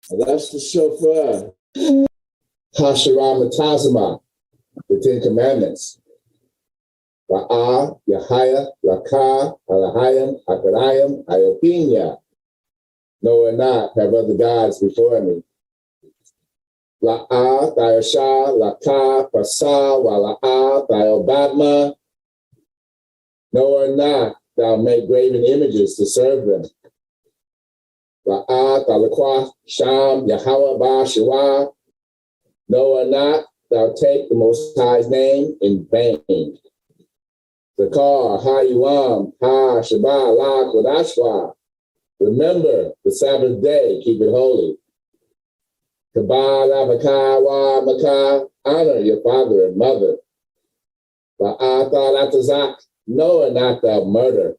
That's the shofar. Hashiram Tazama, the Ten Commandments. Ba'a, Yahaya, Laka, Alahayim, Akarayim, Iopinia. No and not have other gods before me. La'a, Diasha, Laka, Pasa, Wala'a, Diobadma. No or not thou make graven images to serve them. La'a, Dalakwa, Sham, Yahweh, Ba, Shiwa. No or not thou take the Most High's name in vain. Zakar, Ha-Yuam, Ha, Shabbat, La, Kodashwa. Remember the Sabbath day, keep it holy. Kabal, Avaka, Wa, Maka, honor your father and mother. Ba'ah, Atazak, no and not thou murder.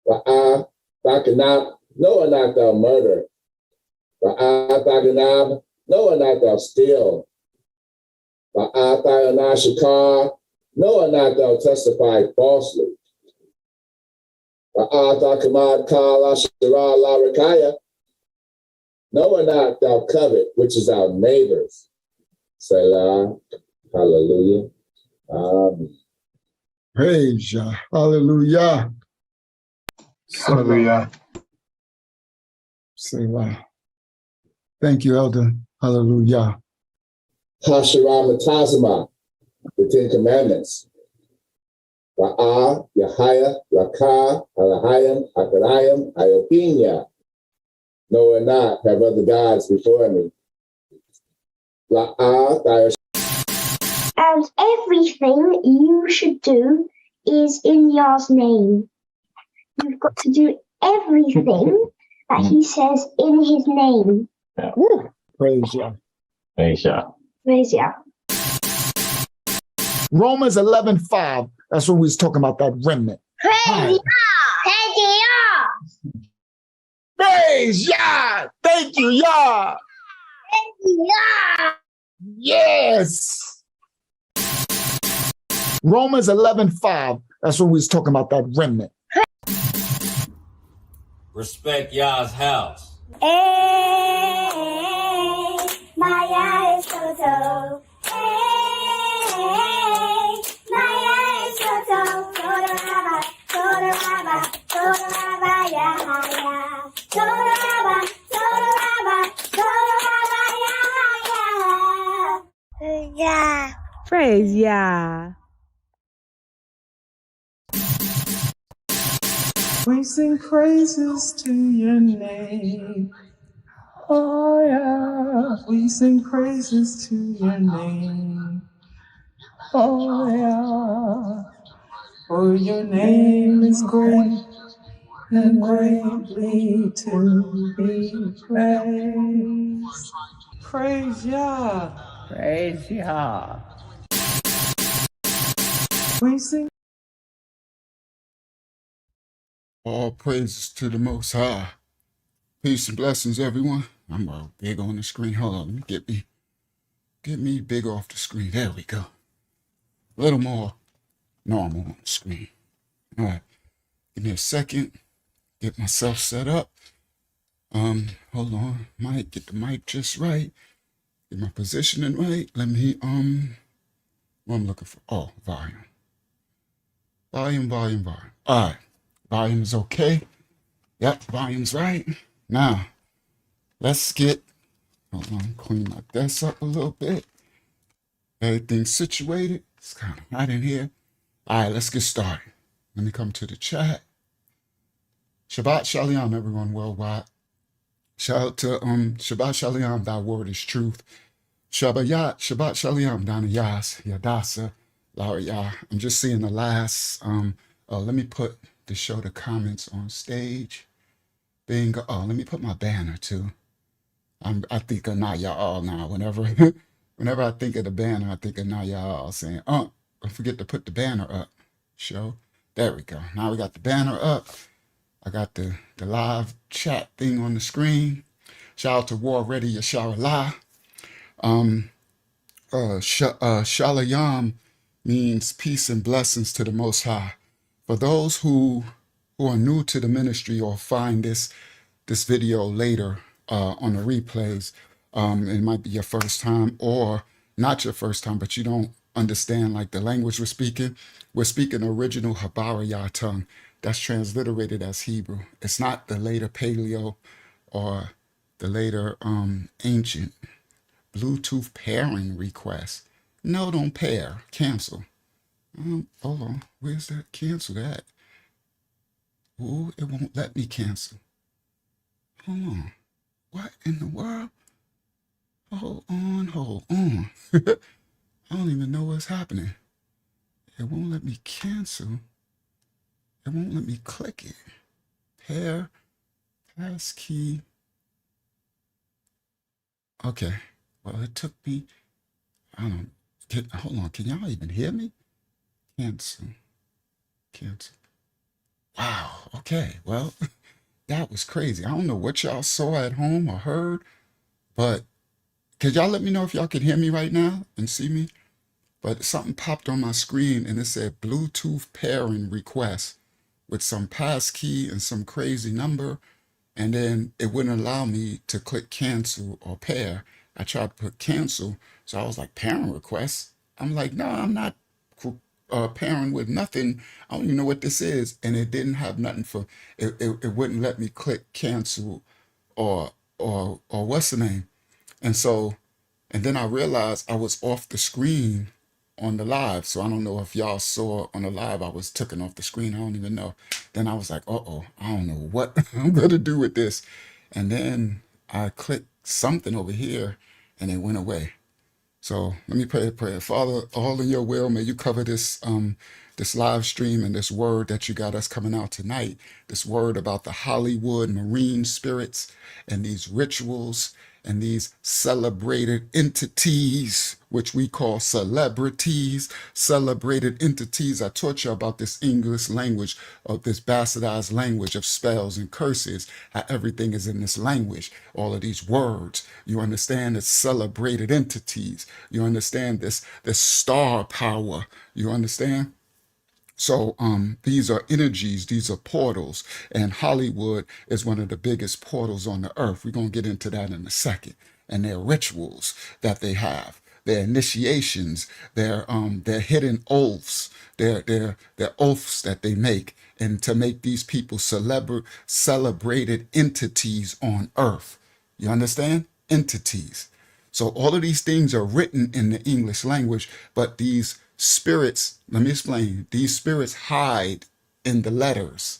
Ba'ah, Bakanab, no and not thou murder. Ba'ah, Bakanab, no and not thou steal. Ba'ah, Shakar, no and not thou testify falsely. Ba'ah, Kamad, Kala, Shira, La, Rakaya. No and not thou covet, which is our neighbors. Selah, hallelujah. Amen. Praise Yah. Hallelujah. Hallelujah. Selah. Thank you, Elder. Hallelujah. Hashiram Tazama, the Ten Commandments. Ba'a, Yahaya, Laka, Alahayim, Akarayim, Iopinia. No and not have other gods before me. La'a, Diasha. And everything you should do is in Yah's name. You've got to do everything that he says in his name. Yeah. Praise Yah. Praise Yah. Praise Yah. Romans 11:5. That's what we was talking about, that remnant. Praise Yah. Praise Yah. Praise Yah. Thank you, Yah. Praise Yah. Yes. Romans 11:5. That's what we was talking about, that remnant. Respect Yah's house. Hey, my Yah is so. Hey, my Yah is so. Torah, Torah, Torah, Yah. Torah, Torah, Yah. Praise Yah. We sing praises to your name. Oh yeah. We sing praises to your name. Oh yeah. For your name is great and greatly to be praised. Praise Yah. Praise Yah. We sing. All praises to the Most High. Peace and blessings, everyone. I'm big on the screen. Hold on, let me get me big off the screen. There we go. A little more normal on the screen. All right, give me a second. Get myself set up. Hold on. Might get the mic just right. Get my positioning right. Let me what I'm looking for. Oh, volume. Volume. All right. Volume is okay. Yep, volume's right. Now, let's get, hold on, clean my desk up a little bit. Everything's situated. It's kind of hot in here. All right, let's get started. Let me come to the chat. Shabbat Shalom, everyone worldwide. Shout out to Shabbat Shalom, thy word is truth. Shabbat Shalom, Donna Yas, Yadasa, Laura Yah. I'm just seeing the last, let me put to show the comments on stage. Bingo. Oh, let me put my banner too. I think of Not Y'all now. Whenever I think of the banner, I think of Not Y'all saying, don't forget to put the banner up. Show. There we go. Now we got the banner up. I got the live chat thing on the screen. Shout out to War Ready Yasharallah. Shalom means peace and blessings to the Most High. For those who are new to the ministry or find this video later, on the replays. It might be your first time or not your first time, but you don't understand like the language we're speaking. We're speaking original Habariyah tongue that's transliterated as Hebrew. It's not the later Paleo or the later ancient. Bluetooth pairing request. No, don't pair. Cancel. Hold on. Where's that? Cancel that. Ooh, it won't let me cancel. Hold on. What in the world? Hold on, hold on. I don't even know what's happening. It won't let me cancel. It won't let me click it. Pair, passkey. Okay. Well, it took me. I don't. Hold on. Can y'all even hear me? Cancel. Cancel. Wow. Okay. Well, that was crazy. I don't know what y'all saw at home or heard, but could y'all let me know if y'all can hear me right now and see me? But something popped on my screen and it said Bluetooth pairing request with some passkey and some crazy number. And then it wouldn't allow me to click cancel or pair. I tried to put cancel. So I was like, pairing request? I'm like, no, I'm not pairing with nothing. I don't even know what this is. And it didn't have nothing for, it wouldn't let me click cancel or what's the name? And so, and then I realized I was off the screen on the live. So I don't know if y'all saw on the live, I was taken off the screen. I don't even know. Then I was like, uh-oh, I don't know what I'm going to do with this. And then I clicked something over here and it went away. So let me pray a prayer. Father, all in your will, may you cover this this live stream and this word that you got us coming out tonight, this word about the Hollywood marine spirits and these rituals and these celebrated entities, which we call celebrities, celebrated entities. I taught you about this English language, of this bastardized language of spells and curses, how everything is in this language, all of these words. You understand it's celebrated entities. You understand this star power. You understand? So these are energies, these are portals, and Hollywood is one of the biggest portals on the earth. We're going to get into that in a second. And their rituals that they have, their initiations, their hidden oaths, their oaths that they make, and to make these people celebrated entities on earth. You understand? Entities. So all of these things are written in the English language, but these spirits, let me explain, these spirits hide in the letters.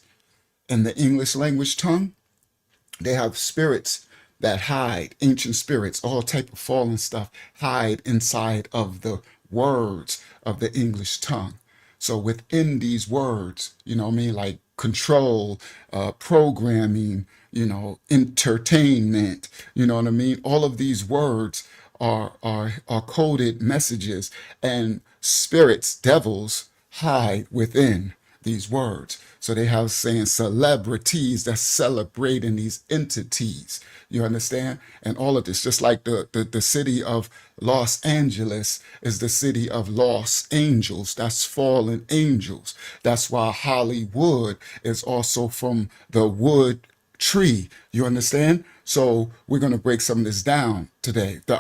In the English language tongue, they have spirits that hide, ancient spirits, all type of fallen stuff, hide inside of the words of the English tongue. So within these words, you know what I mean, like control, programming, you know, entertainment, you know what I mean? All of these words are coded messages, and spirits, devils, hide within these words. So they have saying celebrities that celebrating these entities. You understand? And all of this, just like the city of Los Angeles is the city of lost angels. That's fallen angels. That's why Hollywood is also from the wood tree. You understand? So we're going to break some of this down today. The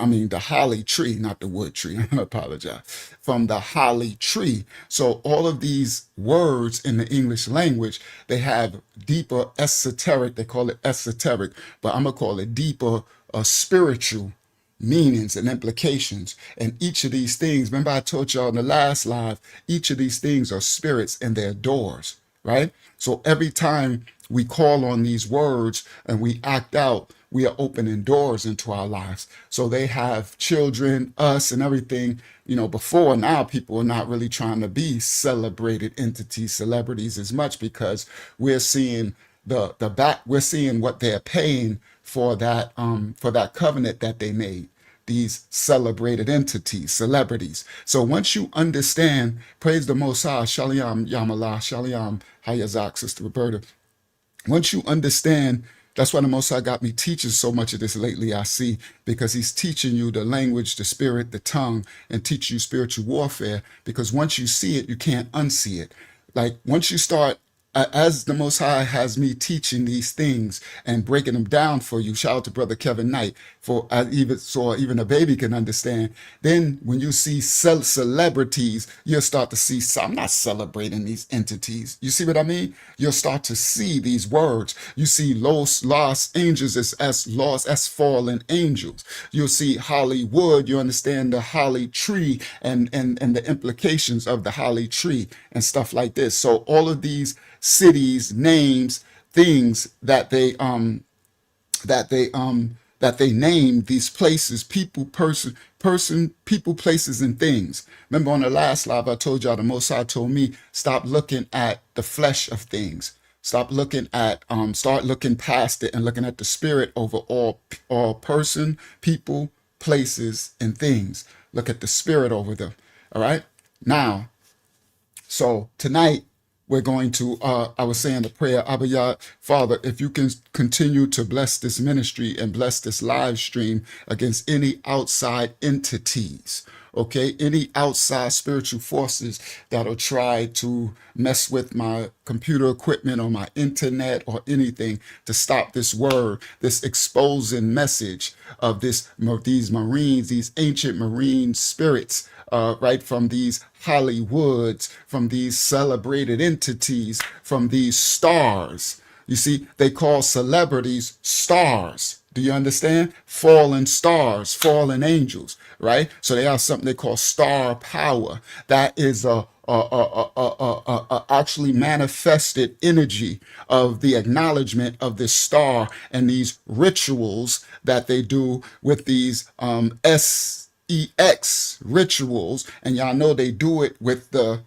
holly tree, not the wood tree. I apologize. From the holly tree. So all of these words in the English language, they have deeper esoteric, they call it esoteric, but I'm going to call it deeper spiritual meanings and implications. And each of these things, remember I told y'all in the last live, each of these things are spirits and they're doors, right? So every time we call on these words and we act out, we are opening doors into our lives. So they have children, us, and everything. You know, before now, people are not really trying to be celebrated entities, celebrities as much, because we're seeing we're seeing what they're paying for that covenant that they made. These celebrated entities, celebrities. So once you understand, praise the Most High, Shalom Yamalah, Shalom Hayazak, Sister Roberta. Once you understand, that's why the Most High got me teaching so much of this lately, I see, because he's teaching you the language, the spirit, the tongue, and teach you spiritual warfare. Because once you see it, you can't unsee it. Like once you start as the Most High has me teaching these things and breaking them down for you, shout out to Brother Kevin Knight, for even so even a baby can understand. Then when you see celebrities, you'll start to see, I'm not celebrating these entities. You see what I mean? You'll start to see these words. You see lost angels as lost as fallen angels. You'll see Hollywood. You understand the holly tree and the implications of the holly tree and stuff like this. So all of these cities, names, things that they name these places, people, people, places, and things. Remember on the last live, I told y'all the Most High told me, stop looking at the flesh of things. Stop looking at, start looking past it and looking at the spirit over all person, people, places, and things. Look at the spirit over them. All right. Now, so tonight, we're going to, I was saying the prayer, Abba Yah, Father, if you can continue to bless this ministry and bless this live stream against any outside entities, okay? Any outside spiritual forces that'll try to mess with my computer equipment or my internet or anything to stop this word, this exposing message of these Marines, these ancient marine spirits, right, from these Hollywoods, from these celebrated entities, from these stars. You see, they call celebrities stars. Do you understand? Fallen stars, fallen angels, right? So they have something they call star power. That is a actually manifested energy of the acknowledgement of this star and these rituals that they do with these sex rituals, and y'all know they do it with the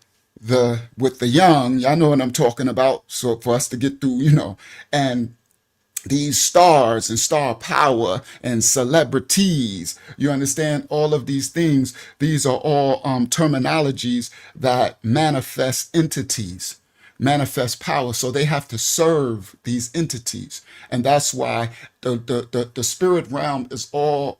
young. Y'all know what I'm talking about. So for us to get through, and these stars and star power and celebrities, you understand, all of these things, these are all terminologies that manifest entities, manifest power. So they have to serve these entities, and that's why the spirit realm is all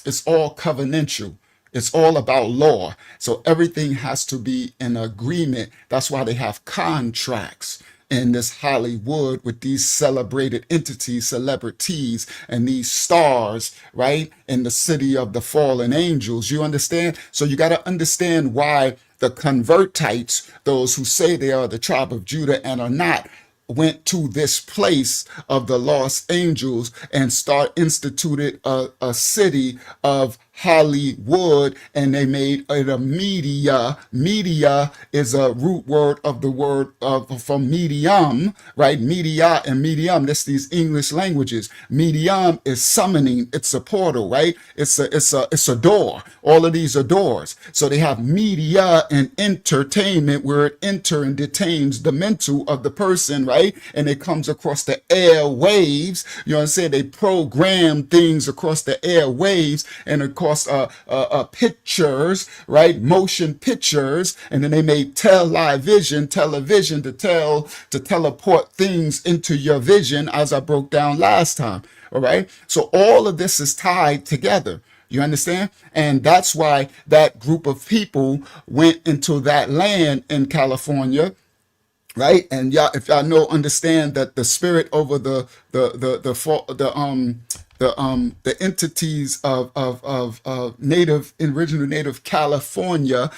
it's all covenantal. It's all about law. So everything has to be in agreement. That's why they have contracts in this Hollywood with these celebrated entities, celebrities, and these stars, right? In the city of the fallen angels. You understand? So you got to understand why the convertites, those who say they are the tribe of Judah and are not, went to this place of the lost angels and instituted a city of Hollywood, and they made it a media. Media is a root word of the word from medium, right? Media and medium. That's these English languages. Medium is summoning. It's a portal, right? It's a door. All of these are doors. So they have media and entertainment, where it enter and detains the mental of the person, right? And it comes across the airwaves. You understand? They program things across the airwaves, and of course, pictures, right? Motion pictures, and then they made television to teleport things into your vision, as I broke down last time. All right. So all of this is tied together. You understand? And that's why that group of people went into that land in California, right? And y'all, if y'all know, understand that the spirit over the entities of original native California,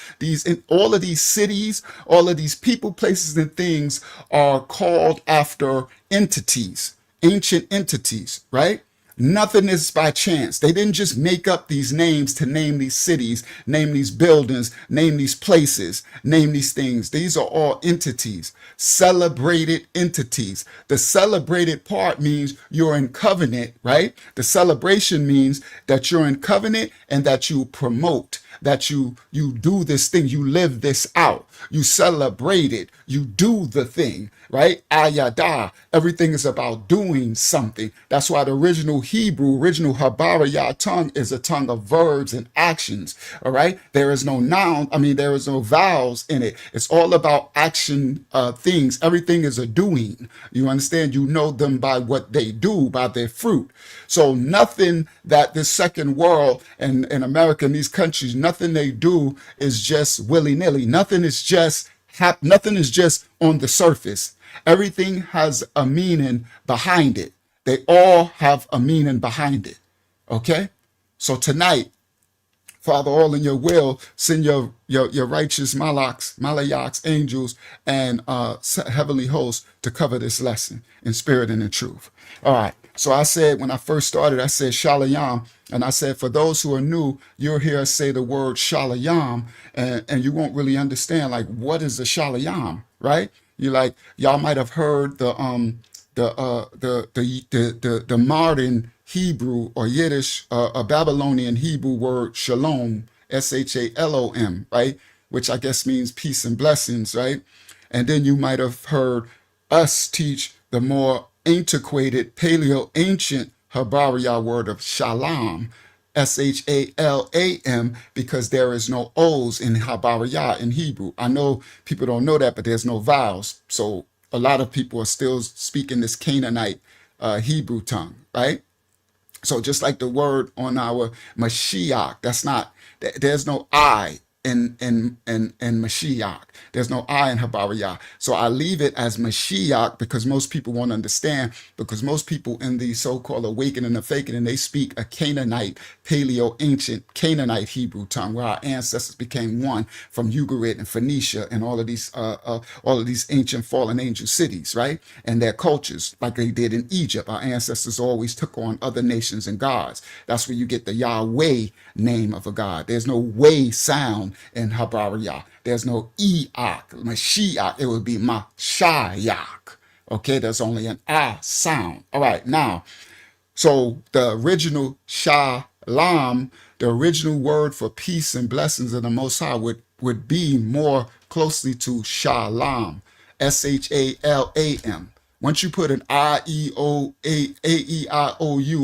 all of these cities, all of these people, places, and things are called after entities, ancient entities, right? Nothing is by chance. They didn't just make up these names to name these cities, name these buildings, name these places, name these things. These are all entities, celebrated entities. The celebrated part means you're in covenant, right? The celebration means that you're in covenant and that you promote, that you do this thing, you live this out, you celebrate it, you do the thing, right? Ayada. Everything is about doing something. That's why the original Hebrew, original Habarayah tongue is a tongue of verbs and actions. All right. There is no noun. There is no vowels in it. It's all about action things. Everything is a doing. You understand? You know them by what they do, by their fruit. So nothing that this second world and in America and these countries, nothing they do is just willy-nilly. Nothing is just on the surface. Everything has a meaning behind it. They all have a meaning behind it. Okay? So tonight, Father, all in your will, send your righteous malayaks, angels, and heavenly hosts to cover this lesson in spirit and in truth. All right. So I said, when I first started, I said shalayam. And I said, for those who are new, you'll hear us say the word shalayam, and you won't really understand, like, what is a shalayam, right? You like, y'all might have heard the modern Hebrew or Yiddish, a Babylonian Hebrew word shalom, shalom, right? Which I guess means peace and blessings, right? And then you might have heard us teach the more antiquated paleo ancient Habariya word of shalom, Shalam, because there is no O's in Habariya in Hebrew. I know people don't know that, but there's no vowels. So a lot of people are still speaking this Canaanite Hebrew tongue, right? So just like the word on our Mashiach, that's not, there's no I in Mashiach. There's no I in Habariah. So I leave it as Mashiach because most people won't understand, because most people in the so-called awakening and faking, and they speak a Canaanite, paleo ancient Canaanite Hebrew tongue, where our ancestors became one from Ugarit and Phoenicia and all of these ancient fallen angel cities, right? And their cultures, like they did in Egypt. Our ancestors always took on other nations and gods. That's where you get the Yahweh name of a god. There's no way sound in Habariah. There's no Eak, Mashiach. It would be Mashiach. Okay, there's only an I sound. All right, now, so the original Shalom, the original word for peace and blessings of the Most High would be more closely to Shalom, Shalam. Once you put an I-E-O-A-E-I-O-U,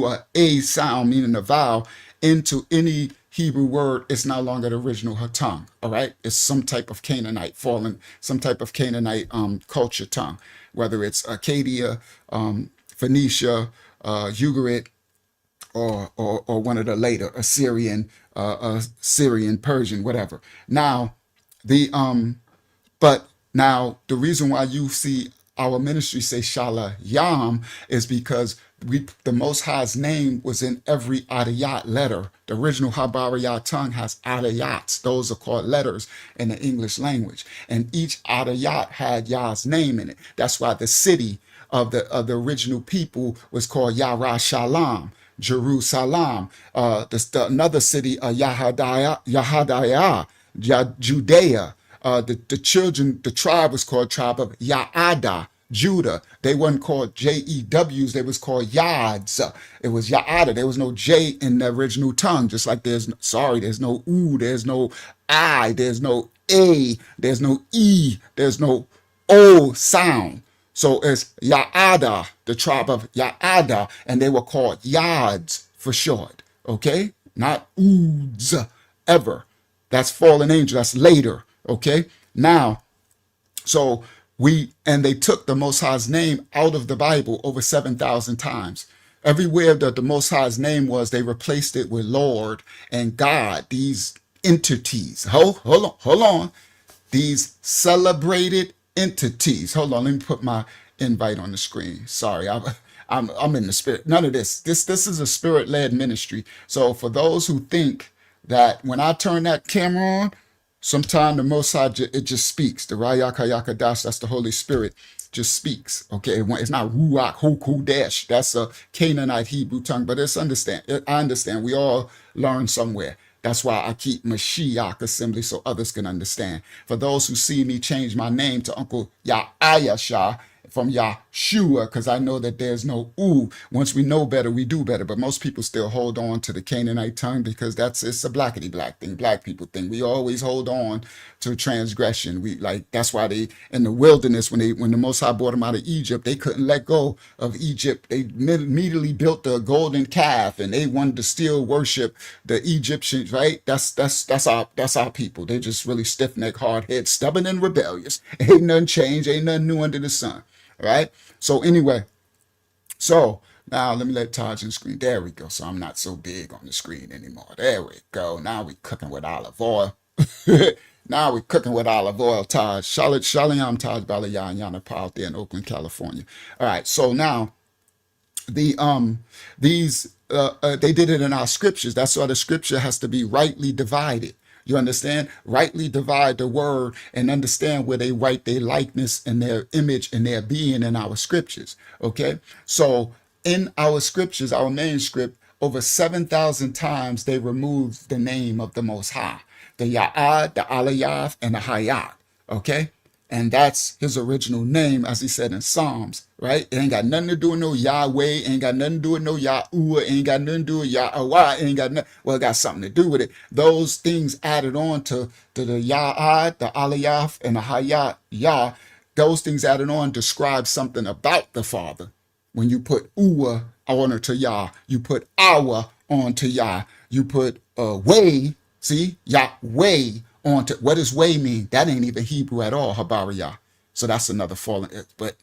a A sound, meaning a vowel, into any Hebrew word, it's no longer the original tongue. All right, it's some type of Canaanite some type of Canaanite culture tongue, whether it's Acadia, Phoenicia, Ugarit, or one of the later Assyrian, Syrian, Persian, whatever. Now, but now the reason why you see our ministry say Shalayam is because the Most High's name was in every Adiyat letter. The original Habariyat tongue has Adiyats. Those are called letters in the English language. And each Adiyat had Yah's name in it. That's why the city of the original people was called Yara Shalom, Jerusalem. Another city, Yahadiah, Judea. The tribe was called tribe of Yaada, Judah. They weren't called Jews, they was called Yads. It was Yaada. There was no J in the original tongue, just like there's no U, there's no I, there's no A, there's no E, there's no O sound. So it's Yaada, the tribe of Yaada, and they were called Yads for short, okay? Not Oods, ever. That's fallen angel, that's later. Okay, now, so they took the Most High's name out of the Bible over 7,000 times. Everywhere that the Most High's name was, they replaced it with Lord and God, these entities. Hold on. These celebrated entities. Hold on, let me put my invite on the screen. Sorry, I'm in the spirit. None of this. This is a spirit-led ministry. So for those who think that when I turn that camera on, sometime the Most High, it just speaks. The Rayak Hayakadash, that's the Holy Spirit, just speaks. Okay, it's not Ruach Hokudesh. That's a Canaanite Hebrew tongue, but I understand. We all learn somewhere. That's why I keep Mashiach Assembly so others can understand. For those who see me change my name to Uncle Ya'ayashah from Yahshua, because I know that there's no ooh. Once we know better, we do better. But most people still hold on to the Canaanite tongue because it's a blackity black thing, black people thing. We always hold on to transgression. That's why they in the wilderness, when the Most High brought them out of Egypt, they couldn't let go of Egypt. They immediately built the golden calf and they wanted to still worship the Egyptians, right? That's our people. They just really stiff-necked, hard-headed, stubborn and rebellious. Ain't nothing changed, ain't nothing new under the sun. Right? So anyway, so now let me let Taj in screen. There we go. So I'm not so big on the screen anymore. There we go. Now we cooking with olive oil. Now we're cooking with olive oil, Taj. Shalom, Taj Balayah and Yana out there in Oakland, California. All right, so now they did it in our scriptures. That's why the scripture has to be rightly divided. You understand? Rightly divide the word and understand where they write their likeness and their image and their being in our scriptures. Okay, so in our scriptures, our manuscript, over 7,000 times they removed the name of the Most High, the Ya'ad, the Aliyah, and the Hayat. Okay, and that's his original name, as he said in Psalms, right? It ain't got nothing to do with no Yahweh, ain't got nothing to do with no Yahuwah, ain't got nothing to do with Yahweh, ain't got nothing, well, it got something to do with it. Those things added on to the Ya'ad, the Aliyah, and the Hayat, Yah, those things added on describe something about the Father. When you put Uwa on to Yah, you put Awa on to Yah, you put Way, see, Yahweh onto, what does way mean? That ain't even Hebrew at all, Habariyah. So that's another fallen, but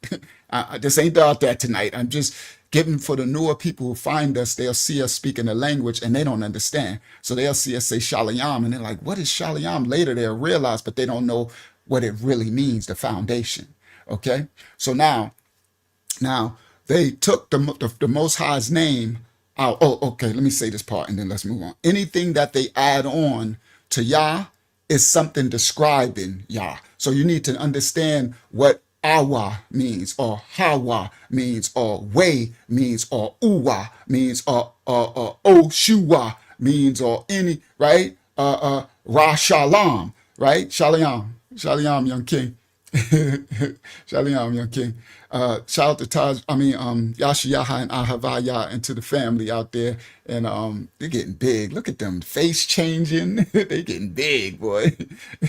this ain't about that tonight. I'm just giving for the newer people who find us, they'll see us speaking a language and they don't understand. So they'll see us say Shalayam and they're like, what is Shalayam? Later they'll realize, but they don't know what it really means, the foundation. Okay, so now they took the Most High's name out. Oh, okay, let me say this part and then let's move on. Anything that they add on to Yah is something describing Yah. So you need to understand what Awa means, or Hawa means, or Way means, or Uwa means, or Oshua means, or any, right? Ra Shalom, right? Shalom, Shalom, young king. Shalom, young king. Shout out to Taj, Yashiyaha and Ahavaya and to the family out there. And they're getting big. Look at them face changing. They getting big, boy.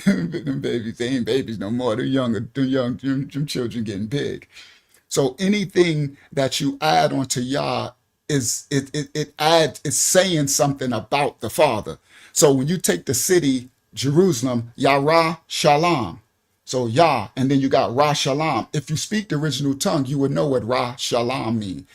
Them babies, they ain't babies no more. They're younger, them children getting big. So anything that you add onto Yah is it's saying something about the Father. So when you take the city Jerusalem, Yara Shalom. So Yah, and then you got Ra Shalom. If you speak the original tongue, you would know what Ra Shalom mean.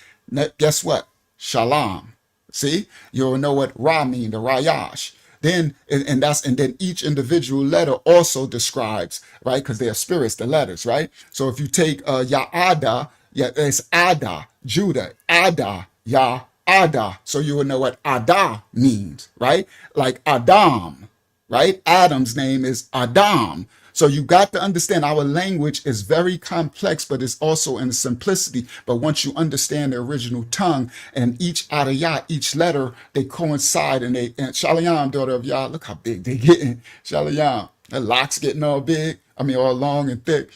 Guess what? Shalom. See, you'll know what Ra mean, the Rayash. Then and then each individual letter also describes, right? Because they are spirits, the letters, right? So if you take Ya'ada, yeah, it's Ada, Judah, Ada, Ya Ada. So you will know what Ada means, right? Like Adam, right? Adam's name is Adam. So you got to understand our language is very complex, but it's also in simplicity. But once you understand the original tongue and each Adayah, each letter, they coincide and Shalayam, daughter of Yah, look how big they getting. Shalayam, the locks getting all big. All long and thick.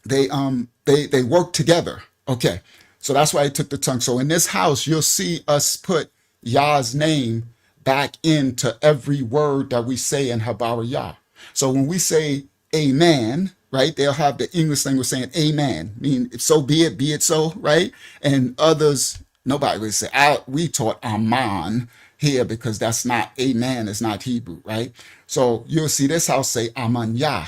They work together. Okay. So that's why he took the tongue. So in this house, you'll see us put Yah's name back into every word that we say in Habariyah. So when we say amen, right, they'll have the English language saying amen, mean if so be it so, right? And others, nobody would say, we taught aman here because that's not amen, it's not Hebrew, right? So you'll see this house say aman Yah,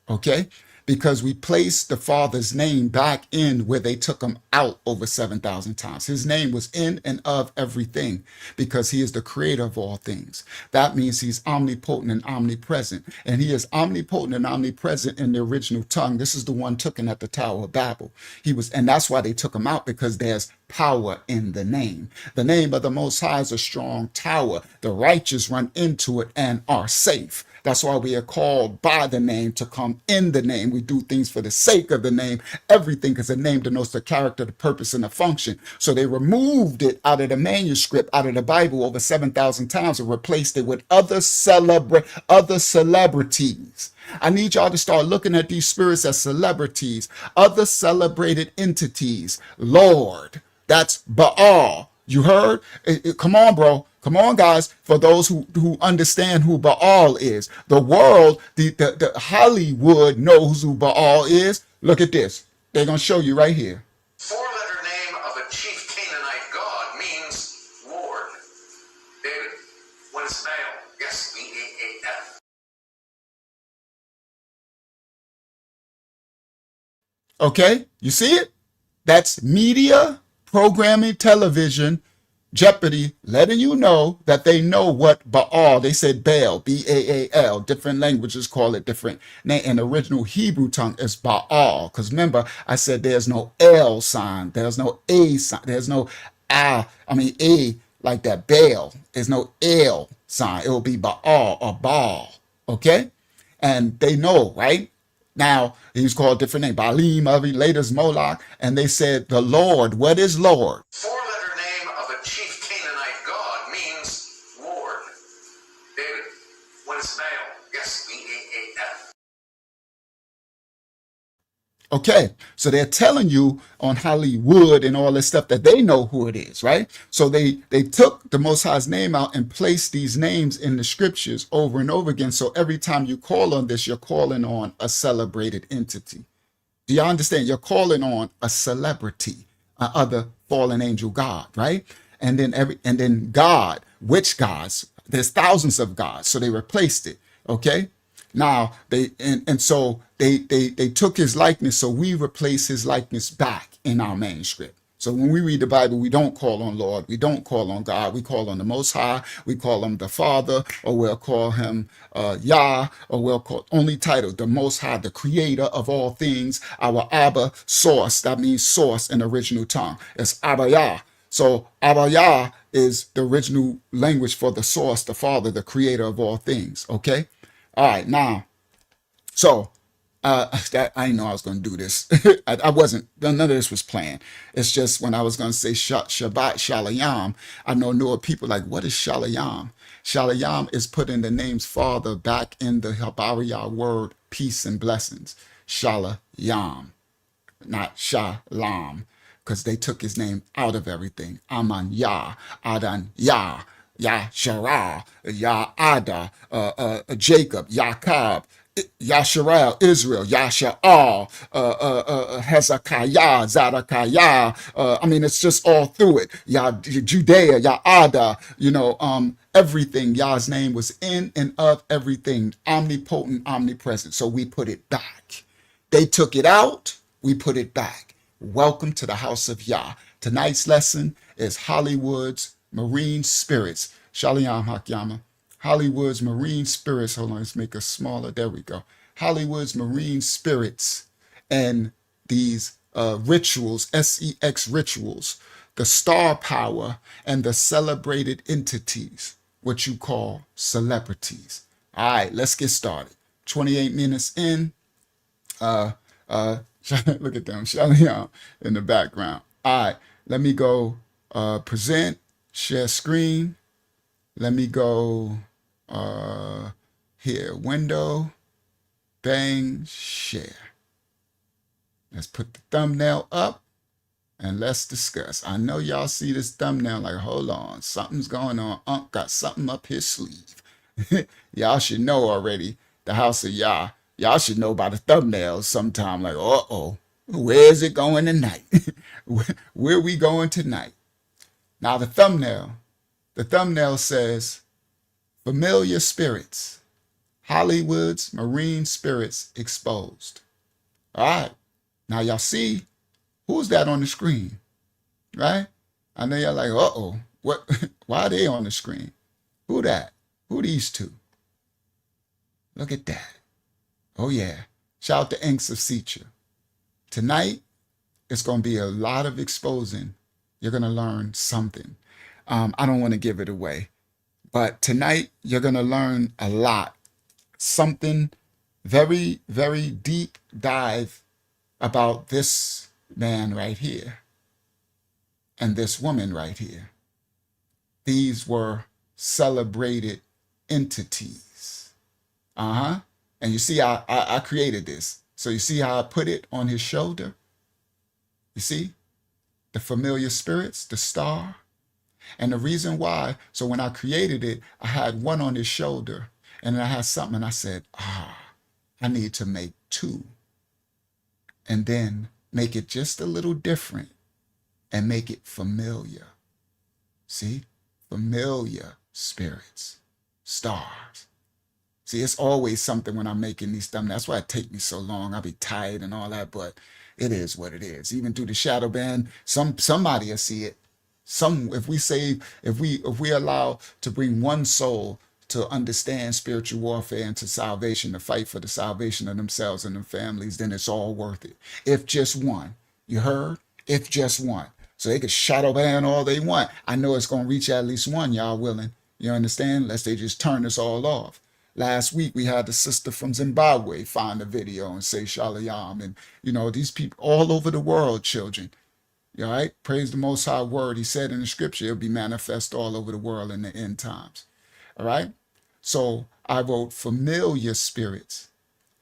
okay? Because we placed the Father's name back in where they took him out over 7,000 times. His name was in and of everything because he is the creator of all things. That means he's omnipotent and omnipresent. And he is omnipotent and omnipresent in the original tongue. This is the one taken at the Tower of Babel. And that's why they took him out, because there's power in the name. The name of the Most High is a strong tower. The righteous run into it and are safe. That's why we are called by the name to come in the name. We do things for the sake of the name, everything, because the name denotes the character, the purpose, and the function. So they removed it out of the manuscript, out of the Bible over 7,000 times and replaced it with other celebrities. I need y'all to start looking at these spirits as celebrities, other celebrated entities. Lord, that's Baal. You heard? Come on, bro. Come on, guys. For those who understand who Baal is, the world, the Hollywood knows who Baal is. Look at this. They're going to show you right here. Four-letter name of a chief Canaanite god means Lord. David, what is Baal? Yes, B-A-A-L. Okay, you see it? That's media, programming, television, Jeopardy, letting you know that they know what Baal, they said Baal, B-A-A-L. Different languages call it different name. In the original Hebrew tongue, it's Baal. Because remember, I said there's no L sign. There's no A sign. There's no A like that. Baal. There's no L sign. It will be Baal or Baal. Okay? And they know, right? Now, he was called a different name. Baalim, Avi, later Moloch. And they said, the Lord, what is Lord? Four-letter name of a chief Canaanite god means Lord. David, when it's Baal, yes, B-A-A-L. Okay, so they're telling you on Hollywood and all this stuff that they know who it is, right? So they took the Most High's name out and placed these names in the scriptures over and over again. So every time you call on this, you're calling on a celebrated entity. Do y'all understand? You're calling on a celebrity, other fallen angel god, right? And then God, which gods? There's thousands of gods, so they replaced it. Okay. Now so they took his likeness, so we replace his likeness back in our manuscript. So when we read the Bible, we don't call on Lord, we don't call on God, we call on the Most High, we call him the Father, or we'll call him Yah, or we'll call only title, the Most High, the Creator of all things, our Abba, source. That means source in the original tongue. It's Abba Yah. So Abba Yah is the original language for the source, the Father, the Creator of all things. Okay. All right, now, so that I didn't know I was going to do this. I wasn't. None of this was planned. It's just when I was going to say Shabbat Shalayam, I know newer people like, what is Shalayam? Shalayam is putting the name's Father back in the Habariyah word, peace and blessings. Shalayam, not Shalom, because they took his name out of everything. Aman Yah, Adan Yah, Yasharah, Ya'ada, Jacob, Yaakov, Yasharal, Israel, Yasha'al, Hezekiah, Zedekiah. I mean, it's just all through it. Judea, Ya'ada, everything. Yah's name was in and of everything, omnipotent, omnipresent. So we put it back. They took it out, we put it back. Welcome to the house of Yah. Tonight's lesson is Hollywood's marine spirits. Shalom Hakyama. Hollywood's marine spirits. Hold on, let's make it smaller. There we go. Hollywood's marine spirits and these rituals, sex rituals, the star power and the celebrated entities, what you call celebrities. All right, let's get started. 28 minutes in. Look at them, Shalom in the background. All right, let me go present, share screen. Let me go here, window, bang, share. Let's put the thumbnail up and let's discuss. I know y'all see this thumbnail like, hold on, something's going on. Unc got something up his sleeve. Y'all should know already, the house of Yah. Y'all should know by the thumbnails sometime like, uh-oh, where's it going tonight? Where we going tonight? Now the thumbnail says, familiar spirits, Hollywood's marine spirits exposed. All right, now y'all see, who's that on the screen, right? I know y'all like, uh-oh, what? Why are they on the screen? Who that? Who these two? Look at that. Oh yeah, shout out to Inks of Seacher. Tonight, it's going to be a lot of exposing. You're going to learn something. I don't want to give it away, but tonight you're going to learn a lot. Something very, very deep dive about this man right here and this woman right here. These were celebrated entities. And you see, I created this. So you see how I put it on his shoulder? You see? The familiar spirits, the star. And the reason why, so when I created it, I had one on his shoulder. And then I had something, and I said, I need to make two. And then make it just a little different and make it familiar. See? Familiar spirits, stars. See, it's always something when I'm making these thumbnails. That's why it takes me so long. I'll be tired and all that, but it is what it is. Even through the shadow band, somebody will see it. If we save, if we allow to bring one soul to understand spiritual warfare and to salvation, to fight for the salvation of themselves and their families, then it's all worth it. If just one, you heard? If just one. So they could shadow ban all they want. I know it's gonna reach at least one, y'all willing. You understand? Unless they just turn us all off. Last week we had the sister from Zimbabwe find a video and say Shalom. And these people all over the world, children. All right? Praise the Most High word. He said in the scripture, it'll be manifest all over the world in the end times. All right? So I wrote familiar spirits,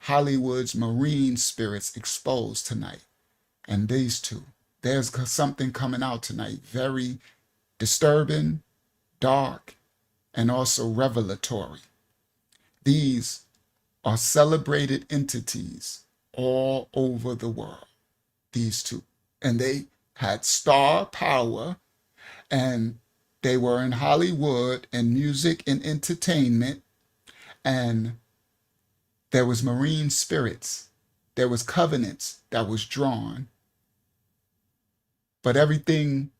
Hollywood's marine spirits exposed tonight. And these two. There's something coming out tonight, very disturbing, dark, and also revelatory. These are celebrated entities all over the world, these two. And they had star power, and they were in Hollywood and music and entertainment, and there was marine spirits. There was covenants that was drawn. But everything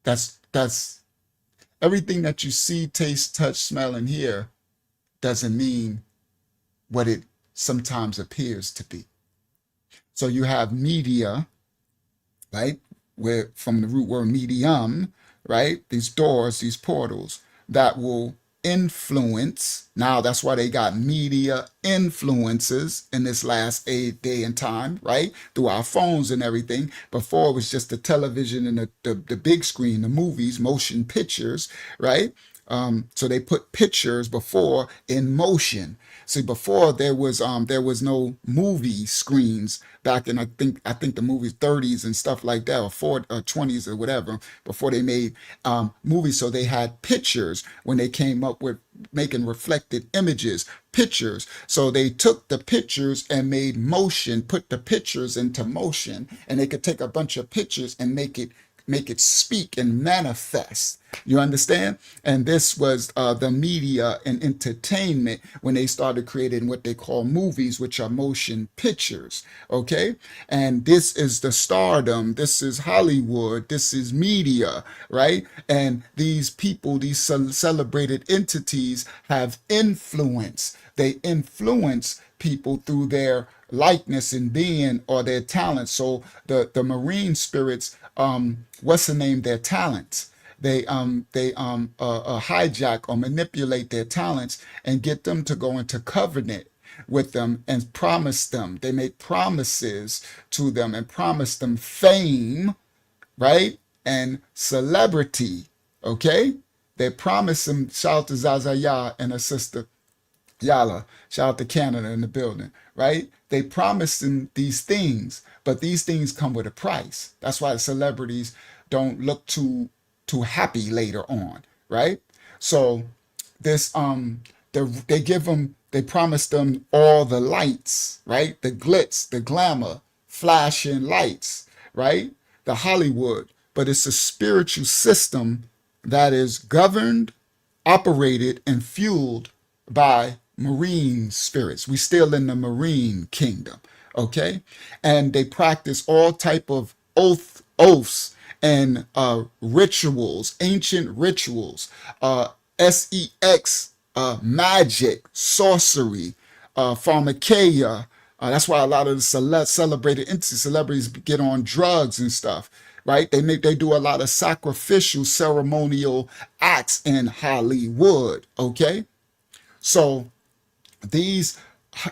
that's everything that you see, taste, touch, smell, and hear doesn't mean what it sometimes appears to be. So you have media, right? Where from the root word medium, right? These doors, these portals that will influence. Now that's why they got media influences in this last day and time, right? Through our phones and everything. Before it was just the television and the big screen, the movies, motion pictures, right? So they put pictures before in motion. See, before there was no movie screens back in I think the movies 30s and stuff like that, or 20s or whatever, before they made movies. So they had pictures when they came up with making reflected images, pictures. So they took the pictures and made motion, put the pictures into motion, and they could take a bunch of pictures and make it speak and manifest. You understand? And this was the media and entertainment when they started creating what they call movies, which are motion pictures. Okay? And this is the stardom. This is Hollywood. This is media, right? And these people, these celebrated entities have influence. They influence people through their likeness and being or their talent. So the marine spirits, what's the name? Their talents. They hijack or manipulate their talents and get them to go into covenant with them and promise them. They make promises to them and promise them fame, right? And celebrity, okay? They promise them, shout out to Zazaya and her sister Yala, shout out to Canada in the building, right? They promise them these things, but these things come with a price. That's why the celebrities don't look too happy later on, right? So this they promise them all the lights, right? The glitz, the glamour, flashing lights, right? The Hollywood, but it's a spiritual system that is governed, operated, and fueled by marine spirits. We still in the marine kingdom, okay? And they practice all type of oaths and rituals, ancient rituals, sex, magic, sorcery, pharmakeia. That's why a lot of the celebrated celebrities get on drugs and stuff, right? They do a lot of sacrificial ceremonial acts in Hollywood, okay? So these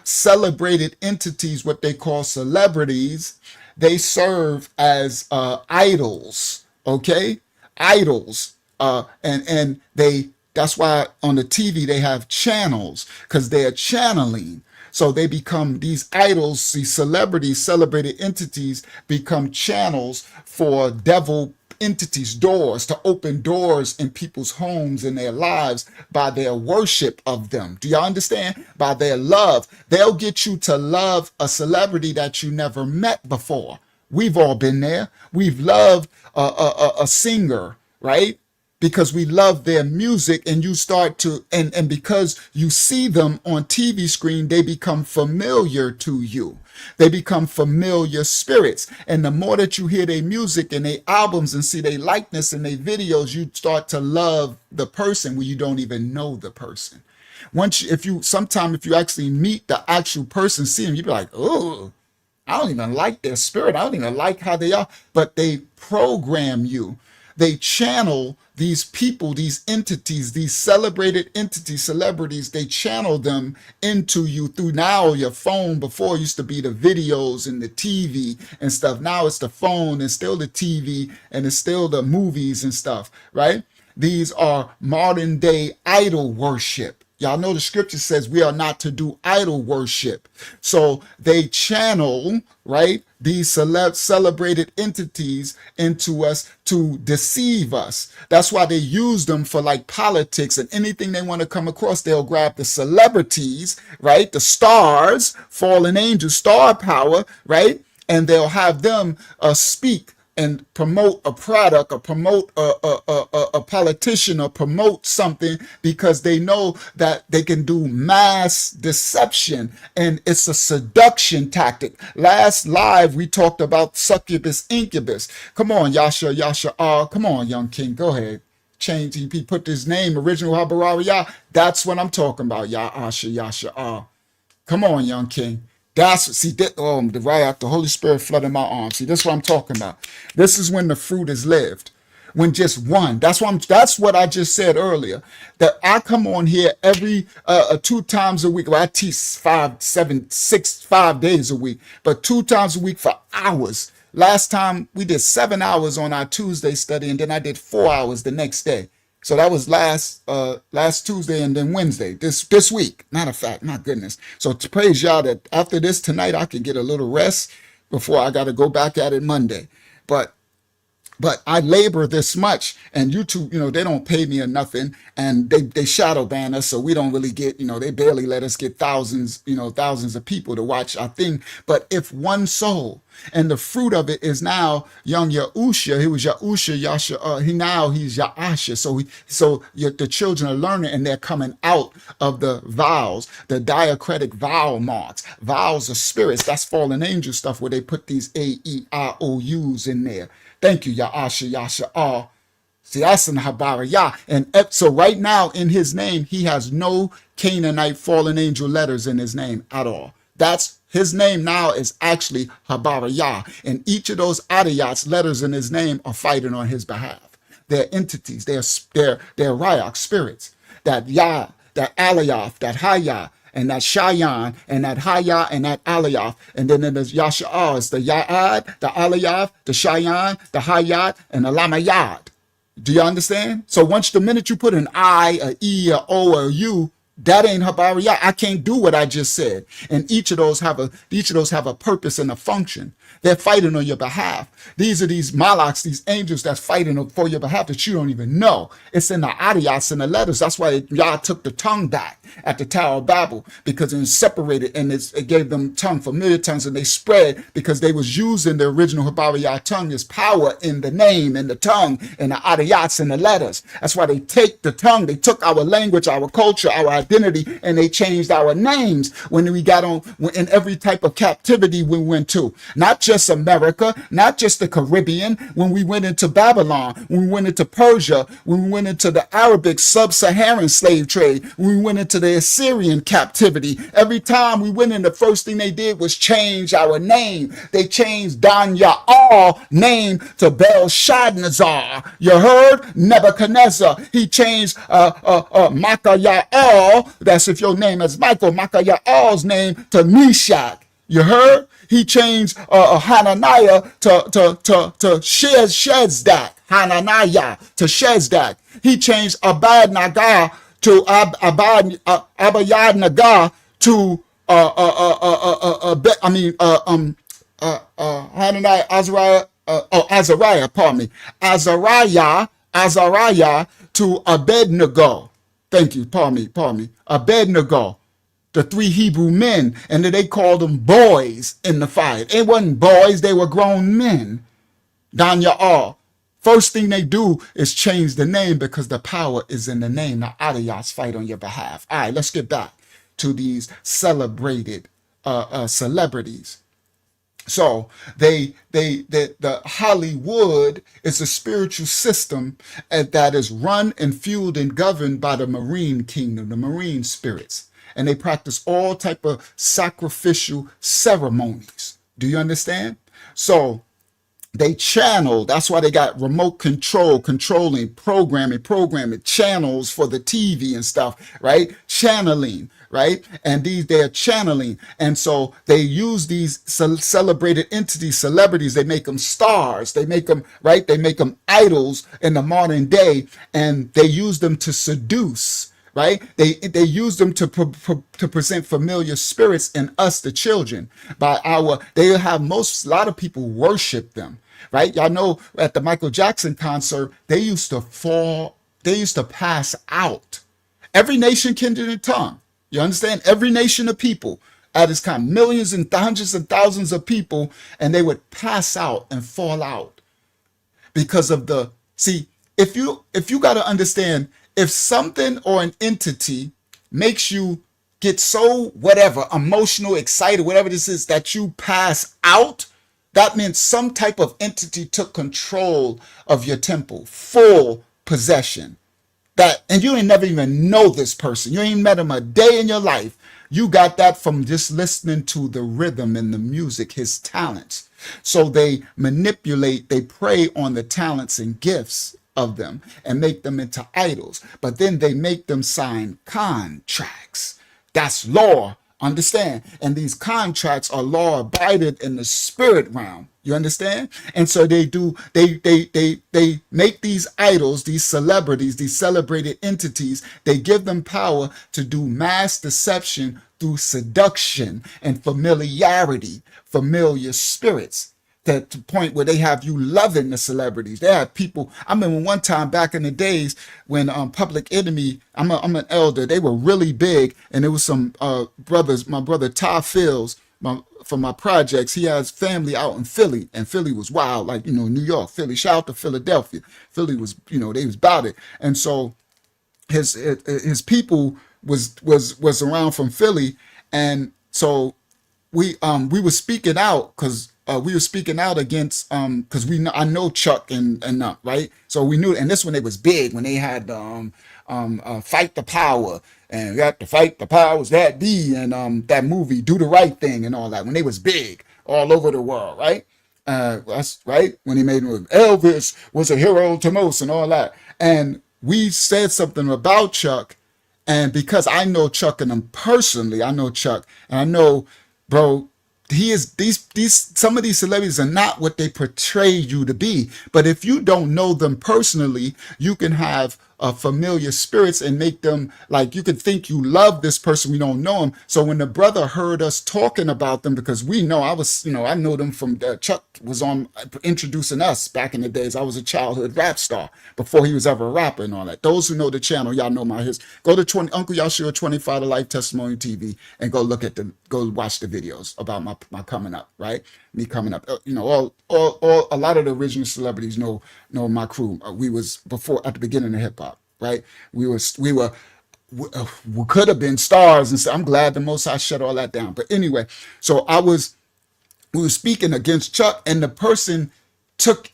celebrated entities, what they call celebrities, they serve as idols, okay? Idols. And that's why on the TV they have channels, because they're channeling. So they become these idols, these celebrities, celebrated entities become channels for devil entities, doors, to open doors in people's homes and their lives by their worship of them. Do y'all understand? By their love. They'll get you to love a celebrity that you never met before. We've all been there. We've loved a singer, right? because we love their music, and you start to, and because you see them on TV screen, they become familiar to you. They become familiar spirits. And the more that you hear their music and their albums and see their likeness and their videos, you start to love the person when you don't even know the person. If you actually meet the actual person, see them, you be like, oh, I don't even like their spirit. I don't even like how they are. But they program you. They channel these people, these entities, these celebrated entities, celebrities. They channel them into you through now your phone. Before it used to be the videos and the TV and stuff. Now it's the phone and still the TV and it's still the movies and stuff, right? These are modern day idol worship. Y'all know the scripture says we are not to do idol worship. So they channel, right, these celebrated entities into us to deceive us. That's why they use them for like politics and anything they want to come across. They'll grab the celebrities, right, the stars, fallen angels, star power, right, and they'll have them speak and promote a product or promote a politician or promote something, because they know that they can do mass deception, and it's a seduction tactic. Last live we talked about succubus, incubus. Come on, Yasha, come on, young king, go ahead. Change, he put his name, original Habarariya. That's what I'm talking about, Yasha. Come on, young king. The Holy Spirit flooded my arms. See, that's what I'm talking about. This is when the fruit is lived. When just one. That's what I just said earlier. That I come on here every 2 times a week. Well, I teach 5 days a week, but 2 times a week for hours. Last time we did 7 hours on our Tuesday study, and then I did 4 hours the next day. So that was last Tuesday and then Wednesday, this week. Matter of fact, my goodness. So to praise y'all that after this tonight, I can get a little rest before I got to go back at it Monday. But I labor this much, and YouTube, they don't pay me or nothing, and they shadow ban us, so we don't really get, they barely let us get thousands of people to watch our thing. But if one soul, and the fruit of it is now young Yahusha, he was Yahusha, Yasha, he's Yahasha. So the children are learning, and they're coming out of the vowels, the diacritic vowel marks. Vowels are spirits. That's fallen angel stuff where they put these A-E-I-O-U's in there. Thank you, Ya'asha, Yasha. See, that's in Habariyah. And so right now in his name, he has no Canaanite fallen angel letters in his name at all. That's his name now is actually Habariyah. And each of those Adiyats letters in his name are fighting on his behalf. They're entities. They're Ryak spirits. That Yah, that Aliyah, that Hayah, and that Shayan, and that Haya, and that Aliyah. And then there's Yasha'ah. It's the Ya'ad, the Aliyah, the Shayan, the Hayat, and the Lamayad. Do you understand? So the minute you put an I, a E, a O, or a U, that ain't Habariyah. I can't do what I just said. And each of those have a purpose and a function. They're fighting on your behalf. These are these malaks, these angels that's fighting for your behalf that you don't even know. It's in the adiyats and the letters. That's why Yah took the tongue back at the Tower of Babel, because it separated, and it gave them familiar tongues, and they spread because they was using the original Habariyah tongue as power in the name and the tongue and the adiyats and the letters. That's why they take the tongue. They took our language, our culture, our identity, and they changed our names when we got in every type of captivity we went to. Not just America, not just the Caribbean, when we went into Babylon, when we went into Persia, when we went into the Arabic sub-Saharan slave trade, when we went into the Assyrian captivity. Every time we went in, the first thing they did was change our name. They changed Dan Ya'al name to Belshazzar. You heard? Nebuchadnezzar. He changed Maka Ya'al, that's if your name is Michael, Maka Ya'al's name to Meshach. You heard? He changed Hananiah to Shezdak. Hananiah to Shezdak. He changed Abadnagar to Abayadnagar to Hananiah, Azariah, pardon me. Azariah to Abednego. Thank you, pardon me. Abednego. The 3 Hebrew men, and they called them boys in the fire. It wasn't boys, they were grown men. Dan Ya'al. First thing they do is change the name because the power is in the name. Now, Adiyas fight on your behalf. All right, let's get back to these celebrated celebrities. So the Hollywood is a spiritual system that is run and fueled and governed by the marine kingdom, the marine spirits, and they practice all type of sacrificial ceremonies. Do you understand? So they channel. That's why they got remote control, controlling, programming channels for the TV and stuff, right? Channeling, right? And they're channeling. And so they use these celebrated entities, celebrities. They make them stars. They make them, right? They make them idols in the modern day, and they use them to seduce. Right? They use them to present familiar spirits in us, the children. They have a lot of people worship them. Right? Y'all know at the Michael Jackson concert, they used to pass out. Every nation, kindred, and tongue. You understand? Every nation of people at its kind, millions and hundreds of thousands of people, and they would pass out and fall out because of if you got to understand, if something or an entity makes you get so whatever, emotional, excited, whatever this is, that you pass out, that means some type of entity took control of your temple, full possession. And you ain't never even know this person. You ain't met him a day in your life. You got that from just listening to the rhythm and the music, his talents. So they manipulate, they prey on the talents and gifts of them and make them into idols. But then they make them sign contracts. That's law. Understand? And these contracts are law abided in the spirit realm. You understand? And so they make these idols, these celebrities, these celebrated entities, they give them power to do mass deception through seduction and familiarity, familiar spirits. To the point where they have you loving the celebrities. They have people. I remember one time back in the days when Public Enemy, I'm an elder, they were really big, and there was some brothers, my brother Ty Fields, from my projects, he has family out in Philly, and Philly was wild, like, New York, Philly, shout out to Philadelphia. Philly was, they was about it. And so his people was around from Philly, and so we were speaking out because we were speaking out against because I know Chuck and right, so we knew, and this when they was big, when they had Fight the Power, and we got to fight the powers that be, and that movie Do the Right Thing and all that, when they was big all over the world, right? That's right, when he made Elvis was a hero to most and all that, and we said something about Chuck. And because I know Chuck and him personally, I know Chuck, and I know, bro, he is some of these celebrities are not what they portray you to be. But if you don't know them personally, you can have familiar spirits and make them like, you could think you love this person, we don't know him. So when the brother heard us talking about them, because we know, I know them from Chuck was on introducing us back in the days. I was a childhood rap star before he was ever a rapper and all that. Those who know the channel, y'all know my history. Go to Uncle Yashua 25 to Life Testimony TV and go watch the videos about my coming up, right? Me coming up. All a lot of the original celebrities know my crew. We was before, at the beginning of hip hop, right? We could have been stars, and so I'm glad the Most High shut all that down. But anyway, so we were speaking against Chuck, and the person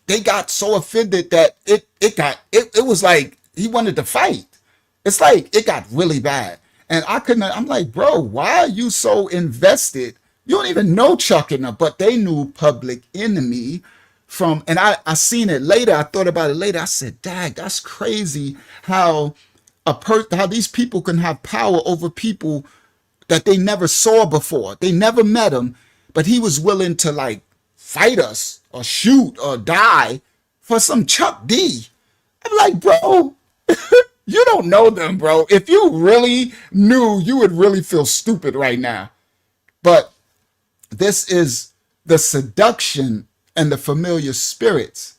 they got so offended that it was like he wanted to fight. It's like it got really bad. And I'm like, bro, why are you so invested? You don't even know Chuck enough, but they knew Public Enemy from, and I seen it later. I thought about it later. I said, dag, that's crazy how how these people can have power over people that they never saw before. They never met him, but he was willing to like fight us or shoot or die for some Chuck D. I'm like, bro, you don't know them, bro. If you really knew, you would really feel stupid right now. But this is the seduction and the familiar spirits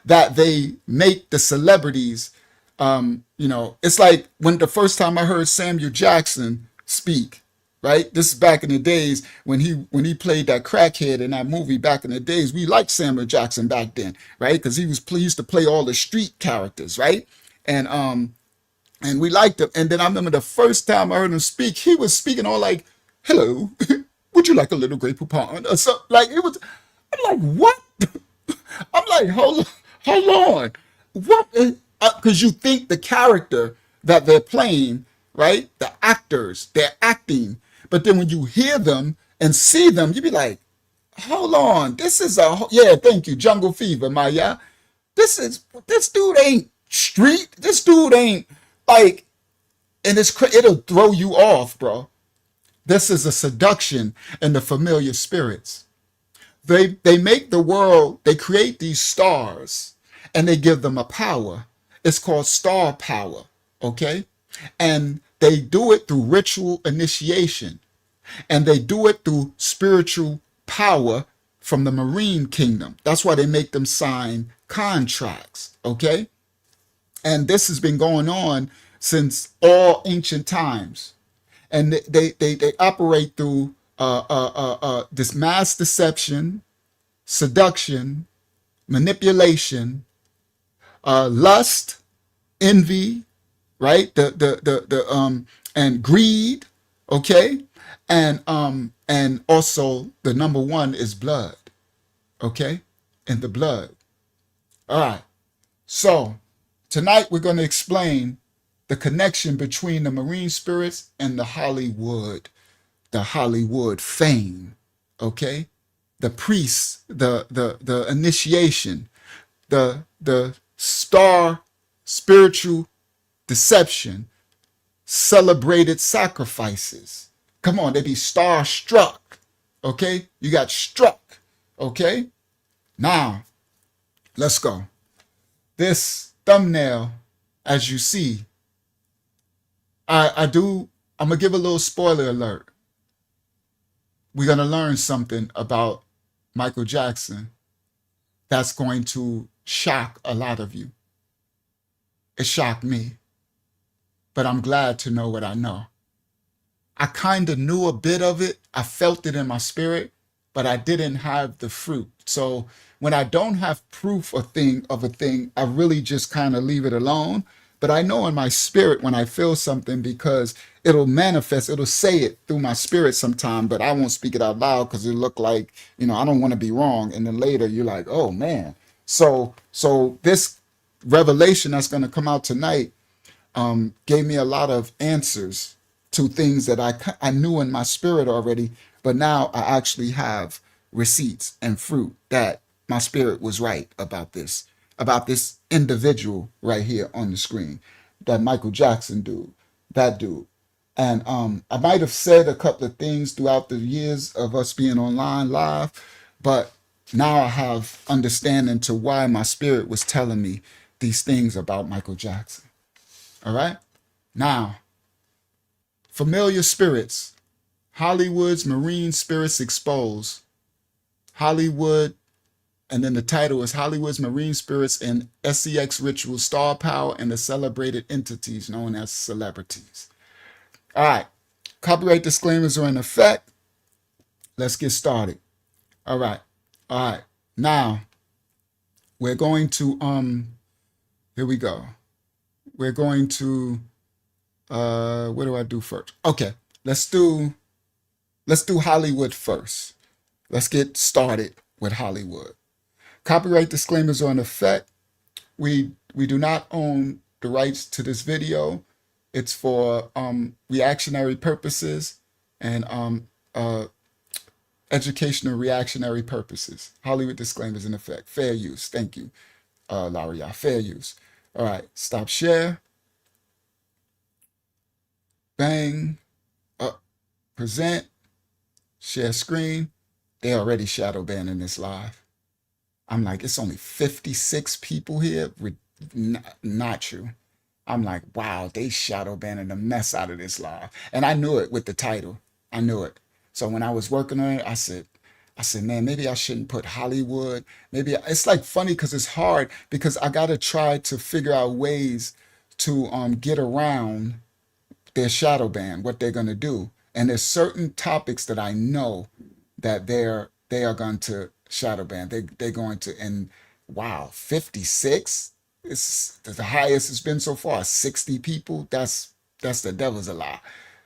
that they make the celebrities. It's like when the first time I heard Samuel Jackson speak, right? This is back in the days when he played that crackhead in that movie back in the days. We liked Samuel Jackson back then, right? Because he was pleased to play all the street characters, right? And we liked him. And then I remember the first time I heard him speak, he was speaking all like, "Hello, would you like a little Grey Poupon?" Or something. Like it was. I'm like, what? I'm like, hold on. What? Because you think the character that they're playing, right? The actors, they're acting. But then when you hear them and see them, you be like, hold on. This is yeah, thank you. Jungle Fever, Maya. This dude ain't street. This dude ain't like, and it'll throw you off, bro. This is a seduction in the familiar spirits. They make the world, they create these stars and they give them a power. It's called star power, okay? And they do it through ritual initiation, and they do it through spiritual power from the marine kingdom. That's why they make them sign contracts, okay? And this has been going on since all ancient times. And they operate through this mass deception, seduction, manipulation, lust, envy, right? And greed, okay? And also the number one is blood, okay? And the blood. All right. So tonight we're going to explain the connection between the marine spirits and the Hollywood fame, okay? The priests, the initiation, the star spiritual deception, celebrated sacrifices. Come on, they be starstruck, okay? You got struck, okay? Now, let's go. This thumbnail, as you see, I'm gonna give a little spoiler alert. We're gonna learn something about Michael Jackson that's going to shock a lot of you. It shocked me, but I'm glad to know what I know. I kind of knew a bit of it. I felt it in my spirit, but I didn't have the fruit. So when I don't have proof of a thing, I really just kind of leave it alone. But I know in my spirit when I feel something, because it'll manifest, it'll say it through my spirit sometime, but I won't speak it out loud because it look like, I don't want to be wrong. And then later you're like, oh man. So this revelation that's going to come out tonight gave me a lot of answers to things that I knew in my spirit already, but now I actually have receipts and fruit that my spirit was right about this individual right here on the screen, that Michael Jackson dude, that dude. And I might have said a couple of things throughout the years of us being online live, but now I have understanding to why my spirit was telling me these things about Michael Jackson. All right? Now, familiar spirits, Hollywood's marine spirits exposed. Hollywood, and then the title is Hollywood's Marine Spirits and SEX Ritual Star Power and the Celebrated Entities Known as Celebrities. All right. Copyright disclaimers are in effect. Let's get started. All right. Now, we're going to, here we go. We're going to, what do I do first? Okay. Let's do Hollywood first. Let's get started with Hollywood. Copyright disclaimers are in effect. We do not own the rights to this video. It's for reactionary purposes and educational reactionary purposes. Hollywood disclaimers in effect. Fair use. Thank you, Laria. Fair use. All right. Stop share. Bang. Up. Present. Share screen. They already shadow banning this live. I'm like, it's only 56 people here. Not true. I'm like, wow, they shadow banning the mess out of this live. And I knew it with the title. I knew it. So when I was working on it, I said, man, maybe I shouldn't put Hollywood. It's like funny because it's hard because I got to try to figure out ways to get around their shadow ban, what they're going to do. And there's certain topics that I know that they are going to shadow ban. They're going to, and wow, 56 is the highest it's been so far. 60 people. That's the devil's a lie,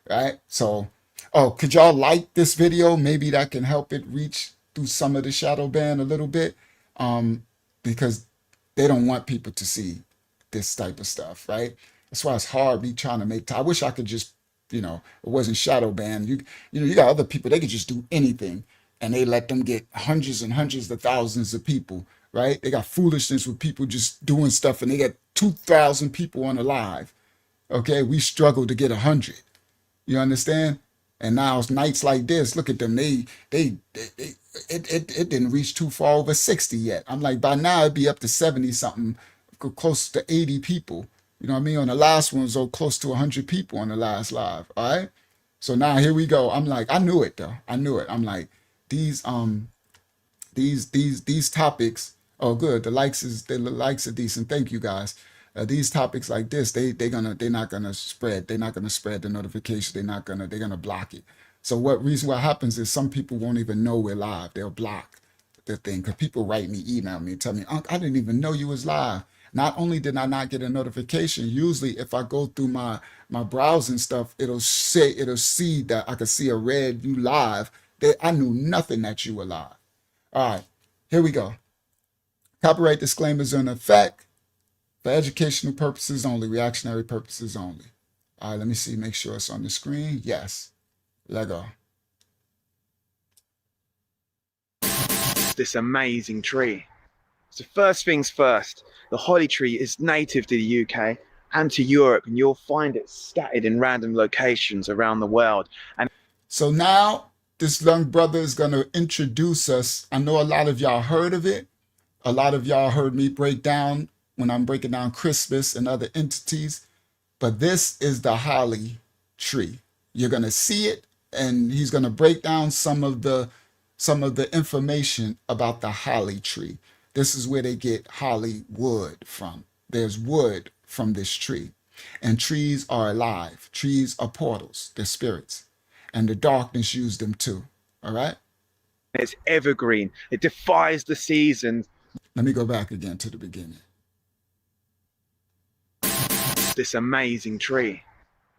right? So, oh, could y'all like this video? Maybe that can help it reach through some of the shadow ban a little bit, because they don't want people to see this type of stuff, right? That's why it's hard me trying to make. I wish I could just, it wasn't shadow ban. You got other people, they could just do anything, and they let them get hundreds and hundreds of thousands of people, right? They got foolishness with people just doing stuff, and they got 2,000 people on the live. Okay, we struggle to get 100. You understand? And now it's nights like this. Look at them. It didn't reach too far over 60 yet. I'm like, by now it'd be up to 70 something, close to 80 people. You know what I mean? On the last one, so close to 100 people on the last live. All right. So now here we go. I'm like, I knew it though. I knew it. I'm like, these topics. Oh, good. The likes are decent. Thank you guys. These topics like this, they're not gonna spread. They're not gonna spread the notification. They're gonna block it. So what happens is some people won't even know we're live. They'll block the thing because people write me, email me, tell me, Unc, I didn't even know you was live. Not only did I not get a notification, usually if I go through my browsing stuff, it'll see that I could see a red you live. That I knew nothing that you were live. All right, here we go. Copyright disclaimers are in effect for educational purposes only, reactionary purposes only. All right, let me see, make sure it's on the screen. Yes, let go. This amazing tree. So first things first, the holly tree is native to the UK and to Europe, and you'll find it scattered in random locations around the world. And so now this young brother is going to introduce us. I know a lot of y'all heard of it. A lot of y'all heard me break down when I'm breaking down Christmas and other entities, but this is the holly tree. You're going to see it, and he's going to break down some of the information about the holly tree. This is where they get holly wood from. There's wood from this tree, and trees are alive. Trees are portals. They're spirits, and the darkness used them too. All right. it's evergreen. It defies the seasons. Let me go back again to the beginning. This amazing tree.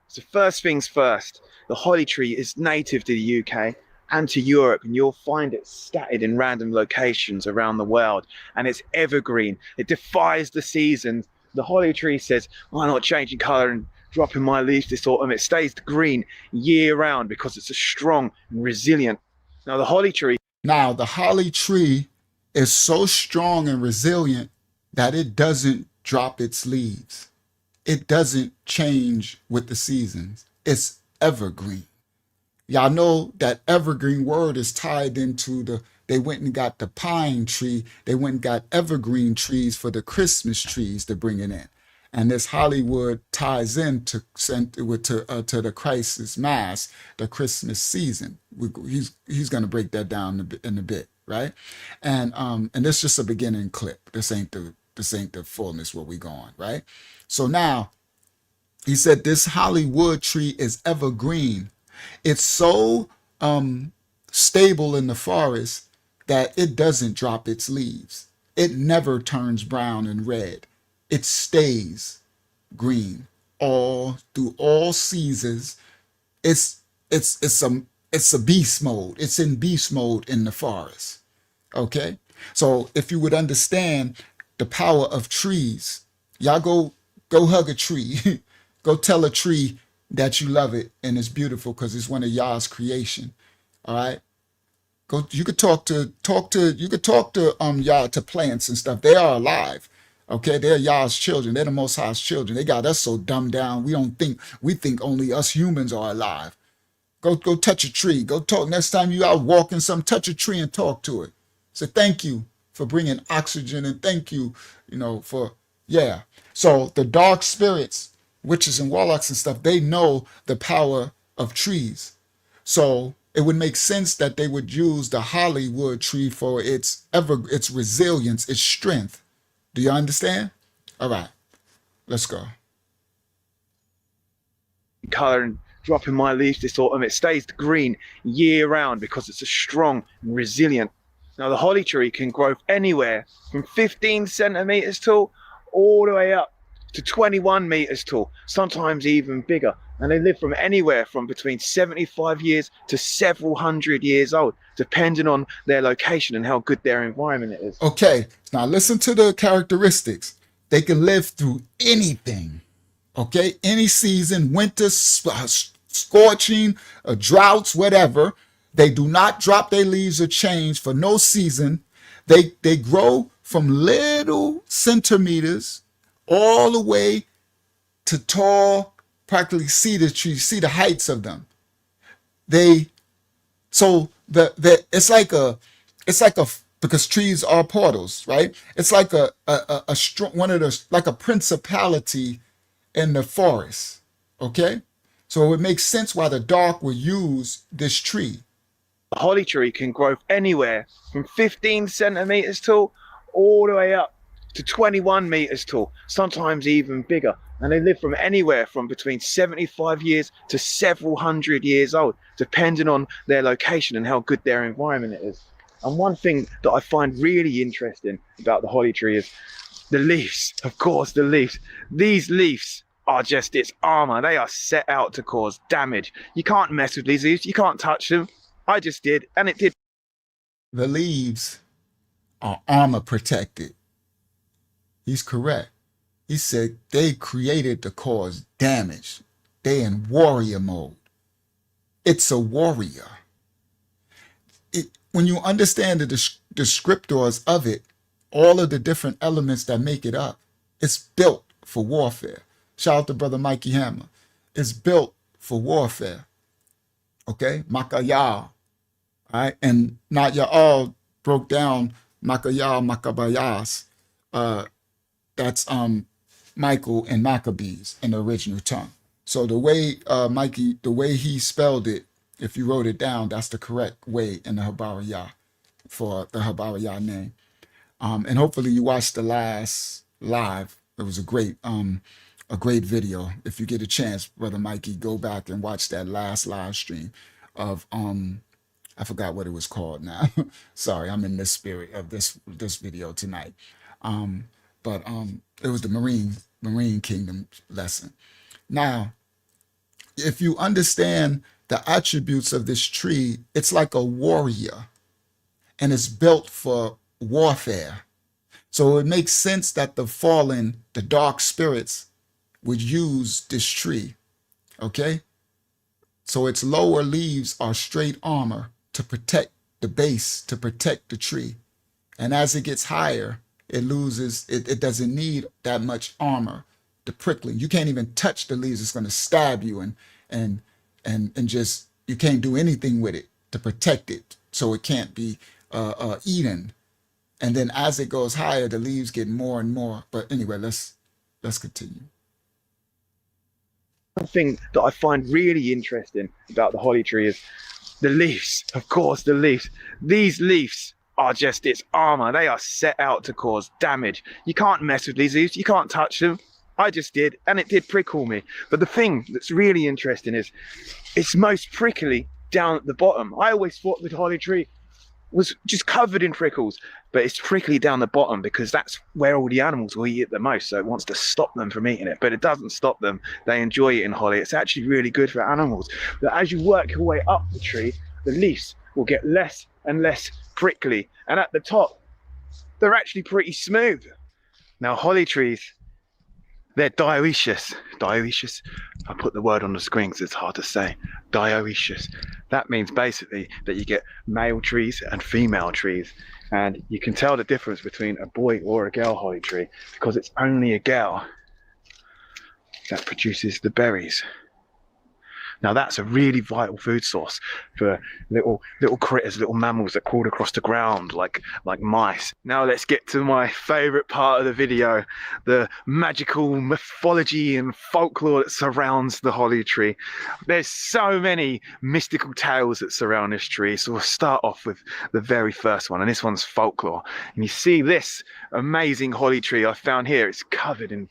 So first things first, the holly tree is native to the UK and to Europe, and you'll find it scattered in random locations around the world, and it's evergreen. It defies the seasons. The holly tree says, I'm not changing color and dropping my leaves this autumn. It stays green year round because it's a strong and resilient. Now the holly tree is so strong and resilient that it doesn't drop its leaves. It doesn't change with the seasons. It's evergreen. Y'all know that evergreen word is tied into they went and got the pine tree. They went and got evergreen trees for the Christmas trees to bring it in. And this Hollywood ties into to the Christ's Mass, the Christmas season. He's going to break that down in a bit, right? And this is just a beginning clip. This ain't the fullness where we going, right? So now he said this Hollywood tree is evergreen. It's so stable in the forest that it doesn't drop its leaves. It never turns brown and red. It stays green all through all seasons. It's a beast mode. It's in beast mode in the forest. Okay? So if you would understand the power of trees, y'all go hug a tree. Go tell a tree that you love it and it's beautiful because it's one of y'all's creation. All right. You could talk to y'all, to plants and stuff. They are alive. Okay, they're y'all's children. They're the Most High's children. They got us so dumbed down. We think only us humans are alive. Go touch a tree. Go talk. Next time you out walking touch a tree and talk to it. Say thank you for bringing oxygen, and thank you, for, yeah. So the dark spirits, witches and warlocks and stuff, they know the power of trees. So it would make sense that they would use the Hollywood tree for its resilience, its strength. Do you understand? All right, let's go. color and dropping my leaves this autumn. It stays green year round because it's a strong and resilient. Now the holly tree can grow anywhere from 15 centimeters tall all the way up to 21 meters tall, sometimes even bigger. And they live from anywhere from between 75 years to several hundred years old, depending on their location and how good their environment is. Okay, now listen to the characteristics. They can live through anything. Okay, any season, winter, scorching, droughts, whatever. They do not drop their leaves or change for no season. They grow from little centimeters all the way to tall, practically cedar trees. See the heights of them. It's like a because trees are portals, right? It's like a strong one of those, like a principality in the forest. Okay, so it would make sense why the dark would use this tree. The holly tree can grow anywhere from 15 centimeters tall all the way up to 21 meters tall, sometimes even bigger. And they live from anywhere from between 75 years to several hundred years old, depending on their location and how good their environment is. And one thing that I find really interesting about the holly tree is the leaves. Of course, the leaves. These leaves are just its armor. They are set out to cause damage. You can't mess with these leaves. You can't touch them. I just did, and it did. The leaves are armor protected. He's correct. He said they created to cause damage. They in warrior mode. It's a warrior. When you understand the descriptors of it, all of the different elements that make it up, it's built for warfare. Shout out to Brother Mikey Hammer. It's built for warfare. Okay? Makayah. All right? And not Ya'al broke down Makayah, Makabayas. That's Michael and Maccabees in the original tongue. So the way the way he spelled it, if you wrote it down, that's the correct way in the Habariyah for the Habariyah name. And hopefully you watched the last live. It was a great video. If you get a chance, Brother Mikey, go back and watch that last live stream of I forgot what it was called now. Sorry, I'm in the spirit of this video tonight. But it was the Marine Kingdom lesson. Now, if you understand the attributes of this tree, it's like a warrior, and it's built for warfare. So it makes sense that the fallen, the dark spirits would use this tree, okay? So its lower leaves are straight armor to protect the base, to protect the tree. And as it gets higher, it loses, it doesn't need that much armor. The prickling, you can't even touch the leaves. It's going to stab you and just, you can't do anything with it to protect it. So it can't be eaten. And then as it goes higher, the leaves get more and more. But anyway, let's continue. One thing that I find really interesting about the holly tree is the leaves. Of course, the leaves. These leaves are just its armor. They are set out to cause damage. You can't mess with these leaves. You can't touch them. I just did, and it did prickle me. But the thing that's really interesting is it's most prickly down at the bottom. I always thought the holly tree was just covered in prickles, but it's prickly down the bottom because that's where all the animals will eat it the most. So it wants to stop them from eating it, but it doesn't stop them. They enjoy eating holly. It's actually really good for animals. But as you work your way up the tree, the leaves will get less and less prickly. And at the top, they're actually pretty smooth. Now, holly trees, they're dioecious. Dioecious. I put the word on the screen because it's hard to say. Dioecious. That means basically that you get male trees and female trees. And you can tell the difference between a boy or a girl holly tree because it's only a girl that produces the berries. Now that's a really vital food source for little critters, little mammals that crawl across the ground like mice. Now let's get to my favorite part of the video, the magical mythology and folklore that surrounds the holly tree. There's so many mystical tales that surround this tree, so we'll start off with the very first one, and this one's folklore. And you see this amazing holly tree I found here, it's covered in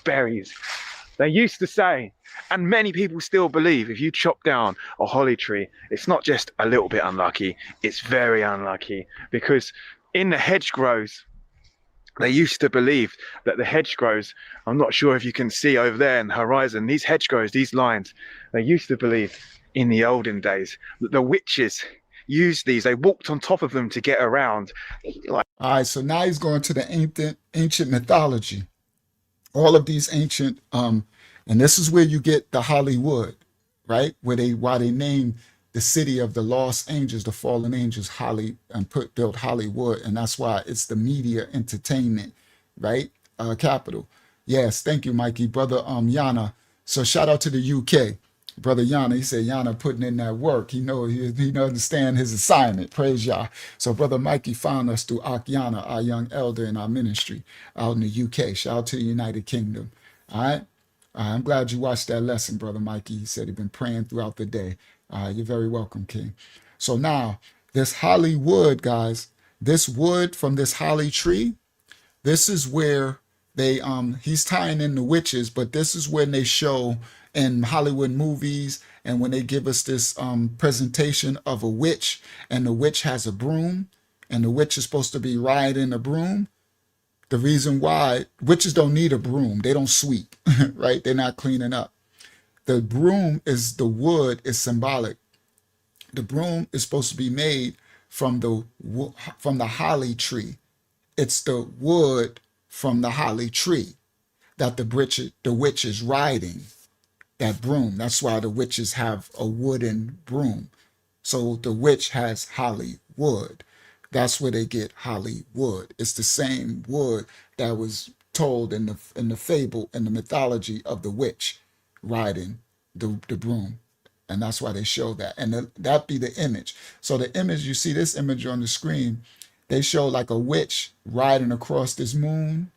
berries. They used to say, and many people still believe, if you chop down a holly tree, it's not just a little bit unlucky, it's very unlucky, because in the hedgerows, they used to believe that the hedgerows, I'm not sure if you can see over there in the horizon, these hedgerows, these lines, they used to believe in the olden days that the witches used these, they walked on top of them to get around. All right, so now he's going to the ancient mythology. All of these ancient, and this is where you get the Hollywood, right? Why they named the city of the lost angels, the fallen angels, built Hollywood, and that's why it's the media entertainment, right? Capital. Yes, thank you, Mikey, brother. Yana. So shout out to the UK, brother Yana. He said Yana putting in that work. He understand his assignment. Praise Yah. So brother Mikey found us through Yana, our young elder in our ministry out in the UK. Shout out to the United Kingdom. All right. I'm glad you watched that lesson, brother Mikey. He said he'd been praying throughout the day. You're very welcome, King. So now this Hollywood, guys, this wood from this holly tree, this is where he's tying in the witches, but this is when they show in Hollywood movies and when they give us this presentation of a witch, and the witch has a broom, and the witch is supposed to be riding a broom. The reason why witches don't need a broom, they don't sweep, right? They're not cleaning up. The broom the wood is symbolic. The broom is supposed to be made from the holly tree. It's the wood from the holly tree that the witch is riding, that broom. That's why the witches have a wooden broom. So the witch has holly wood. That's where they get Hollywood. It's the same wood that was told in the fable, in the mythology of the witch riding the broom. And that's why they show that. And that be the image. So the image, you see this image on the screen, they show like a witch riding across this moon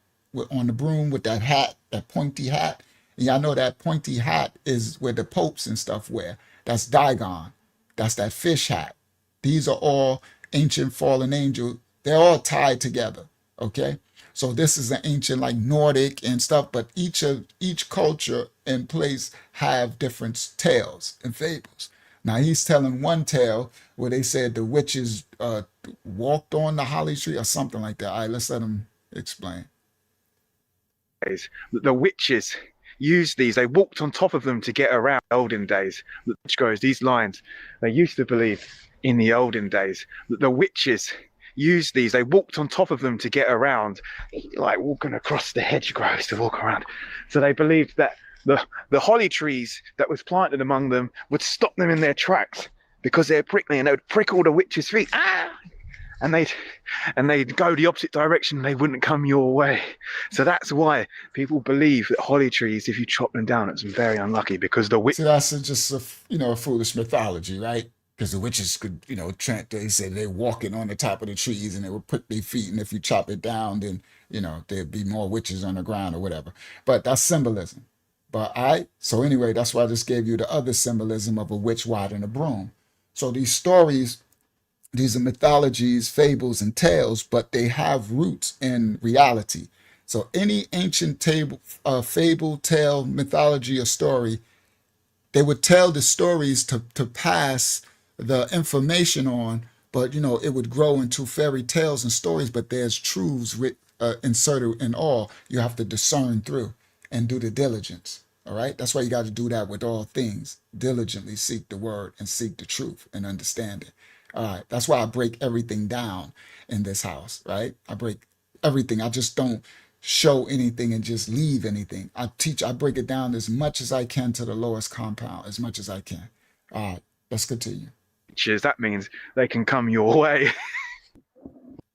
on the broom with that hat, that pointy hat. And y'all know that pointy hat is where the popes and stuff wear. That's Dagon. That's that fish hat. These are all ancient fallen angel. They're all tied together. Okay. So this is an ancient like Nordic and stuff, but each culture and place have different tales and fables. Now he's telling one tale where they said the witches walked on the holly tree or something like that. All right, let's let him explain. The witches used these, they walked on top of them to get around. Olden days, which goes, these lines, they used to believe in the olden days that the witches used these, they walked on top of them to get around, like walking across the hedgerows to walk around. So they believed that the holly trees that was planted among them would stop them in their tracks because they're prickly, and they would prick all the witches' feet. And they'd go the opposite direction, and they wouldn't come your way. So that's why people believe that holly trees, if you chop them down, it's very unlucky, because the witch. So that's just a foolish mythology, right? Because the witches could, they said they're walking on the top of the trees and they would put their feet, and if you chop it down, then there'd be more witches on the ground or whatever. But that's symbolism. But so anyway, that's why I just gave you the other symbolism of a witch riding a broom. So these stories, these are mythologies, fables, and tales, but they have roots in reality. So any ancient fable, tale, mythology, or story, they would tell the stories to pass the information on, but it would grow into fairy tales and stories, but there's truths inserted in all. You have to discern through and do the diligence. All right. That's why you got to do that with all things. Diligently seek the word and seek the truth and understand it. All right. That's why I break everything down in this house. Right. I break everything. I just don't show anything and just leave anything. I break it down as much as I can to the lowest compound, as much as I can. All right. Let's continue. That means they can come your way.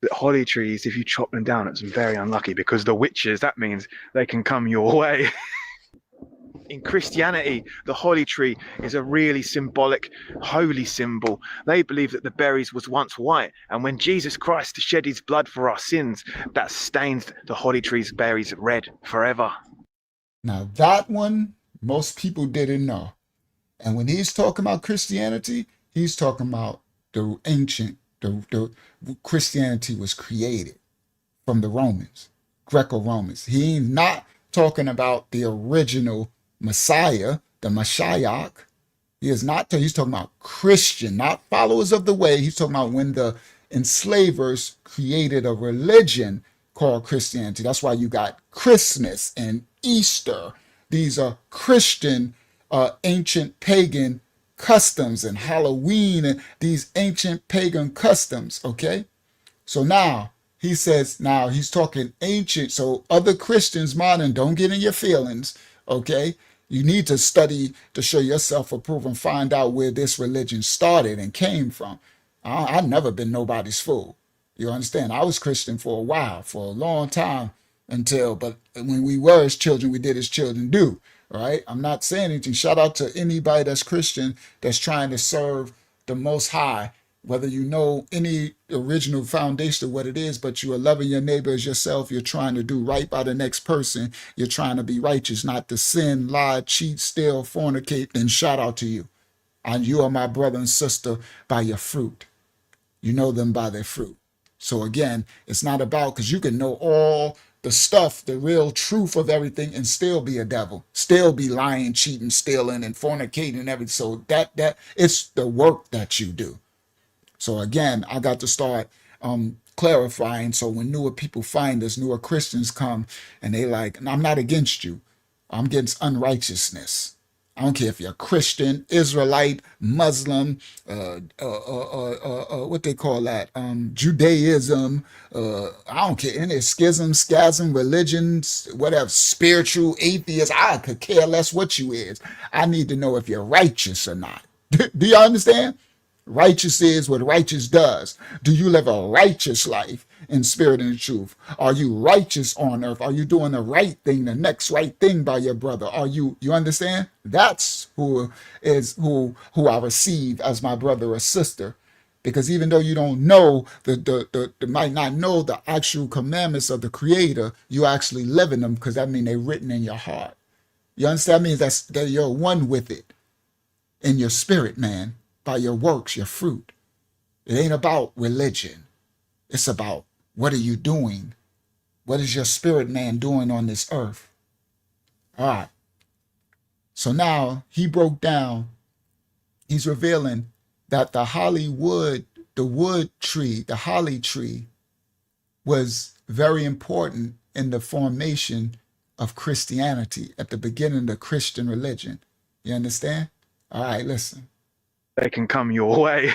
The holly trees, if you chop them down, it's very unlucky, because the witches, that means they can come your way. In Christianity, the holly tree is a really symbolic, holy symbol. They believe that the berries was once white, and when Jesus Christ shed his blood for our sins, that stains the holly tree's berries red forever. Now that one, most people didn't know. And when he's talking about Christianity, he's talking about the ancient, the Christianity was created from the Romans, Greco-Romans. He ain't not talking about the original Messiah, the Mashiach. He is not, he's talking about Christian, not followers of the way. He's talking about when the enslavers created a religion called Christianity. That's why you got Christmas and Easter. These are Christian, ancient pagan customs, and Halloween and these ancient pagan customs, okay? So now he says, now he's talking ancient. So other Christians, modern, don't get in your feelings, okay? You need to study to show yourself approved and find out where this religion started and came from. I've never been nobody's fool. You understand? I was Christian for a while, for a long time but when we were his children, we did as children do. All right. I'm not saying anything. Shout out to anybody that's Christian that's trying to serve the Most High, whether you know any original foundation of what it is, but you are loving your neighbor as yourself. You're trying to do right by the next person. You're trying to be righteous, not to sin, lie, cheat, steal, fornicate. Then shout out to you. And you are my brother and sister by your fruit. You know them by their fruit. So again, it's not about, because you can know all the stuff, the real truth of everything, and still be a devil, still be lying, cheating, stealing, and fornicating and everything. So that it's the work that you do. So again, I got to start clarifying. So when newer people find us, newer Christians come and they like, and I'm not against you. I'm against unrighteousness. I don't care if you're Christian, Israelite, Muslim, what they call that, Judaism. I don't care any schism, schism, religions, whatever, spiritual, atheist. I could care less what you is. I need to know if you're righteous or not. Do you understand? Righteous is what righteous does. Do you live a righteous life in spirit and in truth? Are you righteous on earth? Are you doing the right thing, the next right thing by your brother? Are you understand? That's who I receive as my brother or sister. Because even though you don't know might not know the actual commandments of the Creator, you actually live in them, because that means they're written in your heart. You understand? That means that you're one with it in your spirit, man, by your works, your fruit. It ain't about religion. It's about, what are you doing? What is your spirit man doing on this earth? All right. So now he broke down, he's revealing that the wood tree, the holly tree, was very important in the formation of Christianity at the beginning of the Christian religion. You understand? All right, listen. They can come your way.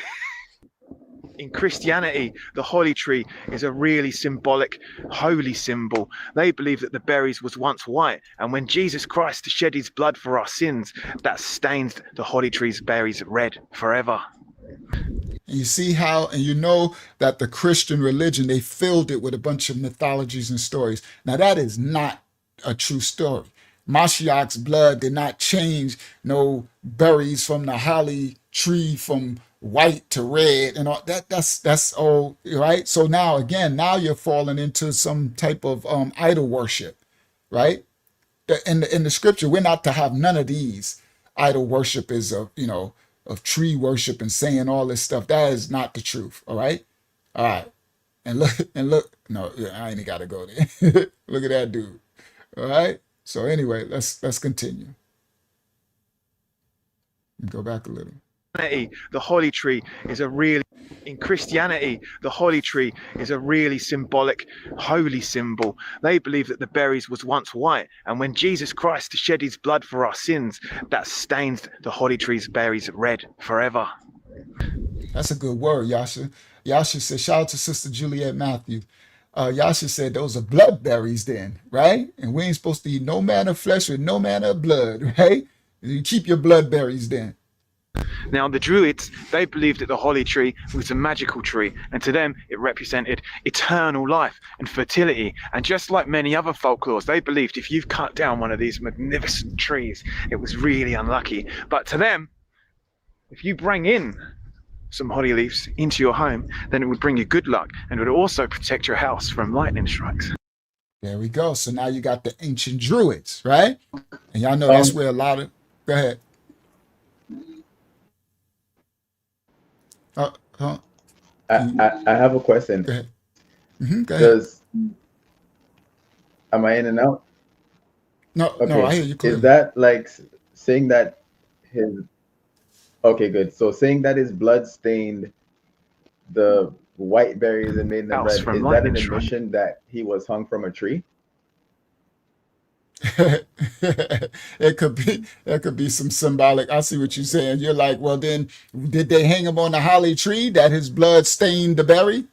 In Christianity, the holly tree is a really symbolic, holy symbol. They believe that the berries was once white, and when Jesus Christ shed his blood for our sins, that stains the holly tree's berries red forever. And you see how, and you know that the Christian religion, they filled it with a bunch of mythologies and stories. Now that is not a true story. Mashiach's blood did not change no berries from the holly tree from white to red and all that. That's all right. So now again, now you're falling into some type of idol worship, right? In the scripture, we're not to have none of these. Idol worship is of tree worship and saying all this stuff. That is not the truth. All right. All right. And look. No, I ain't gotta go there. Look at that dude. All right. So anyway, let's continue. Go back a little. The holly tree is a really In Christianity, the holly tree is a really symbolic, holy symbol. They believe that the berries was once white, and when Jesus Christ shed his blood for our sins, that stains the holly tree's berries red forever. That's a good word, Yasha. Yasha said, shout out to Sister Juliet Matthew. Yasha said those are blood berries then, right? And we ain't supposed to eat no manner of flesh with no manner of blood, right? You keep your blood berries then. Now, the Druids, they believed that the holly tree was a magical tree, and to them it represented eternal life and fertility. And just like many other folklores, they believed if you've cut down one of these magnificent trees, it was really unlucky. But to them, if you bring in some holly leaves into your home, then it would bring you good luck, and it would also protect your house from lightning strikes. There we go. So now you got the ancient Druids, right? And y'all know that's where a lot of... Go ahead. I have a question. Go ahead. Go ahead. Does am I in and out? No, no, I Okay, hear you is clearly. that like saying that his, okay, good. So saying that his blood stained the white berries and made them House red, from is that lightning an strike. admission that he was hung from a tree? It could be some symbolic. I see what you're saying. You're like, well, then did they hang him on a holly tree that his blood stained the berry?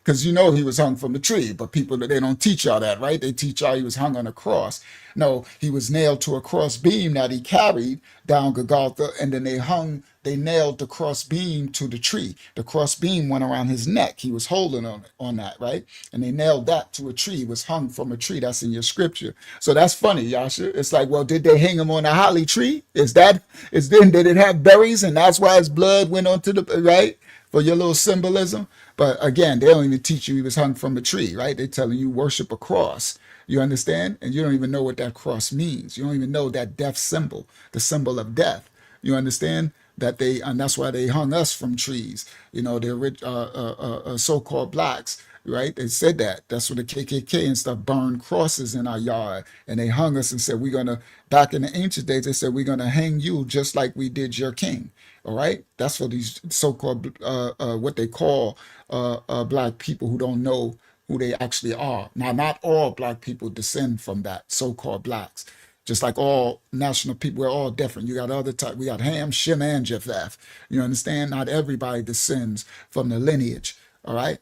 Because you know he was hung from a tree, but people they don't teach y'all that, right? They teach y'all he was hung on a cross. No, he was nailed to a cross beam that he carried down Golgotha, and then they nailed the cross beam to the tree. The cross beam went around his neck. He was holding on that, right? And they nailed that to a tree. He was hung from a tree. That's in your scripture. So that's funny, Yasha. It's like, well, did they hang him on a holly tree? Did it have berries and that's why his blood went onto the right? For your little symbolism. But again, they don't even teach you he was hung from a tree, right? They're telling you worship a cross. You understand? And you don't even know what that cross means. You don't even know that death symbol, the symbol of death. You understand? And that's why they hung us from trees. You know, the so-called blacks, right? They said that. That's what the KKK and stuff burned crosses in our yard, and they hung us and said we're gonna. Back in the ancient days, they said we're gonna hang you just like we did your king. All right, that's for these so-called what they call black people who don't know who they actually are. Now, not all black people descend from that so-called blacks. Just like all national people, we're all different. You got other type. We got Ham, Shem, and Japheth. You understand? Not everybody descends from the lineage. All right,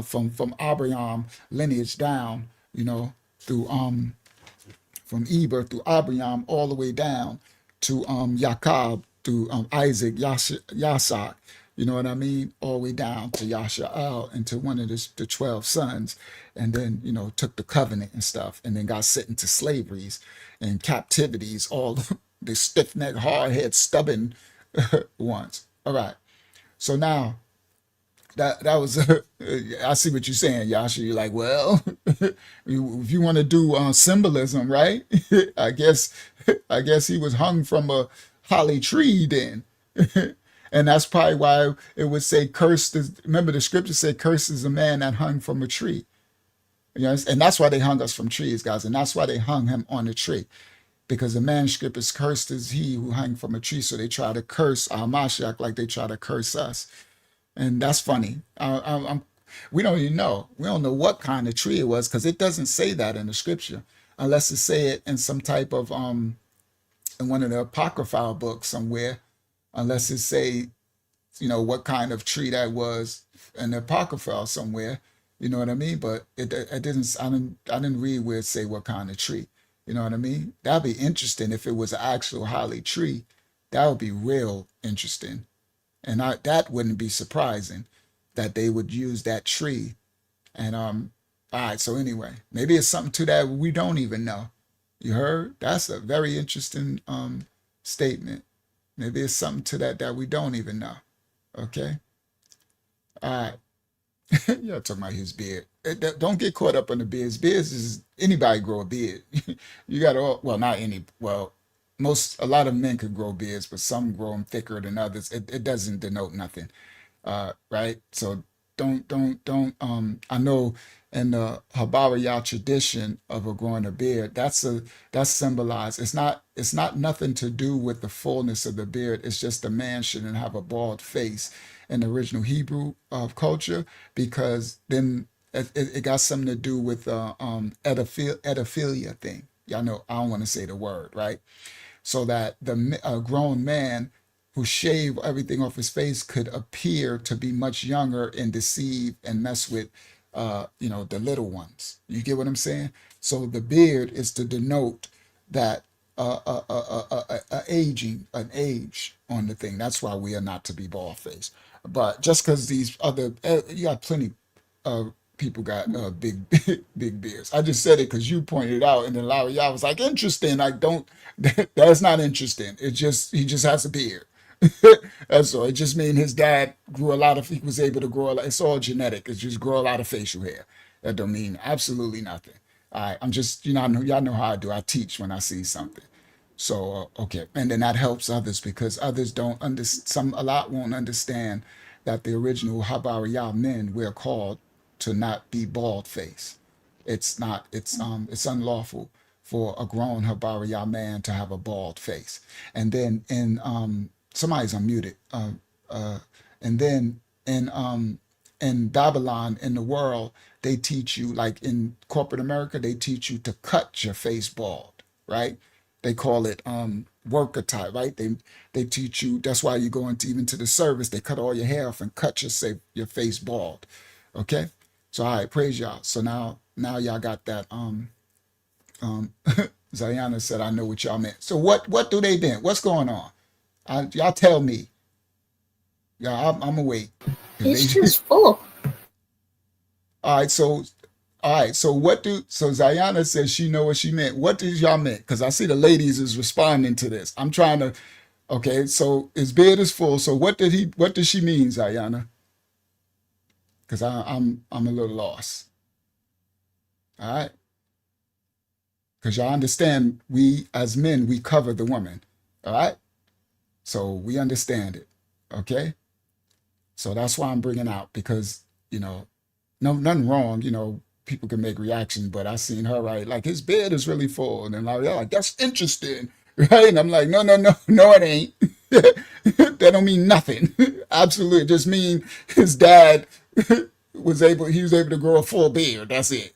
from Abraham lineage down. You know, through from Eber through Abraham all the way down to Jacob through Isaac, Yasak. You know what I mean? All the way down to Yasha'al and to one of the 12 sons. And then, took the covenant and stuff and then got sent into slaveries and captivities, all the stiff necked, hard head, stubborn ones. All right. So now that was I see what you're saying, Yasha. You're like, well, if you want to do symbolism, right? I guess I guess he was hung from a holly tree then. And that's probably why it would say cursed is, remember the scripture said cursed is a man that hung from a tree. And that's why they hung us from trees, guys. And that's why they hung him on a tree. Because the manuscript is cursed is he who hung from a tree. So they try to curse our Mashiach like they try to curse us. And that's funny. We don't even know. We don't know what kind of tree it was because it doesn't say that in the scripture, unless it say it in some type of in one of the apocryphal books somewhere. Unless it say what kind of tree that was in the apocryphal somewhere. You know what I mean? But it didn't. I didn't read where it say what kind of tree. You know what I mean? That'd be interesting if it was an actual holly tree. That would be real interesting. And that wouldn't be surprising that they would use that tree. And all right, so anyway, maybe it's something to that we don't even know. You heard? That's a very interesting statement. Maybe it's something to that we don't even know. Okay? All right. Yeah, talking about his beard. Don't get caught up on the beards. Beards is anybody grow a beard. You got all well, not any. Well, a lot of men could grow beards, but some grow them thicker than others. It doesn't denote nothing, right? So I know in the Habariya tradition of a growing a beard, that's symbolized. It's not nothing to do with the fullness of the beard. It's just a man shouldn't have a bald face in the original Hebrew culture because then it got something to do with edophilia thing. Y'all know I don't want to say the word, right? So that the grown man who shaved everything off his face could appear to be much younger and deceive and mess with, the little ones. You get what I'm saying? So the beard is to denote that aging, an age on the thing. That's why we are not to be bald faced. But just because these other, you got plenty of people got big, big beards. I just said it because you pointed it out, and then Larry, I was like, interesting. I don't. That's not interesting. He just has a beard. That's all. It just means his dad grew a lot of. He was able to grow a lot. It's all genetic. It's just grow a lot of facial hair. That don't mean absolutely nothing. I'm just, y'all know how I do. I teach when I see something. So okay, and then that helps others because others don't understand. A lot won't understand that the original Habariya men were called to not be bald face. It's not. It's unlawful for a grown Habariya man to have a bald face. And then in somebody's unmuted. And then in Babylon, in the world, they teach you, like in corporate America, they teach you to cut your face bald, right? They call it worker type, right? They teach you. That's why you go into even to the service. They cut all your hair off and cut your face bald. Okay. So all right, praise y'all. So now y'all got that. Zayana said, "I know what y'all meant." So what do they then? What's going on? Y'all tell me. Yeah, I'm gonna wait. It's just full. All right. So so Zayana says she know what she meant. What did y'all meant? Because I see the ladies is responding to this. I'm trying to. Okay. So his beard is full. So what did she mean, Zayana? Because I'm a little lost. All right. Because y'all understand, we as men, we cover the woman. All right. So we understand it. Okay. So that's why I'm bringing out, because, nothing wrong. People can make reactions, but I seen her, right? Like, his beard is really full. And then like, that's interesting. Right. And I'm like, no, it ain't. That don't mean nothing. Absolutely. It just mean his dad he was able to grow a full beard. That's it.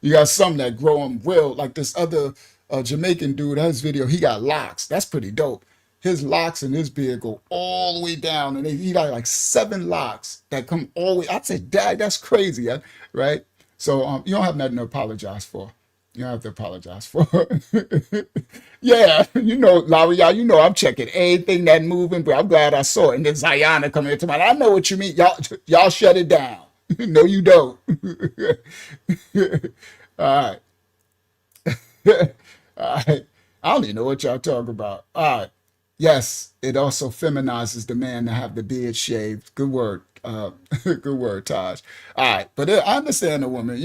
You got some that grow them well, like this other Jamaican dude, his video, he got locks. That's pretty dope. His locks and his beard go all the way down, and he got like 7 locks that come all the way. I'd say, Dad, that's crazy, right? So you don't have nothing to apologize for. You don't have to apologize for. Yeah, Larry, I'm checking everything that moving, but I'm glad I saw it. And then Zayana coming into mind. I know what you mean. Y'all shut it down. No, you don't. All right. All right. I don't even know what y'all talking about. All right. Yes, it also feminizes the man to have the beard shaved. Good word. Good word, Taj. All right. But I understand the woman,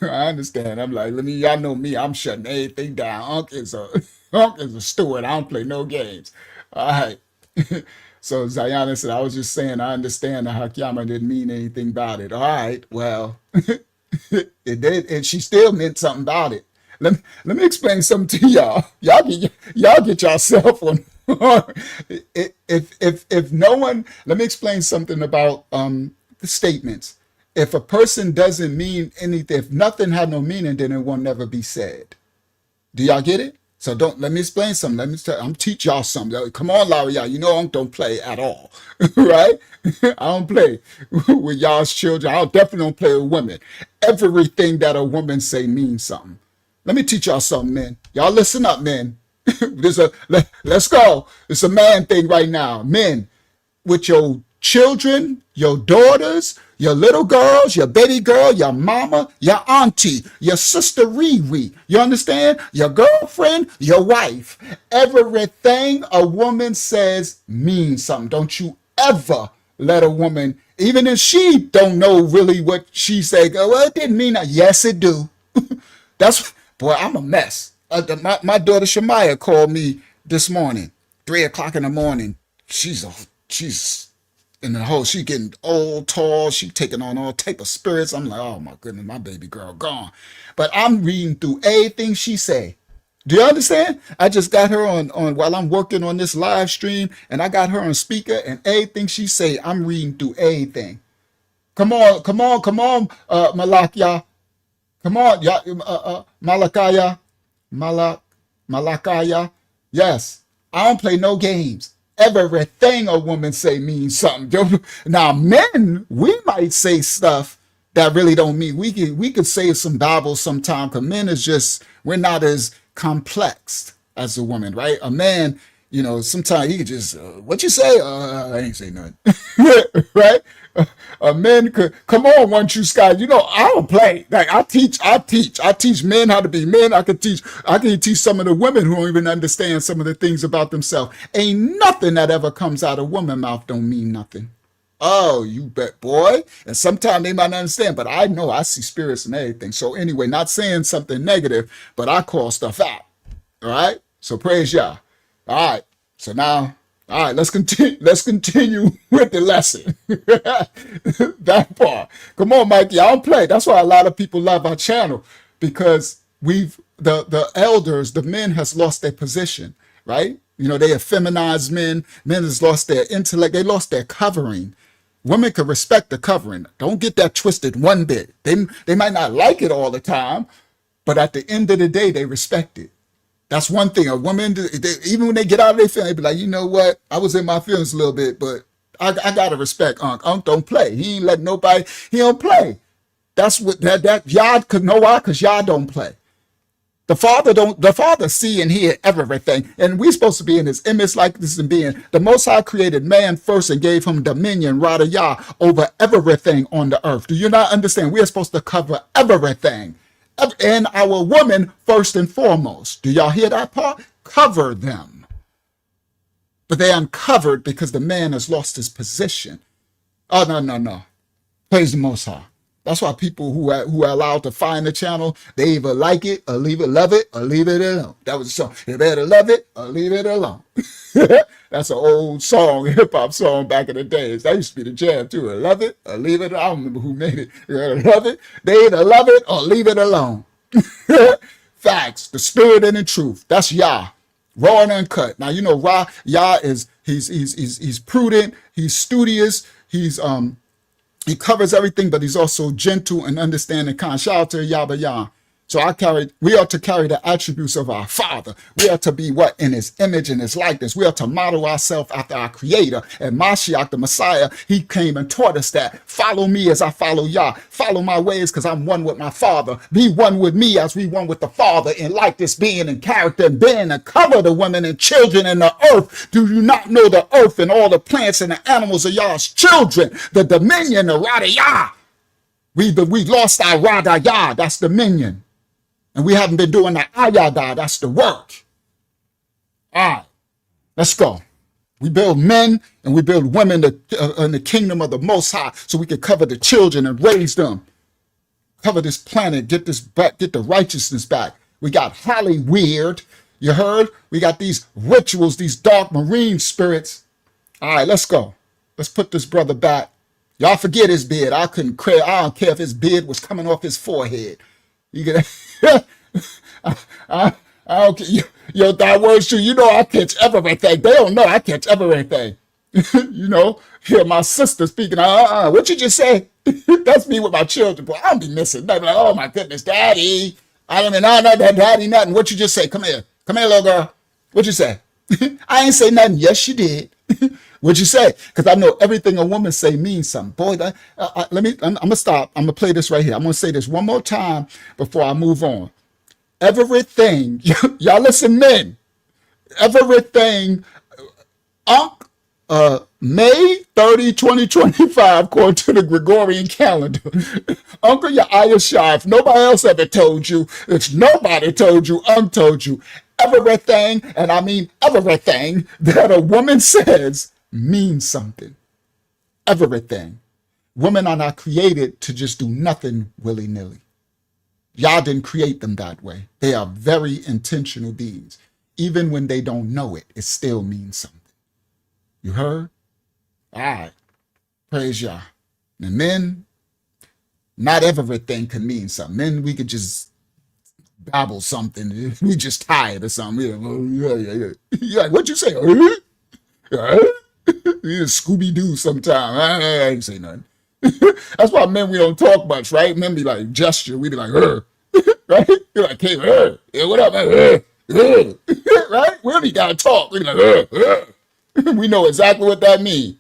I understand. I'm like, y'all know me. I'm shutting everything down. Unc is a steward. I don't play no games. All right. So Zayana said, I was just saying, I understand the Hakyama didn't mean anything about it. All right. Well, it did. And she still meant something about it. Let me explain something to y'all. Y'all get yourself on. If no one, let me explain something about the statements. If a person doesn't mean anything, if nothing had no meaning, then it will never be said. Do y'all get it? So let me explain something. I'm teach y'all something. Come on, Larry, y'all. I don't play at all, right? I don't play with y'all's children. I definitely don't play with women. Everything that a woman say means something. Let me teach y'all something, men. Y'all listen up, men. Let's go. It's a man thing right now. Men, with your children, your daughters, your little girls, your baby girl, your mama, your auntie, your sister Riri. You understand? Your girlfriend, your wife. Everything a woman says means something. Don't you ever let a woman, even if she don't know really what she say, go, well, it didn't mean that. Yes, it do. Boy, I'm a mess. My daughter Shemaya called me this morning, 3:00 in the morning. She's in the hole. She getting old, tall. She taking on all type of spirits. I'm like, oh my goodness, my baby girl gone. But I'm reading through everything she say. Do you understand? I just got her on while I'm working on this live stream, and I got her on speaker, and everything she say, I'm reading through everything. Come on, Malakia. Come on, Malakaya. Malakaya. Yes, I don't play no games. Everything a woman say means something. Now, men, we might say stuff that really don't mean. We could say some Bible sometime, because men is just, we're not as complex as a woman, right? A man, sometimes he could just, what you say? I ain't say nothing. Right? A man could, come on, one true Scott. I don't play. Like, I teach men how to be men. I can teach some of the women who don't even understand some of the things about themselves. Ain't nothing that ever comes out of woman's mouth don't mean nothing. Oh, you bet, boy. And sometimes they might not understand, but I know I see spirits and everything. So anyway, not saying something negative, but I call stuff out. All right. So praise Yah. All right. So now, all right, let's continue with the lesson. That part. Come on, Mikey. I don't play. That's why a lot of people love our channel, because we've the elders, the men has lost their position, right? You know, they have feminized men. Men has lost their intellect. They lost their covering. Women can respect the covering. Don't get that twisted one bit. They might not like it all the time, but at the end of the day, they respect it. That's one thing. A woman, even when they get out of their feelings, they be like, you know what? I was in my feelings a little bit, but I gotta respect Unc. Unc don't play. He ain't let nobody. He don't play. That's what that y'all could know why, because y'all don't play. The Father see and hear everything. And we're supposed to be in his image, likeness, and being. The Most High created man first and gave him dominion, Rada Yah, over everything on the earth. Do you not understand? We are supposed to cover everything. And our women first and foremost. Do y'all hear that part? Cover them. But they uncovered because the man has lost his position. Oh, no. Praise the Most High. That's why people who are allowed to find the channel, they either like it or leave it, love it or leave it alone. That was a song. You better love it or leave it alone. That's an old song, hip hop song back in the days. That used to be the jam too. Love it or leave it. I don't remember who made it. You better love it. They either love it or leave it alone. Facts. The spirit and the truth. That's Yah. Raw and uncut. Now you know Yah is he's prudent. He's studious. He covers everything, but he's also gentle and understanding, kind. Shout out to Yabba Yah. So we are to carry the attributes of our Father. We are to be what? In his image and his likeness. We are to model ourselves after our Creator. And Mashiach, the Messiah, he came and taught us that. Follow me as I follow Yah. Follow my ways because I'm one with my Father. Be one with me as we one with the Father in likeness, being and character and being, and cover the women and children in the earth. Do you not know the earth and all the plants and the animals are Yah's children? The dominion of Rada Yah. We lost our Rada Yah. That's dominion. And we haven't been doing the ayada, that's the work. All right, let's go. We build men and we build women in the kingdom of the Most High so we can cover the children and raise them. Cover this planet, get the righteousness back. We got highly weird, you heard? We got these rituals, these dark marine spirits. All right, let's go. Let's put this brother back. Y'all forget his beard. I don't care if his beard was coming off his forehead. You get I don't care. Yo, that word's true. You know I catch everything. They don't know I catch everything. You know, hear my sister speaking. What you just say? That's me with my children. Boy, I don't be missing nothing. Like, oh my goodness, daddy. I don't mean, no, daddy, nothing. What you just say? Come here, little girl. What you say? I ain't say nothing. Yes, you did. What'd you say? Because I know everything a woman say means something. Boy, I'm gonna stop. I'm gonna play this right here. I'm gonna say this one more time before I move on. Everything, y'all listen, men. Everything, May 30, 2025, according to the Gregorian calendar. Uncle Yaishai, if nobody else ever told you, if nobody told you, told you, everything, and I mean everything that a woman says means something. Everything. Women are not created to just do nothing willy-nilly. Y'all didn't create them that way. They are very intentional beings. Even when they don't know it, it still means something. You heard? All right. Praise Yah. And men, not everything can mean something. Men, we could just babble something. We just tired or something. Yeah. You're like, what you say? Scooby-Doo sometime. I ain't say nothing. That's why men, we don't talk much, right? Men be like gesture. We be like, right? You're like, hey, yeah, what up, man? Right? We only gotta talk. We be like, we know exactly what that means.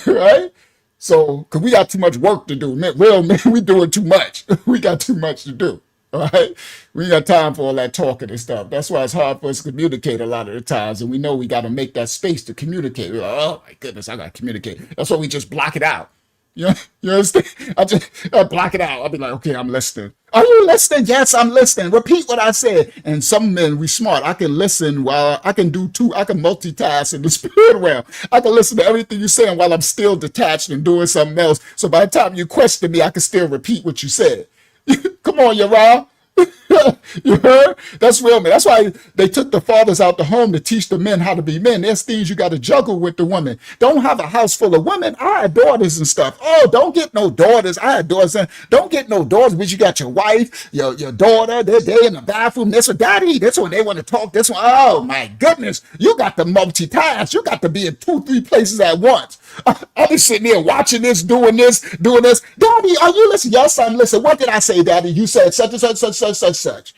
Right? So, because we got too much work to do. Real men, we doing too much. We got too much to do. All right? We ain't got time for all that talking and stuff. That's why it's hard for us to communicate a lot of the times. And we know we got to make that space to communicate. We're like, oh my goodness, I got to communicate. That's why we just block it out. You understand? I block it out. I'll be like, okay, I'm listening. Are you listening? Yes, I'm listening. Repeat what I said. And some men, we smart. I can listen while I can do two. I can multitask in the spirit realm. I can listen to everything you're saying while I'm still detached and doing something else. So by the time you question me, I can still repeat what you said. Come on, Yara. You heard? That's real men. That's why they took the fathers out the home to teach the men how to be men. There's things you got to juggle with the women. Don't have a house full of women. I had daughters and stuff. Oh, don't get no daughters. I had daughters. And don't get no daughters, but you got your wife, your daughter. They're in the bathroom. This one, daddy. This one, they want to talk. This one, oh my goodness. You got to multitask. You got to be in 2-3 places at once. I be sitting there watching this, doing this. Daddy, are you listening? Yes, I'm listening. What did I say, Daddy? You said such and such, such, such, such, such.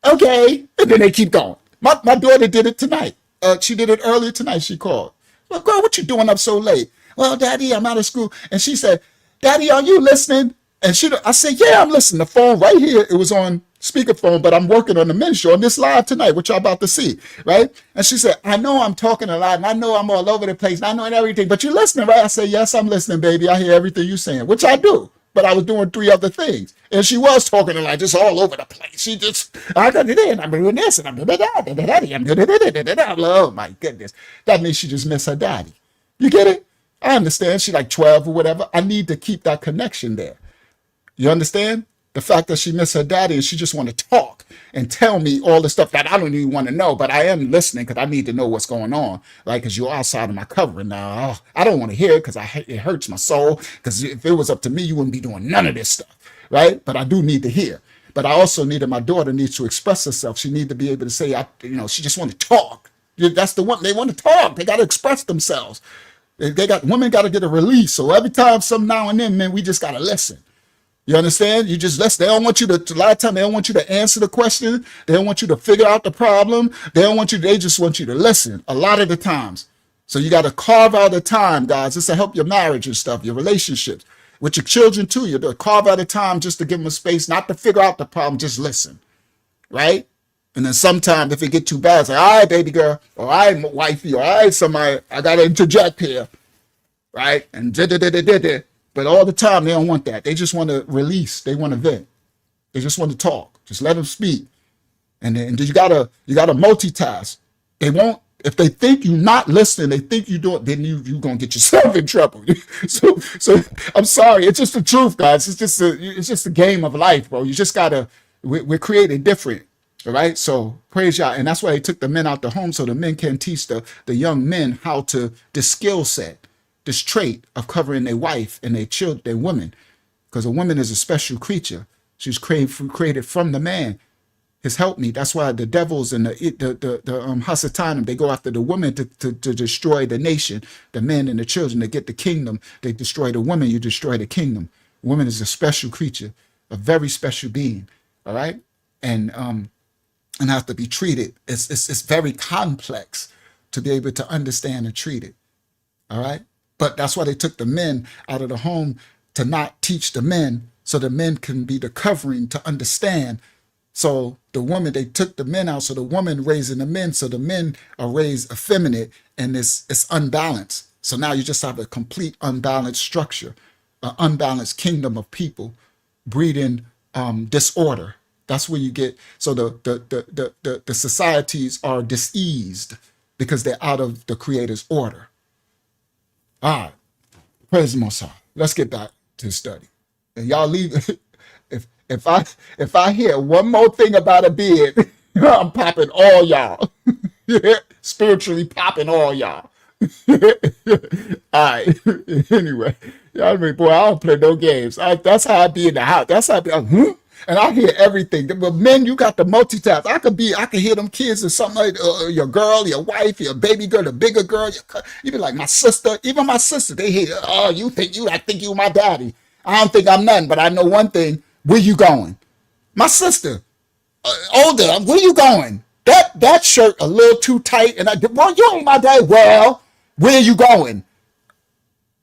Okay. And then they keep going. My daughter did it tonight. She did it earlier tonight. She called. Well, girl, what you doing up so late? Well, Daddy, I'm out of school. And she said, Daddy, are you listening? And I said, yeah, I'm listening. The phone right here, it was on speakerphone, but I'm working on the men's show on this live tonight, which y'all about to see, right? And she said, I know I'm talking a lot, and I know I'm all over the place, and I know everything, but you're listening, right? I said, yes, I'm listening, baby. I hear everything you're saying, which I do. But I was doing 3 other things. And she was talking to like just all over the place. She just, I got it in, I'm doing this, and I'm doing that, I'm doing that. Oh my goodness. That means she just missed her daddy. You get it? I understand. She like 12 or whatever. I need to keep that connection there. You understand? The fact that she missed her daddy and she just want to talk and tell me all the stuff that I don't even want to know, but I am listening because I need to know what's going on, right? Because you're outside of my covering now. Oh, I don't want to hear it because it hurts my soul. Because if it was up to me, you wouldn't be doing none of this stuff, right? But I do need to hear. But I also needed my daughter needs to express herself. She needs to be able to say, she just want to talk. That's the one they want to talk. They got to express themselves. Women got to get a release. So every time, some now and then, man, we just got to listen. You understand? You just listen. They don't want you to, a lot of times, they don't want you to answer the question. They don't want you to figure out the problem. They just want you to listen a lot of the times. So you got to carve out the time, guys. This to help your marriage and stuff, your relationships. With your children, too. You have to carve out the time just to give them a space, not to figure out the problem, just listen. Right? And then sometimes if it get too bad, it's like, all right, baby girl, or all right, wifey, or all right, somebody, I got to interject here. Right? And But all the time, they don't want that. They just want to release. They want to vent. They just want to talk. Just let them speak. And then you gotta multitask. They won't. If they think you're not listening, they think you do it. Then you're gonna get yourself in trouble. so I'm sorry. It's just the truth, guys. It's just a game of life, bro. You just gotta. We're created different. All right. So praise y'all. And that's why they took the men out the home so the men can teach the young men how to this skill set. This trait of covering their wife and their children, their women, because a woman is a special creature. She's created from the man, his helpmeet. That's why the devils and the Hasatanim, they go after the woman to destroy the nation, the men and the children, to get the kingdom. They destroy the woman, you destroy the kingdom. Woman is a special creature, a very special being. All right, and have to be treated. It's very complex to be able to understand and treat it. All right. But that's why they took the men out of the home to not teach the men so the men can be the covering to understand. So the woman, they took the men out, so the woman raising the men, so the men are raised effeminate and it's unbalanced. So now you just have a complete unbalanced structure, an unbalanced kingdom of people breeding disorder. That's where you get, so the societies are diseased because they're out of the Creator's order. All right, praise the Most High. Let's get back to the study. And y'all leave. If I hear one more thing about a beard, I'm popping all y'all. Spiritually popping all y'all. All right. Anyway, y'all mean, boy, I don't play no games. That's how I be in the house. That's how I be. And I hear everything. But men, you got the multitask. I could hear them kids or something like your girl, your wife, your baby girl, the bigger girl. You be like my sister. Even my sister, they hear, oh, I think you my daddy. I don't think I'm nothing, but I know one thing. Where you going? My sister, older. Where you going? That shirt a little too tight. And well, you ain't my daddy. Well, where you going?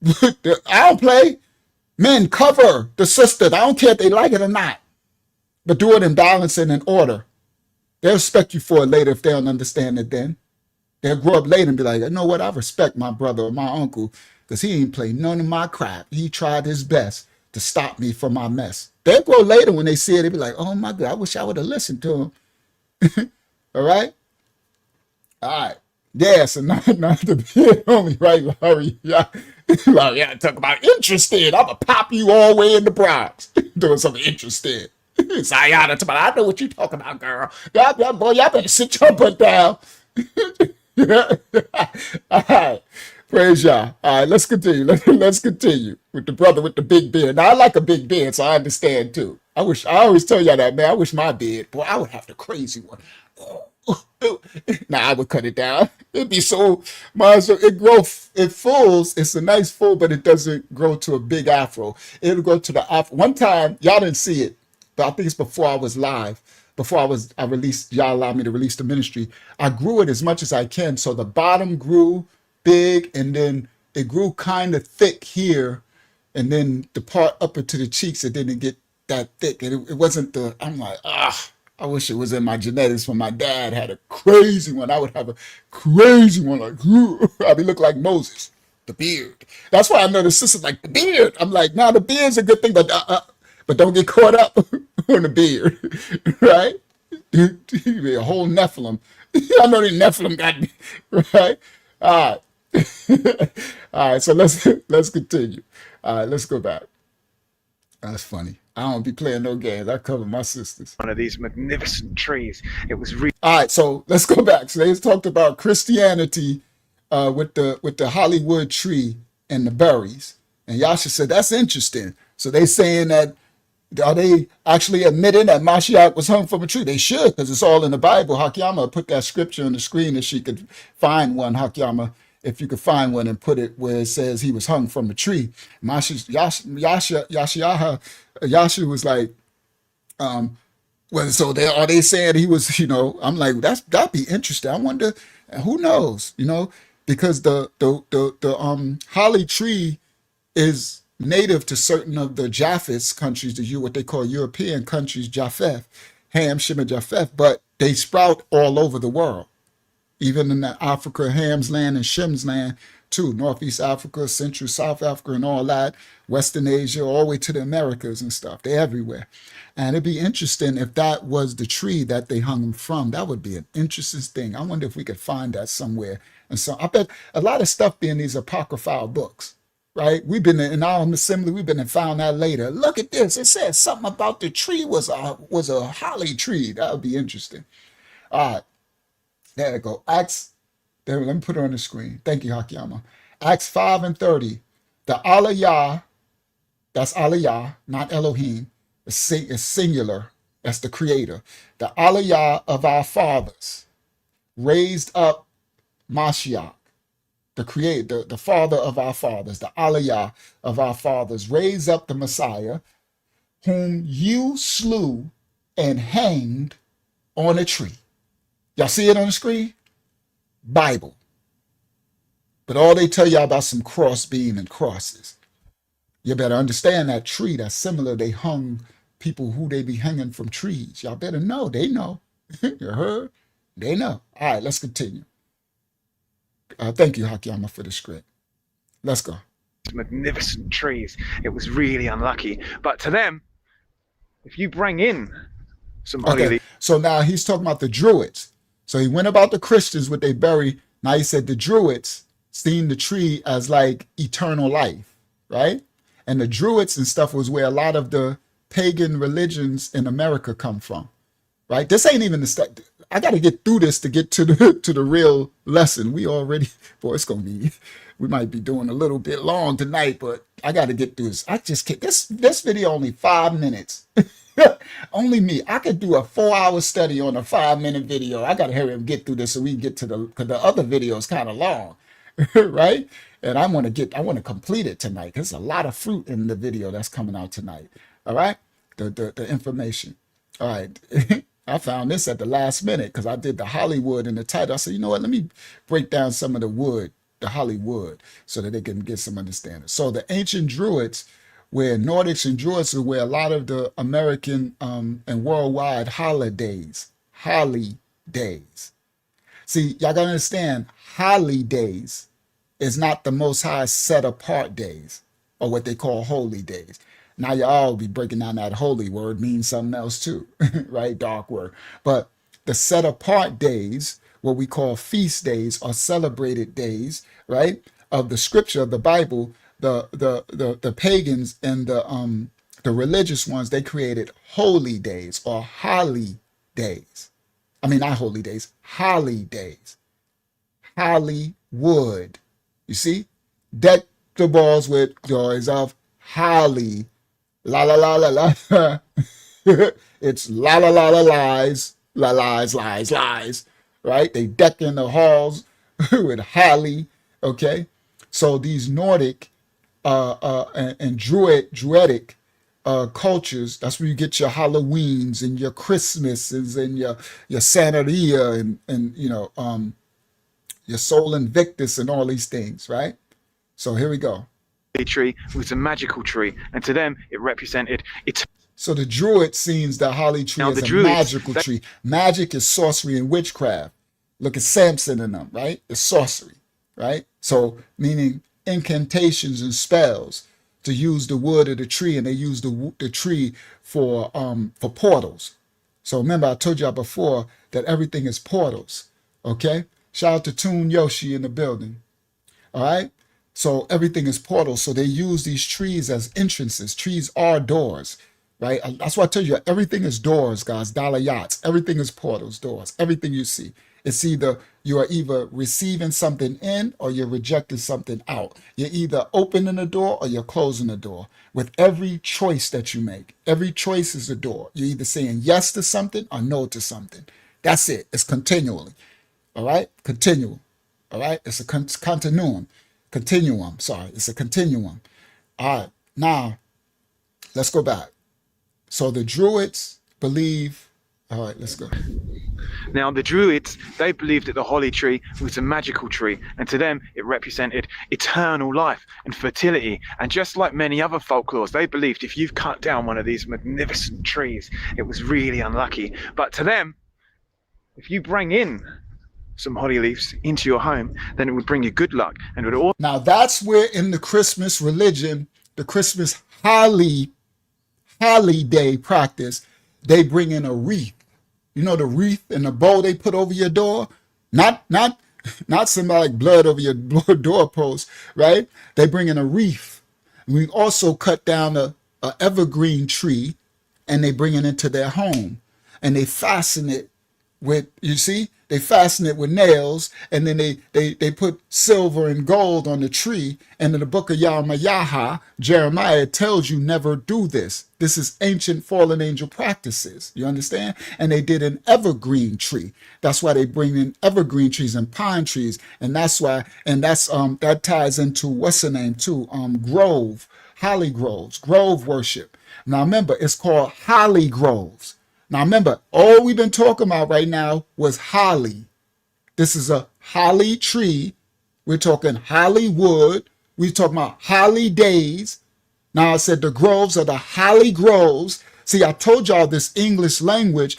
I don't play. Men, cover the sister. I don't care if they like it or not. But do it in balance and in order. They'll respect you for it later if they don't understand it then. They'll grow up later and be like, you know what, I respect my brother or my uncle because he ain't played none of my crap. He tried his best to stop me from my mess. They'll grow later when they see it, they'll be like, oh my God, I wish I would have listened to him. All right? All right. Yeah, so not to be only right, Larry. Yeah. Larry, talk about interested. I'm going to pop you all the way in the Bronx. Doing something interested. Sayana, I know what you talking about, girl. Boy, y'all better sit your butt down. All right. Praise y'all. All right, let's continue. Let's continue with the brother with the big beard. Now, I like a big beard, so I understand too. I always tell y'all that, man. I wish my beard, boy, I would have the crazy one. Nah, I would cut it down. It'd be so, it fulls. It's a nice full, but it doesn't grow to a big afro. It'll grow to the afro. One time, y'all didn't see it, but I think it's before I was live. Before I released, y'all allowed me to release the ministry. I grew it as much as I can. So the bottom grew big, and then it grew kind of thick here, and then the part up into the cheeks, it didn't get that thick. And it wasn't I'm like, I wish it was in my genetics when my dad had a crazy one. I would have a crazy one, like, I'd be look like Moses, the beard. That's why I know the sister's like, the beard. I'm like, nah, the beard's a good thing, but don't get caught up on the beard, right? You be a whole Nephilim. I know the Nephilim got me, right? All right. All right, so let's continue. All right, let's go back. That's funny. I don't be playing no games. I cover my sisters. One of these magnificent trees. It was really. All right, so let's go back. So they talked about Christianity with the Hollywood tree and the berries. And Yasha said, that's interesting. So they saying that, are they actually admitting that Mashiach was hung from a tree? They should, because it's all in the Bible. Hakyama put that scripture on the screen if she could find one, Hakyama, if you could find one and put it where it says he was hung from a tree. Yasha was like, well, so are they saying he was, I'm like, that'd be interesting. I wonder, who knows, because the holly tree is native to certain of the Japheth countries, what they call European countries, Japheth, Ham, Shem, and Japheth, but they sprout all over the world, even in the Africa, Ham's land and Shem's land too, Northeast Africa, Central South Africa, and all that, Western Asia, all the way to the Americas and stuff. They're everywhere. And it'd be interesting if that was the tree that they hung him from. That would be an interesting thing. I wonder if we could find that somewhere. And so I bet a lot of stuff be in these apocryphal books, right? We've been in our assembly, we've been and found that later. Look at this. It says something about the tree was a holly tree. That would be interesting. All right. There we go. Let me put it on the screen. Thank you, Hakyama. Acts 5:30. The Aliyah, that's Aliyah, not Elohim. It's singular. That's the creator. The Aliyah of our fathers raised up Mashiach, the creator, the father of our fathers, the Aliyah of our fathers, raised up the Messiah, whom you slew and hanged on a tree. Y'all see it on the screen? Bible. But all they tell y'all about some cross beam and crosses. You better understand that tree, that's similar. They hung people who they be hanging from trees. Y'all better know. They know. You heard? They know. All right, let's continue. Thank you, Hakyama, for the script. Let's go. Magnificent trees. It was really unlucky. But to them, if you bring in some Okay, so now he's talking about the Druids. So he went about the Christians with they bury. Now he said the Druids seen the tree as like eternal life, right? And the Druids and stuff was where a lot of the pagan religions in America come from, right? This ain't even the stuff. I got to get through this to get to the real lesson. We already, boy, it's gonna be. We might be doing a little bit long tonight, but I got to get through this. I just can't. This video only 5 minutes. Only me. I could do a 4-hour study on a 5-minute video. I got to hurry and get through this so we can get to because the other video is kind of long, right? And I want to complete it tonight because there's a lot of fruit in the video that's coming out tonight. All right, the information. All right. I found this at the last minute because I did the Hollywood in the title. I said, you know what? Let me break down some of the wood, the Hollywood, so that they can get some understanding. So the ancient Druids, where Nordics and Druids are where a lot of the American and worldwide holidays. See, y'all gotta understand, holidays is not the Most High set apart days, or what they call holy days. Now y'all be breaking down that holy word means something else too, right? Dark word. But the set apart days, what we call feast days or celebrated days, right? Of the scripture of the Bible, the pagans and the the religious ones, they created holy days or holly days. I mean, not holy days, holly days. Hollywood. You see? Deck the balls with joys of holly. La la la la la. It's la la la la lies. La lies, lies, lies. Right? They deck in the halls with holly. Okay? So these Nordic and Druidic cultures, that's where you get your Halloweens and your Christmases and your Santeria and your Sol Invictus and all these things, right? So here we go. Tree was a magical tree, and to them it represented it. So the Druid sees the holly tree Now, as the a Druids, magical tree. Magic is sorcery and witchcraft. Look at Samson and them, right? It's sorcery, right? So meaning incantations and spells to use the wood of the tree, and they use the tree for portals. So remember, I told y'all before that everything is portals. Okay? Shout out to Toon Yoshi in the building. All right? So everything is portals. So they use these trees as entrances. Trees are doors, right? That's why I tell you, everything is doors, guys. Dollar yachts. Everything is portals, doors. Everything you see. It's either you are either receiving something in or you're rejecting something out. You're either opening the door or you're closing the door. With every choice that you make, every choice is a door. You're either saying yes to something or no to something. That's it. It's continually. All right? Continual. All right? It's a continuum. Continuum. Sorry. It's a continuum. All right. Now, let's go back. So the Druids believe. All right, let's go. Now, the Druids, they believed that the holly tree was a magical tree, and to them it represented eternal life and fertility. And just like many other folklores, they believed if you've cut down one of these magnificent trees, it was really unlucky. But to them, if you bring in some holly leaves into your home, then it would bring you good luck, and it would also. Now that's where in the Christmas religion, the Christmas holiday practice, they bring in a wreath. You know the wreath and the bow they put over your door? Not symbolic blood over your doorpost, right? They bring in a wreath. We also cut down a evergreen tree and they bring it into their home and they fasten it with, you see, they fasten it with nails, and then they put silver and gold on the tree. And in the book of Yirmiyahu, Jeremiah tells you never do this. This is ancient fallen angel practices. You understand? And they did an evergreen tree. That's why they bring in evergreen trees and pine trees. And that's why, and that's that ties into what's the name too? Grove, holly groves, grove worship. Now remember, it's called holly groves. Now remember, all we've been talking about right now was holly. This is a holly tree. We're talking Hollywood. We're talking about holly days. Now I said the groves are the holly groves. See, I told y'all this English language,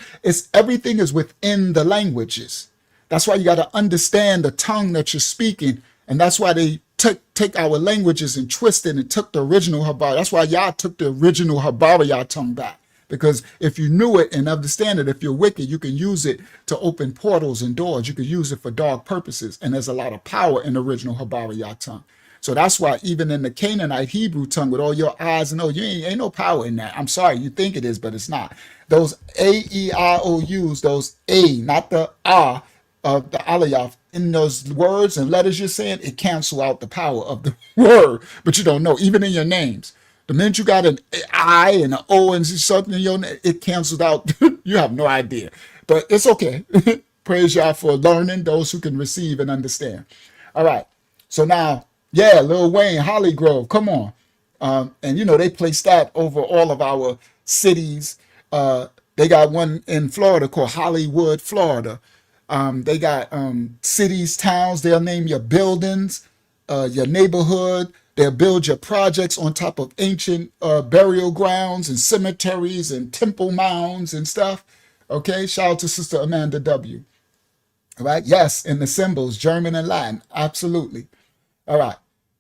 everything is within the languages. That's why you got to understand the tongue that you're speaking. And that's why they take our languages and twist it and took the original Habari. That's why y'all took the original Habari tongue back. Because if you knew it and understand it, if you're wicked, you can use it to open portals and doors. You can use it for dark purposes. And there's a lot of power in the original Habari tongue. So that's why even in the Canaanite Hebrew tongue with all your eyes and you ain't no power in that. I'm sorry, you think it is, but it's not. Those A-E-I-O-U's, those A, not the A of the Aliyah, in those words and letters you're saying, it cancel out the power of the word. But you don't know, even in your names. The minute you got an I and an O and something in your name, it canceled out. You have no idea. But it's okay. Praise y'all for learning, those who can receive and understand. All right. So now, yeah, Lil Wayne, Holly Grove, come on. And, they place that over all of our cities. They got one in Florida called Hollywood, Florida. They got cities, towns. They'll name your buildings, your neighborhood. They'll build your projects on top of ancient burial grounds and cemeteries and temple mounds and stuff. Okay, shout out to Sister Amanda W. All right, yes, and the symbols, German and Latin, absolutely. All right,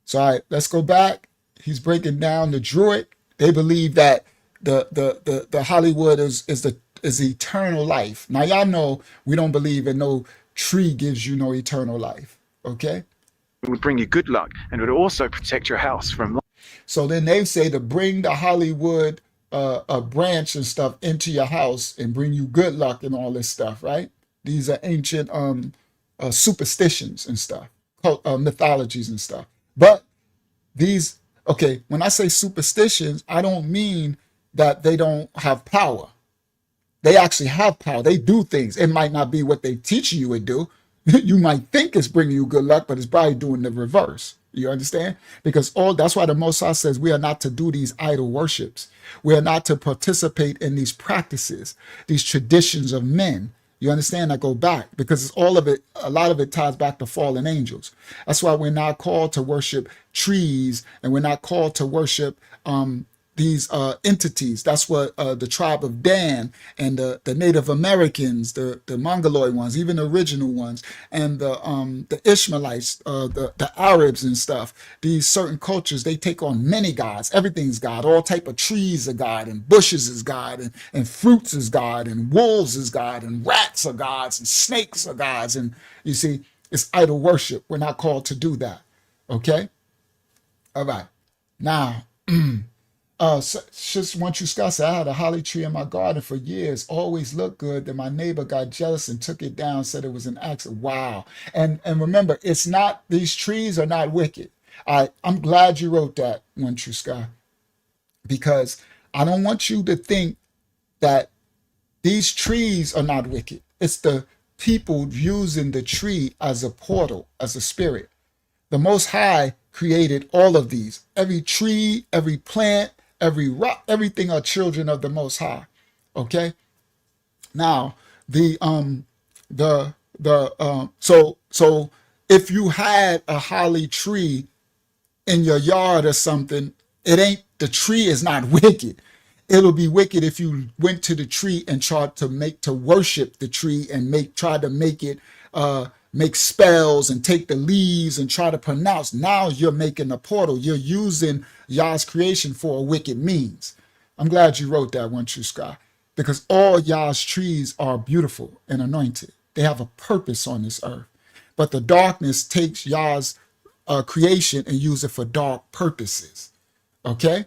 so all right, let's go back. He's breaking down the Druid. They believe that the Hollywood is eternal life. Now y'all know we don't believe in no tree gives you no eternal life. Okay. It would bring you good luck, and it would also protect your house from. So then they say to bring the Hollywood a branch and stuff into your house and bring you good luck and all this stuff, right? These are ancient superstitions and stuff, mythologies and stuff. But these, okay, when I say superstitions, I don't mean that they don't have power. They actually have power. They do things. It might not be what they teach you would do. You might think it's bringing you good luck, but it's probably doing the reverse. You understand? Because that's why the Most High says we are not to do these idol worships. We are not to participate in these practices, these traditions of men. You understand? That go back because all of it, a lot of it ties back to fallen angels. That's why we're not called to worship trees, and we're not called to worship these entities. That's what the tribe of Dan and the Native Americans, the Mongoloid ones, even the original ones, and the Ishmaelites, the Arabs and stuff. These certain cultures, they take on many gods. Everything's God. All type of trees are God, and bushes is God, and fruits is God, and wolves is God, and rats are gods, and snakes are gods. And you see, it's idol worship. We're not called to do that. Okay? All right. Now, just once you Scott said, I had a holly tree in my garden for years, always looked good. Then my neighbor got jealous and took it down, said it was an accident. Wow. And remember, it's not, these trees are not wicked. I'm glad you wrote that, One True Sky, because I don't want you to think that these trees are not wicked. It's the people using the tree as a portal, as a spirit. The Most High created all of these. Every tree, every plant, every rock, everything are children of the Most High. Okay. Now, so if you had a holly tree in your yard or something, the tree is not wicked. It'll be wicked if you went to the tree and tried to worship the tree and try to make it make spells and take the leaves and try to pronounce. Now you're making a portal. You're using Yah's creation for a wicked means. I'm glad you wrote that, One True Sky, because all Yah's trees are beautiful and anointed. They have a purpose on this earth. But the darkness takes Yah's creation and use it for dark purposes. Okay?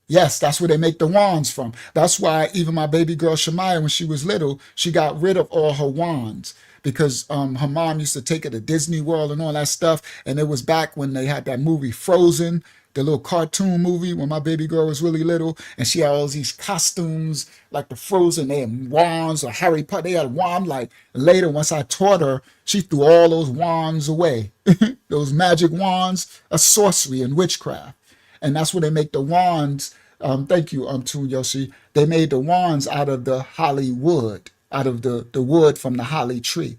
Yes, that's where they make the wands from. That's why even my baby girl Shemaiah, when she was little, she got rid of all her wands because her mom used to take her to Disney World and all that stuff. And it was back when they had that movie Frozen, the little cartoon movie when my baby girl was really little. And she had all these costumes like the Frozen. They had wands, or Harry Potter. They had a wand. Like later, once I taught her, she threw all those wands away. Those magic wands are sorcery and witchcraft. And that's where they make the wands. Thank you, Toon Yoshi. They made the wands out of the holly wood, out of the wood from the holly tree,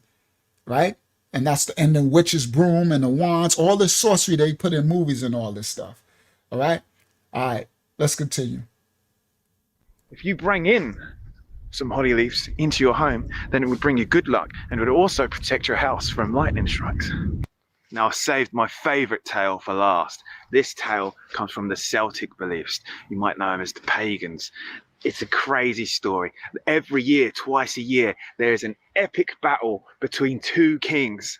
right? And and the witch's broom and the wands, all the sorcery they put in movies and all this stuff. All right? All right, let's continue. If you bring in some holly leaves into your home, then it would bring you good luck and it would also protect your house from lightning strikes. Now, I've saved my favourite tale for last. This tale comes from the Celtic beliefs. You might know them as the pagans. It's a crazy story. Every year, twice a year, there is an epic battle between two kings.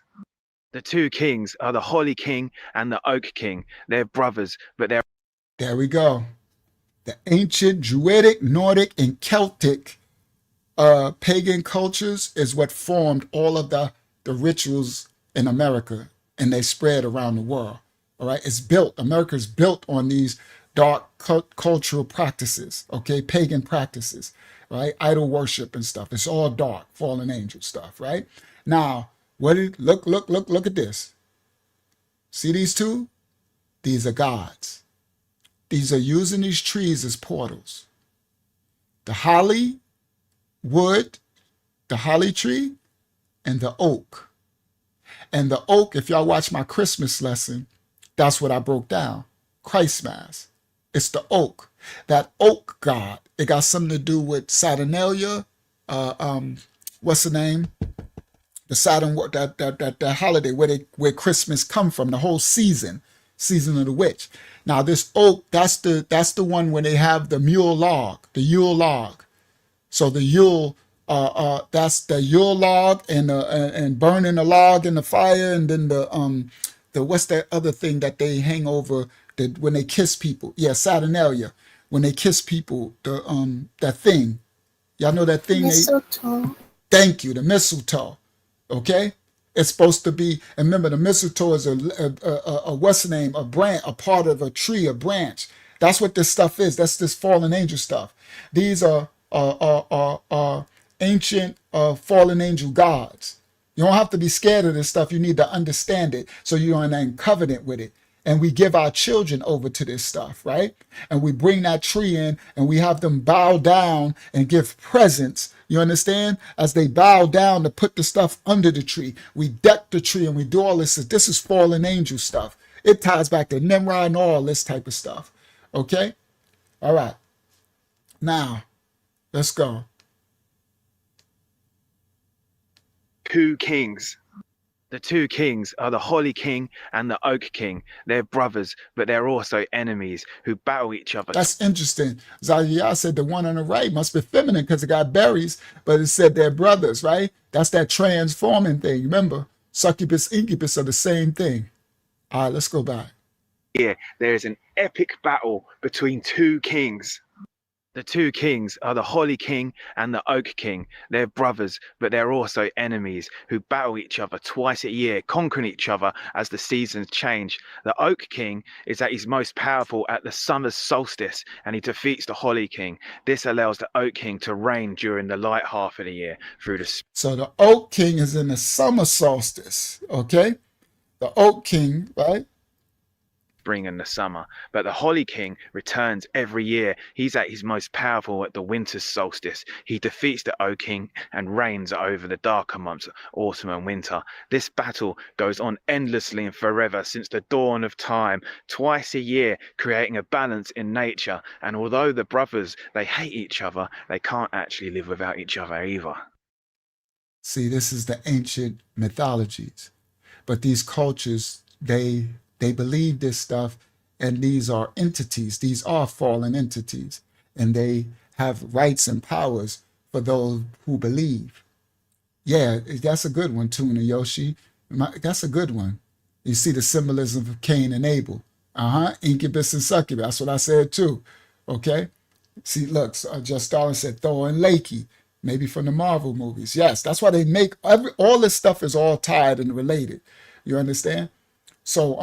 The two kings are the Holly King and the Oak King. They're brothers, but they're... There we go. The ancient Druidic, Nordic, and Celtic pagan cultures is what formed all of the rituals in America. And they spread around the world. All right, America's built on these dark cultural practices, okay, pagan practices, right, idol worship and stuff. It's all dark, fallen angel stuff, right? Now, look at this. See these two? These are gods. These are using these trees as portals. The holly wood, the holly tree, and the oak. And the oak, if y'all watch my Christmas lesson, that's what I broke down. Christ Mass. It's the oak. That oak god, it got something to do with Saturnalia. What's the name? The Saturn, that holiday where Christmas come from, the whole season of the witch. Now this oak, that's the one where they have the Yule log. So the Yule, that's the Yule log and burning the log in the fire, and then the what's that other thing that they hang over when they kiss people? Yeah, Saturnalia. when they kiss people, that thing. Y'all know that thing Mistletoe. thank you, the mistletoe. Okay? It's supposed to be, and remember, the mistletoe is what's the name? A branch, a part of a tree, a branch. That's what this stuff is. That's this fallen angel stuff. These are ancient fallen angel gods. You don't have to be scared of this stuff. You need to understand it so you're in covenant with it. And we give our children over to this stuff, right? And we bring that tree in and we have them bow down and give presents. You understand? As they bow down to put the stuff under the tree, we deck the tree and we do all this. This is fallen angel stuff. It ties back to Nimrod and all this type of stuff. Okay? All right. Now, let's go. 2 kings. The 2 kings are the Holly King and the Oak King. They're brothers, but they're also enemies who battle each other. That's interesting. Zaya said the one on the right must be feminine because it got berries, but it said they're brothers, right? That's that transforming thing. Remember, succubus, incubus are the same thing. All right, let's go back. Here, there is an epic battle between 2 kings. The 2 kings are the Holly King and the Oak King. They're brothers, but they're also enemies who battle each other twice a year, conquering each other as the seasons change. The Oak King is at his most powerful at the summer solstice, and he defeats the Holly King. This allows the Oak King to reign during the light half of the year through the... So the Oak King is in the summer solstice, okay? The Oak King, right? spring and the summer, but the Holly King returns every year. He's at his most powerful at the winter solstice. He defeats the Oak King and reigns over the darker months, autumn and winter. This battle goes on endlessly and forever since the dawn of time, twice a year, creating a balance in nature. And although the brothers, they hate each other, they can't actually live without each other either. See, this is the ancient mythologies, but these cultures, they believe this stuff, and these are entities. These are fallen entities, and they have rights and powers for those who believe. Yeah, that's a good one, Tuna Yoshi. That's a good one. You see the symbolism of Cain and Abel. Incubus and succubus. That's what I said too. Okay. See, look, Just Darwin said Thor and Lakey, maybe from the Marvel movies. Yes, that's why they make all this stuff is all tied and related. You understand? So,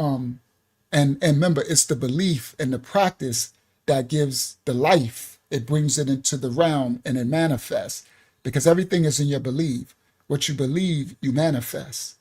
and remember, it's the belief and the practice that gives the life. It brings it into the realm and it manifests, because everything is in your belief. What you believe, you manifest.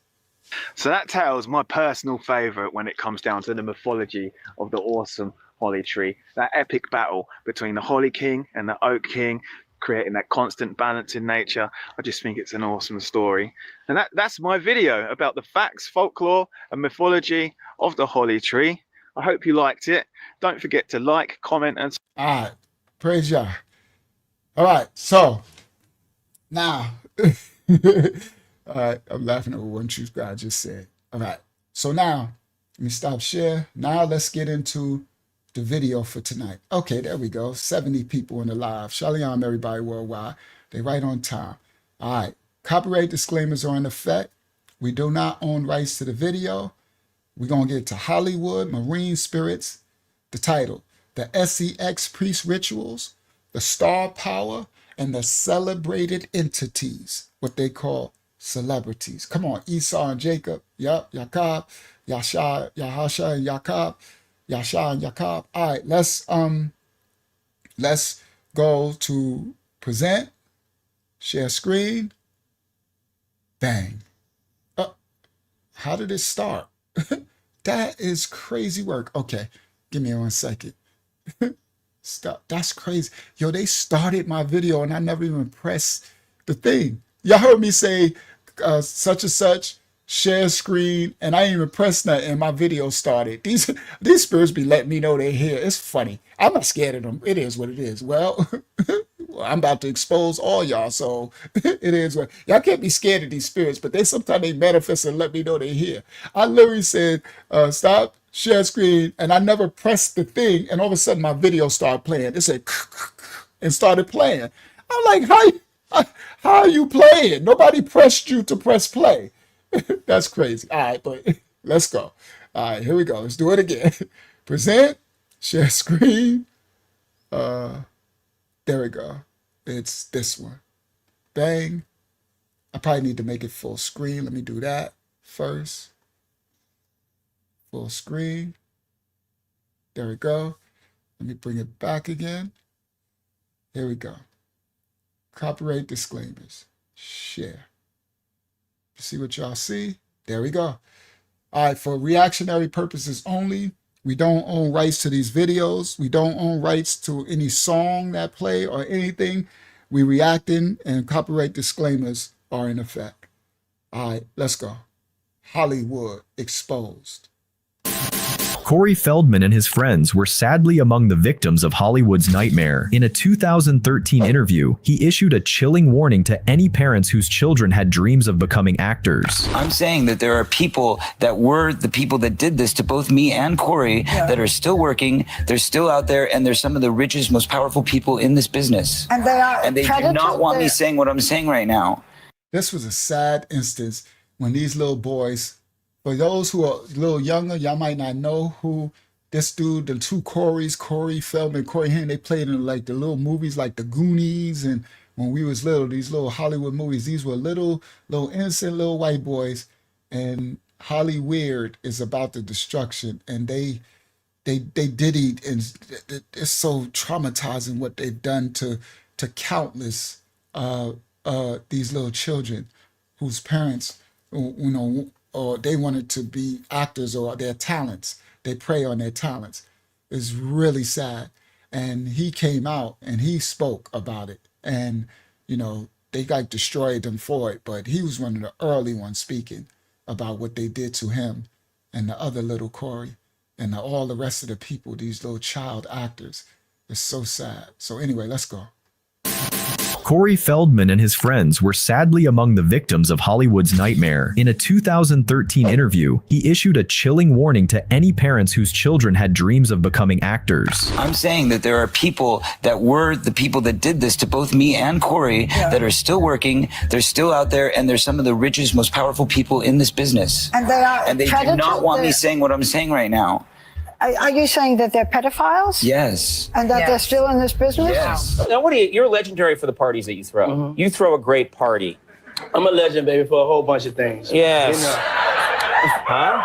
So that tale's my personal favorite when it comes down to the mythology of the awesome holly tree. That epic battle between the Holly King and the Oak King, creating that constant balance in nature. I just think it's an awesome story. And that's my video about the facts, folklore and mythology of the holly tree. I hope you liked it. Don't forget to like, comment and... All right. Praise Yah. All right. So now, all right, I'm laughing at what one truth God just said. All right. So now, let me stop share. Now let's get into the video for tonight. Okay, there we go. 70 people in the live. Shalom, everybody worldwide. They right on time. All right. Copyright disclaimers are in effect. We do not own rights to the video. We're going to get to Hollywood, Marine Spirits, the title, the SEX Priest Rituals, the Star Power, and the Celebrated Entities, what they call celebrities. Come on, Esau and Jacob. Yep, Yaakov, Yahasha and Yaakov. Yasha and Yaakov. All right, let's go to present, share screen, bang. How did it start? That is crazy work. Okay, give me 1 second. Stop. That's crazy. Yo, they started my video and I never even pressed the thing. Y'all heard me say such and such, share screen, and I didn't even press nothing and my video started. These spirits be letting me know they're here. It's funny. I'm not scared of them. It is what it is. Well, I'm about to expose all y'all, so it is what y'all can't be scared of these spirits, but sometimes they manifest and let me know they're here. I literally said stop, share screen, and I never pressed the thing, and all of a sudden my video started playing. It said and started playing. I'm like, how are you playing? Nobody pressed you to press play. That's crazy. All right, but let's go. All right, here we go. Let's do it again. Present, share screen. There we go. It's this one. Bang. I probably need to make it full screen. Let me do that first. Full screen. There we go. Let me bring it back again. Here we go. Copyright disclaimers. Share. You see what y'all see? There we go. All right, for reactionary purposes only, we don't own rights to these videos. We don't own rights to any song that play or anything. We reacting and copyright disclaimers are in effect. All right, let's go. Hollywood exposed. Corey Feldman and his friends were sadly among the victims of Hollywood's nightmare. In a 2013 interview, he issued a chilling warning to any parents whose children had dreams of becoming actors. I'm saying that there are people that were the people that did this to both me and Corey that are still working, they're still out there, and they're some of the richest, most powerful people in this business. And they are. And they do not want me saying what I'm saying right now. This was a sad instance when these little boys, for those who are a little younger, y'all might not know who this dude, the two Coreys, Corey Feldman, Corey Haim, they played in like the little movies like the Goonies, and when we was little, these little Hollywood movies, these were little innocent little white boys, and Hollyweird is about the destruction, and they did it, and it's so traumatizing what they've done to countless these little children whose parents, or they wanted to be actors or their talents. They prey on their talents. It's really sad. And he came out and he spoke about it. And, they got destroyed him for it. But he was one of the early ones speaking about what they did to him and the other little Corey and all the rest of the people, these little child actors. It's so sad. So anyway, let's go. Corey Feldman and his friends were sadly among the victims of Hollywood's nightmare. In a 2013 interview, he issued a chilling warning to any parents whose children had dreams of becoming actors. I'm saying that there are people that were the people that did this to both me and Corey that are still working, they're still out there, and they're some of the richest, most powerful people in this business. And they are. And they do not want me saying what I'm saying right now. Are you saying that they're pedophiles? Yes. And that they're still in this business? Yes. Now, you're legendary for the parties that you throw. Mm-hmm. You throw a great party. I'm a legend, baby, for a whole bunch of things. Yes. Huh?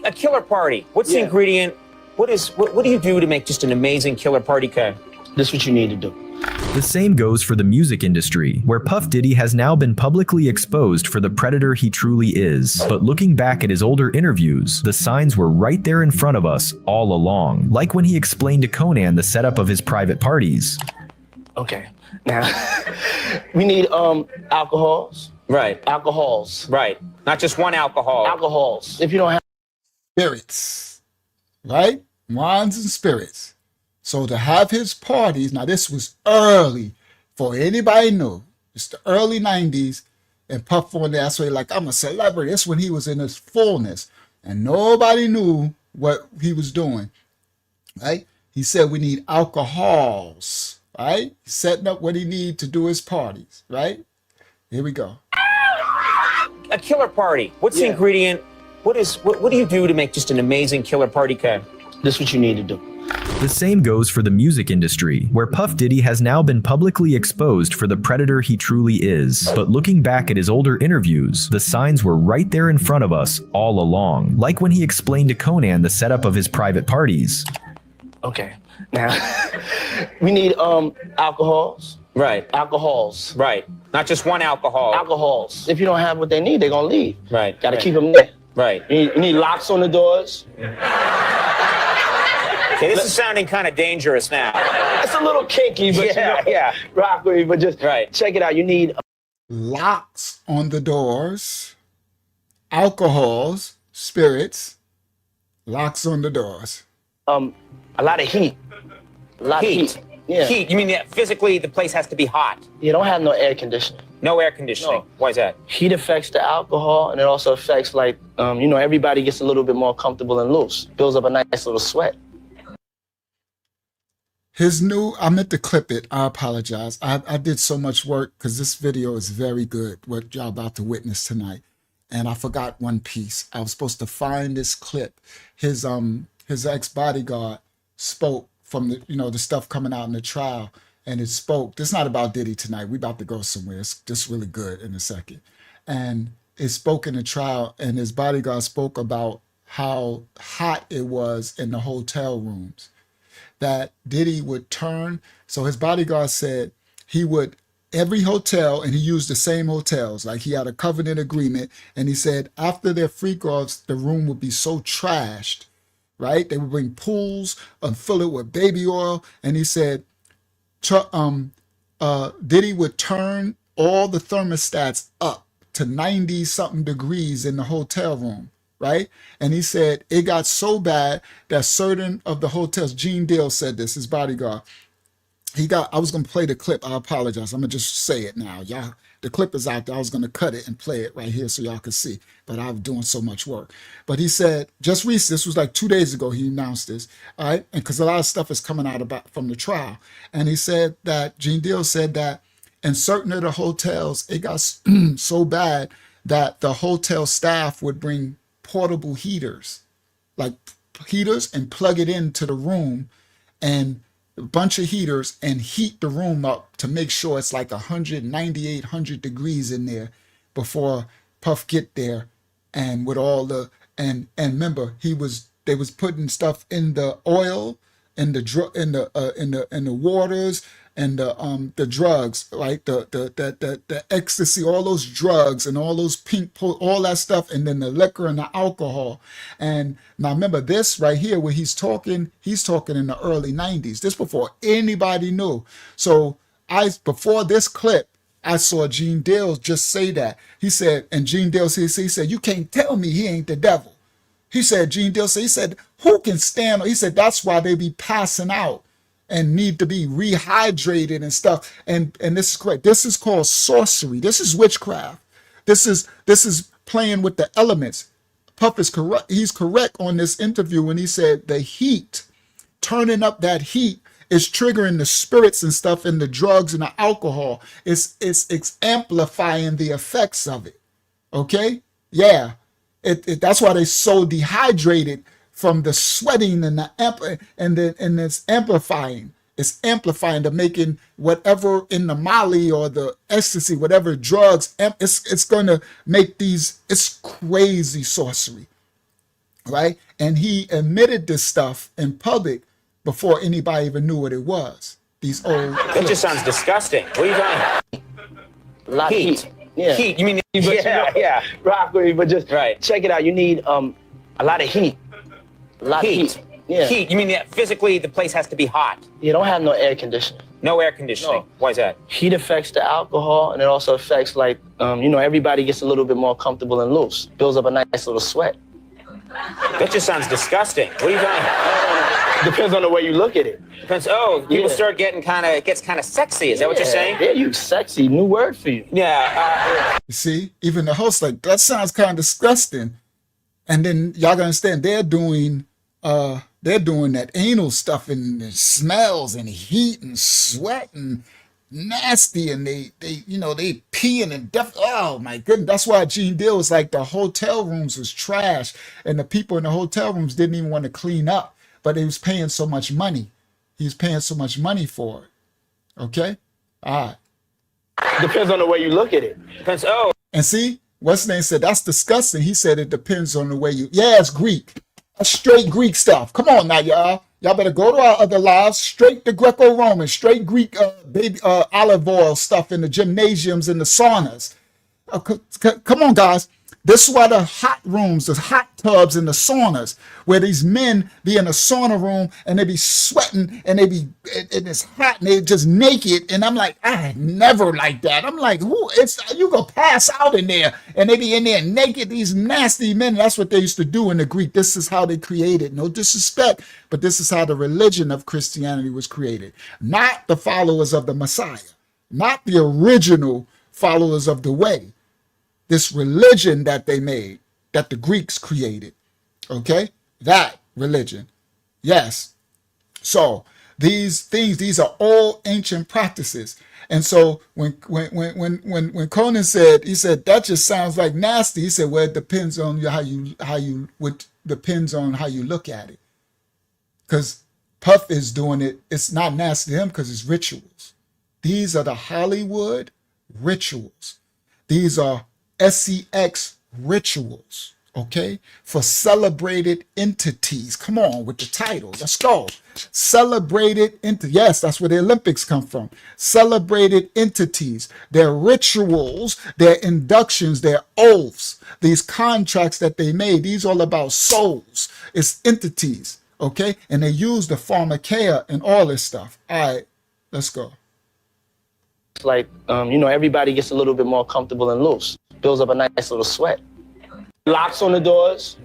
Yeah. A killer party. What's the ingredient? What do you do to make just an amazing killer party cake? This is what you need to do. The same goes for the music industry, where Puff Diddy has now been publicly exposed for the predator he truly is. But looking back at his older interviews, the signs were right there in front of us all along, like when he explained to Conan the setup of his private parties. Okay, now we need alcohols. Right. Alcohols. Right. Not just one alcohol. Alcohols. If you don't have spirits, right? Wines and spirits. So to have his parties, now this was early, for anybody knew, it's the early 90s, and Puff on there, that's why like, I'm a celebrity. That's when he was in his fullness, and nobody knew what he was doing, right? He said we need alcohols, right? He's setting up what he need to do his parties, right? Here we go. A killer party. What's the ingredient? What do you do to make just an amazing killer party cake? This is what you need to do. The same goes for the music industry, where Puff Diddy has now been publicly exposed for the predator he truly is. But looking back at his older interviews, the signs were right there in front of us all along, like when he explained to Conan the setup of his private parties. Okay, now we need alcohols. Right. Alcohols. Right. Not just one alcohol. Alcohols. If you don't have what they need, they're gonna leave. Right. Gotta keep them there. Right. You need locks on the doors. Okay, this is sounding kind of dangerous now. It's a little kinky, but rock with me, but just check it out. You need locks on the doors, alcohols, spirits, locks on the doors. A lot of heat. A lot of heat. Yeah. Heat. You mean that physically the place has to be hot? You don't have no air conditioning. No air conditioning. No. Why is that? Heat affects the alcohol, and it also affects everybody gets a little bit more comfortable and loose. Builds up a nice little sweat. I meant to clip it. I apologize. I did so much work because this video is very good, what y'all about to witness tonight. And I forgot one piece. I was supposed to find this clip. His his ex-bodyguard spoke from the, the stuff coming out in the trial, and it spoke. This is not about Diddy tonight. We about to go somewhere. It's just really good in a second. And it spoke in the trial, and his bodyguard spoke about how hot it was in the hotel rooms, that Diddy would turn. So his bodyguard said he would, every hotel, and he used the same hotels, like he had a covenant agreement, and he said after their freak-offs, the room would be so trashed, right? They would bring pools and fill it with baby oil, and he said Diddy would turn all the thermostats up to 90 something degrees in the hotel room, right? And he said it got so bad that certain of the hotels, Gene Deal said this, his bodyguard, I was going to play the clip. I apologize. I'm going to just say it now. Y'all, the clip is out there. I was going to cut it and play it right here so y'all can see, but I'm doing so much work. But he said, just recently, this was like 2 days ago, he announced this, all right? And because a lot of stuff is coming out about from the trial. And he said that, Gene Deal said that in certain of the hotels, it got so bad that the hotel staff would bring portable heaters, like heaters, and plug it into the room, and a bunch of heaters, and heat the room up to make sure it's like 100 degrees in there before Puff get there. And with all the, and remember, they was putting stuff in the oil, in the waters, and the drugs, right? The ecstasy, all those drugs and all those all that stuff, and then the liquor and the alcohol. And now remember this right here, where he's talking in the early 90s. This before anybody knew. So before this clip, I saw Gene Dale just say that. He said, and Gene Dale he said, you can't tell me he ain't the devil. He said, Gene Dale said, he said, who can stand? He said, that's why they be passing out and need to be rehydrated and stuff. And this is correct. This is called sorcery. This is witchcraft. This is playing with the elements. Puff is correct. He's correct on this interview when he said the heat, turning up that heat, is triggering the spirits and stuff, and the drugs and the alcohol. It's amplifying the effects of it. Okay? Yeah. That's why they're so dehydrated from the sweating and it's amplifying. It's amplifying to making whatever in the Molly or the ecstasy, whatever drugs, it's going to make it's crazy sorcery, right? And he admitted this stuff in public before anybody even knew what it was. These old That just sounds disgusting. What are you talking A lot of heat. Yeah. Heat. You mean yeah. Rock with me, but just check it out. You need a lot of heat. A lot of heat. Yeah. Heat. You mean that physically the place has to be hot? You don't have no air conditioning. No air conditioning. No. Why is that? Heat affects the alcohol, and it also affects everybody gets a little bit more comfortable and loose. Builds up a nice little sweat. That just sounds disgusting. What are you talking about? Depends on the way you look at it. Depends. Oh, people start getting it gets kind of sexy. Is that what you're saying? Yeah, you sexy. New word for you. Yeah. You see, even the host like, that sounds kind of disgusting. And then y'all gotta understand, they're doing that anal stuff, and it smells and heat and sweat and nasty, and they peeing and oh my goodness. That's why Gene Deal was like, the hotel rooms was trash, and the people in the hotel rooms didn't even want to clean up, but they was paying so much money. He was paying so much money for it. Okay? All right. Depends on the way you look at it. Depends. Oh. And see, what's his name said, that's disgusting. He said it depends on the way it's Greek. That's straight Greek stuff. Come on now, y'all. Y'all better go to our other lives, straight to Greco-Roman, straight Greek olive oil stuff in the gymnasiums and the saunas. Come on, guys. This is why the hot rooms, the hot tubs and the saunas, where these men be in a sauna room and they be sweating and and it's hot and they're just naked. And I'm like, I never like that. I'm like, you go pass out in there, and they be in there naked, these nasty men. That's what they used to do in the Greek. This is how they created. No disrespect, but this is how the religion of Christianity was created. Not the followers of the Messiah, not the original followers of the way. This religion that they made, that the Greeks created, okay? That religion, yes. So these things, these are all ancient practices. And so when Conan said, he said, that just sounds like nasty. He said, well, it depends on depends on how you look at it. because Puff is doing it. It's not nasty to him because it's rituals. These are the Hollywood rituals. These are sex rituals, okay? For celebrated entities. Come on with the title. Let's go. Celebrated yes, that's where the Olympics come from. Celebrated entities, their rituals, their inductions, their oaths, these contracts that they made. These all about souls. It's entities, okay? And they use the pharmakeia and all this stuff. All right, let's go. It's like, everybody gets a little bit more comfortable and loose. Builds up a nice little sweat. Locks on the doors.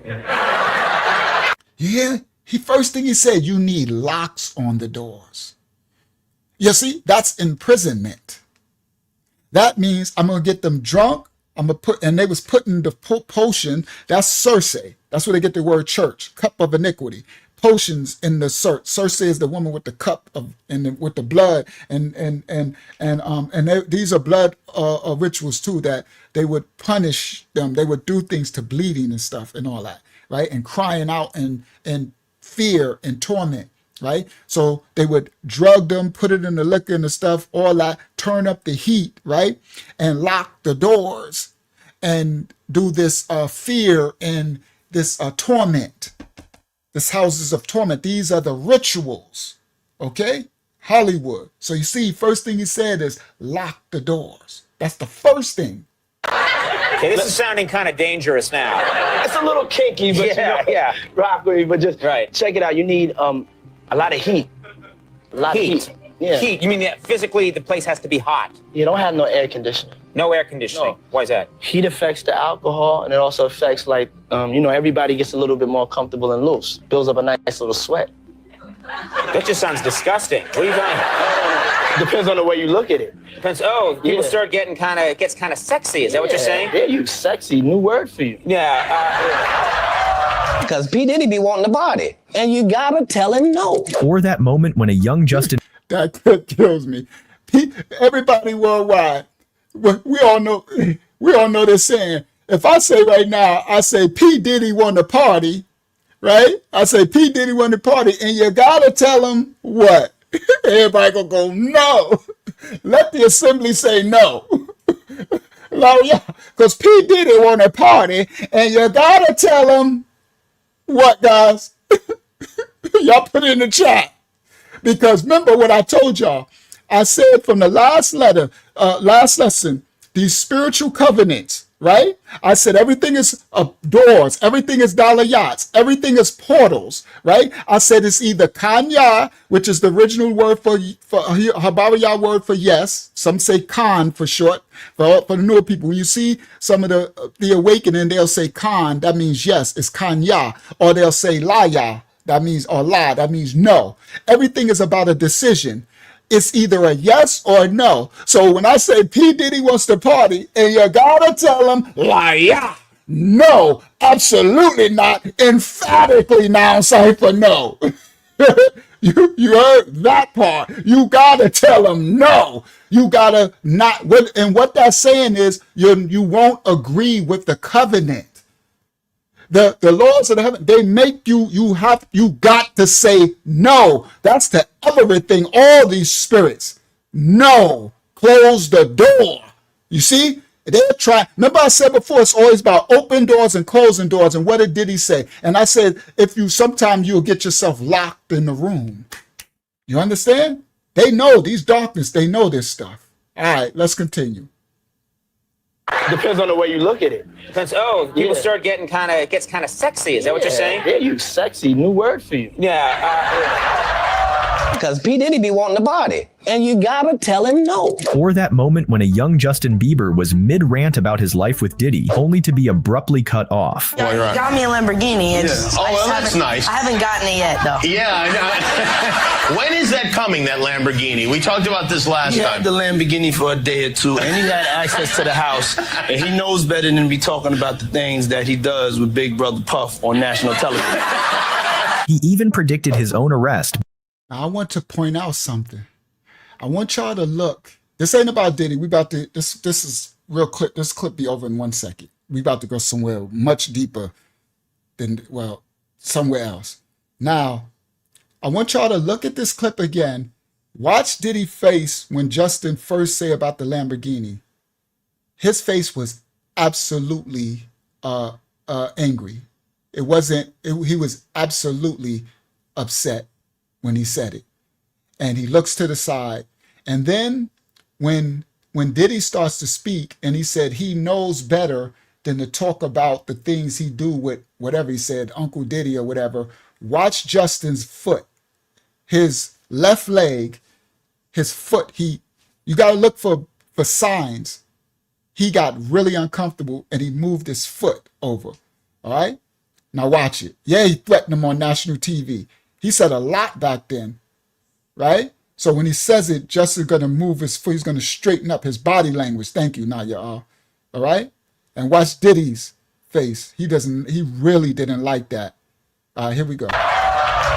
Yeah. First thing he said, you need locks on the doors. You see, that's imprisonment. That means I'm going to get them drunk. And they was putting the potion, that's Circe. That's where they get the word church, cup of iniquity. Potions in the Circe. Circe is the woman with the cup with the blood, these are blood rituals too, that they would punish them. They would do things to bleeding and stuff and all that, right? And crying out and fear and torment, right? So they would drug them, put it in the liquor and the stuff, all that, turn up the heat, right? And lock the doors and do this fear and this torment. This houses of torment. These are the rituals, okay? Hollywood. So you see, first thing he said is lock the doors. That's the first thing. Okay, this is sounding kind of dangerous now. It's a little kinky, but rock with me. But just check it out. You need a lot of heat. A lot of heat. Yeah. Heat. You mean that physically the place has to be hot? You don't have no air conditioning. No air conditioning. No. Why is that? Heat affects the alcohol, and it also affects, like, everybody gets a little bit more comfortable and loose. Builds up a nice little sweat. That just sounds disgusting. What are you talking? Depends on the way you look at it. Depends. Oh, people start getting gets kind of sexy. Is that what you're saying? Yeah, you sexy. New word for you. Yeah. Because P. Diddy be wanting to party, and you gotta tell him no. Or that moment when a young Justin... That kills me. Everybody worldwide, we all know this saying. If I say right now, I say P. Diddy want to party, right? I say P. Diddy want to party, and you gotta tell him what? Everybody gonna go, no. Let the assembly say no. Because P. Diddy want to party, and you gotta tell him what, guys? Y'all put it in the chat. Because remember what I told y'all. I said from the last lesson, these spiritual covenants, right? I said everything is doors, everything is dollar yachts, everything is portals, right? I said it's either kanya, which is the original word for Habariya word for yes. Some say Khan for short. For the newer people, when you see some of the awakening, they'll say Khan, that means yes, it's kanya. Or they'll say laya, that means, or la, that means no. Everything is about a decision. It's either a yes or a no. So when I say P. Diddy wants to party, and you gotta tell him, laya, no, absolutely not, emphatically now cipher no. You heard that part. You gotta tell him no. You gotta not, and what that's saying is you won't agree with the covenant. The laws of the heaven, they make you got to say no. That's the everything, all these spirits. No. Close the door. You see? They'll try. Remember I said before, it's always about open doors and closing doors. And what did he say? And I said, sometimes you'll get yourself locked in the room. You understand? They know these darkness. They know this stuff. All right, let's continue. Depends on the way you look at it. Depends. Oh, people start getting gets kind of sexy. Is that what you're saying? Yeah, you sexy. New word for you. Because P. Diddy be wanting to party, and you gotta tell him no. Or that moment when a young Justin Bieber was mid-rant about his life with Diddy, only to be abruptly cut off. Got me a Lamborghini. That's nice. I haven't gotten it yet, though. Yeah, I know. When is that coming, that Lamborghini? We talked about this last He time. had the Lamborghini for a day or two, and he had access to the house, and he knows better than to be talking about the things that he does with Big Brother Puff on national television. He even predicted his own arrest. Now, I want to point out something. I want y'all to look. This ain't about Diddy. This is real quick. This clip be over in 1 second. We about to go somewhere much deeper than, somewhere else. Now, I want y'all to look at this clip again. Watch Diddy's face when Justin first said about the Lamborghini. His face was absolutely angry. It wasn't, he was absolutely upset when he said it. And he looks to the side. And then when Diddy starts to speak and he said he knows better than to talk about the things he do with whatever he said, Uncle Diddy or whatever, watch Justin's foot, his left leg, his foot. You got to look for signs. He got really uncomfortable and he moved his foot over. All right. Now watch it. Yeah, he threatened him on national TV. He said a lot back then. Right? So when he says it, Justin's going to move his foot. He's going to straighten up his body language. Thank you, Naya. All right? And watch Diddy's face. He really didn't like that. Here we go.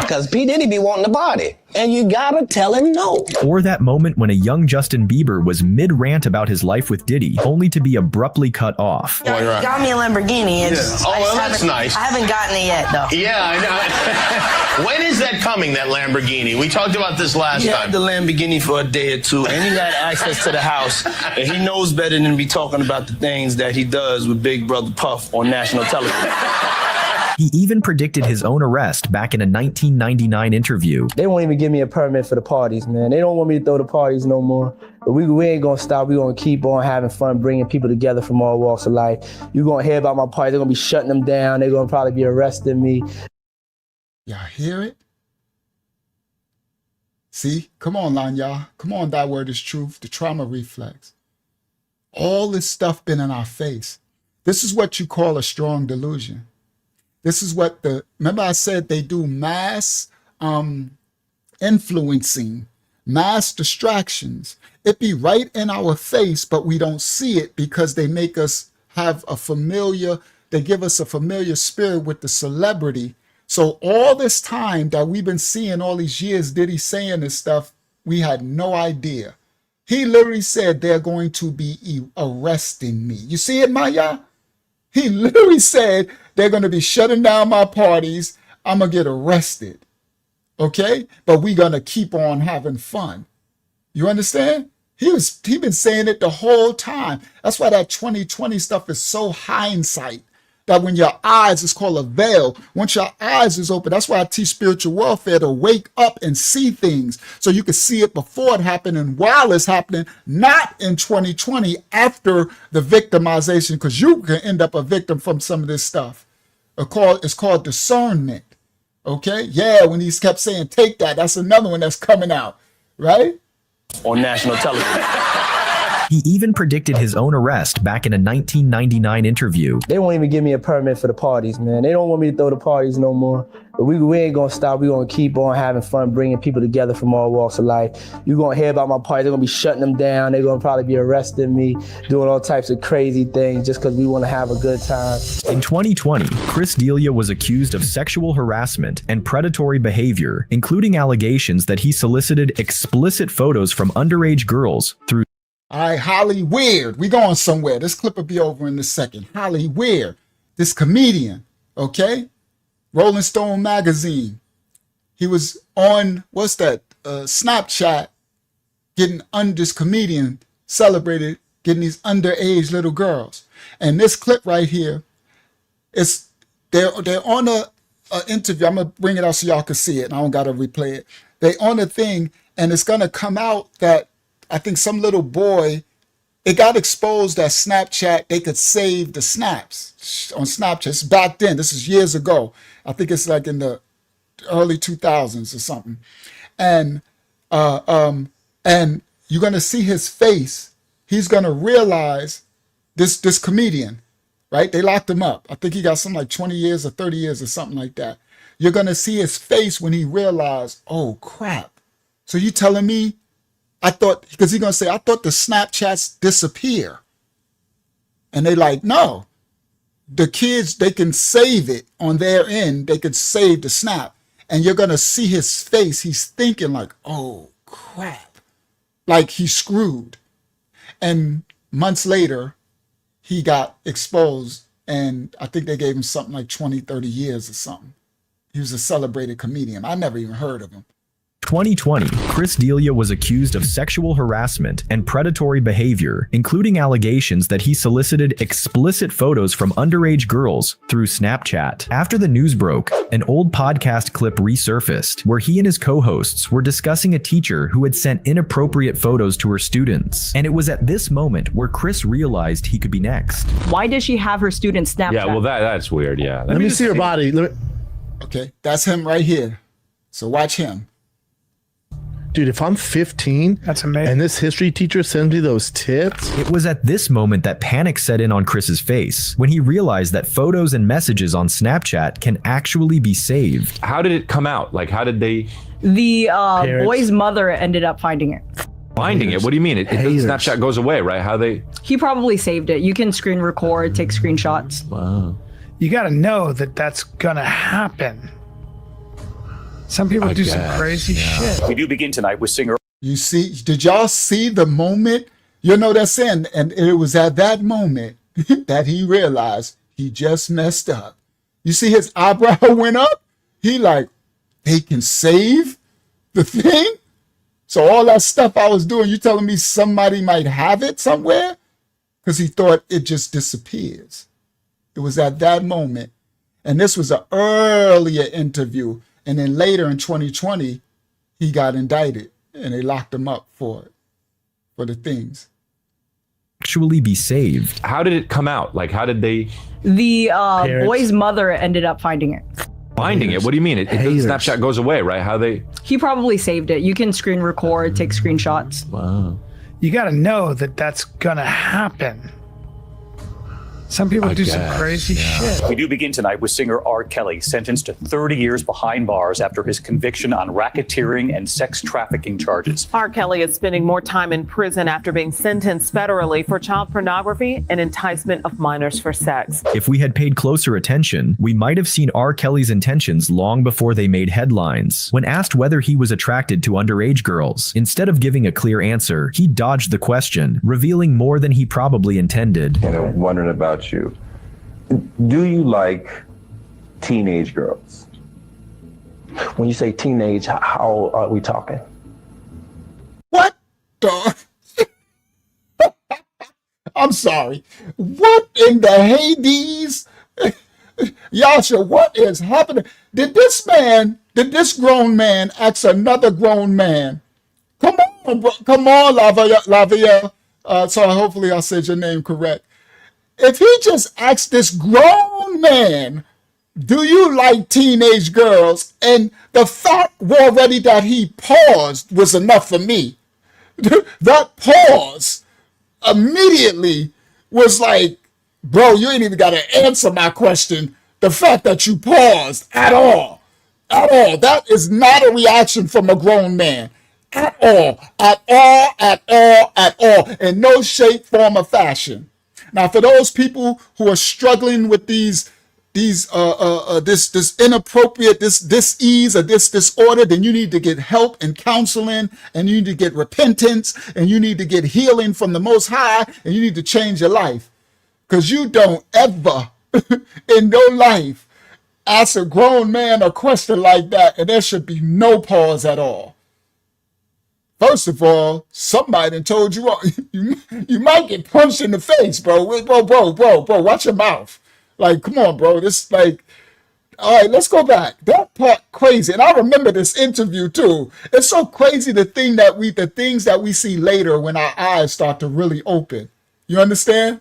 Because P. Diddy be wanting the body. And you gotta tell him no. Or that moment when a young Justin Bieber was mid-rant about his life with Diddy, only to be abruptly cut off. Got me a Lamborghini. Yeah. Oh, well, that's nice. I haven't gotten it yet, though. Yeah, I know. When is that coming, that Lamborghini? We talked about this last He time. had the Lamborghini for a day or two, and he got access to the house, and he knows better than to be talking about the things that he does with Big Brother Puff on national television. He even predicted his own arrest back in a 1999 interview. They won't even give me a permit for the parties, man. They don't want me to throw the parties no more. But we ain't gonna stop. We're gonna keep on having fun, bringing people together from all walks of life. You're gonna hear about my party. They're gonna be shutting them down. They're gonna probably be arresting me. Y'all hear it? See? Come on, Lanya. Come on, that word is truth. The trauma reflex. All this stuff been in our face. This is what you call a strong delusion. This is what remember I said they do mass influencing, mass distractions. It be right in our face, but we don't see it because they make us have they give us a familiar spirit with the celebrity. So all this time that we've been seeing all these years, Diddy saying this stuff, we had no idea. He literally said they're going to be arresting me. You see it, Maya? He literally said they're going to be shutting down my parties. I'm going to get arrested. Okay? But we're going to keep on having fun. You understand? He been saying it the whole time. That's why that 2020 stuff is so hindsight. That when your eyes, it's called a veil. Once your eyes is open, that's why I teach spiritual warfare, to wake up and see things so you can see it before it happened and while it's happening, not in 2020 after the victimization, because you can end up a victim from some of this stuff. It's called discernment. Okay? Yeah, when he kept saying, take that, that's another one that's coming out. Right? On national television. He even predicted his own arrest back in a 1999 interview. They won't even give me a permit for the parties, man. They don't want me to throw the parties no more. But we ain't gonna stop. We're gonna keep on having fun, bringing people together from all walks of life. You're gonna hear about my parties. They're gonna be shutting them down. They're gonna probably be arresting me, doing all types of crazy things just because we want to have a good time. In 2020, Chris D'Elia was accused of sexual harassment and predatory behavior, including allegations that he solicited explicit photos from underage girls through. All right, Holly Weird. We going somewhere. This clip will be over in a second. Holly Weird, this comedian, okay? Rolling Stone magazine. He was on, Snapchat, getting this comedian celebrated, getting these underage little girls. And this clip right here, they're on a interview. I'm going to bring it out so y'all can see it. And I don't got to replay it. They on a thing, and it's going to come out that I think some little boy, it got exposed that Snapchat, they could save the snaps on Snapchat. It's back then. This is years ago. I think it's like in the early 2000s or something. And you're going to see his face. He's going to realize this comedian, right? They locked him up. I think he got something like 20 years or 30 years or something like that. You're going to see his face when he realized, oh, crap. So you telling me, because he's going to say, I thought the Snapchats disappear. And they like, no. The kids, they can save it on their end. They could save the snap. And you're going to see his face. He's thinking like, oh, crap. Like he's screwed. And months later, he got exposed. And I think they gave him something like 20, 30 years or something. He was a celebrated comedian. I never even heard of him. 2020, Chris D'Elia was accused of sexual harassment and predatory behavior, including allegations that he solicited explicit photos from underage girls through Snapchat. After the news broke, an old podcast clip resurfaced where he and his co-hosts were discussing a teacher who had sent inappropriate photos to her students. And it was at this moment where Chris realized he could be next. Why does she have her students Snapchat? Yeah, well, that's weird, yeah. Let me see her body. Okay, that's him right here. So watch him. Dude, if I'm 15 that's amazing, and this history teacher sends me those tits. It was at this moment that panic set in on Chris's face when he realized that photos and messages on Snapchat can actually be saved. How did it come out? Like, how did they? The boy's mother ended up finding it. Finding it? What do you mean? Snapchat goes away, right? How they? He probably saved it. You can screen record, take screenshots. Wow. You got to know that that's gonna happen. Some people do some crazy shit. We do begin tonight with singer. You see, did y'all see the moment? You know that's in, and it was at that moment that he realized he just messed up. You see his eyebrow went up? He like, they can save the thing? So all that stuff I was doing, you telling me somebody might have it somewhere? Because he thought it just disappears. It was at that moment. And this was an earlier interview. And then later in 2020, he got indicted and they locked him up for it, for the things. Actually be saved. How did it come out? Like, how did they? The boy's mother ended up finding it. Finding it? What do you mean? Snapchat goes away, right? How they? He probably saved it. You can screen record, take screenshots. Wow. You got to know that that's gonna happen. Some people do some crazy shit. We do begin tonight with singer R. Kelly, sentenced to 30 years behind bars after his conviction on racketeering and sex trafficking charges. R. Kelly is spending more time in prison after being sentenced federally for child pornography and enticement of minors for sex. If we had paid closer attention, we might have seen R. Kelly's intentions long before they made headlines. When asked whether he was attracted to underage girls, instead of giving a clear answer, he dodged the question, revealing more than he probably intended. And I'm wondering about you. Do you like teenage girls? When you say teenage, how are we talking? What the? I'm sorry. What in the Hades? Yasha, what is happening? Did this grown man ask another grown man? Come on, bro. Come on, Lavia. So hopefully I said your name correct. If he just asked this grown man, do you like teenage girls? And the fact already that he paused was enough for me. That pause immediately was like, bro, you ain't even got to answer my question. The fact that you paused at all. That is not a reaction from a grown man. At all. In no shape, form, or fashion. Now, for those people who are struggling with this inappropriate, this dis-ease or this disorder, then you need to get help and counseling, and you need to get repentance, and you need to get healing from the Most High, and you need to change your life. Because you don't ever in your life ask a grown man a question like that, and there should be no pause at all. First of all, somebody done told you, you might get punched in the face, bro. Bro, watch your mouth. Like, come on, bro. This like, all right, let's go back. That part crazy. And I remember this interview too. It's so crazy the things that we see later when our eyes start to really open. You understand?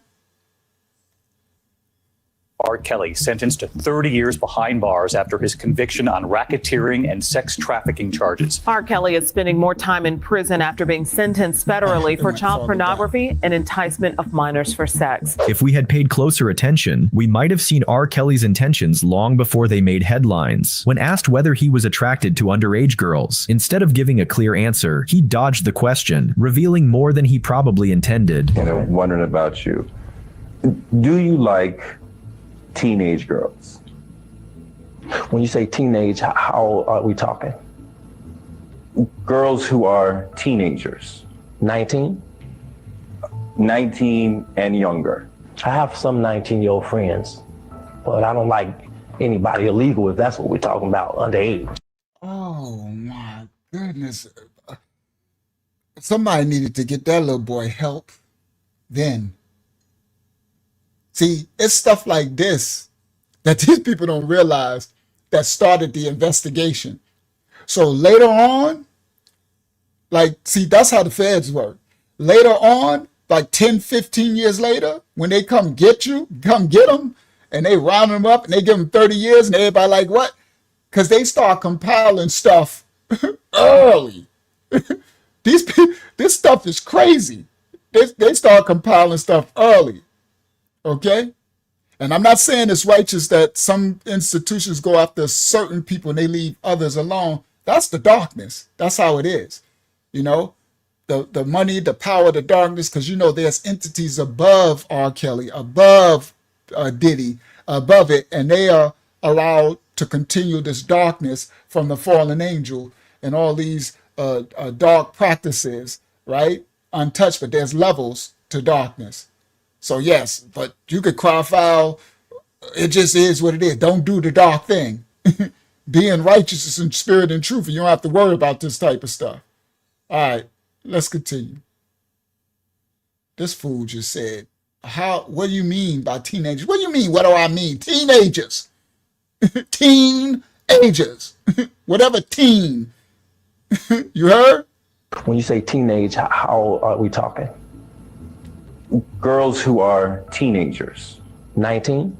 R. Kelly, sentenced to 30 years behind bars after his conviction on racketeering and sex trafficking charges. R. Kelly is spending more time in prison after being sentenced federally for child pornography and enticement of minors for sex. If we had paid closer attention, we might have seen R. Kelly's intentions long before they made headlines. When asked whether he was attracted to underage girls, instead of giving a clear answer, he dodged the question, revealing more than he probably intended. And I'm wondering about you. Do you like teenage girls? When you say teenage, how are we talking? Girls who are teenagers. 19? 19 and younger. I have some 19-year-old friends, but I don't like anybody illegal if that's what we're talking about, underage. Oh my goodness. Somebody needed to get that little boy help then. See, it's stuff like this that these people don't realize that started the investigation. So later on, like, see, that's how the feds work. Later on, like 10, 15 years later, when they come get them, and they round them up and they give them 30 years, and everybody like, what? Because they start compiling stuff early. This stuff is crazy. They start compiling stuff early. Okay? And I'm not saying it's righteous that some institutions go after certain people and they leave others alone. That's the darkness. That's how it is. You know, the money, the power, the darkness, because you know there's entities above R. Kelly, above Diddy, above it, and they are allowed to continue this darkness from the fallen angel and all these dark practices, right? Untouched, but there's levels to darkness. So yes, but you could cry foul. It just is what it is. Don't do the dark thing. Be in righteousness and spirit and truth. And you don't have to worry about this type of stuff. All right, let's continue. This fool just said, what do you mean by teenagers? What do you mean? What do I mean? Teenagers. Teenagers. Whatever teen. You heard? When you say teenage, how old are we talking? Girls who are teenagers. 19?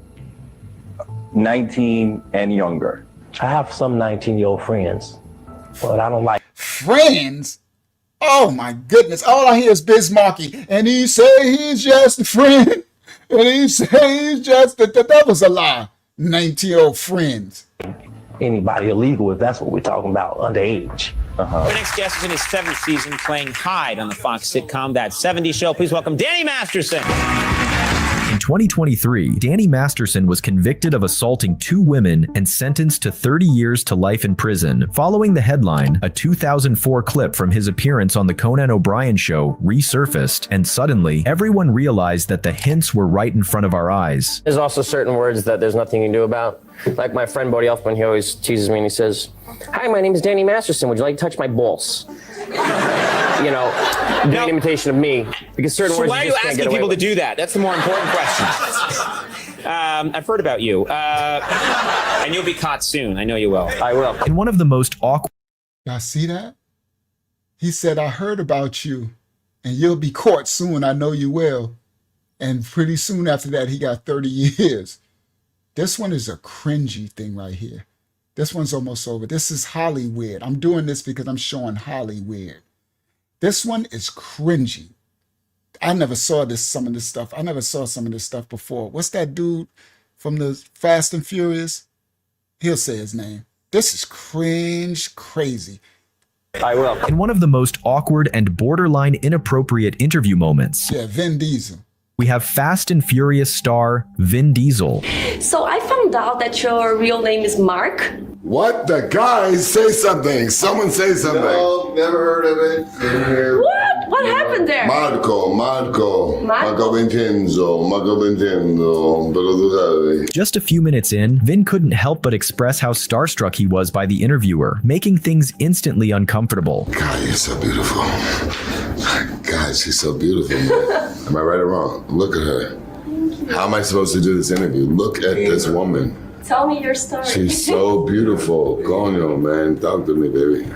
19 and younger. I have some 19-year-old friends, but I don't like friends. Oh my goodness! All I hear is Bismarcky, and he say he's just a friend, and he say he's just that was a lie. 19-year-old friends. Anybody illegal if that's what we're talking about, underage. Our next guest is in his 7th season playing Hyde on the Fox sitcom That 70s Show. Please welcome Danny Masterson. In 2023, Danny Masterson was convicted of assaulting 2 women and sentenced to 30 years to life in prison. Following the headline, a 2004 clip from his appearance on the Conan O'Brien show resurfaced, and suddenly, everyone realized that the hints were right in front of our eyes. There's also certain words that there's nothing you can do about. Like my friend Bodie Elfman, he always teases me and he says, "Hi, my name is Danny Masterson. Would you like to touch my balls?" You know, do an imitation of me, because certain words why are you asking people to do that? That's the more important question. I've heard about you, and you'll be caught soon. I know you will. I will. In one of the most awkward... Y'all see that? He said, I heard about you, and you'll be caught soon. I know you will. And pretty soon after that, he got 30 years. This one is a cringy thing right here. This one's almost over. This is Hollywood. I'm doing this because I'm showing Hollywood. This one is cringy. I never saw some of this stuff. I never saw some of this stuff before. What's that dude from the Fast and Furious? He'll say his name. This is cringe crazy. I will. In one of the most awkward and borderline inappropriate interview moments. Yeah, Vin Diesel. We have Fast and Furious star Vin Diesel. So I found out that your real name is Mark. What? The guys say something. Someone say something. No, never heard of it. What? What happened there? Marco Vincenzo. Just a few minutes in, Vin couldn't help but express how starstruck he was by the interviewer, making things instantly uncomfortable. God, you're so beautiful. God, she's so beautiful, man. Am I right or wrong? Look at her. How am I supposed to do this interview? Look at this woman. Tell me your story. She's so beautiful. Coño, man. Talk to me, baby.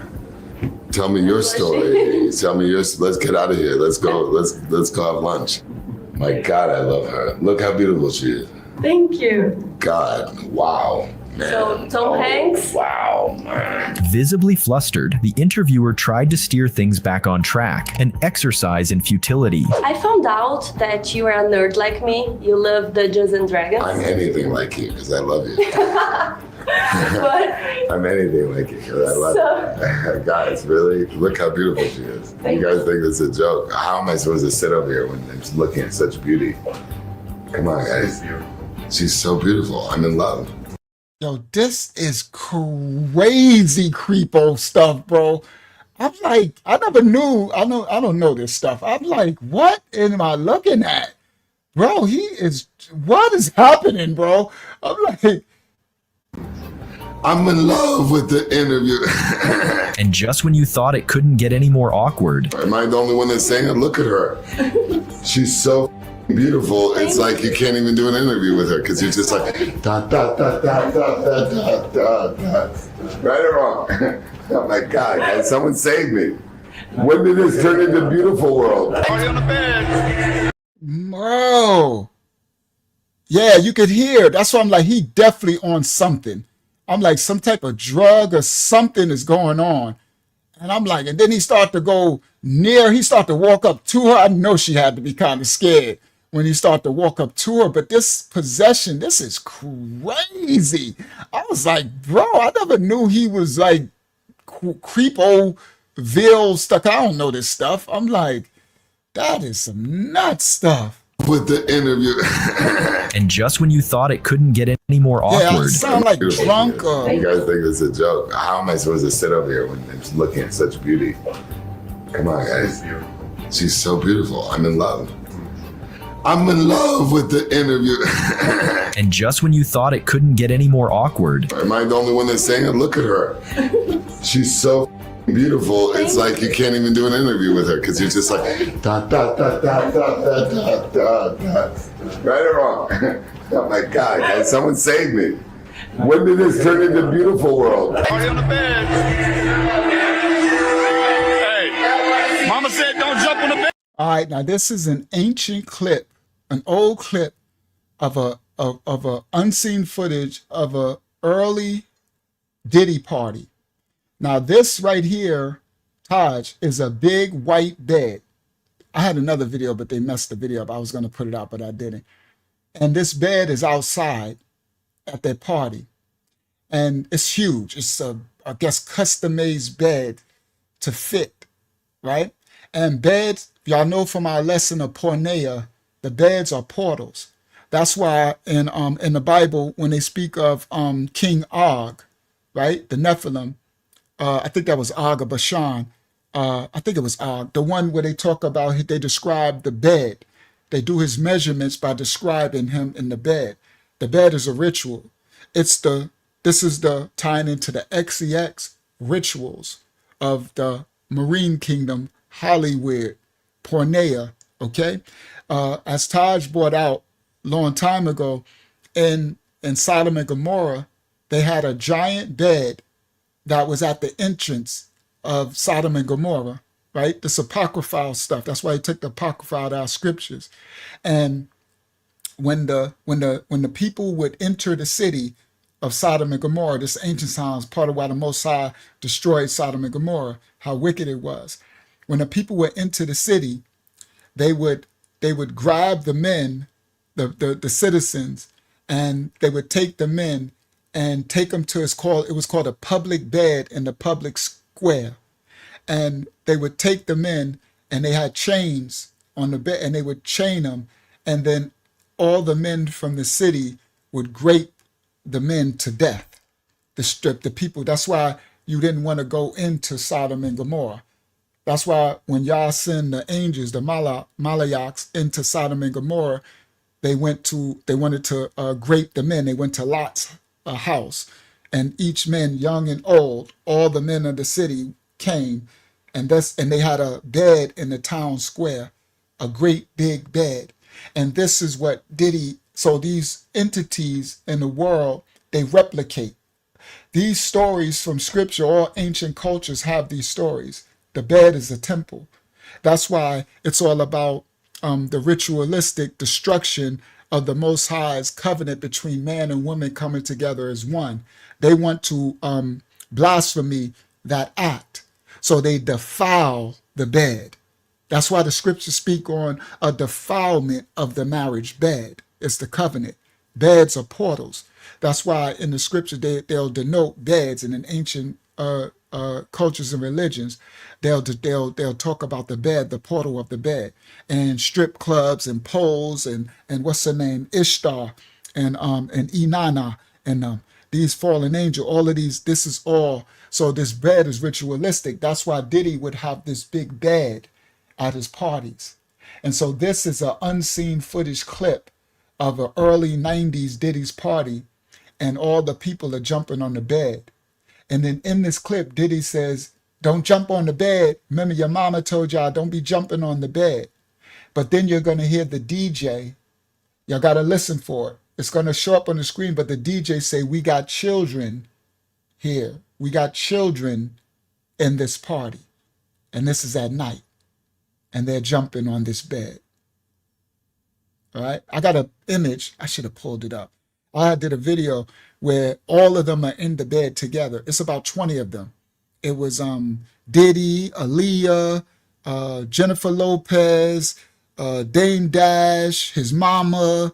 Tell me your story. Tell me yours. Let's get out of here. Let's go. Let's go have lunch. My God, I love her. Look how beautiful she is. Thank you. God, wow. Man. So, Tom Hanks? Wow, man. Visibly flustered, the interviewer tried to steer things back on track, an exercise in futility. I found out that you are a nerd like me. You love Dungeons and Dragons. I'm anything like you because I love you. I'm anything like you because I love you. Guys, really? Look how beautiful she is. You guys think this is a joke. How am I supposed to sit over here when I'm just looking at such beauty? Come on, guys. She's so beautiful. I'm in love. Yo, this is crazy creepo stuff, bro. I'm like, I never knew. I don't know this stuff. I'm like, what am I looking at? Bro, what is happening, bro? I'm like, I'm in love with the interview. And just when you thought it couldn't get any more awkward, Am I the only one that's saying it? Look at her. She's so beautiful. It's like you can't even do an interview with her because you're just like, da, da, da, da, da, da, da, da, da. Right or wrong? Oh my God, guys, someone save me. When did this turn into beautiful world? Bro. Yeah, you could hear. That's why I'm like, he definitely on something. I'm like, some type of drug or something is going on. And I'm like, and then he started to go near, he started to walk up to her. I know she had to be kind of scared when he started to walk up to her. But this possession, this is crazy. I was like, bro, I never knew he was like creepoville stuff. I don't know this stuff. I'm like, that is some nuts stuff. With the interview. and just when you thought it couldn't get any more Yeah, I awkward, sound like drunk or... You guys think it's a joke. How am I supposed to sit up here when I'm just looking at such beauty? Come on, guys. She's so beautiful. I'm in love. I'm in love with the interview. and just when you thought it couldn't get any more awkward, Am I the only one that's saying it? Look at her. She's so beautiful. It's like you can't even do an interview with her because you're just like, da, da, da, da, da, da, da, da, da. Right or wrong? Oh my God, guys, someone save me. When did this turn into beautiful world? Party on the bed. Hey, Mama said don't jump on the bed. All right, now this is an ancient clip, an old clip of a unseen footage of a early Diddy party. Now this right here, Taj, is a big white bed. I had another video, but they messed the video up. I was going to put it out, but I didn't. And this bed is outside at their party. And it's huge. It's a, I guess, custom-made bed to fit, right? And beds, y'all know from our lesson of porneia, the beds are portals. That's why in the Bible, when they speak of King Og, right, the Nephilim, I think that was Og or Bashan. I think it was Og, the one where they talk about, they describe the bed. They do his measurements by describing him in the bed. The bed is a ritual. This is the tying into the XEX rituals of the Marine Kingdom, Hollywood, porneia, okay? As Taj brought out a long time ago, in Sodom and Gomorrah, they had a giant bed that was at the entrance of Sodom and Gomorrah, right? This apocryphal stuff. That's why he took the apocryphal out of our scriptures. And when the people would enter the city of Sodom and Gomorrah, this ancient sounds part of why the Most High destroyed Sodom and Gomorrah, how wicked it was. When the people would enter the city, they would grab the men, the citizens, and they would take the men and take them to it was called a public bed in the public square. And they would take the men, and they had chains on the bed, and they would chain them, and then all the men from the city would grape the men to death, to strip the people. That's why you didn't want to go into Sodom and Gomorrah. That's why when Yah sent the angels, the Malayaks, into Sodom and Gomorrah, they wanted to grape the men. They went to Lot's house, and each man, young and old, all the men of the city came, and they had a bed in the town square, a great big bed. And this is what Diddy, so these entities in the world, they replicate. These stories from scripture, all ancient cultures have these stories. The bed is a temple. That's why it's all about the ritualistic destruction of the Most High's covenant between man and woman coming together as one. They want to blaspheme that act. So they defile the bed. That's why the scriptures speak on a defilement of the marriage bed. It's the covenant. Beds are portals. That's why in the scripture they'll denote beds, and in ancient cultures and religions, they'll talk about the bed, the portal of the bed, and strip clubs and poles and what's her name, Ishtar and Inanna and these fallen angel. All of these. This is all. So this bed is ritualistic. That's why Diddy would have this big bed at his parties. And so this is an unseen footage clip of an early 90s Diddy's party. and all the people are jumping on the bed. And then in this clip, Diddy says, don't jump on the bed. Remember, your mama told y'all don't be jumping on the bed. But then you're going to hear the DJ. Y'all got to listen for it. It's going to show up on the screen, but the DJ say, we got children here. We got children in this party. And this is at night. And they're jumping on this bed. All right. I got an image. I should have pulled it up. I did a video where all of them are in the bed together. It's about 20 of them. It was Diddy, Aaliyah, Jennifer Lopez, Dame Dash, his mama,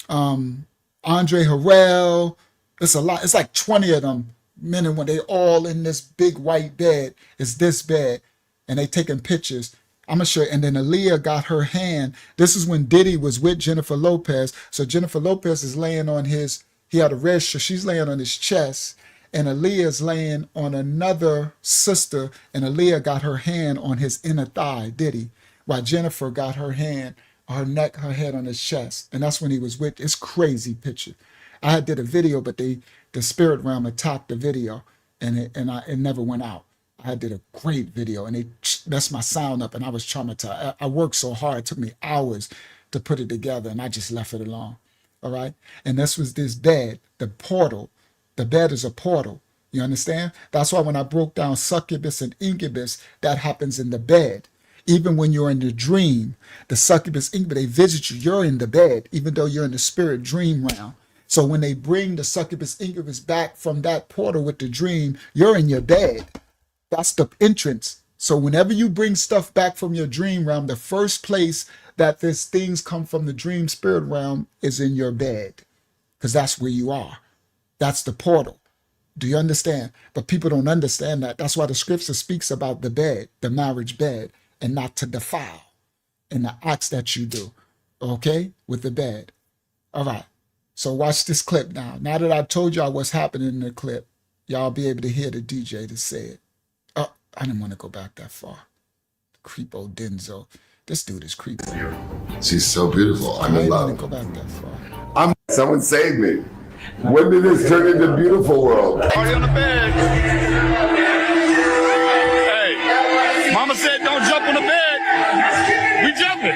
Andre Harrell. It's a lot. It's like 20 of them men and women. They all in this big white bed. It's this bed. And they taking pictures. I'm going to show you. And then Aaliyah got her hand. This is when Diddy was with Jennifer Lopez. So Jennifer Lopez is laying on he had a red shirt. She's laying on his chest. And Aaliyah's laying on another sister. And Aaliyah got her hand on his inner thigh, Diddy. While Jennifer got her hand, her neck, her head on his chest. And that's when he was with. It's crazy picture. I did a video, but the spirit realm attacked the video. And it never went out. I did a great video and they messed my sound up and I was traumatized. I worked so hard. It took me hours to put it together and I just left it alone. All right. And this was this bed, the portal. The bed is a portal. You understand? That's why when I broke down succubus and incubus, that happens in the bed. Even when you're in the dream, the succubus, incubus, they visit you. You're in the bed, even though you're in the spirit dream realm. So when they bring the succubus, incubus back from that portal with the dream, you're in your bed. That's the entrance. So whenever you bring stuff back from your dream realm, the first place that these things come from the dream spirit realm is in your bed, because that's where you are. That's the portal. Do you understand? But people don't understand that. That's why the scripture speaks about the bed, the marriage bed, and not to defile in the acts that you do, okay, with the bed. All right. So watch this clip now. Now that I told y'all what's happening in the clip, y'all be able to hear the DJ to say it. I didn't want to go back that far. Creepo Denzo. This dude is creepy. She's so beautiful. I'm in love. I didn't go back that far. Someone save me. When did this turn into beautiful world? Party on the bed. Hey, mama said don't jump on the bed. We jumping.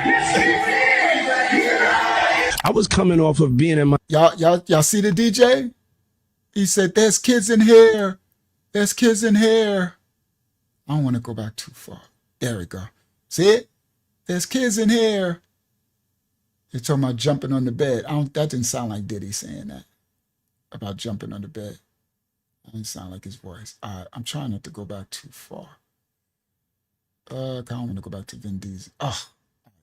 I was coming off of being in my... Y'all see the DJ? He said, there's kids in here. There's kids in here. I don't want to go back too far. There we go. See it? There's kids in here. You're talking about jumping on the bed. That didn't sound like Diddy saying that. About jumping on the bed. That didn't sound like his voice. I'm trying not to go back too far. I don't want to go back to Vin Diesel.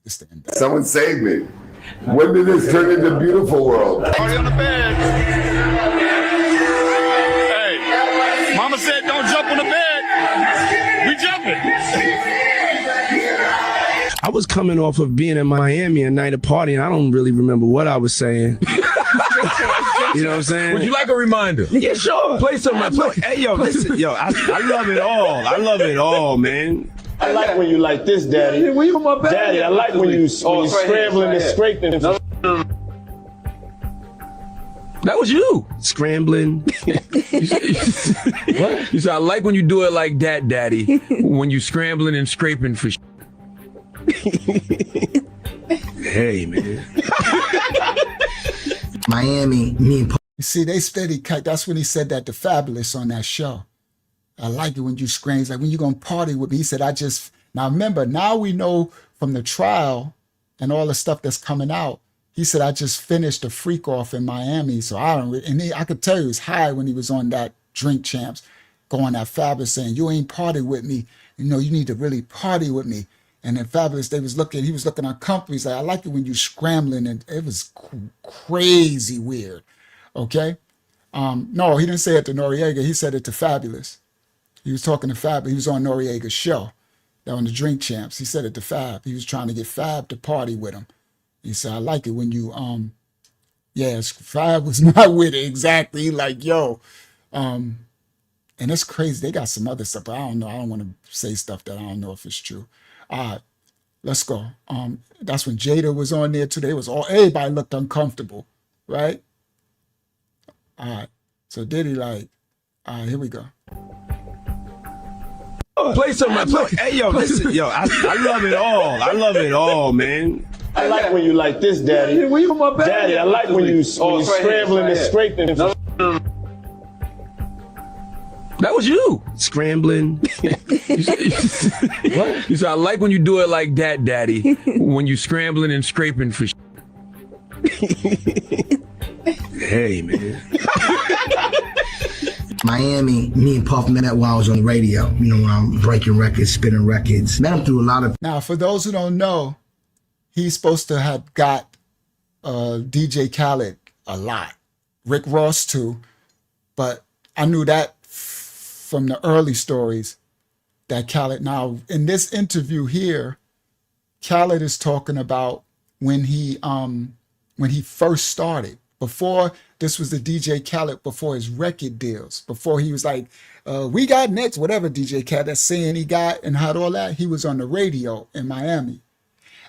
It's the end. Someone save me. When did this turn into beautiful world? Party on the bed. Hey, mama said don't jump on the bed. We jumping. I was coming off of being in Miami a night of party, and I don't really remember what I was saying. You know what I'm saying? Would you like a reminder? Yeah, sure. Play some. Hey, yo, listen, yo, I love it all. I love it all, man. I like when you like this, Daddy. Daddy, I like when you scrambling and scraping. That was you. Scrambling. What? You said, I like when you do it like that, Daddy. When you scrambling and scraping for Hey, man. Miami, me and you see, they steady cut. That's when he said that to Fabulous on that show. I like it when you scream. It's like, when you gonna party with me? He said, now remember, now we know from the trial and all the stuff that's coming out. He said, I just finished a freak off in Miami. So I could tell he was high when he was on that Drink Champs, going at Fabulous saying, you ain't party with me. You know, you need to really party with me. And then Fabulous, he was looking uncomfortable. He's like, I like it when you scrambling. And it was crazy weird. Okay. No, he didn't say it to Noriega. He said it to Fabulous. He was talking to Fab. He was on Noriega's show, on the Drink Champs. He said it to Fab. He was trying to get Fab to party with him. He said, I like it when you, yes, Fab was not with it exactly. He like, yo, and it's crazy. They got some other stuff, but I don't know. I don't want to say stuff that I don't know if it's true. All right, let's go. That's when Jada was on there today. Everybody looked uncomfortable, right? All right. So Diddy like, all right, here we go. Play something. Hey, yo, listen, yo, I love it all. I love it all, man. I like when you like this, Daddy. Where you put my bag? Daddy, I like when you scrambling and scraping. That was you. Scrambling. What? You said, I like when you do it like that, Daddy. When you scrambling and scraping for Hey, man. Miami, me and Puff met while I was on the radio. You know, when I'm breaking records, spinning records. Met him through a lot of... Now, for those who don't know, he's supposed to have got DJ Khaled a lot. Rick Ross too. But I knew that from the early stories that Khaled... Now, in this interview here, Khaled is talking about when he first started. Before, this was the DJ Khaled before his record deals. Before he was like, we got next, whatever DJ Khaled that's saying he got and had all that. He was on the radio in Miami.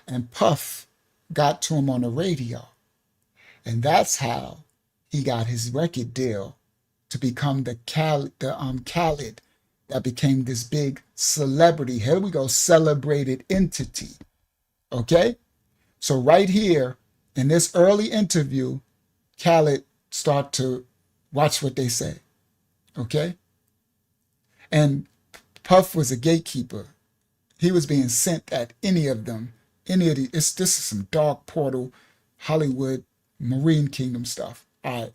And Puff got to him on the radio. And that's how he got his record deal to become the Khaled that became this big celebrity. Here we go, celebrated entity. Okay? So right here in this early interview, Khaled start to watch what they say, okay? And Puff was a gatekeeper. He was being sent at any of them, this is some dark portal, Hollywood, Marine Kingdom stuff. All right.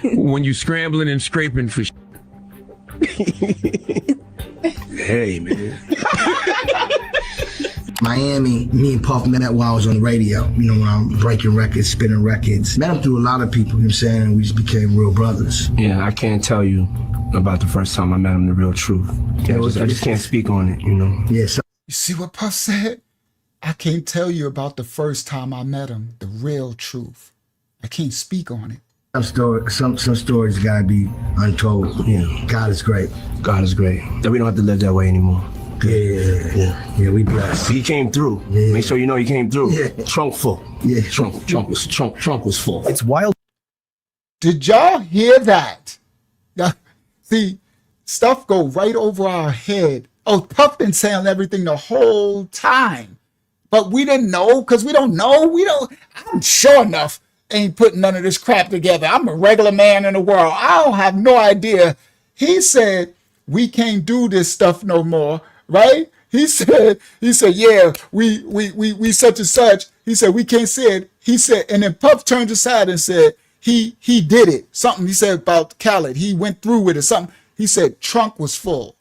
when you scrambling and scraping for Hey, man. Miami, me and Puff met while I was on the radio. You know, when I'm breaking records, spinning records. Met him through a lot of people, you know what I'm saying? We just became real brothers. Yeah, I can't tell you about the first time I met him, the real truth. I just can't speak on it, you know? Yeah, so you see what Puff said? I can't tell you about the first time I met him, the real truth. I can't speak on it. Some stories gotta be untold. Yeah. God is great. God is great. That we don't have to live that way anymore. Yeah, we blessed. He came through. Yeah. Make sure you know he came through. Yeah. Trunk full. Yeah. Trunk was full. It's wild. Did y'all hear that? Now, see, stuff go right over our head. Oh, Puff been saying everything the whole time. But we didn't know because we don't know. I'm sure enough ain't putting none of this crap together. I'm a regular man in the world. I don't have no idea. He said, we can't do this stuff no more, right? He said, yeah, we such and such. He said, we can't say it. He said, and then Puff turned aside and said, he did it. Something he said about Khaled. He went through with it. Something. He said, trunk was full.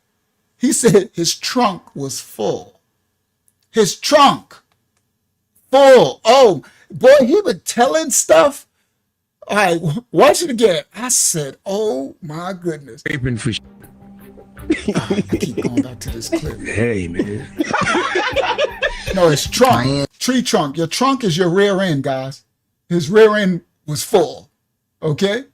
He said his trunk was full. His trunk full. Oh, boy, he was telling stuff. All right, watch it again. I said, oh, my goodness. I keep going back to this clip. Hey, man. No, it's trunk. Tree trunk. Your trunk is your rear end, guys. His rear end was full. Okay?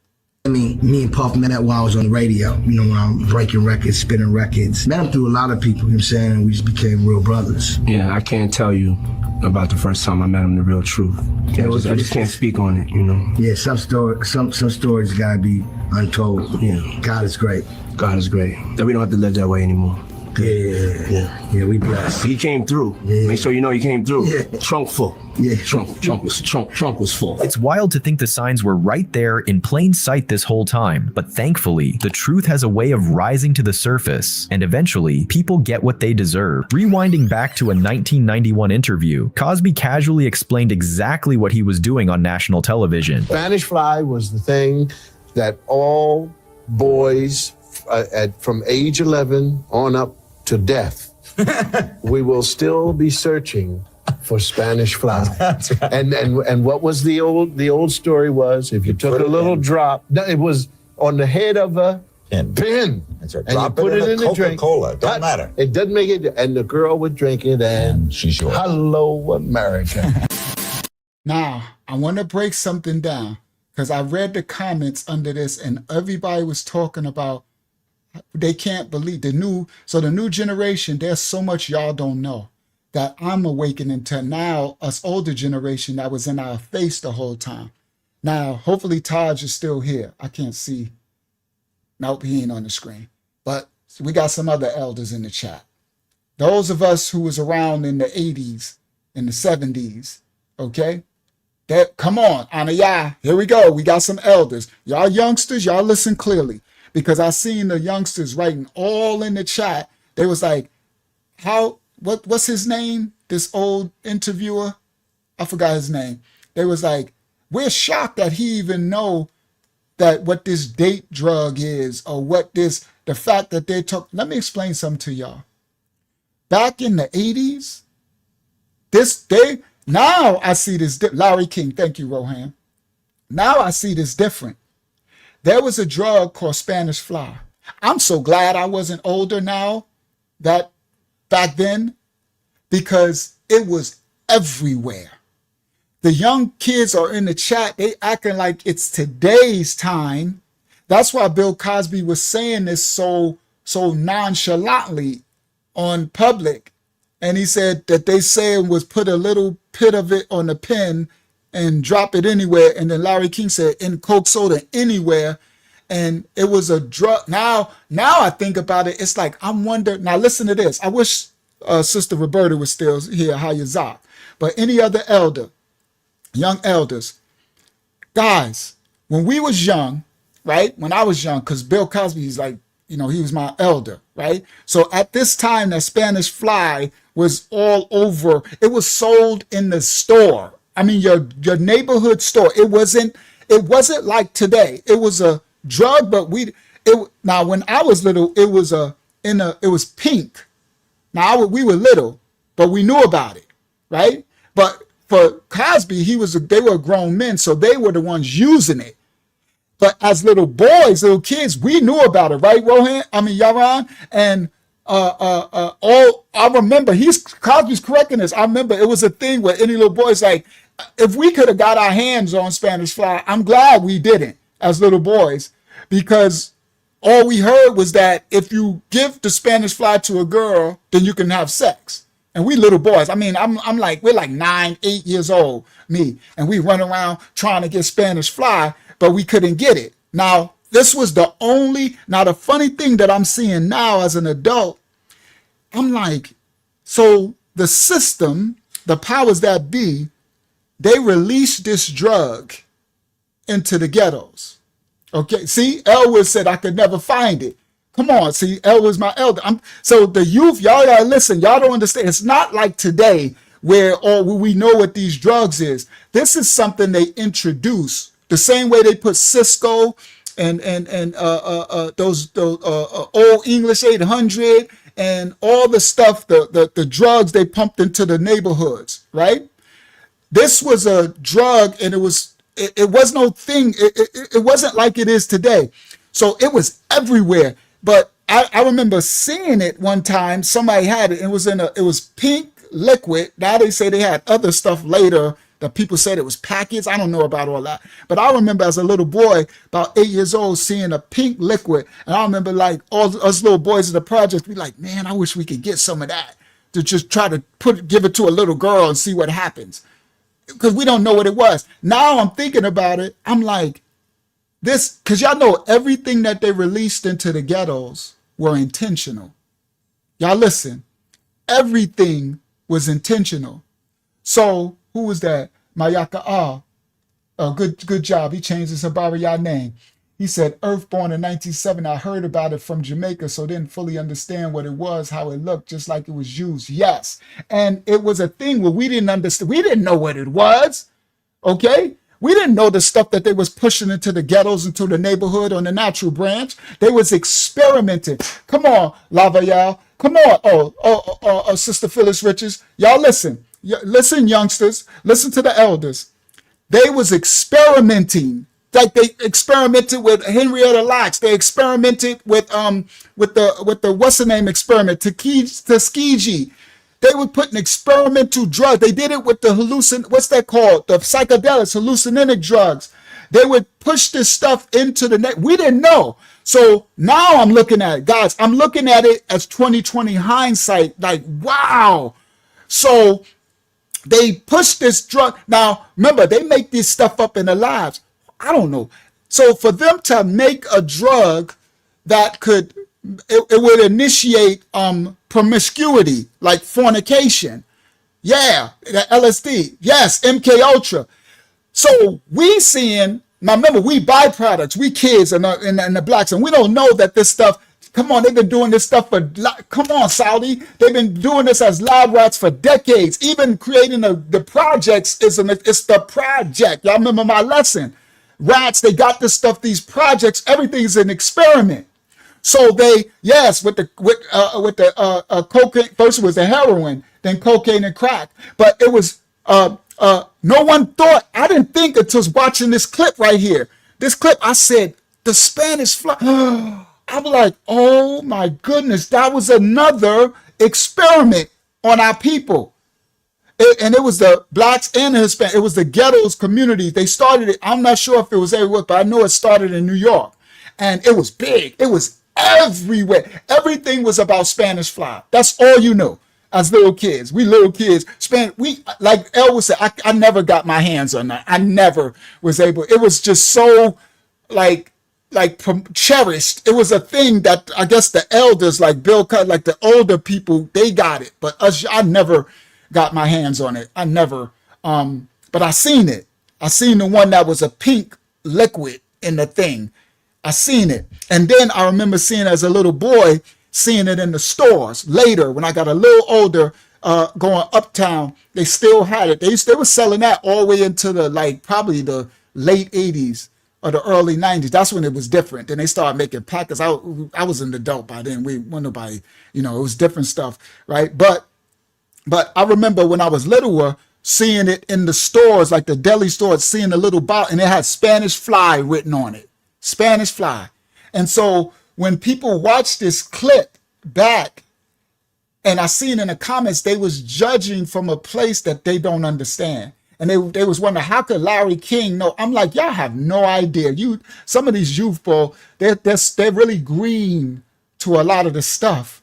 Me and Puff met while I was on the radio. You know, when I'm breaking records, spinning records. Met him through a lot of people, you know what I'm saying? We just became real brothers. Yeah, I can't tell you about the first time I met him, the real truth. I just can't speak on it, you know? Yeah, some stories gotta be untold. Yeah. God is great. God is great. That we don't have to live that way anymore. Yeah, we blessed. He came through. Yeah. Make sure you know he came through. Yeah. Trunk full. Yeah. Trunk was full. It's wild to think the signs were right there in plain sight this whole time, but thankfully, the truth has a way of rising to the surface, and eventually, people get what they deserve. Rewinding back to a 1991 interview, Cosby casually explained exactly what he was doing on national television. Spanish Fly was the thing that all boys from age 11 on up to death, we will still be searching for Spanish Fly. And what was the old story was, if you took a little drop, it was on the head of a pin, and you put it in a drink. Coca-Cola, don't matter. It doesn't make it, and the girl would drink it, and she's yours. Hello, America. Now, I want to break something down because I read the comments under this and everybody was talking about they can't believe the new generation, there's so much y'all don't know that I'm awakening to now, us older generation that was in our face the whole time. Now, hopefully Taj is still here. I can't see. Nope, he ain't on the screen. But we got some other elders in the chat. Those of us who was around in the 80s, in the 70s, okay? That, come on, Anaya, here we go. We got some elders. Y'all youngsters, y'all listen clearly. Because I seen the youngsters writing all in the chat. They was like, what's his name? This old interviewer? I forgot his name. They was like, we're shocked that he even know that what this date drug is, or the fact that they took. Let me explain something to y'all. Back in the 80s, now I see this, Larry King, thank you, Rohan. Now I see this different. There was a drug called Spanish fly. I'm so glad I wasn't older now, that back then, because it was everywhere. The young kids are in the chat, they acting like it's today's time. That's why Bill Cosby was saying this so nonchalantly on public. And he said that they saying was put a little pit of it on the pen and drop it anywhere. And then Larry King said in Coke soda anywhere. And it was a drug. Now I think about it, it's like, I'm wondering, now listen to this. I wish Sister Roberta was still here, Hayazak. But any other elder, young elders, guys, when we was young, right? When I was young, because Bill Cosby is like, he was my elder, right? So at this time, that Spanish fly was all over. It was sold in the store. I mean, your neighborhood store. It wasn't like today. It was a drug, but now when I was little, it was pink. Now we were little, but we knew about it, right? But for Cosby, they were grown men, so they were the ones using it. But as little boys, little kids, we knew about it, right, Rohan? I mean, Yaron, and I remember Cosby's correcting this. I remember it was a thing where any little boys like, if we could have got our hands on Spanish fly, I'm glad we didn't as little boys, because all we heard was that if you give the Spanish fly to a girl, then you can have sex. And we little boys, I mean, we're like 9, 8 years old, me, and we run around trying to get Spanish fly, but we couldn't get it. Now, this was the funny thing that I'm seeing now as an adult, I'm like, so the system, the powers that be, they released this drug into the ghettos. Okay, see, Elwood said I could never find it. Come on, see, Elwood's my elder. So the youth, y'all gotta listen, y'all don't understand. It's not like today where we know what these drugs is. This is something they introduce the same way they put Cisco and those old English 800 and all the stuff, the drugs they pumped into the neighborhoods, right? This was a drug, and it was no thing. It wasn't like it is today. So it was everywhere. But I remember seeing it one time. Somebody had it. It was pink liquid. Now they say they had other stuff later that people said it was packets. I don't know about all that. But I remember as a little boy, about 8 years old, seeing a pink liquid. And I remember like all us little boys in the project be like, man, I wish we could get some of that to just try to give it to a little girl and see what happens. Because we don't know what it was. Now I'm thinking about it. I'm like, this, because y'all know everything that they released into the ghettos were intentional. Y'all listen, everything was intentional. So who was that? Mayaka good job. He changed his Habariya name. He said, Earthborn in 1970. I heard about it from Jamaica, so didn't fully understand what it was, how it looked, just like it was used. Yes. And it was a thing where we didn't understand. We didn't know what it was. Okay? We didn't know the stuff that they was pushing into the ghettos, into the neighborhood on the natural branch. They was experimenting. Come on, Lava y'all. Come on. Sister Phyllis Richards. Y'all listen. Listen, youngsters. Listen to the elders. They was experimenting. Like they experimented with Henrietta Lacks. They experimented with the what's the name experiment, Tuskegee. They were putting experimental drugs. They did it with the what's that called? The psychedelics, hallucinogenic drugs. They would push this stuff into the net. We didn't know. So now I'm looking at it, guys. I'm looking at it as 2020 hindsight. Like, wow. So they push this drug. Now, remember, they make this stuff up in the labs. I don't know. So for them to make a drug that could, it would initiate promiscuity, like fornication. Yeah, the LSD. Yes, MK Ultra. So we seeing, now remember, we byproducts, we kids and the blacks, and we don't know that this stuff, come on, they've been doing this stuff for, come on, Saudi. They've been doing this as lab rats for decades. Even creating the projects, it's the project. Y'all remember my lesson. Rats, they got this stuff, these projects, everything's an experiment. So they, yes, with the cocaine, first it was the heroin, then cocaine and crack. But it was, no one thought, I didn't think until watching this clip right here. This clip, I said, the Spanish fly. I'm like, oh my goodness, that was another experiment on our people. And it was the blacks and the Hispanic. It was the ghettos community. They started it. I'm not sure if it was everywhere, but I know it started in New York. And it was big. It was everywhere. Everything was about Spanish fly. That's all you know. As little kids, we little kids, like El would say, I never got my hands on that. I never was able. It was just so like cherished. It was a thing that I guess the elders, like Bill Cut, like the older people, they got it. But us, I never got my hands on it. I never. But I seen it. I seen the one that was a pink liquid in the thing. I seen it, and then I remember seeing as a little boy. Seeing it in the stores later when I got a little older, going uptown, they still had it. They were selling that all the way into the probably the late 80s or the early 90s. That's when it was different. Then they started making packets. I was an adult by then. We weren't nobody, it was different stuff, right? But I remember when I was littler, seeing it in the stores, like the deli stores, seeing a little bottle, and it had Spanish fly written on it. Spanish fly. And so when people watch this clip back, and I seen in the comments, they was judging from a place that they don't understand. And they was wondering, how could Larry King know? I'm like, y'all have no idea. Some of these youth, bro, they're really green to a lot of the stuff.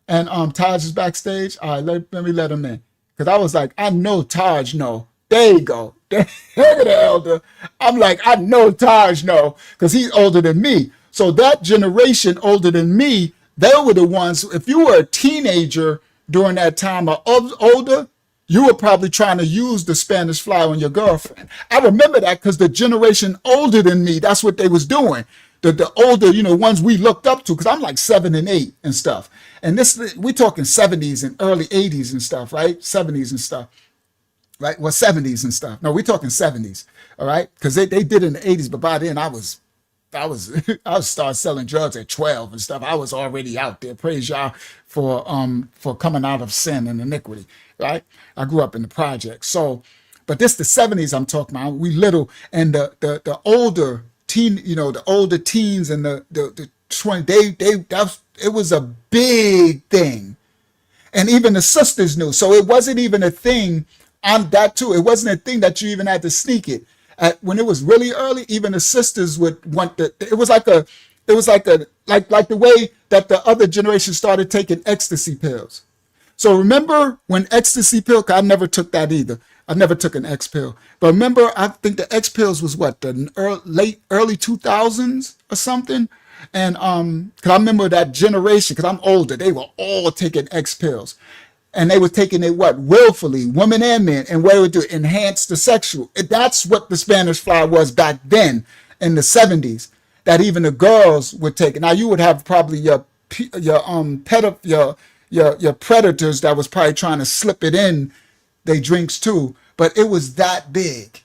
And Taj is backstage. All right, let me let him in. Because I was like, I know Taj know. There you go. Look at the elder. I'm like, I know Taj know, because he's older than me. So that generation older than me, they were the ones, if you were a teenager during that time or older, you were probably trying to use the Spanish fly on your girlfriend. I remember that because the generation older than me, that's what they was doing. The older, ones we looked up to, because I'm like 7 and 8 and stuff. And we talking 70s and early 80s and stuff, right? 70s and stuff, right? Well, 70s and stuff. No, we're talking 70s, all right? Because they did in the 80s, but by then I was started selling drugs at 12 and stuff. I was already out there. Praise y'all for coming out of sin and iniquity, right? I grew up in the project. So, but this the 70s I'm talking about. We little, and the older teen, the older teens and the 20, it was a big thing. And even the sisters knew. So it wasn't even a thing on that too. It wasn't a thing that you even had to sneak it. When it was really early, even the sisters would want it was like the way that the other generation started taking ecstasy pills. So remember when ecstasy pill, 'cause I never took that either. I never took an X pill. But remember, I think the X pills was what, the early 2000s or something? And 'cause I remember that generation, because I'm older, they were all taking X pills. And they were taking it, willfully, women and men, and what it would do, enhance the sexual. That's what the Spanish fly was back then in the 70s, that even the girls would take it. Now you would have probably your predators that was probably trying to slip it in they drinks too, but it was that big,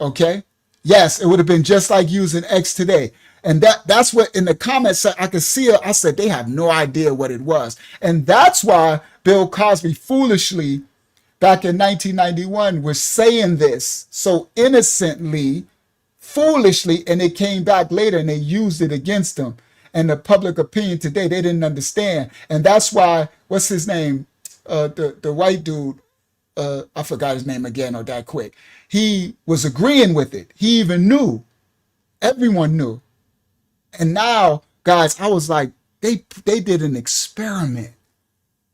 okay? Yes, it would have been just like using X today. And that's what in the comments, I could see it. I said, they have no idea what it was. And that's why Bill Cosby foolishly back in 1991 was saying this so innocently, foolishly, and it came back later and they used it against him. And the public opinion today, they didn't understand. And that's why, what's his name? The white dude, I forgot his name again or that quick. He was agreeing with it. He even knew. Everyone knew. And now, guys, I was like, they did an experiment.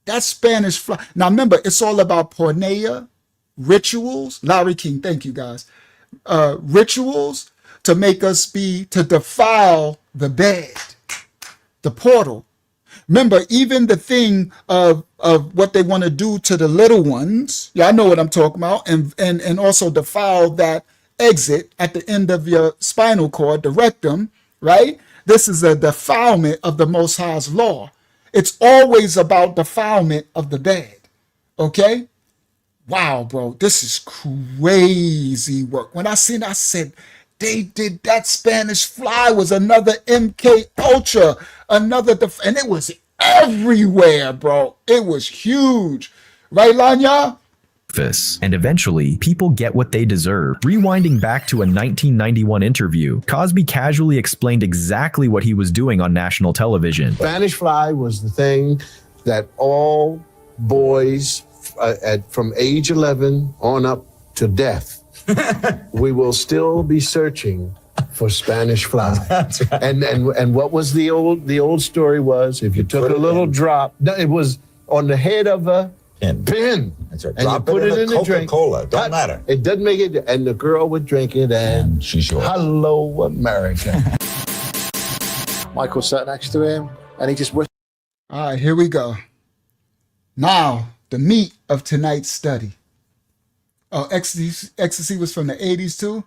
That Spanish fly. Now remember, it's all about porneia, rituals. Larry King, thank you guys. Rituals. to make us to defile the bed, the portal. Remember, even the thing of what they want to do to the little ones, y'all know what I'm talking about, and also defile that exit at the end of your spinal cord, the rectum, right? This is a defilement of the Most High's law. It's always about defilement of the bed, okay? Wow, bro, this is crazy work. When I seen, I said, they did that. Spanish Fly was another MK Ultra, and it was everywhere, bro. It was huge, right, Lanya? And eventually, people get what they deserve. Rewinding back to a 1991 interview, Cosby casually explained exactly what he was doing on national television. Spanish Fly was the thing that all boys from age 11 on up to death, we will still be searching for Spanish Fly. That's right. And what was the old story was, if you took a little drop, no, it was on the head of a pin. That's right. And drop you put it in the drink. Coca-Cola. Don't matter. It doesn't make it. And the girl would drink it, and she's yours. Hello, America. Michael sat next to him, and he just whispered. All right, here we go. Now, the meat of tonight's study. Oh, ecstasy was from the 80s too,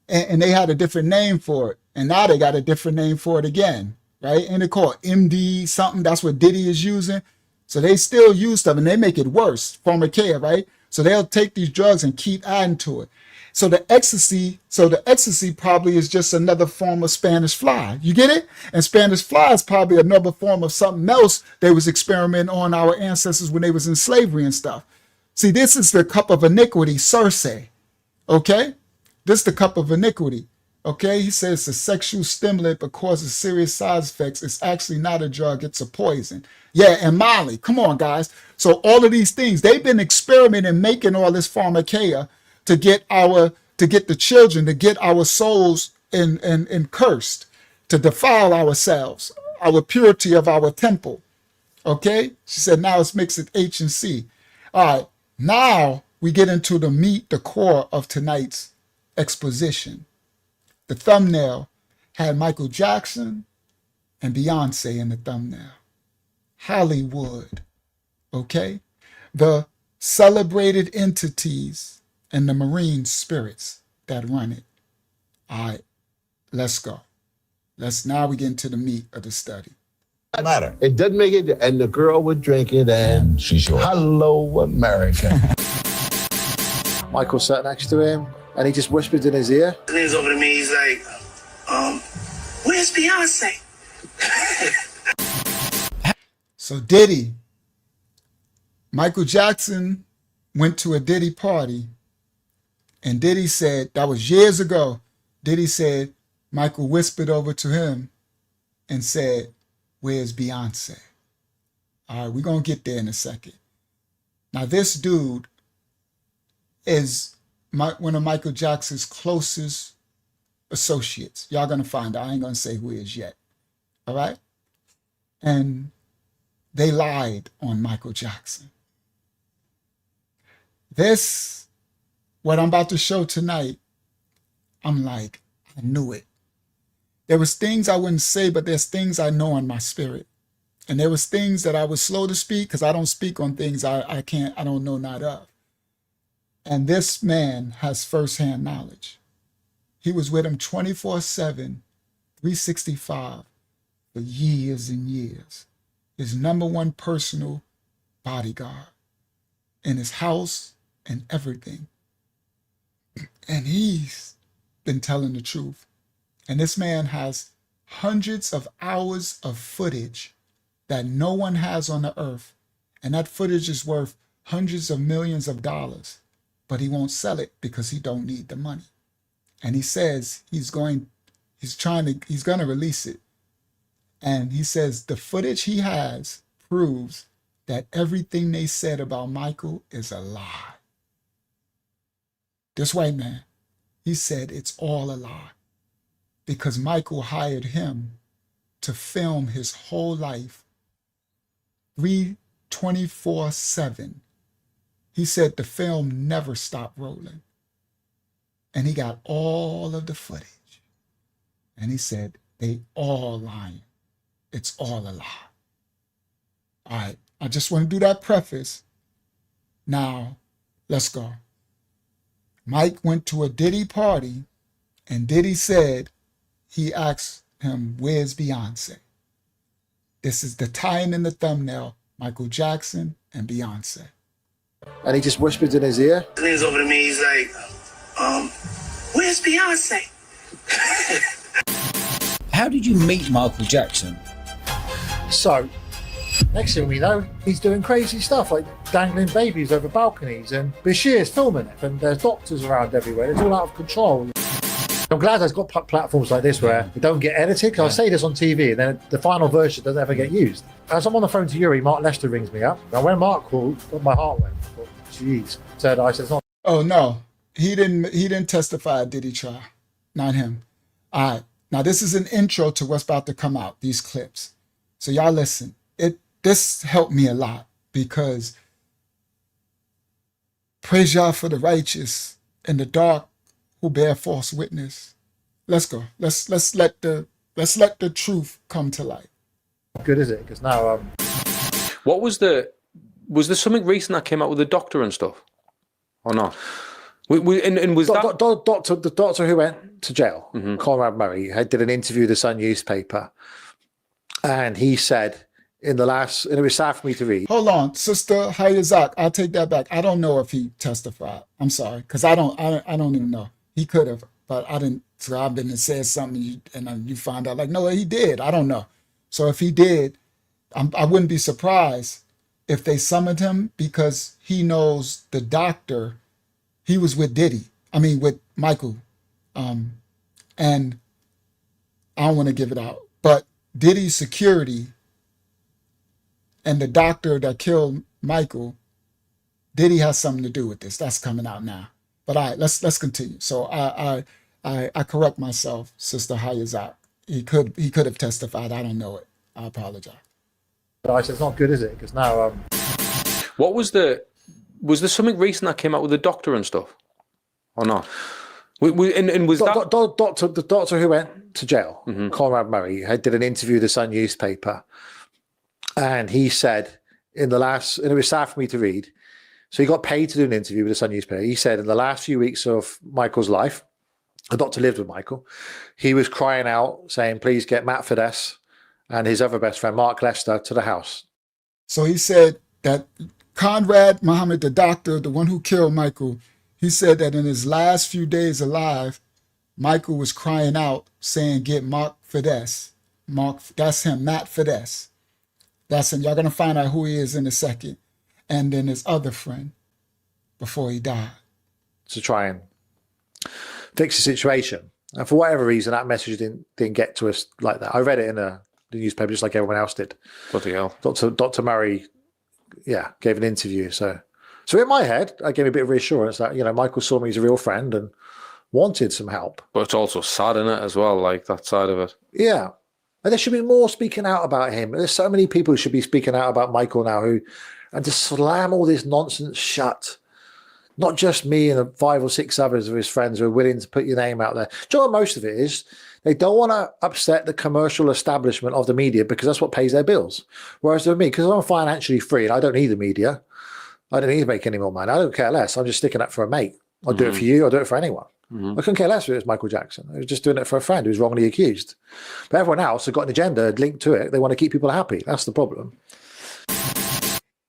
and they had a different name for it, and now they got a different name for it again, right? And they call it MD something. That's what Diddy is using. So they still use stuff, and they make it worse, pharmakeia, right? So they'll take these drugs and keep adding to it. So the ecstasy probably is just another form of Spanish Fly. You get it? And Spanish Fly is probably another form of something else they was experimenting on our ancestors when they was in slavery and stuff. See, this is the cup of iniquity, Circe. Okay? This is the cup of iniquity. Okay? He says it's a sexual stimulant but causes serious side effects. It's actually not a drug, it's a poison. Yeah, and Molly. Come on, guys. So all of these things, they've been experimenting, making all this pharmakeia to get the children, to get our souls in cursed, to defile ourselves, our purity of our temple. Okay? She said, now let's mix it H and C. All right. Now we get into the meat, the core of tonight's exposition. The thumbnail had Michael Jackson and Beyonce in the thumbnail. Hollywood, okay? The celebrated entities and the marine spirits that run it. All right, let's go. Now we get into the meat of the study. Matter. It doesn't make it, and the girl would drink it, and she's yours. Hello, America. Michael sat next to him, and he just whispered in his ear. He leans over to me, he's like, where's Beyonce? So Diddy, Michael Jackson went to a Diddy party, and Diddy said, that was years ago, Diddy said, Michael whispered over to him and said, where's Beyonce? All right, we're going to get there in a second. Now, this dude is one of Michael Jackson's closest associates. Y'all going to find out. I ain't going to say who he is yet. All right? And they lied on Michael Jackson. This, what I'm about to show tonight, I'm like, I knew it. There was things I wouldn't say, but there's things I know in my spirit. And there was things that I was slow to speak because I don't speak on things I don't know not of. And this man has firsthand knowledge. He was with him 24/7, 365 for years and years. His number one personal bodyguard in his house and everything. And he's been telling the truth. And this man has hundreds of hours of footage that no one has on the earth. And that footage is worth hundreds of millions of dollars. But he won't sell it because he don't need the money. And he says he's going to release it. And he says the footage he has proves that everything they said about Michael is a lie. This white man, he said it's all a lie. Because Michael hired him to film his whole life 24/7. He said the film never stopped rolling. And he got all of the footage. And he said, they all lying. It's all a lie. All right, I just want to do that preface. Now, let's go. Mike went to a Diddy party, and Diddy said, he asked him, where's Beyonce? This is the tie-in the thumbnail, Michael Jackson and Beyonce. And he just whispered in his ear. He leans over to me, he's like, where's Beyonce? How did you meet Michael Jackson? So, next thing we know, he's doing crazy stuff like dangling babies over balconies, and Bashir's filming it, and there's doctors around everywhere. It's all out of control. I'm glad I've got platforms like this where we don't get edited, because I say this on TV and then the final version doesn't ever get used. As I'm on the phone to Yuri, Mark Lester rings me up. Now when Mark called, my heart went. I thought, jeez. I said, it's not. Oh no, he didn't testify at Diddy trial. Not him. All right. Now this is an intro to what's about to come out, these clips. So y'all listen. This helped me a lot, because praise y'all for the righteous and the dark who bear false witness. Let's go. Let's let the truth come to light. Good, is it? Because now What was there something recent that came out with the doctor and stuff, or not? And was that the doctor who went to jail, Conrad Murray, did an interview with the Sun newspaper, and he said and it was sad for me to read. Hold on, Sister Hayazak, I'll take that back. I don't know if he testified. I'm sorry, because I don't even know. He could have, but I didn't. So I've been and said something, and you find out like, no, he did. I don't know. So if he did, I wouldn't be surprised if they summoned him, because he knows the doctor. He was with with Michael, and I don't want to give it out, but Diddy's security and the doctor that killed Michael, Diddy has something to do with this. That's coming out now. But all right, let's continue. So I correct myself, Sister Hayazak. He could have testified. I don't know it. I apologize. But I said, it's not good, is it? Because now what was there something recent that came out with the doctor and stuff, or not? And was the doctor who went to jail, Conrad Murray, did an interview with the Sun newspaper, and he said and it was sad for me to read. So he got paid to do an interview with the Sun newspaper. He said in the last few weeks of Michael's life, the doctor lived with Michael, he was crying out, saying, please get Matt Fidesz and his other best friend, Mark Lester, to the house. So he said that Conrad Muhammad, the doctor, the one who killed Michael, he said that in his last few days alive, Michael was crying out, saying, get Mark Fidesz. That's him, Matt Fidesz. That's him. Y'all going to find out who he is in a second. And then his other friend before he died. To try and fix the situation. And for whatever reason, that message didn't get to us like that. I read it in the newspaper just like everyone else did. Bloody hell. Dr. Murray, gave an interview. So in my head, I gave me a bit of reassurance that, Michael saw me as a real friend and wanted some help. But it's also sad in it as well, like that side of it. Yeah. And there should be more speaking out about him. There's so many people who should be speaking out about Michael now and to slam all this nonsense shut. Not just me and 5 or 6 others of his friends who are willing to put your name out there. Do you know what most of it is? They don't want to upset the commercial establishment of the media because that's what pays their bills. Whereas with me, because I'm financially free and I don't need the media, I don't need to make any more money. I don't care less. I'm just sticking up for a mate. I'll do it for you. I'll do it for anyone. I couldn't care less if it was Michael Jackson. I was just doing it for a friend who's wrongly accused. But everyone else has got an agenda linked to it. They want to keep people happy. That's the problem.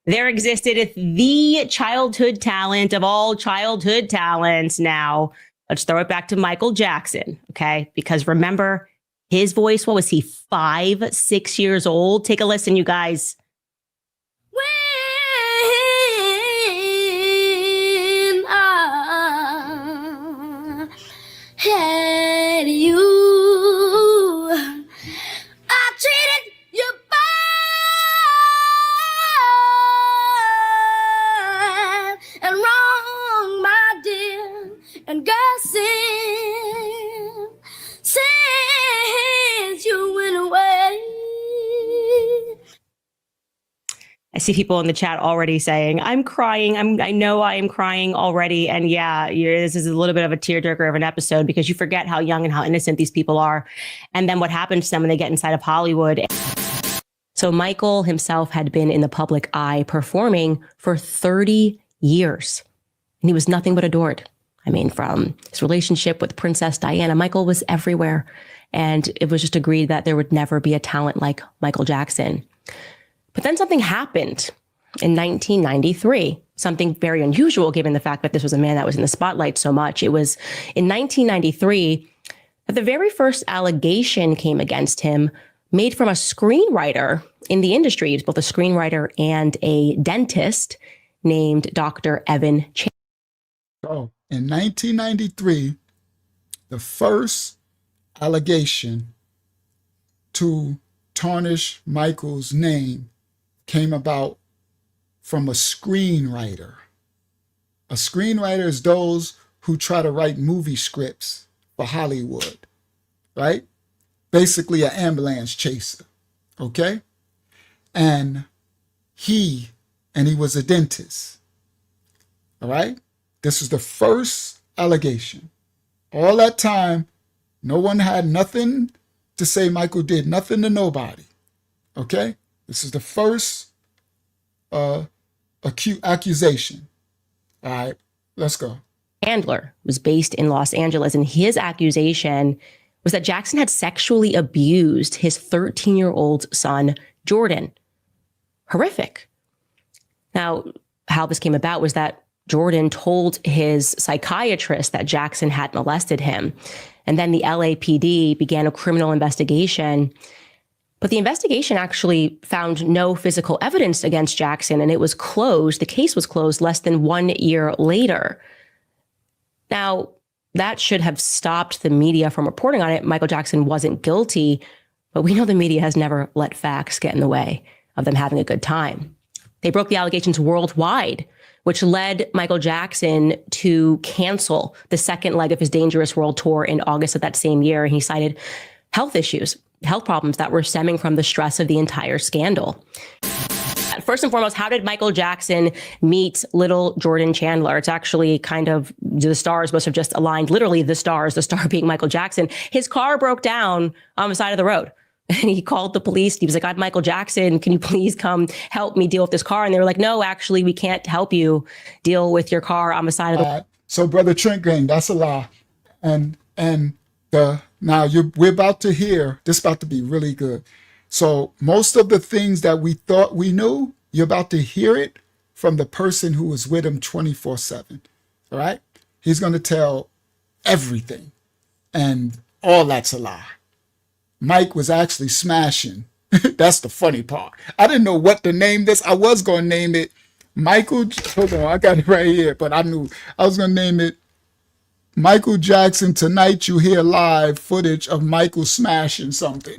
There existed the childhood talent of all childhood talents. Now, let's throw it back to Michael Jackson, okay? Because remember, his voice, what was he, 5, 6 years old? Take a listen, you guys. When I had you, I treated you bad and wrong, my dear. And God, since you went away. see people in the chat already saying, I'm crying. I know I am crying already. And yeah, this is a little bit of a tearjerker of an episode because you forget how young and how innocent these people are. And then what happens to them when they get inside of Hollywood. So Michael himself had been in the public eye performing for 30 years. And he was nothing but adored. I mean, from his relationship with Princess Diana, Michael was everywhere. And it was just agreed that there would never be a talent like Michael Jackson. But then something happened in 1993, something very unusual given the fact that this was a man that was in the spotlight so much. It was in 1993 that the very first allegation came against him, made from a screenwriter in the industry. He's both a screenwriter and a dentist named Dr. Evan Chan. So in 1993, the first allegation to tarnish Michael's name came about from a screenwriter. A screenwriter is those who try to write movie scripts for Hollywood, right? Basically an ambulance chaser, okay? And he was a dentist, all right? This is the first allegation. All that time, no one had nothing to say Michael did, nothing to nobody, okay? This is the first acute accusation. All right, let's go. Chandler was based in Los Angeles, and his accusation was that Jackson had sexually abused his 13-year-old son, Jordan. Horrific. Now, how this came about was that Jordan told his psychiatrist that Jackson had molested him. And then the LAPD began a criminal investigation. But the investigation actually found no physical evidence against Jackson, and it was closed. The case was closed less than 1 year later. Now, that should have stopped the media from reporting on it. Michael Jackson wasn't guilty, but we know the media has never let facts get in the way of them having a good time. They broke the allegations worldwide, which led Michael Jackson to cancel the second leg of his Dangerous World Tour in August of that same year. And he cited health issues, health problems that were stemming from the stress of the entire scandal. First and foremost, how did Michael Jackson meet little Jordan Chandler? It's actually kind of, the stars must have just aligned, literally the star being Michael Jackson. His car broke down on the side of the road. And he called the police. He was like, I'm Michael Jackson. Can you please come help me deal with this car? And they were like, no, actually, we can't help you deal with your car on the side of the road. So, Brother Trent Gang, that's a lie. Now we're about to hear, this is about to be really good. So most of the things that we thought we knew, you're about to hear it from the person who was with him 24/7, all right? He's going to tell everything, and all that's a lie. Mike was actually smashing. That's the funny part. I didn't know what to name this. I was going to name it Michael, hold on, I got it right here, but I knew I was going to name it Michael Jackson Tonight You Hear Live Footage of Michael smashing something.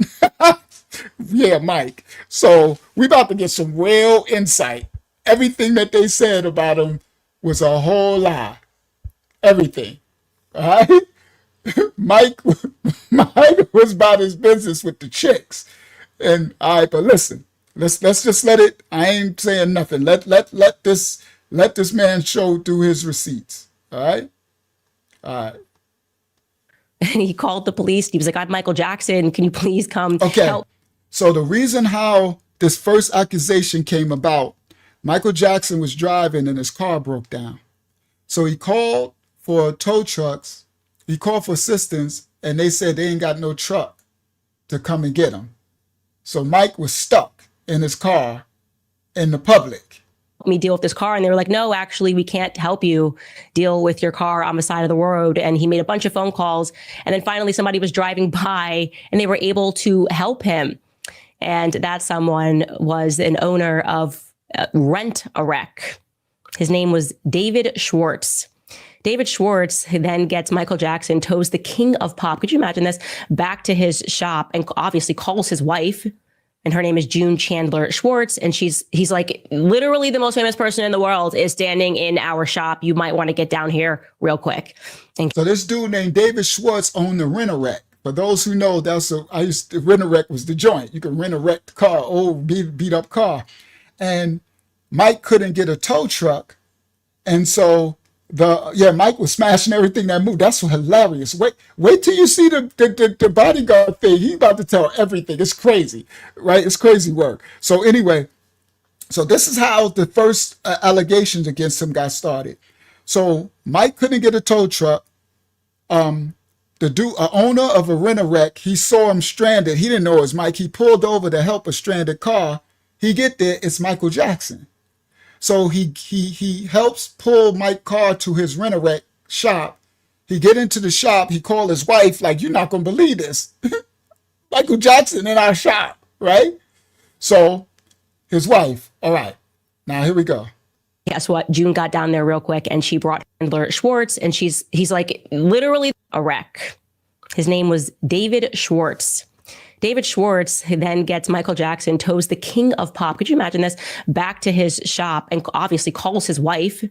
Yeah, Mike. So we about to get some real insight. Everything that they said about him was a whole lie. Everything. All right? Mike was about his business with the chicks. And all right, but listen, let's just let it, I ain't saying nothing. Let this man show through his receipts. All right? All right. And he called the police. He was like, I'm Michael Jackson. Can you please come help? So the reason how this first accusation came about, Michael Jackson was driving and his car broke down. So he called for tow trucks. He called for assistance, and they said they ain't got no truck to come and get him. So Mike was stuck in his car in the public. Me deal with this car. And they were like, no, actually, we can't help you deal with your car on the side of the road. And he made a bunch of phone calls. And then finally somebody was driving by and they were able to help him. And that someone was an owner of Rent-A-Wreck. His name was David Schwartz. David Schwartz then gets Michael Jackson, tows the king of pop, could you imagine this, back to his shop and obviously calls his wife. And her name is June Chandler Schwartz. And he's like, literally the most famous person in the world is standing in our shop. You might want to get down here real quick. So this dude named David Schwartz owned the Rent-A-Wreck. For those who know, Rent-A-Wreck was the joint. You could rent a wrecked car, old beat up car. And Mike couldn't get a tow truck, and so Mike was smashing everything that moved. That's hilarious. Wait till you see the bodyguard thing. He's about to tell everything. It's crazy, right? It's crazy work. So anyway, so this is how the first allegations against him got started. So Mike couldn't get a tow truck. The owner of a rent-a-wreck, he saw him stranded. He didn't know it was Mike. He pulled over to help a stranded car. He get there, it's Michael Jackson. So he helps pull Mike's car to his rent-a-wreck shop. He get into the shop. He called his wife, like, you're not going to believe this. Michael Jackson in our shop, right? So his wife, all right, now here we go. Guess what? June got down there real quick and she brought Chandler Schwartz, and he's like literally a wreck. His name was David Schwartz. David Schwartz then gets Michael Jackson, tows the king of pop, could you imagine this, back to his shop, and obviously calls his wife,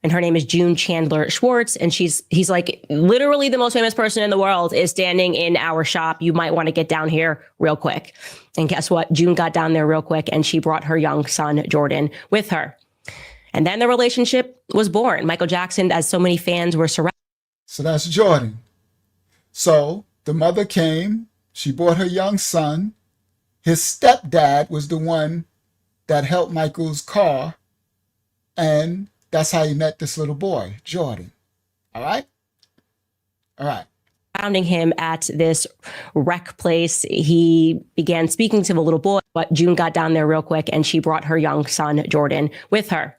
and her name is June Chandler Schwartz, and he's like literally the most famous person in the world is standing in our shop. You might want to get down here real quick. And guess what? June got down there real quick and she brought her young son, Jordan, with her. And then the relationship was born. Michael Jackson, as so many fans were surrounded. So that's Jordan. So the mother came, she brought her young son. His stepdad was the one that helped Michael's car. And that's how he met this little boy, Jordan. All right? All right. Surrounding him at this rec place, he began speaking to the little boy, but June got down there real quick and she brought her young son, Jordan, with her.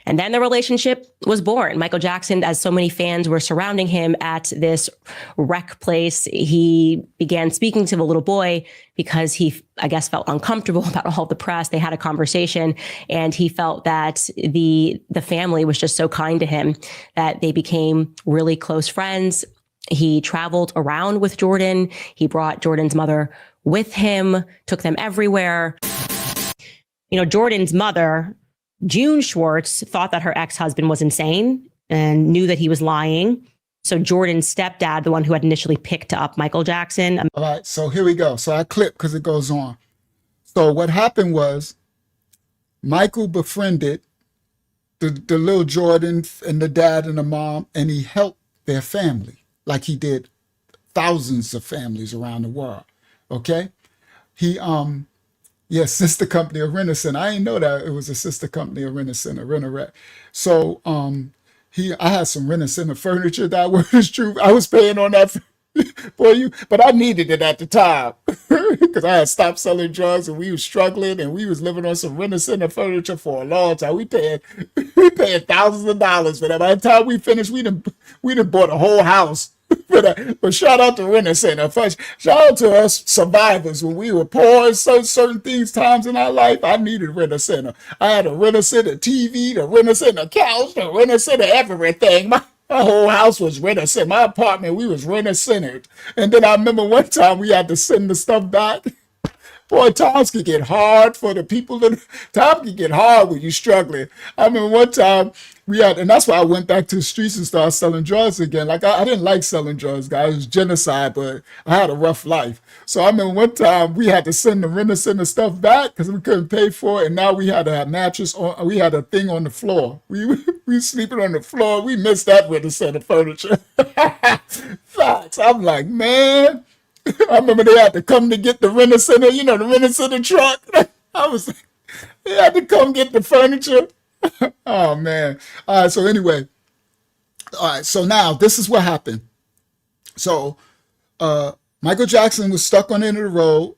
And then the relationship was born. Michael Jackson, as so many fans were surrounding him at this rec place, he began speaking to the little boy because he, I guess, felt uncomfortable about all the press. They had a conversation and he felt that the family was just so kind to him that they became really close friends. He traveled around with Jordan. He brought Jordan's mother with him, took them everywhere. You know, Jordan's mother, June Schwartz, thought that her ex-husband was insane and knew that he was lying. So Jordan's stepdad, the one who had initially picked up Michael Jackson. All right, so here we go. So I clip because it goes on. So what happened was Michael befriended the little Jordan and the dad and the mom, and he helped their family like he did thousands of families around the world. Okay? He sister company of Rent-A-Center. I didn't know that it was a sister company of Rent-A-Center, Rent-A-Wreck. So I had some Rent-A-Center furniture that was true. I was paying on that for you, but I needed it at the time because I had stopped selling drugs and we was struggling and we was living on some Rent-A-Center furniture for a long time. We paid thousands of dollars for that. By the time we finished, we done bought a whole house. But shout out to Rent-A-Center. Shout out to us survivors when we were poor. Certain times in our life, I needed Rent-A-Center. I had a Rent-A-Center TV, the Rent-A-Center couch, the Rent-A-Center everything. My whole house was Rent-A-Center. My apartment, we was Rent-A-Centered. And then I remember one time we had to send the stuff back. Boy, times can get hard for the people. Times can get hard when you're struggling. I remember one time and that's why I went back to the streets and started selling drugs again. Like I didn't like selling drugs, guys. It was genocide, but I had a rough life. So I remember one time we had to send the Rent-A-Center stuff back because we couldn't pay for it. And now we had a mattress on, we had a thing on the floor. We sleeping on the floor. We missed that Rent-A-Center furniture. Facts. I'm like, man. I remember they had to come to get the Rent-A-Center, the Rent-A-Center truck. They had to come get the furniture. Oh, man. All right, so anyway. All right, so now this is what happened. So Michael Jackson was stuck on the end of the road.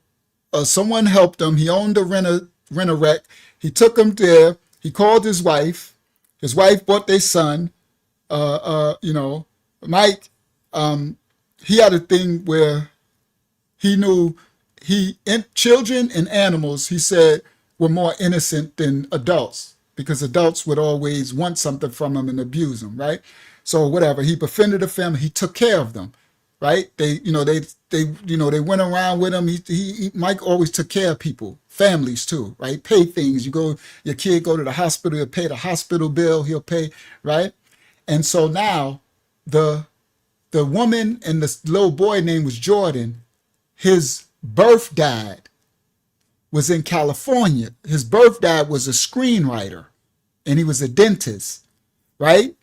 Someone helped him. He owned a rent-a-wreck. He took him there. He called his wife. His wife brought their son. Mike, he had a thing where he knew children and animals, he said, were more innocent than adults because adults would always want something from him and abuse him, right? So whatever, he befriended the family, he took care of them, right? They went around with him. Mike always took care of people, families too, right? Pay things. Your kid go to the hospital, he'll pay the hospital bill, he'll pay, right? And so now the woman and the little boy name was Jordan. His birth died. was in California. His birth dad was a screenwriter, and he was a dentist, right?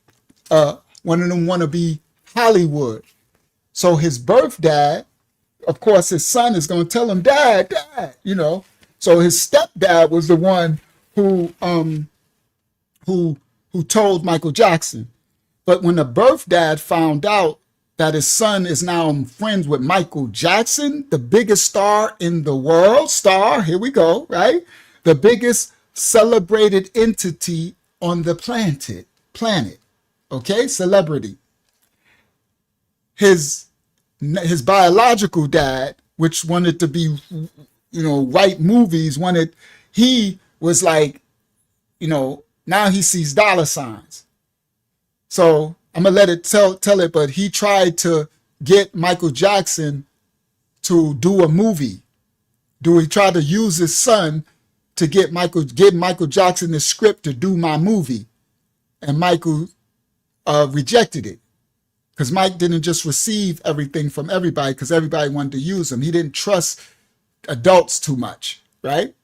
One of them want to be Hollywood. So his birth dad, of course, his son is going to tell him, Dad, you know. So his stepdad was the one who told Michael Jackson. But when the birth dad found out that his son is now friends with Michael Jackson, the biggest star in the world, here we go, right? The biggest celebrated entity on the planet, okay? Celebrity. His biological dad, which wanted to be, you know, white movies, he was like, you know, now he sees dollar signs. So I'm gonna let it tell it, but he tried to get Michael Jackson to do a movie. He tried to use his son to get Michael Jackson the script to do my movie, and Michael rejected it because Mike didn't just receive everything from everybody because everybody wanted to use him. He didn't trust adults too much, right?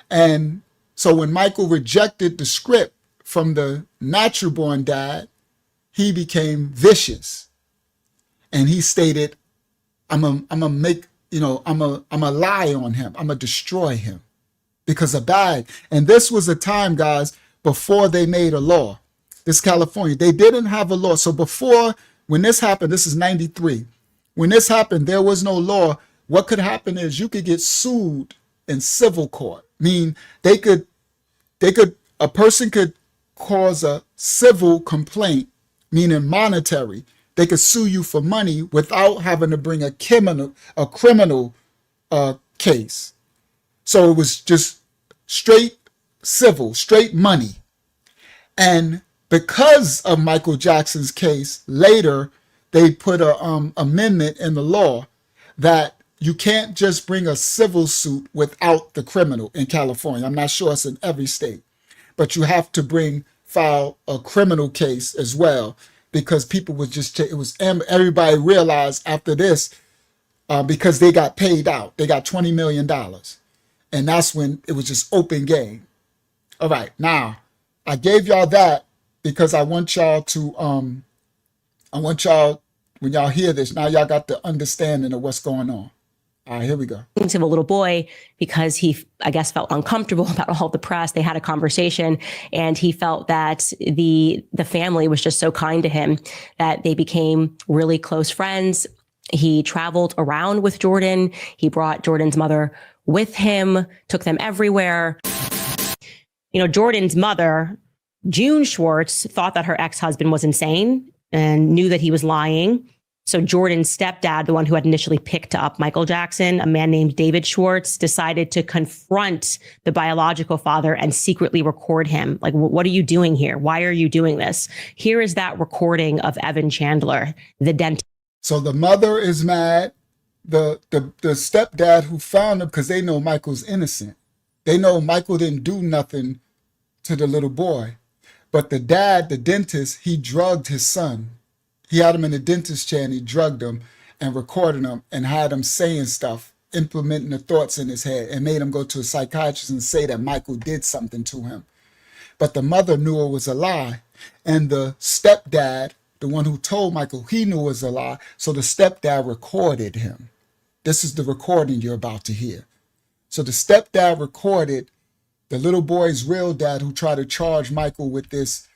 And so when Michael rejected the script from the natural born dad, he became vicious, and he stated, I'm gonna lie on him. I'm gonna destroy him because of bad. And this was a time, guys, before they made a law. This California, they didn't have a law. So before, when this happened, this is 93. When this happened, there was no law. What could happen is you could get sued in civil court. Mean a person could cause a civil complaint, meaning monetary. They could sue you for money without having to bring a criminal case. So it was just straight civil, straight money. And because of Michael Jackson's case, later they put an amendment in the law that you can't just bring a civil suit without the criminal in California. I'm not sure it's in every state, but you have to file a criminal case as well, because people would everybody realized after this, because they got paid out, they got $20 million. And that's when it was just open game. All right, now I gave y'all that because I want y'all to, when y'all hear this, now y'all got the understanding of what's going on. All right, here we go. To a little boy because he, I guess, felt uncomfortable about all the press. They had a conversation, and he felt that the family was just so kind to him that they became really close friends. He traveled around with Jordan. He brought Jordan's mother with him, took them everywhere. You know, Jordan's mother, June Schwartz, thought that her ex-husband was insane and knew that he was lying. So Jordan's stepdad, the one who had initially picked up Michael Jackson, a man named David Schwartz, decided to confront the biological father and secretly record him. Like, what are you doing here? Why are you doing this? Here is that recording of Evan Chandler, the dentist. So the mother is mad. The stepdad who found him, because they know Michael's innocent. They know Michael didn't do nothing to the little boy. But the dad, the dentist, he drugged his son. He had him in a dentist chair and he drugged him and recorded him and had him saying stuff, implementing the thoughts in his head, and made him go to a psychiatrist and say that Michael did something to him. But the mother knew it was a lie. And the stepdad, the one who told Michael, he knew it was a lie. So the stepdad recorded him. This is the recording you're about to hear. So the stepdad recorded the little boy's real dad who tried to charge Michael with this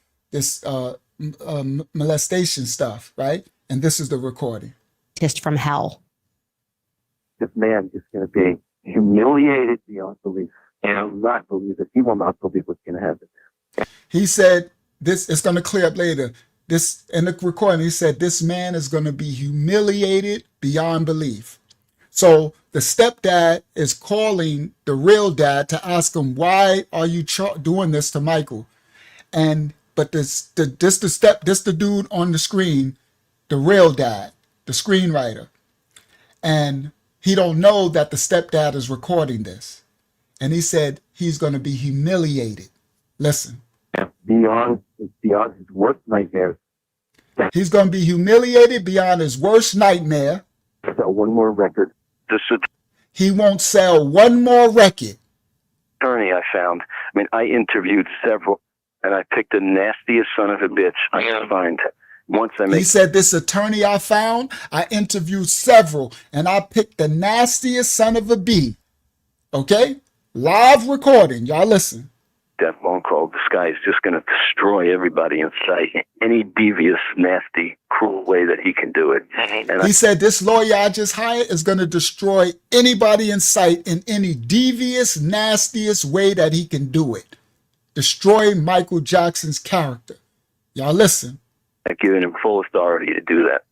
molestation stuff, right? And this is the recording. From hell. This man is going to be humiliated beyond belief, and I will not believe that he will not believe what's going to happen. He said this, it's going to clear up later. This in the recording, he said this man is going to be humiliated beyond belief. So the stepdad is calling the real dad to ask him, why are you doing this to Michael? But this the dude on the screen, the real dad, the screenwriter. And he don't know that the stepdad is recording this. And he said he's going to be humiliated. Listen. Beyond his worst nightmares. He's going to be humiliated beyond his worst nightmare. Sell one more record. He won't sell one more record. found. I mean, I interviewed several, and I picked the nastiest son of a bitch I could find. Once I make. He said, this attorney I found, I interviewed several, and I picked the nastiest son of a bee. Okay? Live recording. Y'all listen. That phone call, this guy is just going to destroy everybody in sight. Any devious, nasty, cruel way that he can do it. And He said, this lawyer I just hired is going to destroy anybody in sight in any devious, nastiest way that he can do it. Destroy Michael Jackson's character. Y'all listen. I've given him full authority to do that.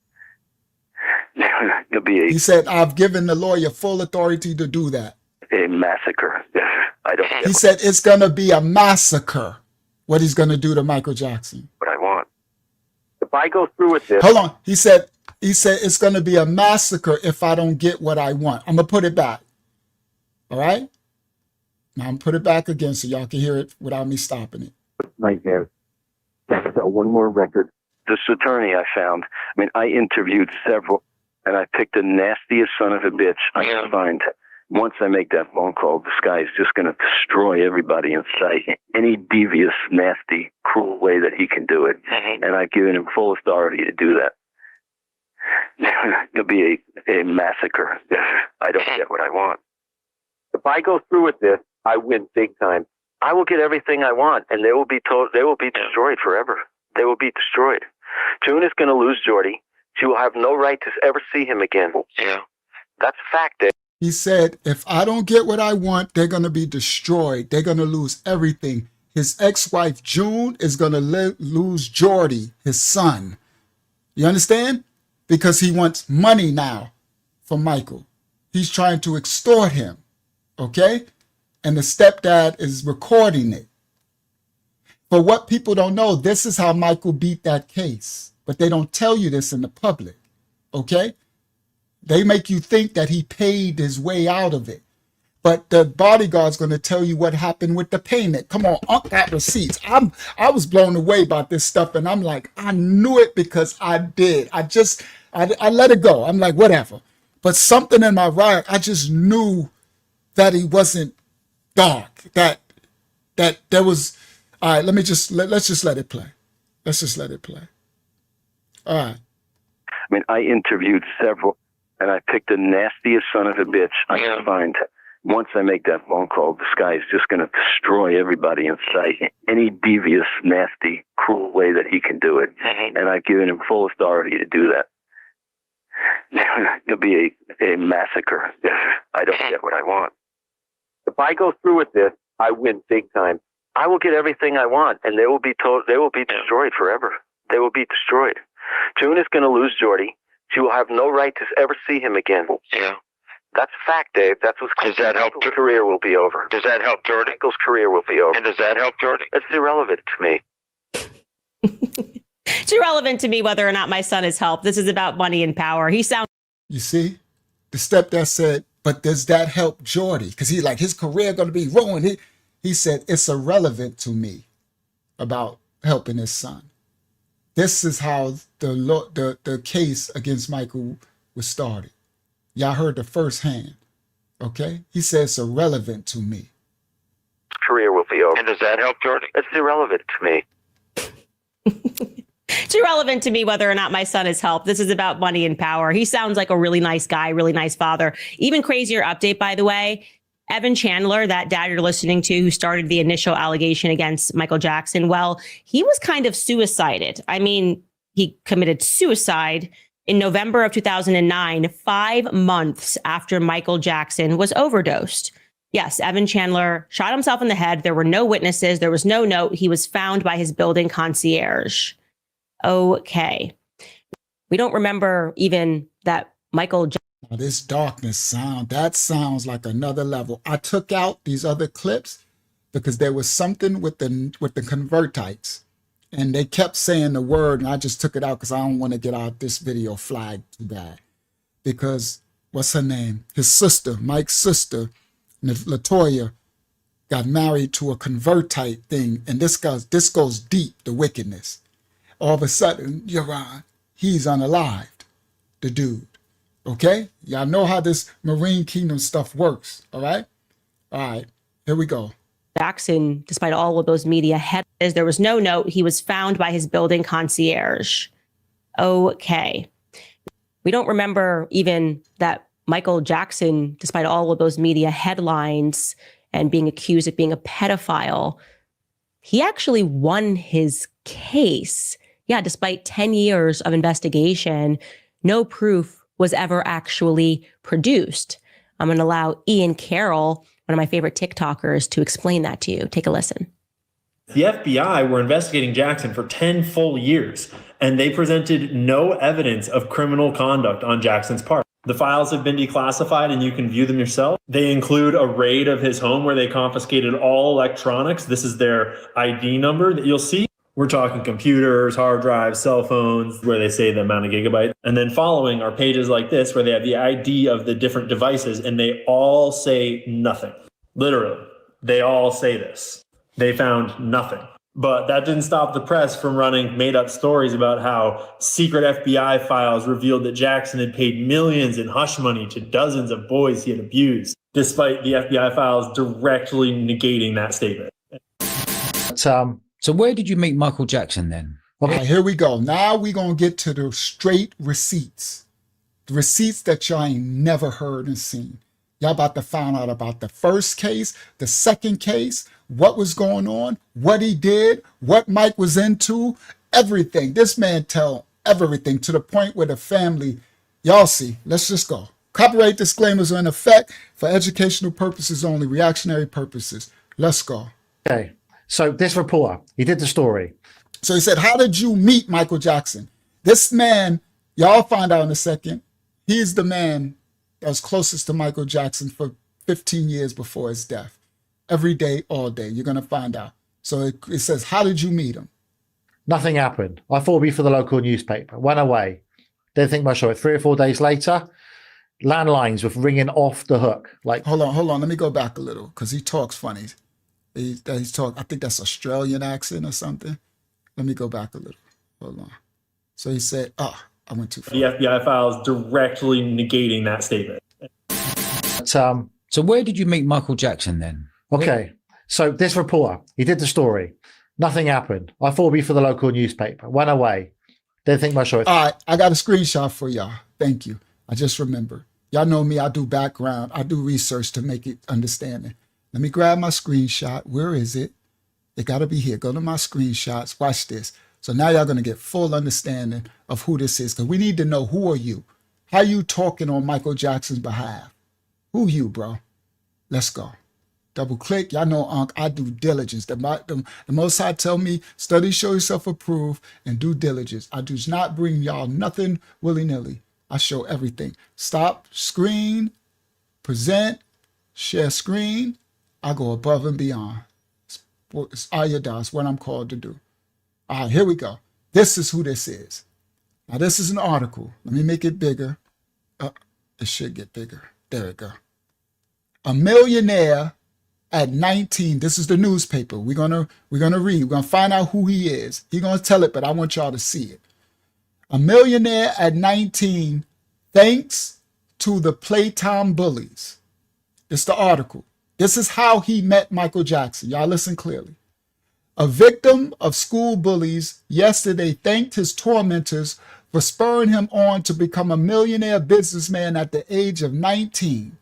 It'll be He said, I've given the lawyer full authority to do that. a massacre. I don't get He said it's going to be a massacre, what he's going to do to Michael Jackson. what I want. If I go through with this. Hold on. He said it's going to be a massacre if I don't get what I want. I'm going to put it back. All right? Now I'm going to put it back again so y'all can hear it without me stopping it. Nightmare. That's one more record. This attorney I found, I mean, I interviewed several, and I picked the nastiest son of a bitch I could find. Once I make that phone call, this guy is just going to destroy everybody in sight. Any devious, nasty, cruel way that he can do it. And I've given him full authority to do that. It'll be a massacre. I don't get what I want. If I go through with this, I win big time. I will get everything I want, and they will be destroyed forever. They will be destroyed. June is going to lose Jordy. She will have no right to ever see him again. Yeah. That's a fact, Dave. He said, if I don't get what I want, they're going to be destroyed. They're going to lose everything. His ex-wife, June, is going to lose Jordy, his son. You understand? Because he wants money now from Michael. He's trying to extort him. Okay? And the stepdad is recording it. But what people don't know, this is how Michael beat that case. But they don't tell you this in the public. Okay? They make you think that he paid his way out of it. But the bodyguard's going to tell you what happened with the payment. Come on, got receipts. I was blown away about this stuff, and I'm like, I knew it because I did. I let it go. I'm like, whatever. But something in my right, I just knew that he wasn't dark. That there was. All right, let's just let it play. Let's just let it play. All right. I mean, I interviewed several, and I picked the nastiest son of a bitch I could find. Once I make that phone call, this guy is just going to destroy everybody in sight. Any devious, nasty, cruel way that he can do it. And I've given him full authority to do that. It'll be a massacre. I don't get what I want. If I go through with this, I win big time. I will get everything I want, and they will be destroyed forever. They will be destroyed. June is going to lose Jordy. She will have no right to ever see him again. Yeah. That's a fact, Dave. That's what's Does that help? Michael's career will be over. Does that help Jordy? Michael's career will be over. And does that help Jordy? It's irrelevant to me. It's irrelevant to me whether or not my son is helped. This is about money and power. He sounds. You see, the stepdad said, but does that help Jordy? Because he's like, his career going to be ruined. He said, it's irrelevant to me about helping his son. This is how the case against Michael was started. Y'all heard the first hand, okay? He says it's irrelevant to me. Career will be over. And does that help Jordy? It's irrelevant to me. It's irrelevant to me whether or not my son is helped. This is about money and power. He sounds like a really nice guy, really nice father. Even crazier update, by the way. Evan Chandler, that dad you're listening to, who started the initial allegation against Michael Jackson, well, he was kind of suicided. I mean, he committed suicide in November of 2009, 5 months after Michael Jackson was overdosed. Yes, Evan Chandler shot himself in the head. There were no witnesses. There was no note. He was found by his building concierge. Okay. We don't remember even that Michael Jackson. Now, this darkness sound, that sounds like another level. I took out these other clips because there was something with the convertites, and they kept saying the word, and I just took it out because I don't want to get out this video flagged too bad. Because what's her name? His sister, Mike's sister, Latoya, got married to a convertite thing, and this goes deep, the wickedness. All of a sudden, he's unalived, the dude. Okay? Y'all know how this Marine Kingdom stuff works, all right? All right, here we go. Jackson, despite all of those media headlines, there was no note. He was found by his building concierge. Okay. We don't remember even that Michael Jackson, despite all of those media headlines and being accused of being a pedophile, he actually won his case. Yeah, despite 10 years of investigation, no proof was ever actually produced. I'm going to allow Ian Carroll, one of my favorite TikTokers, to explain that to you. Take a listen. The FBI were investigating Jackson for 10 full years, and they presented no evidence of criminal conduct on Jackson's part. The files have been declassified and you can view them yourself. They include a raid of his home where they confiscated all electronics. This is their ID number that you'll see. We're talking computers, hard drives, cell phones, where they say the amount of gigabytes. And then following are pages like this where they have the ID of the different devices and they all say nothing. Literally, they all say this. They found nothing. But that didn't stop the press from running made-up stories about how secret FBI files revealed that Jackson had paid millions in hush money to dozens of boys he had abused, despite the FBI files directly negating that statement. So where did you meet Michael Jackson then? Okay, here we go. Now we're going to get to the straight receipts. The receipts that y'all ain't never heard and seen. Y'all about to find out about the first case, the second case, what was going on, what he did, what Mike was into, everything. This man tell everything to the point where the family, y'all see, let's just go. Copyright disclaimers are in effect for educational purposes only, reactionary purposes. Let's go. Okay, so this reporter, he did the story. So he said, how did you meet Michael Jackson? This man, y'all find out in a second, he's the man that was closest to Michael Jackson for 15 years before his death. Every day, all day, you're going to find out. So it says, how did you meet him? Nothing happened. I thought it'd be for the local newspaper. Went away. Didn't think much of it. 3 or 4 days later, landlines were ringing off the hook. Like, hold on. Let me go back a little because he talks funny. He's talk. I think that's Australian accent or something. Let me go back a little. Hold on. So he said, I went too far. The FBI files directly negating that statement. So where did you meet Michael Jackson then? Okay, so this reporter, he did the story. Nothing happened. I thought it'd be for the local newspaper. Went away. Didn't think much of it. All right, I got a screenshot for y'all. Thank you. I just remembered. Y'all know me. I do background. I do research to make it understanding. Let me grab my screenshot. Where is it? It got to be here. Go to my screenshots. Watch this. So now y'all going to get full understanding of who this is because we need to know who are you? How you talking on Michael Jackson's behalf? Who you, bro? Let's go. Double click. Y'all know, Unc, I do diligence. The Most High tell me, study, show yourself approved, and do diligence. I do not bring y'all nothing willy-nilly. I show everything. Stop, screen, present, share screen. I go above and beyond. It's Ayada. It's what I'm called to do. All right, here we go. This is who this is. Now, this is an article. Let me make it bigger. It should get bigger. There we go. A millionaire at 19. This is the newspaper. We're gonna read. We're gonna find out who he is. He's gonna tell it, but I want y'all to see it. A millionaire at 19, thanks to the playtime bullies. It's the article. This is how he met Michael Jackson. Y'all listen clearly. A victim of school bullies yesterday thanked his tormentors for spurring him on to become a millionaire businessman at the age of 19.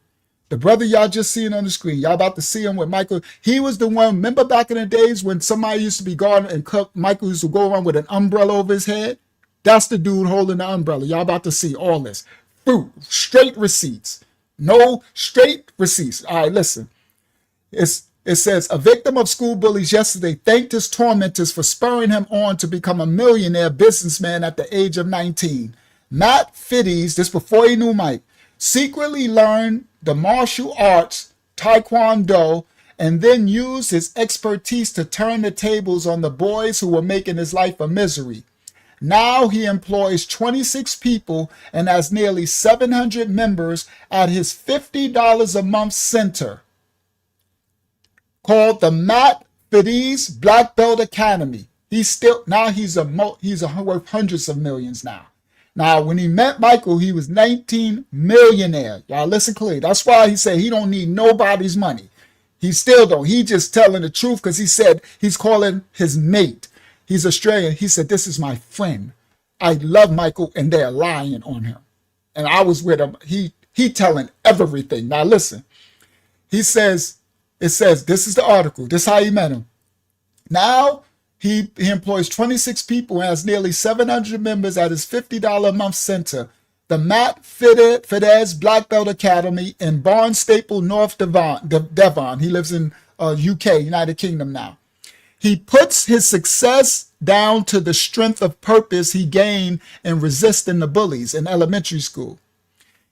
The brother y'all just seen on the screen, y'all about to see him with Michael. He was the one, remember back in the days when somebody used to be guarding and Michael used to go around with an umbrella over his head? That's the dude holding the umbrella. Y'all about to see all this. Fruit, straight receipts. No, straight receipts. All right, listen. It says, a victim of school bullies yesterday thanked his tormentors for spurring him on to become a millionaire businessman at the age of 19. Matt Fiddies, this before he knew Mike, secretly learned the martial arts, Taekwondo, and then used his expertise to turn the tables on the boys who were making his life a misery. Now he employs 26 people and has nearly 700 members at his $50 a month center called the Matt Fiddies Black Belt Academy. He's worth hundreds of millions now. Now, when he met Michael, he was 19 millionaire. Y'all listen clearly. That's why he said he don't need nobody's money. He still don't. He just telling the truth because he said he's calling his mate. He's Australian. He said, this is my friend. I love Michael and they're lying on him. And I was with him. He telling everything. Now listen, it says, this is the article. This is how he met him. Now he employs 26 people and has nearly 700 members at his $50 a month center, the Matt Fidesz Black Belt Academy in Barnstaple, North Devon. He lives in UK, United Kingdom now. He puts his success down to the strength of purpose he gained in resisting the bullies in elementary school.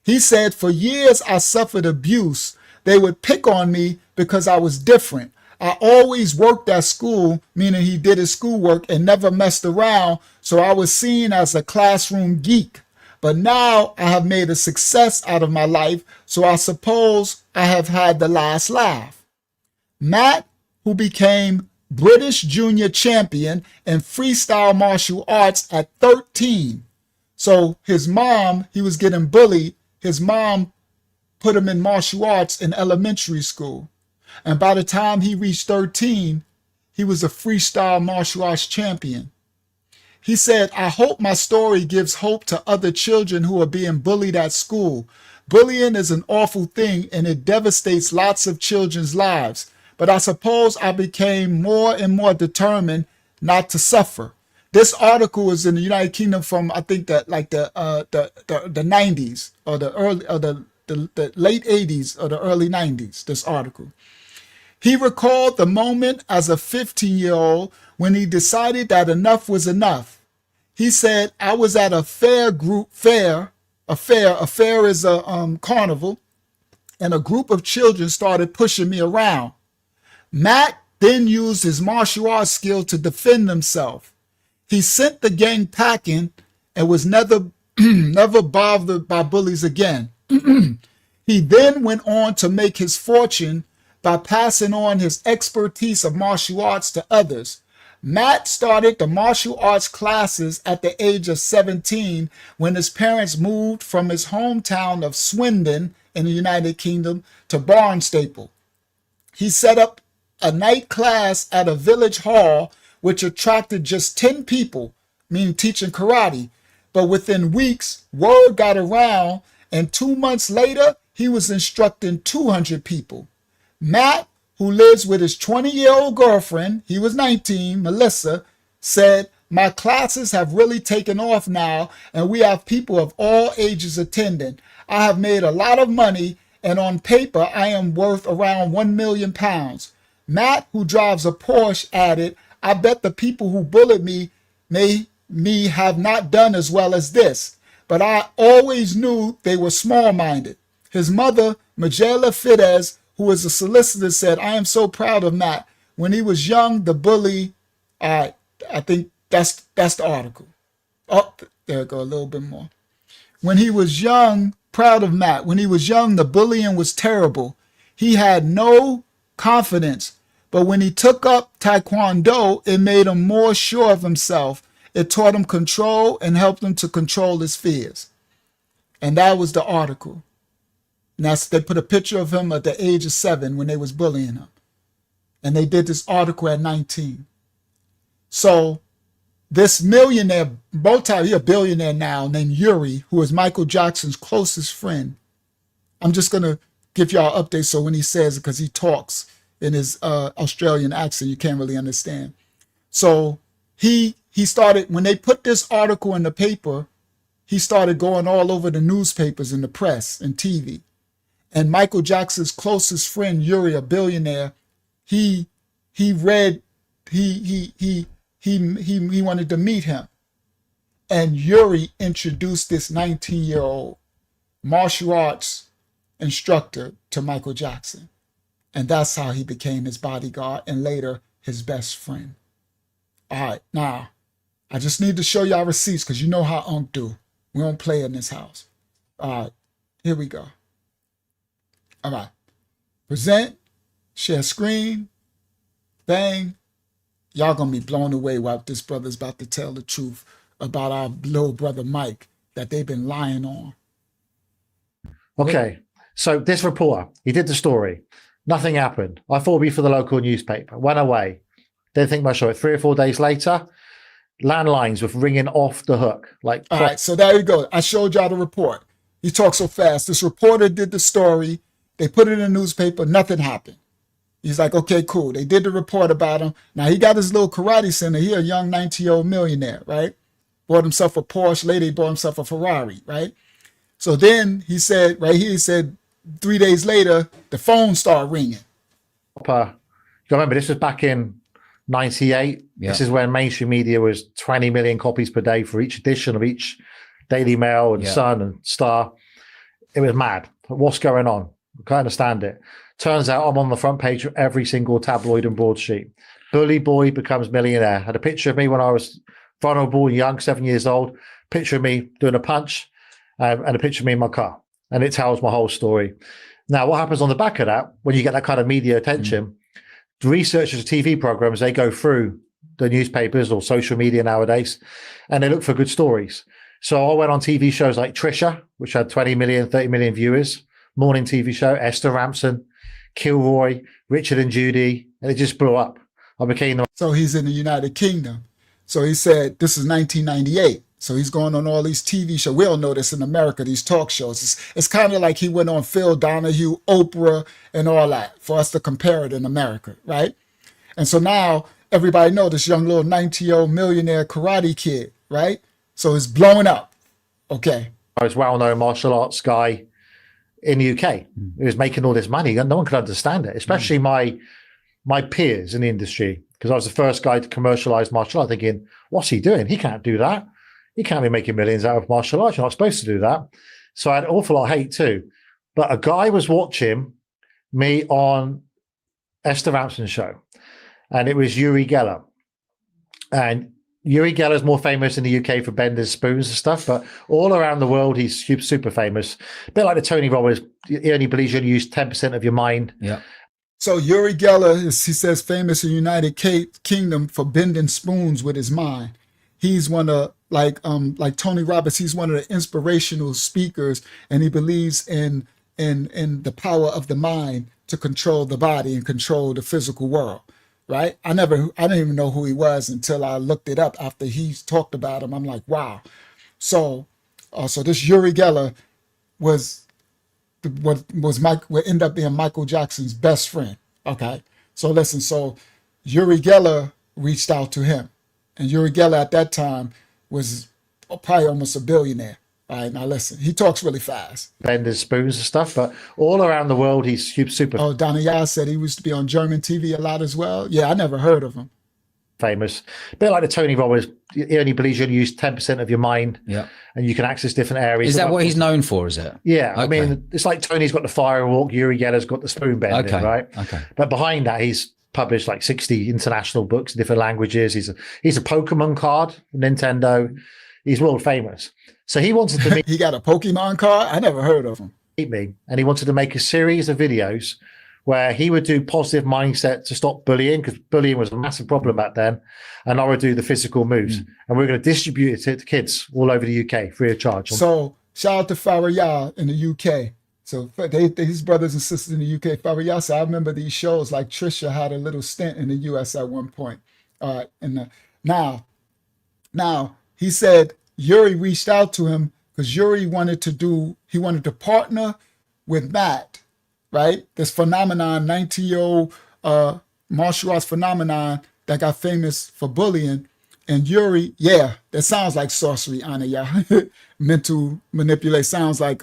He said, for years I suffered abuse. They would pick on me because I was different. I always worked at school, meaning he did his schoolwork and never messed around, so I was seen as a classroom geek. But now I have made a success out of my life, so I suppose I have had the last laugh. Matt, who became British junior champion in freestyle martial arts at 13. So his mom, he was getting bullied. His mom put him in martial arts in elementary school. And by the time he reached 13, he was a freestyle martial arts champion. He said, I hope my story gives hope to other children who are being bullied at school. Bullying is an awful thing and it devastates lots of children's lives. But I suppose I became more and more determined not to suffer. This article is in the United Kingdom from, I think, the 90s or the late 80s or the early 90s, this article. He recalled the moment as a 15-year-old when he decided that enough was enough. He said, I was at a fair is a carnival, and a group of children started pushing me around. Matt then used his martial arts skill to defend himself. He sent the gang packing and was never bothered by bullies again. He then went on to make his fortune by passing on his expertise of martial arts to others. Matt started the martial arts classes at the age of 17 when his parents moved from his hometown of Swindon in the United Kingdom to Barnstaple. He set up a night class at a village hall which attracted just 10 people, meaning teaching karate. But within weeks, word got around, and 2 months later, he was instructing 200 people. Matt, who lives with his 20-year-old girlfriend, he was 19, Melissa, said, my classes have really taken off now, and we have people of all ages attending. I have made a lot of money, and on paper, I am worth around £1 million. Matt, who drives a Porsche, added, I bet the people who bullied me may have not done as well as this, but I always knew they were small-minded. His mother, Majella Fidesz, who was a solicitor, said, I am so proud of Matt. When he was young, the bully, I think that's the article. Oh, there we go, a little bit more. When he was young, proud of Matt. When he was young, the bullying was terrible. He had no confidence. But when he took up Taekwondo, it made him more sure of himself. It taught him control and helped him to control his fears. And that was the article. And they put a picture of him at the age of 7 when they was bullying him. And they did this article at 19. So this millionaire, he's a billionaire now, named Yuri, who is Michael Jackson's closest friend. I'm just going to give y'all an update so when he says it, because he talks in his Australian accent, you can't really understand. So he started, when they put this article in the paper, he started going all over the newspapers and the press and TV. And Michael Jackson's closest friend, Yuri, a billionaire, he wanted to meet him. And Yuri introduced this 19-year-old martial arts instructor to Michael Jackson. And that's how he became his bodyguard and later his best friend. All right, now, I just need to show y'all receipts because you know how Unc do. We don't play in this house. All right, here we go. All right, present, share screen, bang. Y'all gonna be blown away while this brother's about to tell the truth about our little brother Mike that they've been lying on. Okay, so this reporter, he did the story. Nothing happened. I thought it'd be for the local newspaper. Went away. Didn't think much of it. 3 or 4 days later, landlines were ringing off the hook. Like, all right, so there you go. I showed y'all the report. You talk so fast. This reporter did the story. They put it in the newspaper. Nothing happened. He's like, okay, cool. They did the report about him. Now he got his little karate center. He a young 19-year-old millionaire, right? Bought himself a Porsche. Later, he bought himself a Ferrari, right? So then he said, right here, he said 3 days later, the phone started ringing. You remember, this was back in 98. Yeah. This is when mainstream media was 20 million copies per day for each edition of each Daily Mail and Sun and Star. It was mad. What's going on? I can't understand it. Turns out I'm on the front page of every single tabloid and broadsheet. Bully boy becomes millionaire. Had a picture of me when I was vulnerable and young, 7 years old. Picture of me doing a punch and a picture of me in my car. And it tells my whole story. Now, what happens on the back of that, when you get that kind of media attention, the researchers of TV programs, they go through the newspapers or social media nowadays, and they look for good stories. So I went on TV shows like Trisha, which had 20 million, 30 million viewers, morning TV show, Esther Ramson, Kilroy, Richard and Judy, and it just blew up. I became So he's in the United Kingdom. So he said, this is 1998. So he's going on all these TV shows. We all know this in America, these talk shows. It's kind of like he went on Phil Donahue, Oprah, and all that for us to compare it in America, right? And so now everybody know this young little 19-year-old millionaire karate kid, right? So it's blowing up. Okay. I was well-known martial arts guy in the UK. He was making all this money, and no one could understand it, especially my peers in the industry, because I was the first guy to commercialize martial arts, thinking, what's he doing? He can't do that. He can't be making millions out of martial arts. You're not supposed to do that. So I had an awful lot of hate too. But a guy was watching me on Esther Ramson's show, and it was Uri Geller. And Uri Geller is more famous in the UK for bending spoons and stuff, but all around the world, he's super famous. A bit like the Tony Robbins, he only believes you only use 10% of your mind. Yeah. So Uri Geller is, he says, famous in the United Kingdom for bending spoons with his mind. He's one of, like Tony Robbins, he's one of the inspirational speakers, and he believes in the power of the mind to control the body and control the physical world. Right? I didn't even know who he was until I looked it up after he talked about him. I'm like, wow. So this Uri Geller would end up being Michael Jackson's best friend. Okay. So listen, so Uri Geller reached out to him, and Uri Geller at that time was probably almost a billionaire. All right, now listen, he talks really fast. Bending spoons and stuff, but all around the world, he's super. Oh, Donnie Yah said he used to be on German TV a lot as well. Yeah, I never heard of him. Famous. A bit like the Tony Robbins, he only believes you only use 10% of your mind. Yeah. And you can access different areas. Is that what he's known for, is it? Yeah. Okay. I mean, it's like Tony's got the fire walk, Uri Geller's got the spoon bending, right? Okay. But behind that, he's published like 60 international books in different languages. He's a Pokemon card, Nintendo. He's world famous. So he wanted to meet He got a Pokemon card? I never heard of him. me, and he wanted to make a series of videos where he would do positive mindset to stop bullying, because bullying was a massive problem back then, and I would do the physical moves. And we're going to distribute it to kids all over the UK free of charge. So shout out to Fariyah in the UK. So his brothers and sisters in the UK. Fariyah said, I remember these shows, like Trisha had a little stint in the US at one point. Now he said Uri reached out to him because Uri wanted to partner with Matt, right? This phenomenon, 19-year-old martial arts phenomenon that got famous for bullying. And Uri, yeah, that sounds like sorcery, Anna, yeah. Mental manipulate sounds like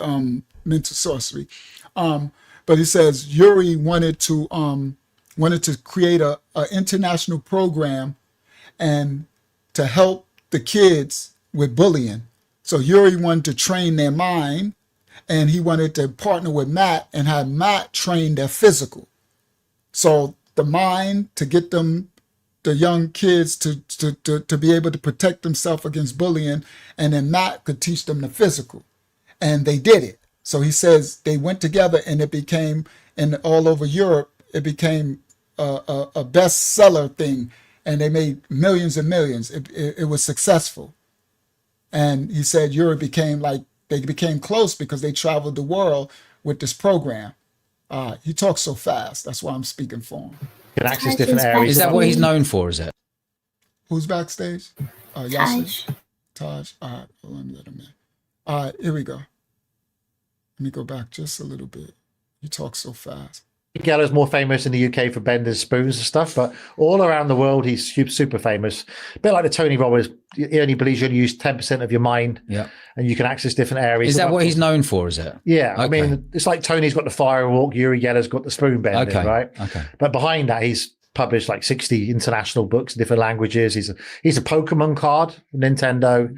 mental sorcery. But he says Uri wanted to create a international program and to help the kids with bullying. So Uri wanted to train their mind, and he wanted to partner with Matt and have Matt train their physical. So the mind to get them, the young kids to be able to protect themselves against bullying, and then Matt could teach them the physical. And they did it. So he says they went together, and it became, and all over Europe, it became a bestseller thing, and they made millions and millions. It was successful. And he said Europe they became close because they traveled the world with this program. He talks so fast. That's why I'm speaking for him. Can access different areas. Is that what he's known for? Is it? Who's backstage? Yasser? Taj. All right, let me let him in. All right, here we go. Let me go back just a little bit. You talk so fast. Geller's more famous in the UK for bending spoons and stuff, but all around the world he's super famous. A bit like the Tony Robbins, he only believes you only use 10% of your mind, and you can access different areas. Is that what he's known for? Is it? Yeah, Okay. I mean, it's like Tony's got the fire walk, Uri Geller's got the spoon bending, right? Okay. But behind that, he's published like 60 international books in different languages. He's a Pokemon card, Nintendo.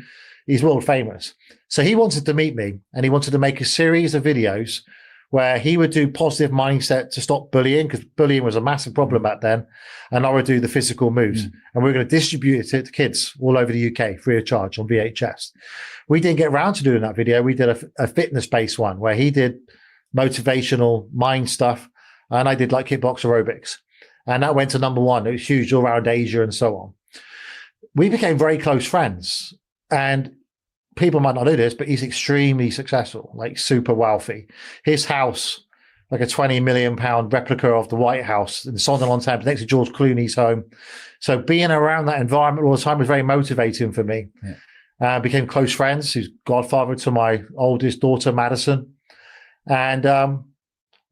He's world famous. So he wanted to meet me, and he wanted to make a series of videos where he would do positive mindset to stop bullying, because bullying was a massive problem back then, and I would do the physical moves. And we we're going to distribute it to kids all over the UK free of charge on VHS. We didn't get around to doing that video. We did a fitness-based one where he did motivational mind stuff, and I did like kickbox aerobics. And that went to #1. It was huge all around Asia and so on. We became very close friends, and people might not know this, but he's extremely successful, like super wealthy. His house, like a £20 million replica of the White House in Sondheim-on-Thames, next to George Clooney's home. So being around that environment all the time was very motivating for me. Became close friends. He's godfather to my oldest daughter, Madison. And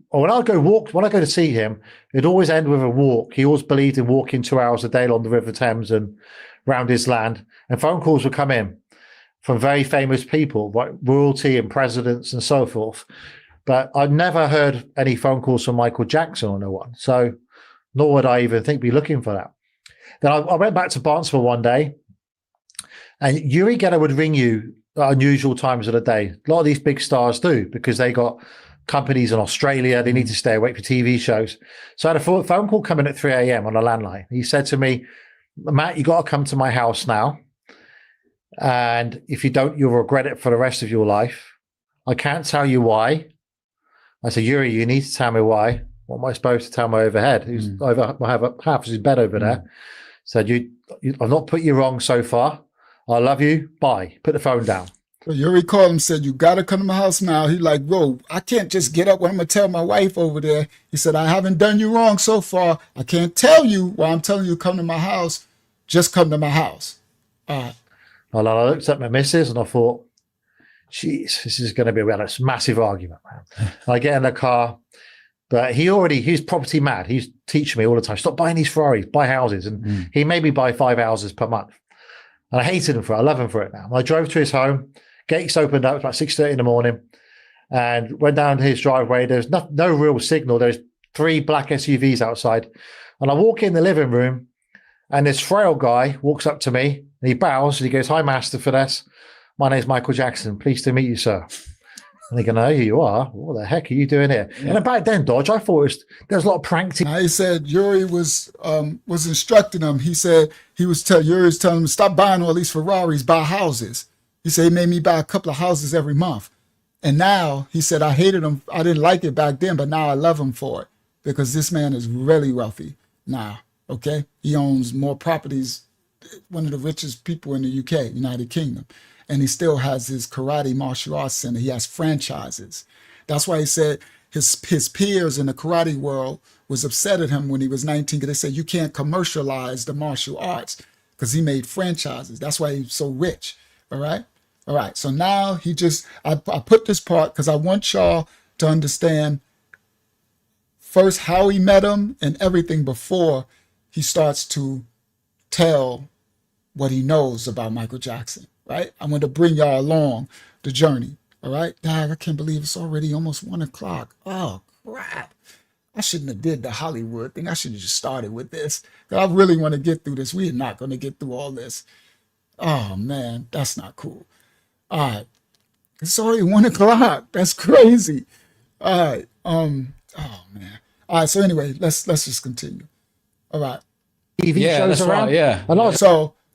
when I go to see him, it'd always end with a walk. He always believed in walking 2 hours a day along the River Thames and round his land. And phone calls would come in from very famous people, like royalty and presidents and so forth. But I'd never heard any phone calls from Michael Jackson or no one. So nor would I even be looking for that. Then I went back to Barnstable one day, and Uri Geller would ring you at unusual times of the day. A lot of these big stars do, because they got companies in Australia. They need to stay awake for TV shows. So I had a phone call coming at 3 a.m. on a landline. He said to me, Matt, you got to come to my house now. And if you don't, you'll regret it for the rest of your life. I can't tell you why. I said, Uri, you need to tell me why. What am I supposed to tell my overhead? Who's over? I have half his bed over there. Said, I've not put you wrong so far. I love you. Bye. Put the phone down. Well, Uri called him, said, you got to come to my house now. He's like, bro, I can't just get up when I'm going to tell my wife over there. He said, I haven't done you wrong so far. I can't tell you why I'm telling you to come to my house. Just come to my house. All right. Well, I looked at my missus and I thought, geez, this is going to be a massive argument, man. I get in the car, but he's property mad. He's teaching me all the time, stop buying these Ferraris, buy houses. And he made me buy 5 houses per month. And I hated him for it. I love him for it now. I drove to his home, gates opened up, it was about 6:30 in the morning, and went down his driveway. There's no real signal. There's 3 black SUVs outside. And I walk in the living room, and this frail guy walks up to me, and he bows, and he goes, hi, Master Finesse. My name's Michael Jackson. Pleased to meet you, sir. And they go, no, here you are. What the heck are you doing here? Yeah. And back then, Dodge, I thought there was a lot of prank. He said Uri was instructing him. He said Uri was telling him, stop buying all these Ferraris, buy houses. He said he made me buy a couple of houses every month. And now, he said, I hated him. I didn't like it back then, but now I love him for it, because this man is really wealthy now, okay? He owns more properties, one of the richest people in the UK, United Kingdom. And he still has his karate martial arts center. He has franchises. That's why he said his peers in the karate world was upset at him when he was 19, because they said, you can't commercialize the martial arts, because he made franchises. That's why he's so rich, all right? All right, so now I put this part because I want y'all to understand first how he met him and everything before he starts to tell what he knows about Michael Jackson, right? I'm going to bring y'all along the journey, all right? Dad, I can't believe it's already almost 1 o'clock. Oh, crap. I shouldn't have did the Hollywood thing. I should have just started with this. I really want to get through this. We are not going to get through all this. Oh, man, that's not cool. All right. It's already 1 o'clock. That's crazy. All right. Oh, man. All right, so anyway, let's just continue. All right. TV shows around. Right, yeah.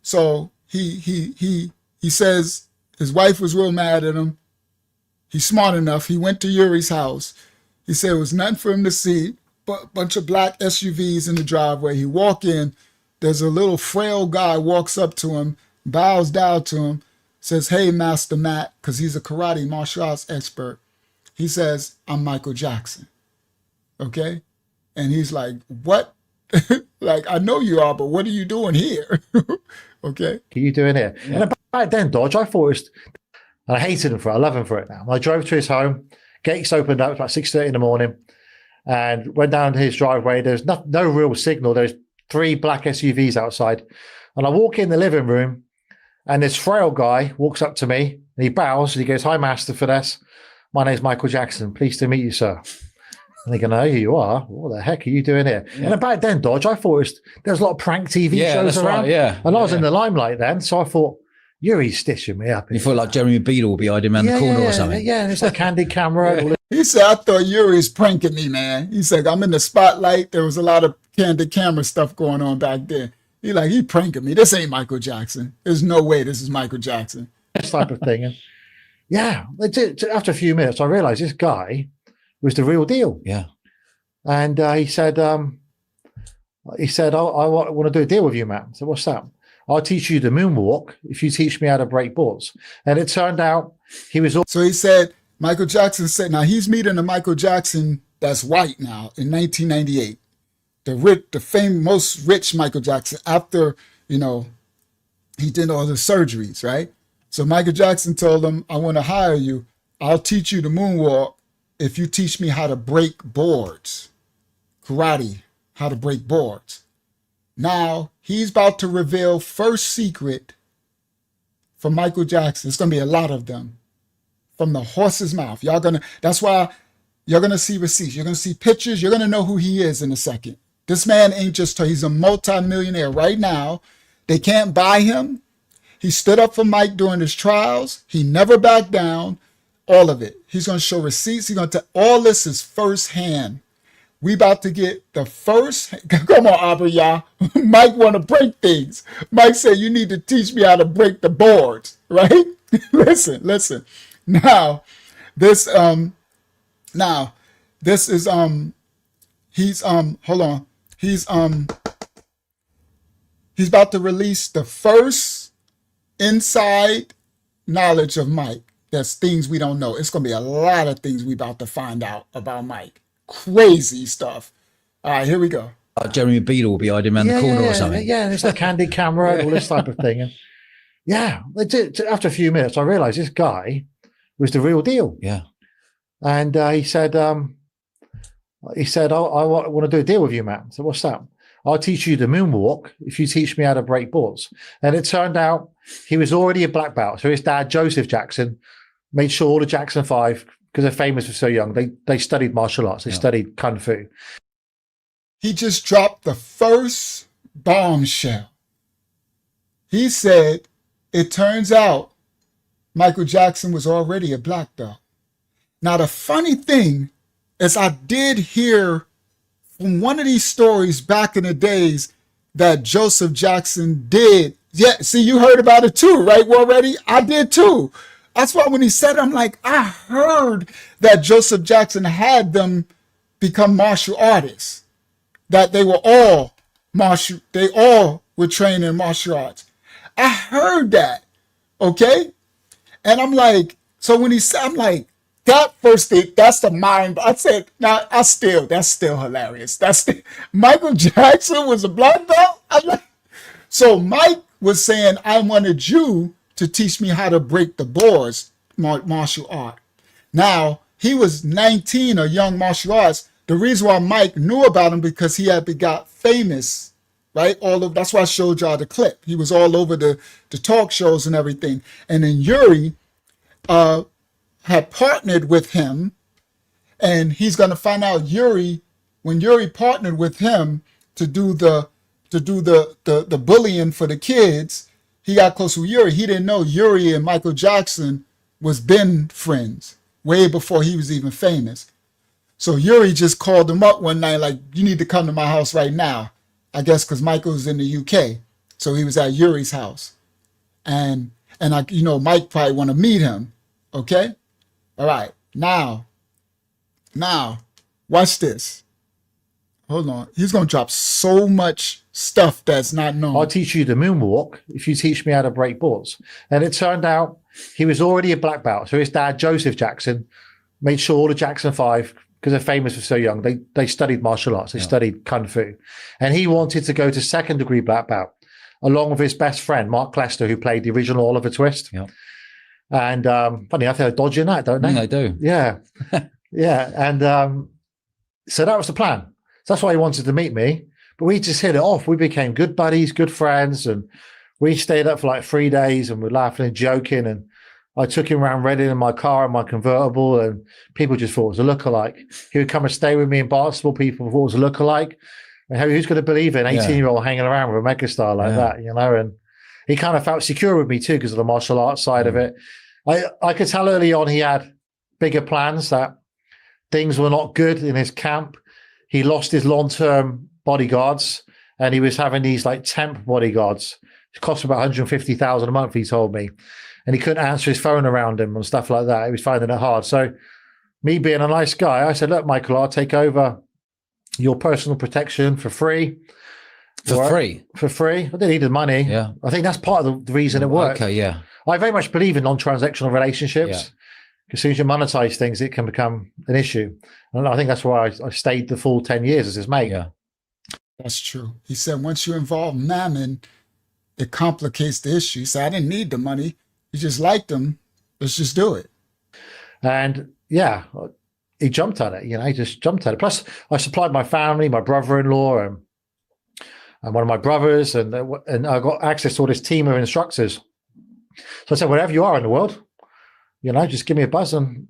So he says his wife was real mad at him. He's smart enough. He went to Uri's house. He said it was nothing for him to see, but a bunch of black SUVs in the driveway. He walk in. There's a little frail guy walks up to him, bows down to him, says, hey, Master Matt, because he's a karate martial arts expert. He says, I'm Michael Jackson. Okay. And he's like, what? Like, I know you are, but what are you doing here? Okay. What are you doing here? Yeah. And back then, Dodge, I thought it was, and I hated him for it. I love him for it now. I drove to his home, gates opened up, about 6:30 in the morning, and went down to his driveway. There's no real signal. There's 3 black SUVs outside. And I walk in the living room, and this frail guy walks up to me, and he bows, and he goes, "Hi, Master Finesse. My name's Michael Jackson. Pleased to meet you, sir." And they go, "No, you are. What the heck are you doing here?" Yeah. And back then, Dodge, I thought there was a lot of prank TV shows around. Right, and I was in the limelight then, so I thought, Yuri's stitching me up. You thought like Jeremy Beadle would be hiding around the corner or something. Yeah, and it's a candid camera. He said, "I thought Yuri's pranking me, man." He said, "I'm in the spotlight. There was a lot of candid camera stuff going on back then." He pranking me. This ain't Michael Jackson. There's no way this is Michael Jackson. This type of thing. And yeah, after a few minutes, I realized this guy was the real deal. Yeah. And he said, I want to do a deal with you, man. I said, "What's that?" "I'll teach you the moonwalk if you teach me how to break boards." And it turned out he was. So he said, Michael Jackson said, now he's meeting a Michael Jackson that's white now in 1998. The famous, most rich Michael Jackson after, he did all the surgeries, right? So Michael Jackson told him, "I want to hire you. I'll teach you the moonwalk if you teach me how to break boards. Karate, how to break boards." Now he's about to reveal first secret from Michael Jackson. It's going to be a lot of them from the horse's mouth. That's why you're going to see receipts. You're going to see pictures. You're going to know who he is in a second. This man ain't he's a multi-millionaire right now. They can't buy him. He stood up for Mike during his trials. He never backed down. All of it. He's going to show receipts. He's going to all this is firsthand. We about to get the first. Come on, Aubrey, y'all. Mike want to break things. Mike said, "You need to teach me how to break the boards," right? Listen. Now, this is hold on. He's about to release the first inside knowledge of Mike. There's things we don't know. It's going to be a lot of things we about to find out about Mike. Crazy stuff. All right, here we go. Jeremy Beadle will be hiding around the corner or something. Yeah, and it's a candid camera, all this type of thing. And yeah, after a few minutes, I realized this guy was the real deal. Yeah. And he said, I want to do a deal with you, man. I said, "What's that?" "I'll teach you the moonwalk if you teach me how to break boards." And it turned out he was already a black belt. So his dad, Joseph Jackson, made sure all the Jackson 5, because they're famous for so young, they studied martial arts. They studied Kung Fu. He just dropped the first bombshell. He said, it turns out Michael Jackson was already a black belt. Now, the funny thing is I did hear from one of these stories back in the days that Joseph Jackson did. Yeah, see, you heard about it too, right, already? I did too. That's why when he said it, I'm like, I heard that Joseph Jackson had them become martial artists, that they were all were trained in martial arts. I heard that, okay? And I'm like, so when he said, I'm like, that first thing, that's the mind. I said, now that's still hilarious. Michael Jackson was a black belt. So Mike was saying, I wanted you to teach me how to break the boards, martial art. Now, he was 19, a young martial arts. The reason why Mike knew about him because he had got famous, right? That's why I showed y'all the clip. He was all over the talk shows and everything. And then Yuri had partnered with him, and he's going to find out when Yuri partnered with him to do the bullying for the kids. He got close with Yuri. He didn't know Yuri and Michael Jackson was been friends way before he was even famous. So Yuri just called him up one night like, "You need to come to my house right now." I guess because Michael's in the UK. So he was at Yuri's house. And Mike probably want to meet him. Okay? All right. Now, watch this. Hold on. He's going to drop so much stuff that's not known. "I'll teach you the moonwalk if you teach me how to break boards." And it turned out he was already a black belt. So his dad, Joseph Jackson, made sure all the Jackson 5, because they're famous for so young, they studied martial arts. They studied kung fu. And he wanted to go to second degree black belt along with his best friend, Mark Lester, who played the original Oliver Twist. Yeah. And funny enough, they're dodging that, don't they? They do. Yeah. Yeah. And so that was the plan. So that's why he wanted to meet me. But we just hit it off. We became good buddies, good friends. And we stayed up for like 3 days and we're laughing and joking. And I took him around Reading in my car, in my convertible, and people just thought it was a lookalike. He would come and stay with me in Barnstable. People thought it was a lookalike. And who's going to believe an 18-year-old hanging around with a megastar like that, you know? And he kind of felt secure with me too because of the martial arts side of it. I could tell early on he had bigger plans, that things were not good in his camp. He lost his long-term bodyguards and he was having these like temp bodyguards. It cost him about $150,000 a month, he told me. And he couldn't answer his phone around him and stuff like that. He was finding it hard. So me being a nice guy, I said, look, Michael, I'll take over your personal protection for free. For free? For free. I didn't need the money. Yeah. I think that's part of the reason it worked. Okay, yeah. I very much believe in non-transactional relationships. As soon as you monetize things, it can become an issue. And I think that's why I stayed the full 10 years as his mate. Yeah. That's true. He said once you involve mammon, it complicates the issue. He said, I didn't need the money. You just liked him. Let's just do it. And yeah, he jumped at it. You know, he just jumped at it. Plus, I supplied my family, my brother-in-law, and one of my brothers, and I got access to all this team of instructors. So I said, wherever you are in the world, you know, just give me a buzz and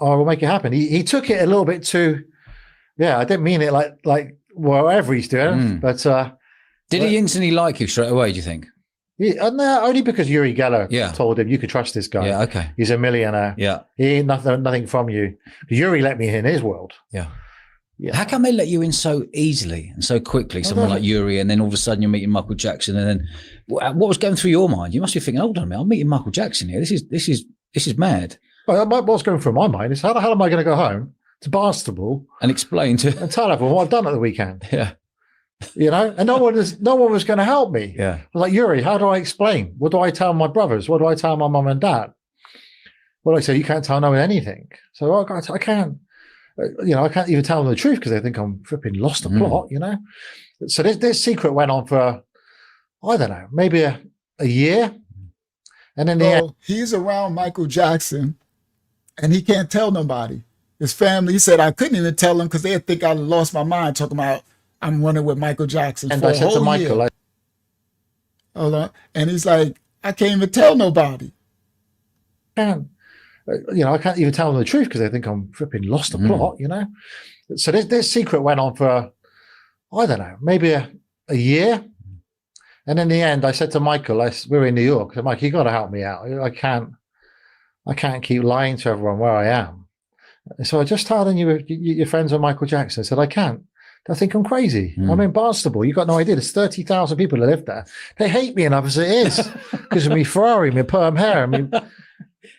I will make it happen. He took it a little bit too, I didn't mean it like whatever he's doing, but did he instantly like you straight away, do you think? Yeah, no, only because Uri Geller told him you could trust this guy. Yeah, okay. He's a millionaire. Yeah. He ain't nothing from you. Yuri let me in his world. Yeah. How come they let you in so easily and so quickly? Someone like Yuri, and then all of a sudden you're meeting Michael Jackson, and then what was going through your mind? You must be thinking, hold on a minute, I'm meeting Michael Jackson here. This is mad. Well, what's going through my mind is how the hell am I going to go home to Barnstable and explain to and tell everyone what I've done at the weekend? Yeah. You know, and no one was going to help me. Yeah. I was like, Yuri, how do I explain? What do I tell my brothers? What do I tell my mum and dad? What do I say? You can't tell no one anything. So I can't. You know, I can't even tell them the truth because they think I'm flipping lost the plot, you know? So this secret went on for, I don't know, maybe a year. And then he's around Michael Jackson and he can't tell nobody. His family, he said, I couldn't even tell them because they'd think I lost my mind talking about I'm running with Michael Jackson. And I said to Michael, hold on. And he's like, I can't even tell nobody. You know, I can't even tell them the truth because they think I'm flipping lost the plot, you know? So this secret went on for, I don't know, maybe a year. And in the end, I said to Michael, we were in New York, I said, Mike, you got to help me out. I can't keep lying to everyone where I am. So I just told them you're friends with Michael Jackson. I said, I can't. They think I'm crazy. I'm in Barnstable. You got no idea. There's 30,000 people that live there. They hate me enough as it is because of me Ferrari, my perm hair. I mean,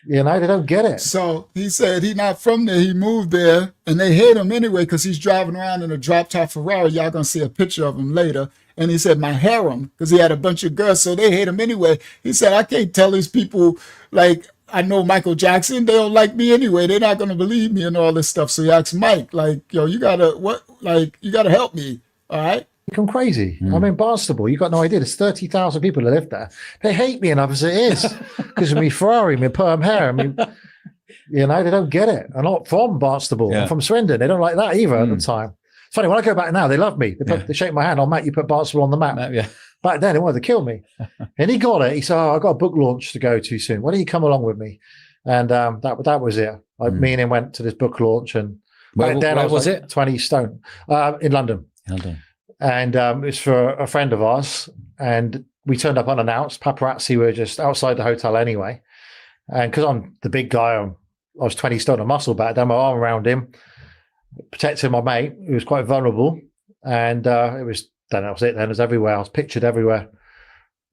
you know, they don't get it. So he said he's not from there. He moved there, and they hate him anyway because he's driving around in a drop-top Ferrari. Y'all gonna see a picture of him later. And he said, my harem, because he had a bunch of girls, so they hate him anyway. He said, I can't tell these people, like, I know Michael Jackson. They don't like me anyway. They're not gonna believe me and all this stuff. So he asked Mike, like, yo, you gotta help me, all right? I'm crazy. I'm in Barnstable. You got no idea. There's 30,000 people that live there. They hate me enough as it is because of me Ferrari, my perm hair. I mean, you know, they don't get it. I'm not from Barnstable. I'm from Swindon. They don't like that either at the time. It's funny, when I go back now, they love me. They shake my hand. Oh, Matt, you put Barnstable on the map. Back then, they wanted to kill me. And he got it. He said, I've got a book launch to go to soon. Why don't you come along with me? And that was it. Me and him went to this book launch. And where was like it? 20 stone in London. And it's for a friend of ours. And we turned up unannounced. Paparazzi were just outside the hotel anyway. And because I'm the big guy, I was 20 stone of muscle back then, my arm around him, protecting my mate, who was quite vulnerable. And it was it then. It was everywhere. I was pictured everywhere.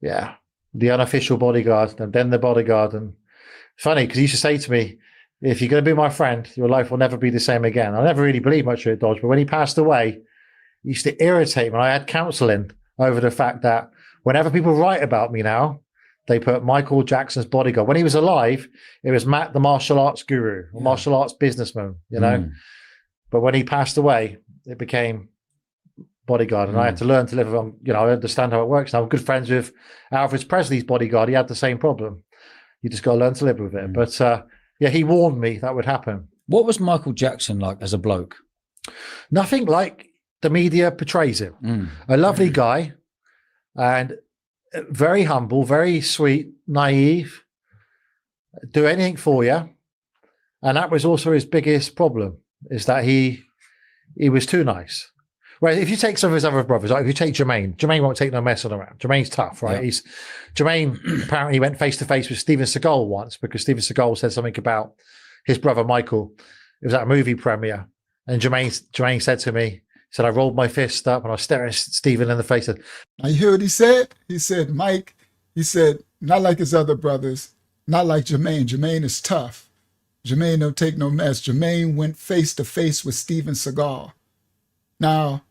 Yeah. The unofficial bodyguard, and then the bodyguard. And it's funny because he used to say to me, if you're going to be my friend, your life will never be the same again. I never really believed much of Dodge, but when he passed away, it used to irritate me. I had counseling over the fact that whenever people write about me now, they put Michael Jackson's bodyguard. When he was alive, it was Matt, the martial arts guru, or martial arts businessman, you know. But when he passed away, it became bodyguard, and I had to learn to live on. I understand how it works. Now I'm good friends with Elvis Presley's bodyguard. He had the same problem. You just got to learn to live with it. But yeah, he warned me that would happen. What was Michael Jackson like as a bloke? Nothing like the media portrays him. A lovely guy, and very humble, very sweet, naive, do anything for you. And that was also his biggest problem, is that he was too nice. Whereas if you take some of his other brothers, like if you take Jermaine won't take no messing around. Jermaine's tough, right? Yeah. Jermaine apparently went face to face with Steven Seagal once because Steven Seagal said something about his brother Michael. It was at a movie premiere, and Jermaine said to me, he said, I rolled my fist up and I was staring at Steven in the face. And Now, you hear what he said? He said, Mike, he said, not like his other brothers, not like Jermaine. Jermaine is tough. Jermaine don't take no mess. Jermaine went face to face with Steven Seagal. Now,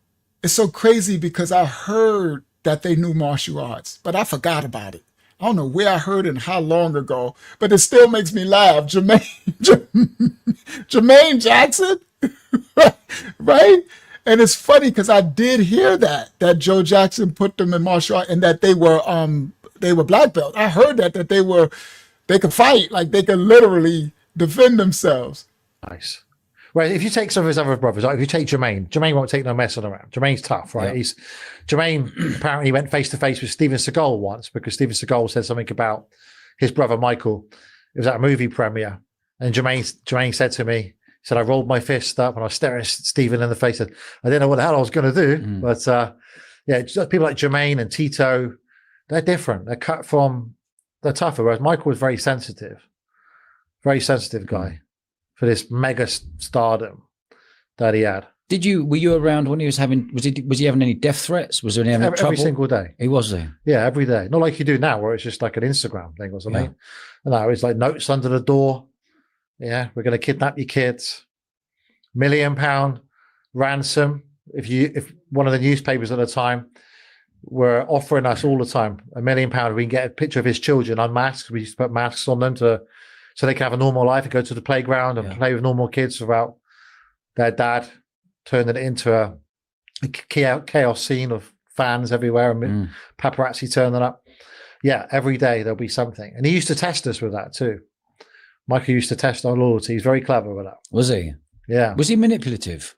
it's so crazy because I heard that they knew martial arts, but I forgot about it. I don't know where I heard it and how long ago, but it still makes me laugh. Jermaine Jackson, right? And it's funny because I did hear that Joe Jackson put them in martial art and that they were black belt. I heard that they could fight, like they could literally defend themselves. Nice. Well, if you take some of his other brothers, like if you take Jermaine won't take no messing around. Jermaine's tough, right? Yeah. Jermaine apparently went face to face with Steven Seagal once because Steven Seagal said something about his brother Michael. It was at a movie premiere, and Jermaine said to me, he said, I rolled my fist up and I was staring at Steven in the face. And I didn't know what the hell I was going to do, but yeah, just people like Jermaine and Tito, they're different. They're tougher. Whereas Michael was very sensitive guy. For this mega stardom that he had. Were you around when he was having, was he having any death threats? Was there any trouble? Every single day. He was there? Yeah, every day. Not like you do now where it's just like an Instagram thing or something. Yeah. No, it's like notes under the door. Yeah, we're going to kidnap your kids. £1 million ransom. If one of the newspapers at the time were offering us all the time £1 million, we can get a picture of his children unmasked. We used to put masks on them so they can have a normal life and go to the playground and play with normal kids without their dad turning it into a chaos scene of fans everywhere and paparazzi turning up. Yeah, every day there'll be something. And he used to test us with that too. Michael used to test our loyalty. He's very clever with that. Was he? Yeah. Was he manipulative?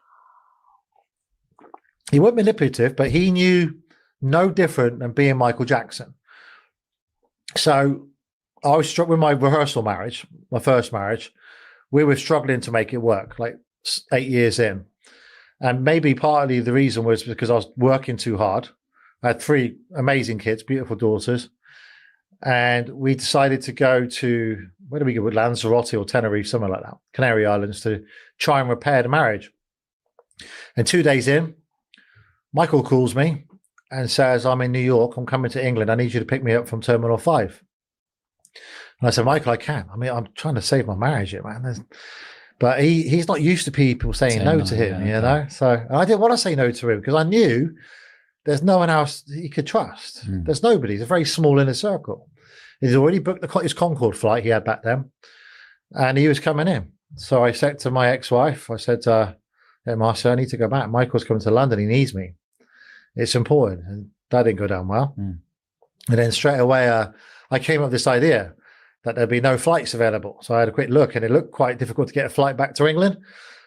He wasn't manipulative, but he knew no different than being Michael Jackson. So I was struck with my rehearsal marriage, my first marriage. We were struggling to make it work, like 8 years in. And maybe partly the reason was because I was working too hard. I had 3 amazing kids, beautiful daughters. And we decided to go to, where do we go? Lanzarote or Tenerife, somewhere like that, Canary Islands, to try and repair the marriage. And 2 days in, Michael calls me and says, I'm in New York. I'm coming to England. I need you to pick me up from Terminal 5. And I said, Michael, I can't. I mean, I'm trying to save my marriage here, man. But he's not used to people saying no to him, you know? So I didn't want to say no to him because I knew there's no one else he could trust. There's nobody. It's a very small inner circle. He's already booked his Concorde flight he had back then, and he was coming in. So I said to my ex-wife, I said, hey, Marcia, I need to go back. Michael's coming to London. He needs me. It's important. And that didn't go down well. And then straight away, I came up with this idea that there'd be no flights available. So I had a quick look, and it looked quite difficult to get a flight back to England.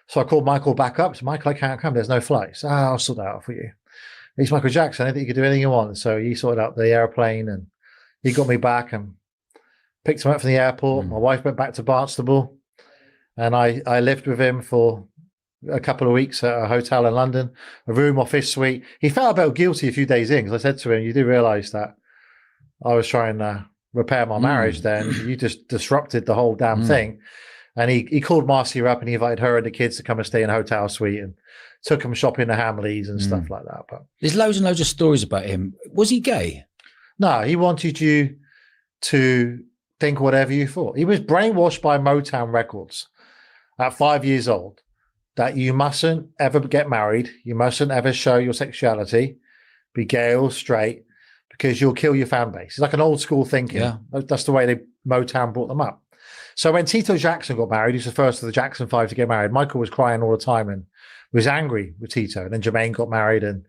So I called Michael back up. So, Michael, I can't come. There's no flights. I'll sort that out for you. He's Michael Jackson. I think you can do anything you want. So he sorted out the airplane, and he got me back and picked him up from the airport. My wife went back to Barnstable, and I lived with him for a couple of weeks at a hotel in London, a room office suite. He felt a bit guilty a few days in because I said to him, you do realize that I was trying to repair my marriage then. You just disrupted the whole damn thing. And he called Marcia up and he invited her and the kids to come and stay in a hotel suite and took them shopping to Hamleys and stuff like that. But there's loads and loads of stories about him. Was he gay? No, he wanted you to think whatever you thought. He was brainwashed by Motown Records at 5 years old that you mustn't ever get married. You mustn't ever show your sexuality, be gay or straight, because you'll kill your fan base. It's like an old school thinking. Yeah. That's the way Motown brought them up. So when Tito Jackson got married, he's the first of the Jackson 5 to get married. Michael was crying all the time and was angry with Tito. And then Jermaine got married, and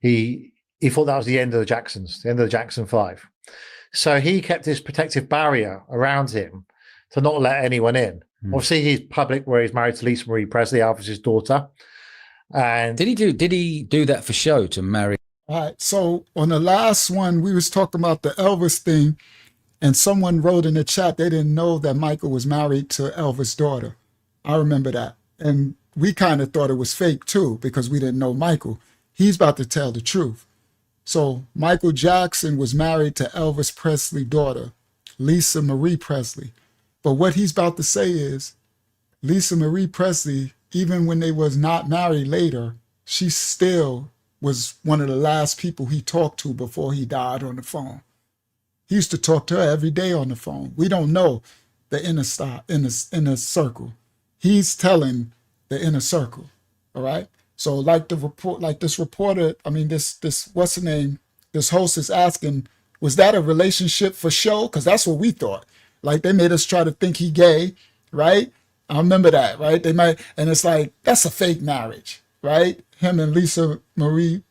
he thought that was the end of the Jacksons, the end of the Jackson 5. So he kept this protective barrier around him to not let anyone in. Obviously, he's public where he's married to Lisa Marie Presley, Elvis's daughter. And did he do that for show to marry? All right. So on the last one, we was talking about the Elvis thing, and someone wrote in the chat they didn't know that Michael was married to Elvis' daughter. I remember that. And we kind of thought it was fake too, because we didn't know Michael. He's about to tell the truth. So Michael Jackson was married to Elvis Presley's daughter, Lisa Marie Presley. But what he's about to say is, Lisa Marie Presley, even when they was not married later, she still was one of the last people he talked to before he died on the phone. He used to talk to her every day on the phone. We don't know the inner circle. He's telling the inner circle, all right? So like this reporter, I mean, this what's the name? This host is asking, was that a relationship for show? Because that's what we thought. Like they made us try to think he gay, right? I remember that, right? They might, and it's like, that's a fake marriage, right? Him and Lisa Marie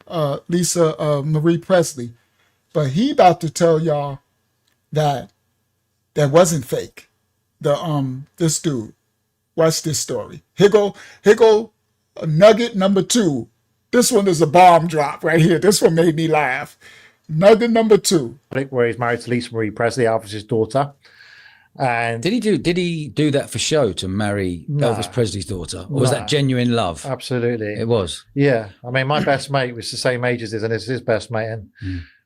Presley. But he about to tell y'all that wasn't fake. This dude, watch this story. Here go nugget number 2. This one is a bomb drop right here. This one made me laugh. Nugget number 2. Where he's married to Lisa Marie Presley, Elvis's daughter. And did he do that for show to marry Elvis Presley's daughter, or was that genuine love? Absolutely, it was. Yeah, I mean, my best mate was the same age as his, and it's his best mate. And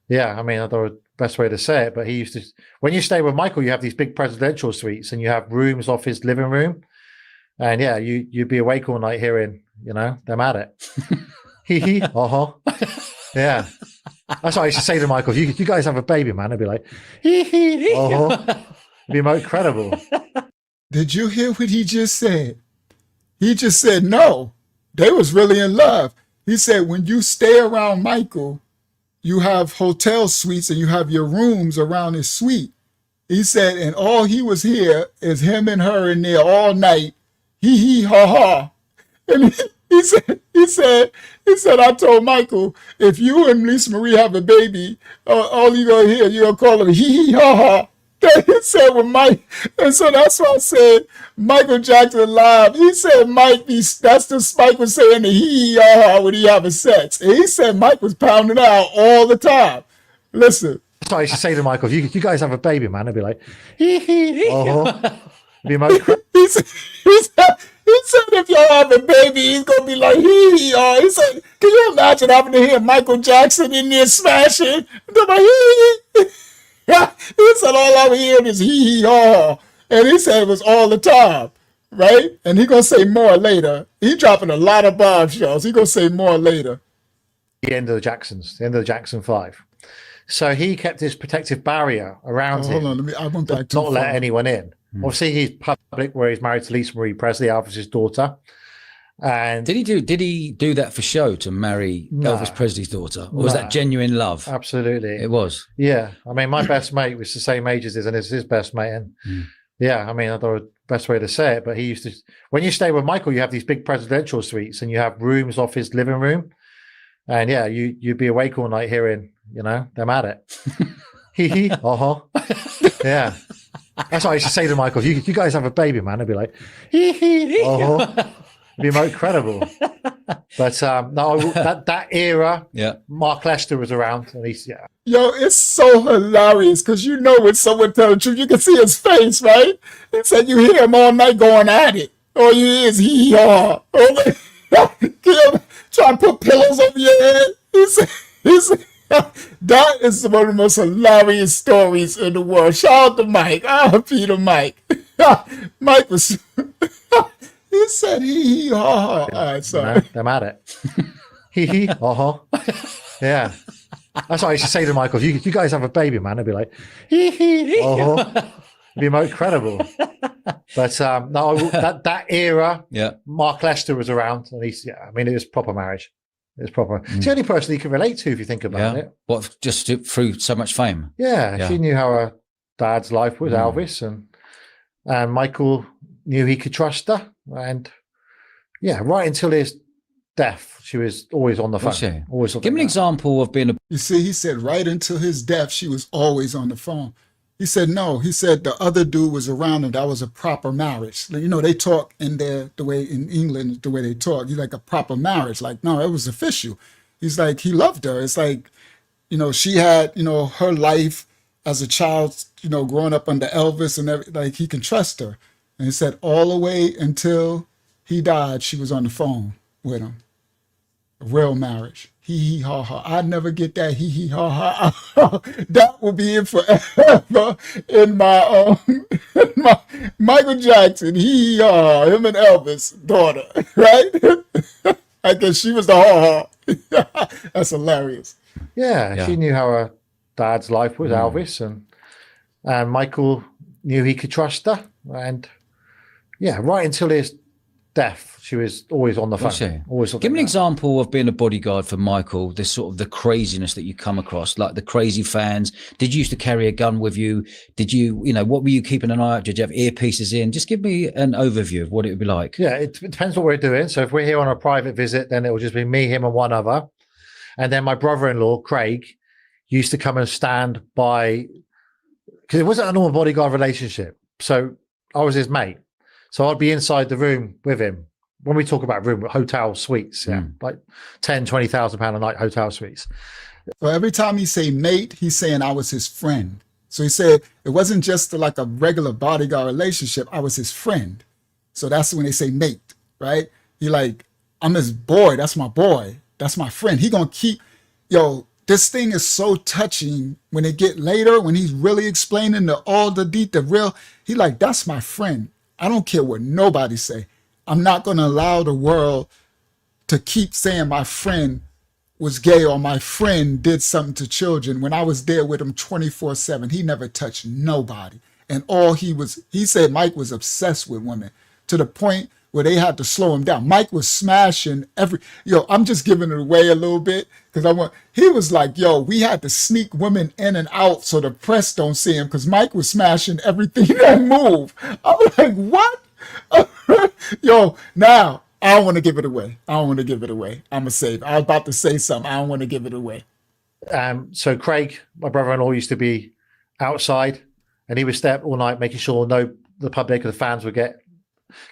yeah, I mean, I thought the best way to say it, but he used to. When you stay with Michael, you have these big presidential suites, and you have rooms off his living room, and yeah, you'd be awake all night hearing, them at it. Hee hee, yeah. That's what I used to say to Michael. If you guys have a baby, man, I'd be like, hee hee, It'd be more incredible. Did you hear what he just said? He just said no. They was really in love. He said when you stay around Michael, you have hotel suites and you have your rooms around his suite. He said, and all he was here is him and her in there all night. Hee hee ha ha. And he said, I told Michael, if you and Lisa Marie have a baby, all you gonna hear, you gonna call him hee hee ha ha. He said with Mike, and so that's why I said Michael Jackson live. He said Mike, that's the Mike was saying the hee hee when he having sex. And he said Mike was pounding out all the time. Listen. That's what I used to say to Michael, if you guys have a baby, man, I'd be like, hee hee, be more he said if y'all have a baby, he's gonna be like hee hee. He said, can you imagine having to hear Michael Jackson in there smashing? They're like hee hee. He said all I'm hearing is hee hee haw. And he said it was all the time, right? And he gonna say more later. He dropping a lot of bombshells. He gonna say more later. The end of the Jacksons, the end of the Jackson 5. So he kept this protective barrier around him. Hold on, I went back to not let anyone in. Obviously, he's public where he's married to Lisa Marie Presley, Elvis's daughter. And did he do that for show to marry Elvis Presley's daughter, or was that genuine love? Absolutely, it was. Yeah, I mean, my best mate was the same age as his, and it's his best mate. And yeah, I mean, I thought the best way to say it, but he used to. When you stay with Michael, you have these big presidential suites, and you have rooms off his living room, and yeah, you'd be awake all night hearing, them at it. Hee hee, yeah. That's what I used to say to Michael. If you guys have a baby, man, I'd be like, hee hee, It'd be more incredible. But no, that era, Mark Lester was around, and he's Yo, it's so hilarious because when someone tells the truth, you can see his face, right? He said you hear him all night going at it. All you hear is hee haw. Try to put pillows over your head. He said that is one of the most hilarious stories in the world. Shout out to Mike. Peter Mike. Mike was. He said hee hee ha ha. All right, sorry. I'm at it. Hee hee yeah. That's what I used to say to Michael. If you guys have a baby, man, I'd be like, hee hee, It'd be more incredible. But no, that era, Mark Lester was around, and I mean, it was proper marriage. It was proper. It's the only person you can relate to if you think about it. What, just through so much fame? Yeah, she knew how her dad's life was, Elvis, and Michael knew he could trust her, and right until his death, she was always on the phone. Was she? Always on Give me an example of being a. You see, he said right until his death, she was always on the phone. He said no. He said the other dude was around and that was a proper marriage. You know, they talk in there the way in England, the way they talk. He's like a proper marriage. Like, no, it was official. He's like, he loved her. It's like, you know, she had, you know, her life as a child, you know, growing up under Elvis and everything. Like, he can trust her. And he said all the way until he died, she was on the phone with him. A real marriage. Hee hee ha ha. I'd never get that hee hee ha ha. That will be it forever in my Michael Jackson. Hee hee ha ha. Him and Elvis' daughter, right? I guess she was the ha ha. That's hilarious. Yeah, she knew how her dad's life was, Elvis, and Michael knew he could trust her, and yeah, right until his death, she was always on the phone. Was she? Always on Give the me an phone. example of being a bodyguard for Michael, this sort of the craziness that you come across, like the crazy fans. Did you used to carry a gun with you? Did you, you know, what were you keeping an eye out? Did you have earpieces in? Just give me an overview of what it would be like. Yeah, it depends what we're doing. So if we're here on a private visit, then it will just be me, him, and one other. And then my brother-in-law, Craig, used to come and stand by, because it wasn't a normal bodyguard relationship. So I was his mate. So I'd be inside the room with him. When we talk about room, hotel suites, like 10, 20,000 pound a night hotel suites. So every time he say mate, he's saying I was his friend. So he said it wasn't just like a regular bodyguard relationship. I was his friend. So that's when they say mate, right? He like, I'm his boy. That's my boy. That's my friend. He gonna keep, this thing is so touching when they get later, when he's really explaining all the real, he like, that's my friend. I don't care what nobody say. I'm not going to allow the world to keep saying my friend was gay or my friend did something to children. When I was there with him 24/7, he never touched nobody. And he said Mike was obsessed with women to the point where they had to slow him down. Mike was smashing I'm just giving it away a little bit because he was like, we had to sneak women in and out so the press don't see him because Mike was smashing everything that moved. I was like, what? Now I don't want to give it away. I'm going to save it. I was about to say something. I don't want to give it away. So Craig, my brother-in-law, used to be outside and he would stay up all night making sure the public or the fans would get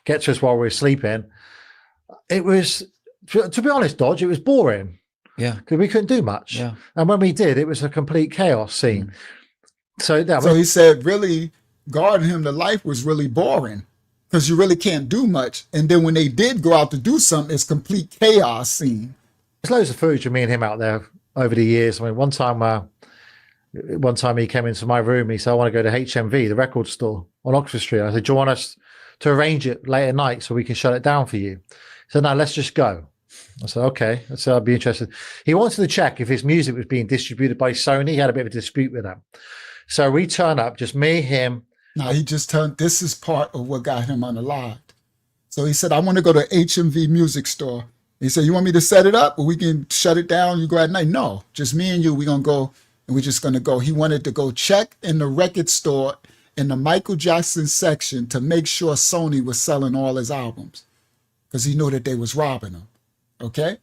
to us while we were sleeping. It was, to be honest, Dodge, it was boring. Yeah. Because we couldn't do much. Yeah. And when we did, it was a complete chaos scene. So he said really guarding him to life was really boring because you really can't do much. And then when they did go out to do something, it's complete chaos scene. There's loads of footage of me and him out there over the years. I mean, one time he came into my room. He said, I want to go to HMV, the record store on Oxford Street. I said, do you want us to arrange it late at night so we can shut it down for you? He said, no, let's just go. I said, okay. I said, I'd be interested. He wanted to check if his music was being distributed by Sony. He had a bit of a dispute with them. So we turn up, just me, him. No, he just this is part of what got him unalived. So he said, I want to go to HMV music store. He said, you want me to set it up or we can shut it down? You go at night? No, just me and you. We're going to go and we're just going to go. He wanted to go check in the record store in the Michael Jackson section to make sure Sony was selling all his albums because he knew that they was robbing him. Okay?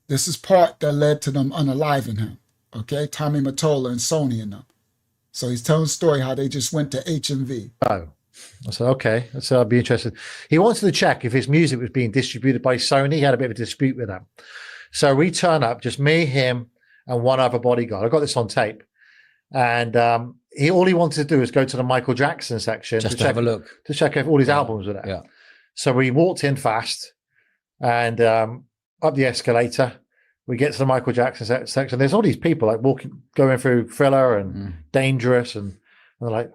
This is part that led to them unaliving him. Okay? Tommy Mottola and Sony and them. So he's telling the story how they just went to HMV. Oh, I said, okay. I said, I'd be interested. He wanted to check if his music was being distributed by Sony. He had a bit of a dispute with them. So we turn up, just me, him, and one other bodyguard. I got this on tape. And all he wanted to do was go to the Michael Jackson section Just to have a look. To check if all his albums were there. Yeah. So we walked in fast and up the escalator. We get to the Michael Jackson section. There's all these people like going through Thriller and Dangerous, and they're like,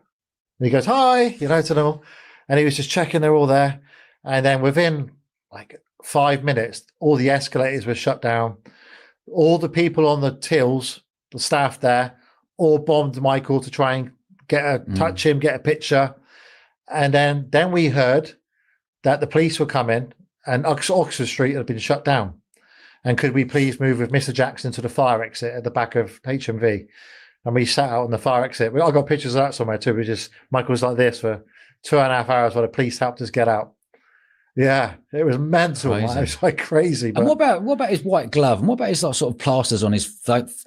and he goes, hi, to them all. And he was just checking they're all there. And then within like 5 minutes, all the escalators were shut down. All the people on the tills, the staff there, all bombed Michael to try and touch him, get a picture. And then we heard that the police were coming and Oxford Street had been shut down. And could we please move with Mr. Jackson to the fire exit at the back of HMV? And we sat out on the fire exit. I got pictures of that somewhere too. Michael was like this for 2.5 hours while the police helped us get out. Yeah, it was mental. Man. Crazy. It was like crazy. But And what about his white glove? And what about his like, sort of plasters on his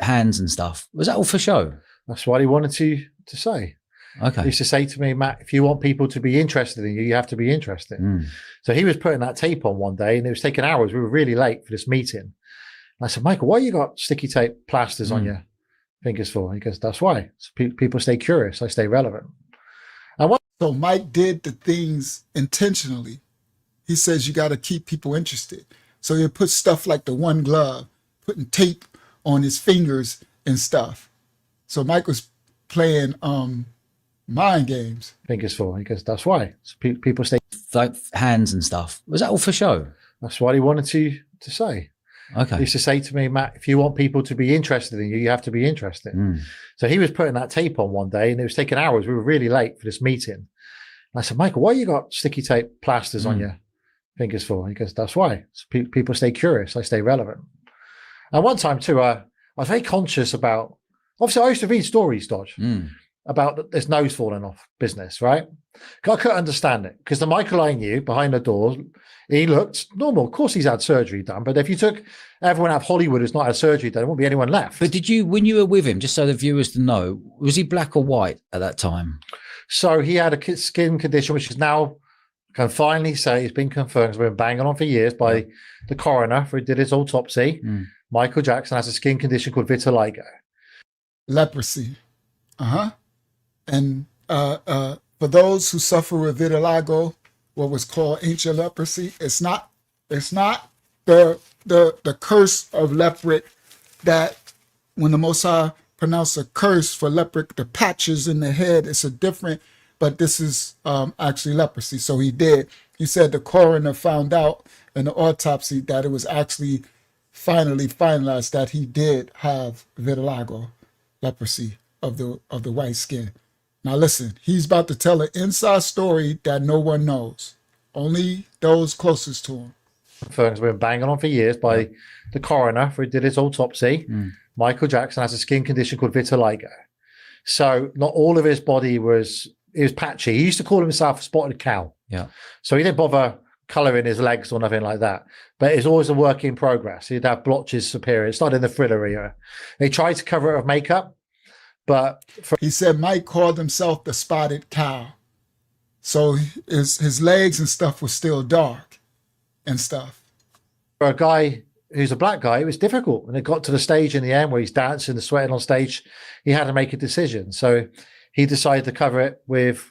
hands and stuff? Was that all for show? that's what he wanted to say. Okay. He used to say to me, Matt, if you want people to be interested in you, you have to be interested. So he was putting that tape on one day and it was taking hours. We were really late for this meeting. And I said, Michael, why you got sticky tape plasters on your fingers for? He goes, that's why. So people stay curious. I stay relevant. So Mike did the things intentionally. He says you got to keep people interested. So he put stuff like the one glove, putting tape on his fingers and stuff. So Mike was playing mind games. Fingers for. He goes, that's why. So people stay like hands and stuff. Was that all for show? That's what he wanted to say. Okay. He used to say to me, Matt, if you want people to be interested in you, you have to be interested. So he was putting that tape on one day and it was taking hours. We were really late for this meeting. And I said, Michael, why you got sticky tape plasters on your fingers for? He goes, that's why. So people stay curious. I stay relevant. And one time too, I was very conscious about, obviously I used to read stories, Dodge, about this nose falling off business, right? I couldn't understand it because the Michael I knew behind the doors, he looked normal. Of course he's had surgery done, but if you took everyone out of Hollywood who's not had surgery done, there won't be anyone left. But did you, when you were with him, just so the viewers to know, was he black or white at that time? So he had a skin condition, which is now, can finally say it's been confirmed, it's been banging on for years by the coroner who did his autopsy. Michael Jackson has a skin condition called vitiligo. Leprosy. And for those who suffer with vitiligo, what was called ancient leprosy, it's not the curse of leopard that when the Most High pronounced a curse for leopard, the patches in the head, it's a different, but this is actually leprosy. So he said the coroner found out in the autopsy that it was actually finally finalized that he did have vitiligo, leprosy of the white skin. Now listen, he's about to tell an inside story that no one knows. Only those closest to him. Confirmed, been banging on for years by the coroner who did his autopsy. Michael Jackson has a skin condition called vitiligo. So not all of his body was patchy. He used to call himself a spotted cow. Yeah. So he didn't bother colouring his legs or nothing like that. But it's always a work in progress. He'd have blotches superior. It's not in the Thriller era. They tried to cover it with makeup, but he said Mike called himself the spotted cow. So his legs and stuff was still dark and stuff. For a guy who's a black guy, it was difficult. When it got to the stage in the end where he's dancing and sweating on stage, he had to make a decision. So he decided to cover it with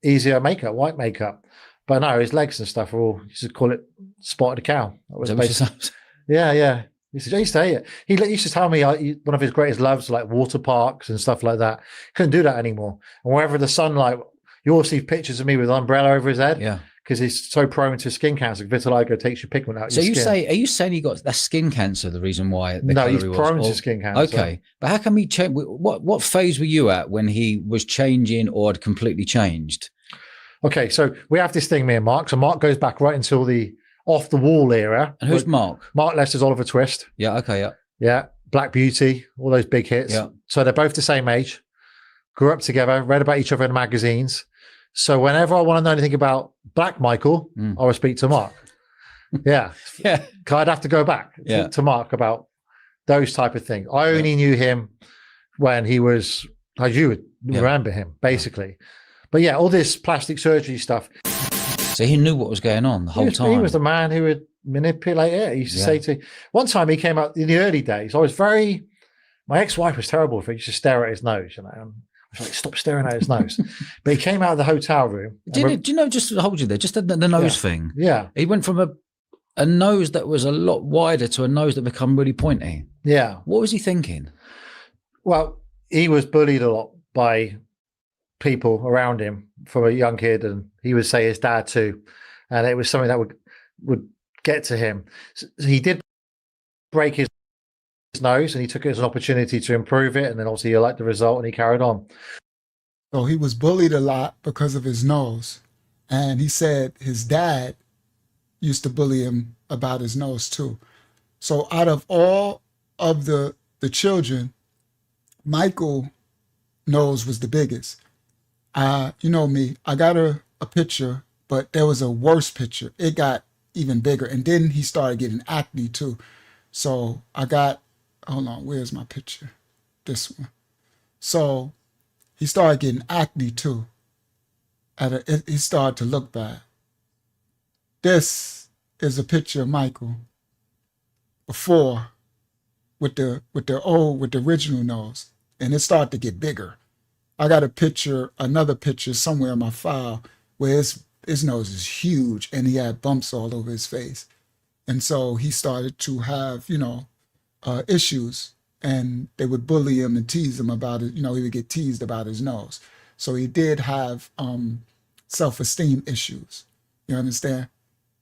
easier makeup, white makeup. But no, his legs and stuff are all, you should call it spotted cow. That was basically, yeah. He used to hate it. He used to tell me one of his greatest loves like water parks and stuff like that. Couldn't do that anymore. And wherever the sunlight, you all see pictures of me with an umbrella over his head. Yeah. Because he's so prone to skin cancer. Vitiligo takes your pigment out. So your skin. Are you saying he got that skin cancer? The reason why? No, he's prone to skin cancer. Okay, but how come he changed? What phase were you at when he was changing or had completely changed? Okay, so we have this thing, me and Mark. So Mark goes back right until the off the wall era. And who's Mark? Mark Lester's Oliver Twist. Yeah. Okay. Yeah. Yeah. Black Beauty. All those big hits. Yeah. So they're both the same age. Grew up together. Read about each other in magazines. So whenever I want to know anything about Black Michael, I would speak to Mark. Yeah. Yeah. I'd have to go back to Mark about those type of things. I only knew him when he was, as you would remember him, basically. But yeah, all this plastic surgery stuff. So he knew what was going on the whole time. He was the man who would manipulate it. He used to say to, one time he came out in the early days, my ex-wife was terrible for it. He used to stare at his nose, you know. I was like, stop staring at his nose. But he came out of the hotel room. Do you know, just to hold you there, just the nose thing. Yeah. He went from a nose that was a lot wider to a nose that become really pointy. Yeah. What was he thinking? Well, he was bullied a lot by people around him from a young kid, and he would say his dad too. And it was something that would get to him. So he did break his nose, and he took it as an opportunity to improve it, and then obviously he liked the result and he carried on. So he was bullied a lot because of his nose, and he said his dad used to bully him about his nose too. So out of all of the children, Michael nose was the biggest. You know me, I got a picture But there was a worse picture. It got even bigger. And then he started getting acne too. So I got, hold on, where's my picture? This one. So he started getting acne too. He started to look bad. This is a picture of Michael before with the original nose. And it started to get bigger. I got another picture somewhere in my file where his nose is huge and he had bumps all over his face. And so he started to have, issues, and they would bully him and tease him about it. He would get teased about his nose. So he did have self-esteem issues. You understand?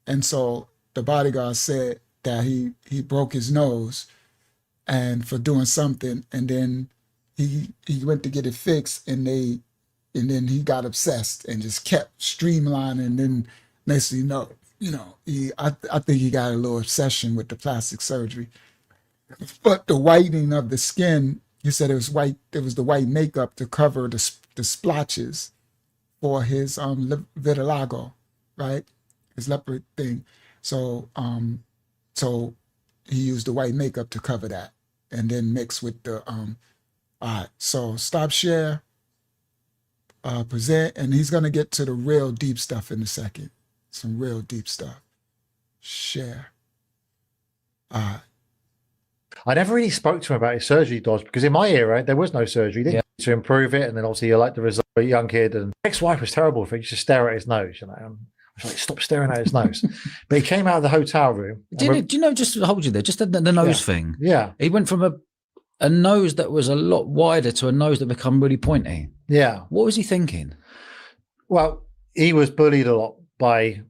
And so the bodyguard said that he broke his nose and for doing something, and then he went to get it fixed, and then he got obsessed and just kept streamlining. And then next thing I think he got a little obsession with the plastic surgery. But the whitening of the skin, he said it was white. It was the white makeup to cover the splotches for his vitiligo, right? His leopard thing. So he used the white makeup to cover that, and then mix with the all right. So stop, share, present, and he's gonna get to the real deep stuff in a second. Some real deep stuff. Share. I never really spoke to him about his surgery, Dodge, because in my era there was no surgery. Didn't you? To improve it, and then obviously you like the result of a young kid. And ex-wife was terrible for it. He used to stare at his nose, I was like, stop staring at his nose. But he came out of the hotel room. Do you know, just to hold you there, just the nose thing. Yeah. He went from a nose that was a lot wider to a nose that become really pointy. Yeah. What was he thinking? Well, he was bullied a lot by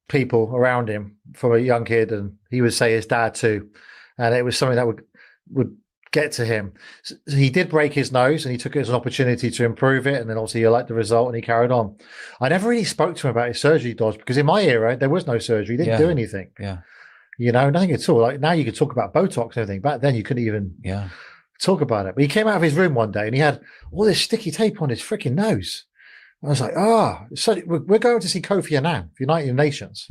people around him from a young kid, and he would say his dad too. And it was something that would get to him. So he did break his nose, and he took it as an opportunity to improve it. And then obviously you liked the result, and he carried on. I never really spoke to him about his surgery, Dodge, because in my era there was no surgery. He didn't do anything. Yeah. Nothing at all. Like now you could talk about Botox and everything. Back then you couldn't even talk about it. But he came out of his room one day and he had all this sticky tape on his freaking nose. I was like, so we're going to see Kofi Annan, United Nations,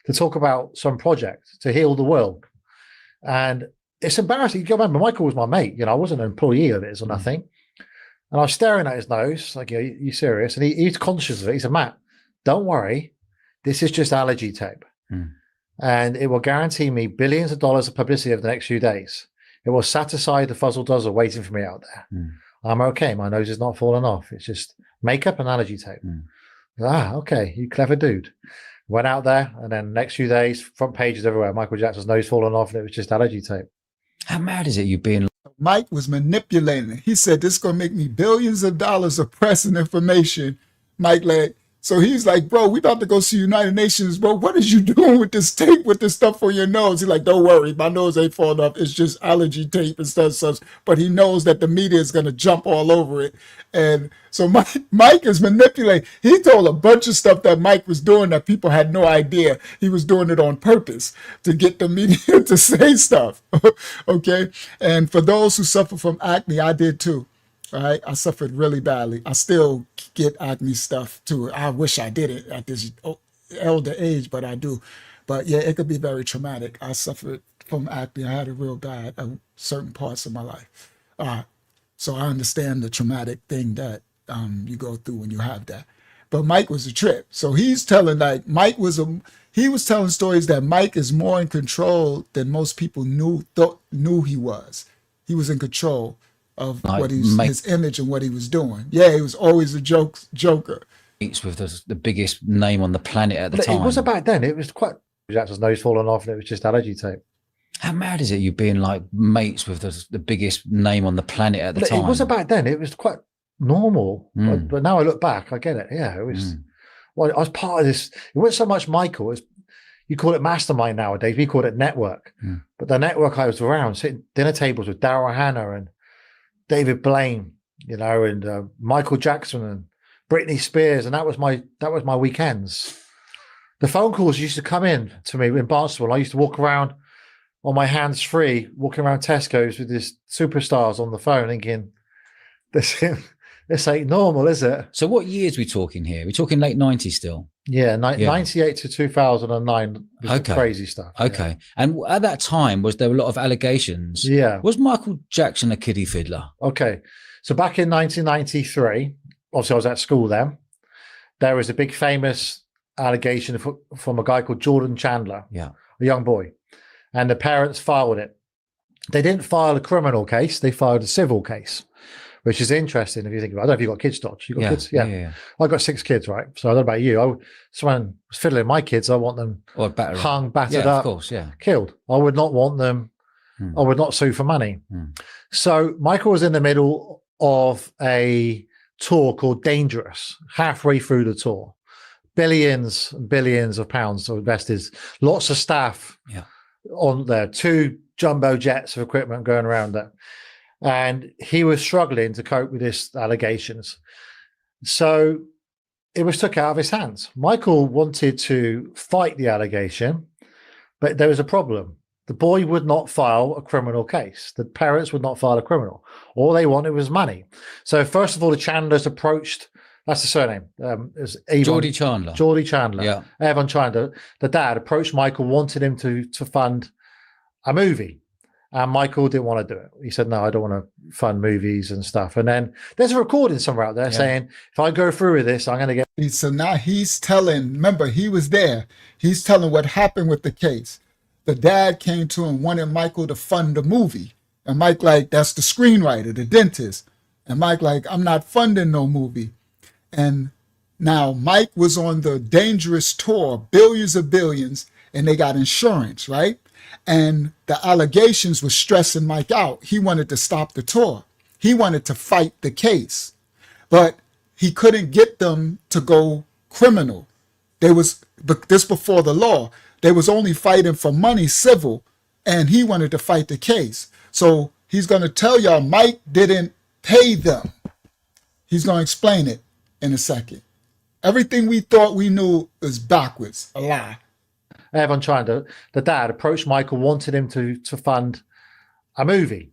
to talk about some project to heal the world. And it's embarrassing. You remember, Michael was my mate. I wasn't an employee of his or nothing. And I was staring at his nose, like, you serious? And he's conscious of it. He said, Matt, don't worry. This is just allergy tape. And it will guarantee me billions of dollars of publicity over the next few days. It will satisfy the fuzzle dozzle waiting for me out there. I'm okay. My nose is not falling off. It's just makeup and allergy tape. Okay, you clever dude. Went out there, and then next few days, front pages everywhere. Michael Jackson's nose falling off, and it was just allergy tape. How mad is it you being? Mike was manipulating. He said, this is going to make me billions of dollars of press and information. Mike Led. So he's like, bro, we about to go see United Nations, bro. What is you doing with this tape, with this stuff on your nose? He's like, don't worry, my nose ain't falling off. It's just allergy tape and stuff. But he knows that the media is going to jump all over it. And so Mike is manipulating. He told a bunch of stuff that Mike was doing that people had no idea. He was doing it on purpose to get the media to say stuff. Okay. And for those who suffer from acne, I did too. Right, I suffered really badly. I still get acne stuff too. I wish I didn't at this elder age, but I do. But yeah, it could be very traumatic. I suffered from acne. I had it real bad at certain parts of my life. So I understand the traumatic thing that you go through when you have that. But Mike was a trip. So he's telling he was telling stories that Mike is more in control than most people knew he was. He was in control of his image and what he was doing. Yeah, he was always a joker. It's with the biggest name on the planet at the time. It wasn't back then. It was quite Jackson's nose falling off, and it was just allergy tape. How mad is it you being like mates with the biggest name on the planet at the time? It wasn't back then. It was quite normal. But now I look back, I get it. Yeah, it was. Well, I was part of this. It wasn't so much Michael. You call it mastermind nowadays. We call it network. But the network I was around, sitting dinner tables with Daryl Hannah and David Blaine, and Michael Jackson and Britney Spears, and that was my weekends. The phone calls used to come in to me in Barnstable. I used to walk around on my hands free, walking around Tesco's with these superstars on the phone, thinking, this This ain't normal, is it? So what years we talking here? We're talking late 90s still. Yeah, 98 to 2009 was Okay. crazy stuff. Okay. And at that time, was there a lot of allegations? Yeah. Was Michael Jackson a kiddie fiddler? Okay. So back in 1993, obviously I was at school then, there was a big famous allegation from a guy called Jordan Chandler, a young boy, and the parents filed it. They didn't file a criminal case, they filed a civil case, which is interesting if you think about it. I don't know if you've got kids, Dodge. You got kids? Yeah. I got 6 kids, right? So I don't know about you. Someone was fiddling my kids, I want them hung, battered up, of course, killed. I would not want them, I would not sue for money. So Michael was in the middle of a tour called Dangerous, halfway through the tour. Billions and billions of pounds invested, lots of staff on there, 2 jumbo jets of equipment going around there. And he was struggling to cope with this allegations. So it was took out of his hands. Michael wanted to fight the allegation, but there was a problem. The boy would not file a criminal case. The parents would not file a criminal. All they wanted was money. So first of all, the Chandlers approached, that's the surname. Geordie Chandler. Geordie Chandler. Yeah. Avon Chandler. The dad approached Michael, wanted him to fund a movie. And Michael didn't want to do it. He said, no, I don't want to fund movies and stuff. And then there's a recording somewhere out there saying, if I go through with this, I'm going to get... So now he's telling, remember, he was there. He's telling what happened with the case. The dad came to him, wanted Michael to fund the movie. And Mike like, that's the screenwriter, the dentist. And Mike like, I'm not funding no movie. And now Mike was on the Dangerous tour, billions of billions, and they got insurance, right? And the allegations were stressing Mike out. He wanted to stop the tour. He wanted to fight the case, but he couldn't get them to go criminal. There was this before the law. They was only fighting for money, civil, and he wanted to fight the case. So he's going to tell y'all Mike didn't pay them. He's going to explain it in a second. Everything we thought we knew is backwards, a lie. Avon Chandler, the dad, approached Michael, wanted him to fund a movie.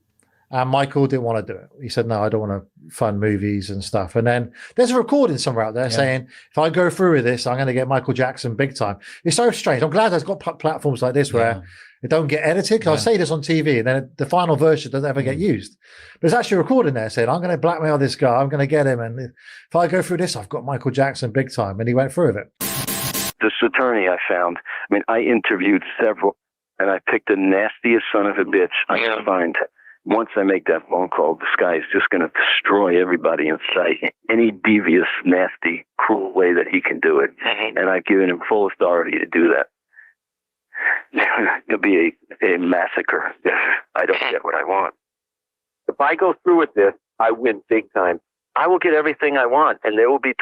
And Michael didn't want to do it. He said, no, I don't want to fund movies and stuff. And then there's a recording somewhere out there saying, if I go through with this, I'm going to get Michael Jackson big time. It's so strange. I'm glad there's got platforms like this where it don't get edited. Because I say this on TV and then the final version doesn't ever get used. But there's actually a recording there saying, I'm going to blackmail this guy. I'm going to get him. And if I go through this, I've got Michael Jackson big time. And he went through with it. This attorney I found, I mean, I interviewed several, and I picked the nastiest son of a bitch I could find. Once I make that phone call, this guy is just going to destroy everybody in sight. Any devious, nasty, cruel way that he can do it. And I've given him full authority to do that. It'll be a massacre if I don't get what I want. If I go through with this, I win big time. I will get everything I want, and they will be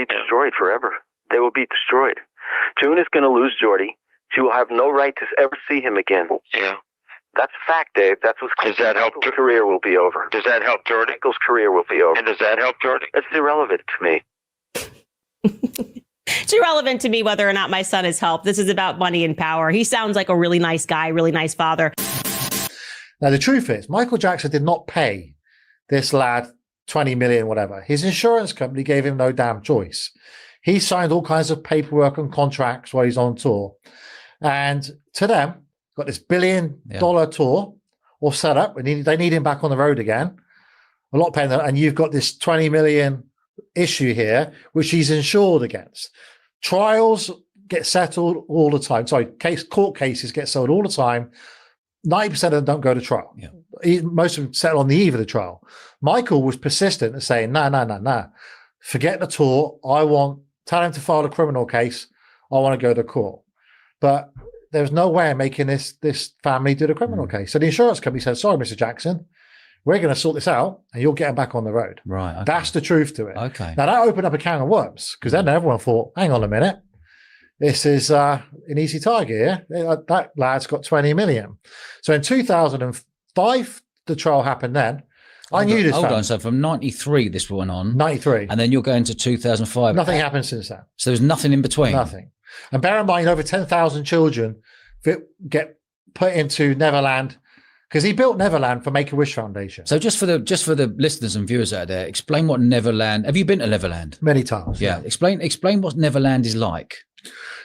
destroyed forever. They will be destroyed. June is going to lose Jordy. She will have no right to ever see him again. Yeah. That's a fact, Dave. That's what's going to help. Michael's career will be over. Does that help Jordy? Michael's career will be over. And does that help Jordy? It's irrelevant to me. It's irrelevant to me whether or not my son is helped. This is about money and power. He sounds like a really nice guy, really nice father. Now, the truth is, Michael Jackson did not pay this lad 20 million, whatever. His insurance company gave him no damn choice. He signed all kinds of paperwork and contracts while he's on tour. And to them, got this $1 billion tour all set up. And they need him back on the road again. A lot paying them. And you've got this 20 million issue here, which he's insured against. Trials get settled all the time. Sorry, court cases get settled all the time. 90% of them don't go to trial. Most of them settle on the eve of the trial. Michael was persistent in saying, no. Forget the tour. Tell him to file a criminal case. I want to go to court. But there's no way of making this family do the criminal case. So the insurance company said, sorry, Mr. Jackson, we're going to sort this out and you'll get him back on the road. Right. Okay. That's the truth to it. Okay. Now that opened up a can of worms because then everyone thought, hang on a minute. This is an easy target here. That lad's got 20 million. So in 2005, the trial happened then. I knew this. Hold on. So from 93, this went on. 93. And then you're going to 2005. Nothing happened since then. So there's nothing in between. Nothing. And bear in mind, over 10,000 children get put into Neverland because he built Neverland for Make-A-Wish Foundation. So just for the listeners and viewers out there, explain what Neverland. Have you been to Neverland? Many times. Yeah. Explain what Neverland is like.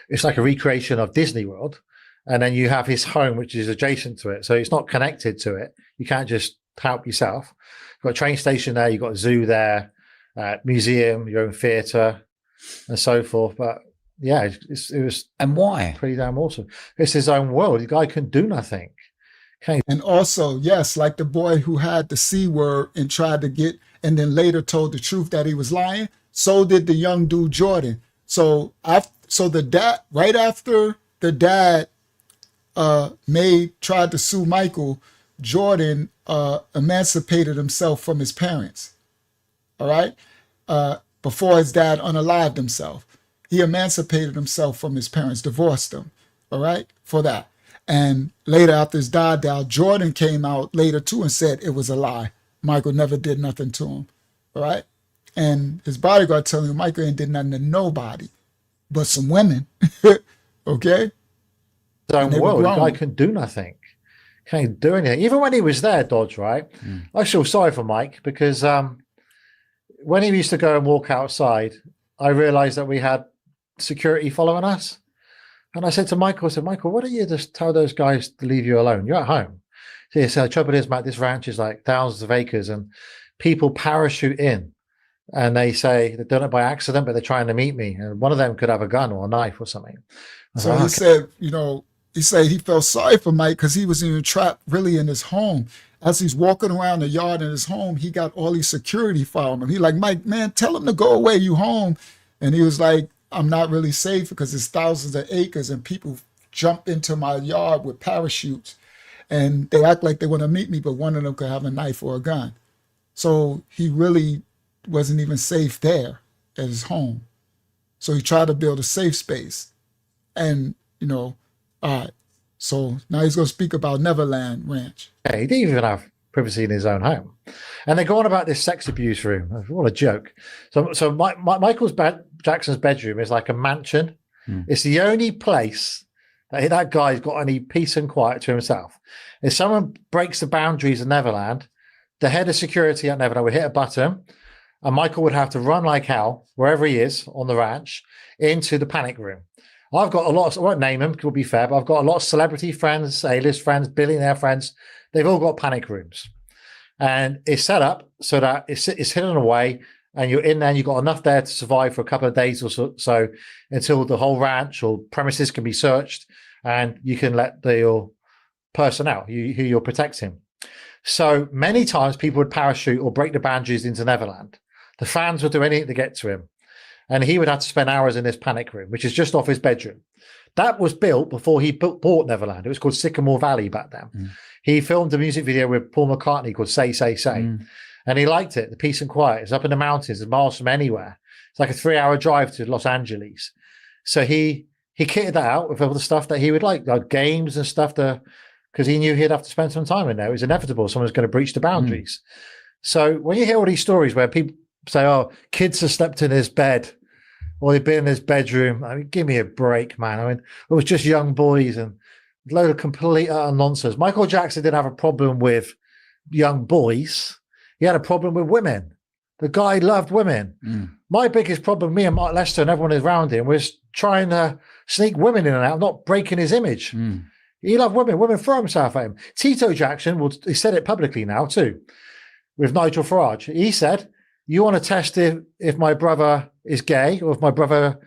It's like a recreation of Disney World, and then you have his home, which is adjacent to it. So it's not connected to it. You can't just help yourself. You've got a train station there. You've got a zoo there, museum, your own theatre, and so forth. But yeah, it was. And why? Pretty damn awesome. It's his own world. The guy can do nothing. And also, yes, like the boy who had the C word and tried to get, and then later told the truth that he was lying. So did the young dude Jordan. So the dad, right after the dad tried to sue Michael, Jordan emancipated himself from his parents. All right, before his dad unalived himself, he emancipated himself from his parents, divorced them. All right, for that. And later, after his dad died, Jordan came out later too and said it was a lie. Michael never did nothing to him. All right. And his bodyguard telling him Michael ain't did nothing to nobody but some women. Okay. His own world. The guy can do nothing. Can't do anything. Even when he was there, Dodge, right? I feel sorry for Mike because when he used to go and walk outside, I realized that we had security following us. And I said to Michael, Michael, why don't you just tell those guys to leave you alone? You're at home. So the trouble is, Matt, this ranch is like thousands of acres and people parachute in and they say they've done it by accident, but they're trying to meet me. And one of them could have a gun or a knife or something. So he said, he said he felt sorry for Mike because he was even trapped really in his home. As he's walking around the yard in his home, he got all these security following him. He like, Mike, man, tell him to go away. You home. And he was like, I'm not really safe because it's thousands of acres and people jump into my yard with parachutes and they act like they want to meet me, but one of them could have a knife or a gun. So he really wasn't even safe there at his home. So he tried to build a safe space. And, all right. So now he's going to speak about Neverland Ranch. Yeah, he didn't even have privacy in his own home. And they go on about this sex abuse room. What a joke. So Michael Jackson's bedroom is like a mansion. It's the only place that guy's got any peace and quiet to himself. If someone breaks the boundaries of Neverland, the head of security at Neverland would hit a button and Michael would have to run like hell, wherever he is on the ranch, into the panic room. I've got a lot of, I won't name them, to be fair, but I've got a lot of celebrity friends, A-list friends, billionaire friends. They've all got panic rooms. And it's set up so that it's hidden away and you're in there and you've got enough there to survive for a couple of days or so until the whole ranch or premises can be searched and you can let your person out, who you're protecting. So many times people would parachute or break the boundaries into Neverland. The fans would do anything to get to him. And he would have to spend hours in this panic room, which is just off his bedroom. That was built before he bought Neverland. It was called Sycamore Valley back then. He filmed a music video with Paul McCartney called Say, Say, Say. And he liked it, the peace and quiet. It's up in the mountains, it's miles from anywhere. It's like a 3-hour drive to Los Angeles. So he kitted that out with all the stuff that he would like games and stuff, because he knew he'd have to spend some time in there. It was inevitable. Someone's going to breach the boundaries. So when you hear all these stories where people say, oh, kids have slept in his bed or they've been in his bedroom, I mean, give me a break, man. I mean, it was just young boys and a load of complete utter nonsense. Michael Jackson didn't have a problem with young boys. He had a problem with women. The guy loved women. My biggest problem, me and Mark Lester and everyone around him, was trying to sneak women in and out, not breaking his image. He loved women. Women throw himself at him. Tito Jackson, he said it publicly now too, with Nigel Farage. He said, you want to test if my brother is gay or if my brother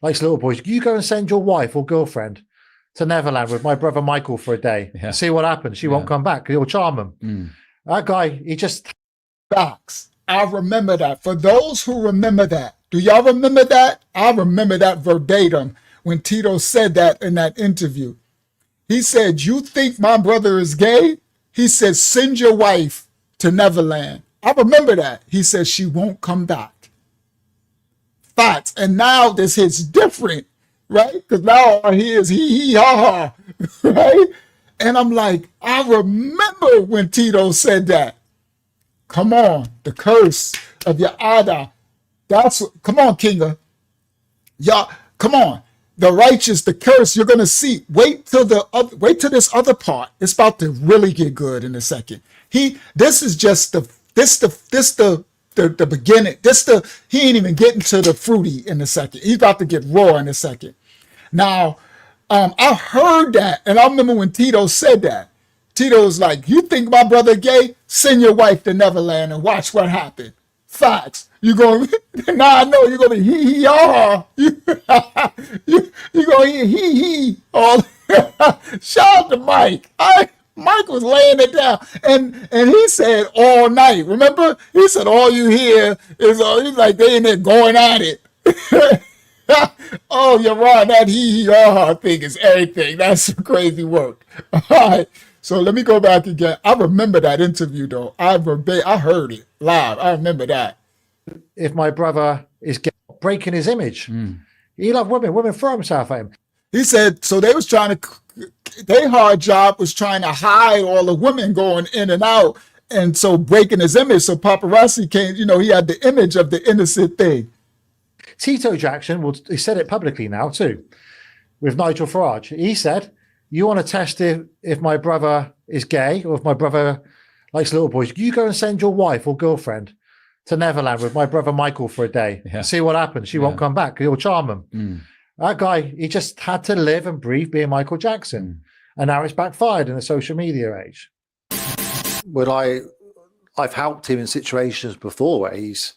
likes little boys, you go and send your wife or girlfriend to Neverland with my brother Michael for a day. See what happens. She won't come back. You'll charm him. That guy, he just... Facts. I remember that. For those who remember that, do y'all remember that? I remember that verbatim when Tito said that in that interview. He said, you think my brother is gay? He said, send your wife to Neverland. I remember that. He said, she won't come back. Facts. And now this hits different, right? Because now all I hear is he, ha, ha, right? And I'm like, I remember when Tito said that. Come on, the curse of your Ada. Come on, Kinga. Y'all, come on. the righteous, the curse, you're going to see. Wait till this other part. It's about to really get good in a second. This is just the beginning. He ain't even getting to the fruity in a second. He's about to get raw in a second. Now, I heard that, and I remember when Tito said that. Tito's like, you think my brother gay? Send your wife to Neverland and watch what happened. Facts. You going now I know you're gonna be hee you gonna hear hee all shout out to Mike. Mike was laying it down and he said all night. Remember? He said all you hear is he's like they in there going at it. Oh, you're right. That hee thing is everything. That's some crazy work. All right. So let me go back again. I remember that interview though. I heard it live. I remember that. If my brother is breaking his image, he loved women. Women throw himself at him. He said so. They was trying to. Their hard job was trying to hide all the women going in and out, and so breaking his image. So paparazzi came. He had the image of the innocent thing. Tito Jackson, he said it publicly now too, with Nigel Farage. He said, you want to test if my brother is gay or if my brother likes little boys, you go and send your wife or girlfriend to Neverland with my brother Michael for a day. Yeah. See what happens. She won't come back. You'll charm him. That guy, he just had to live and breathe being Michael Jackson. And now it's backfired in the social media age. But I've helped him in situations before where he's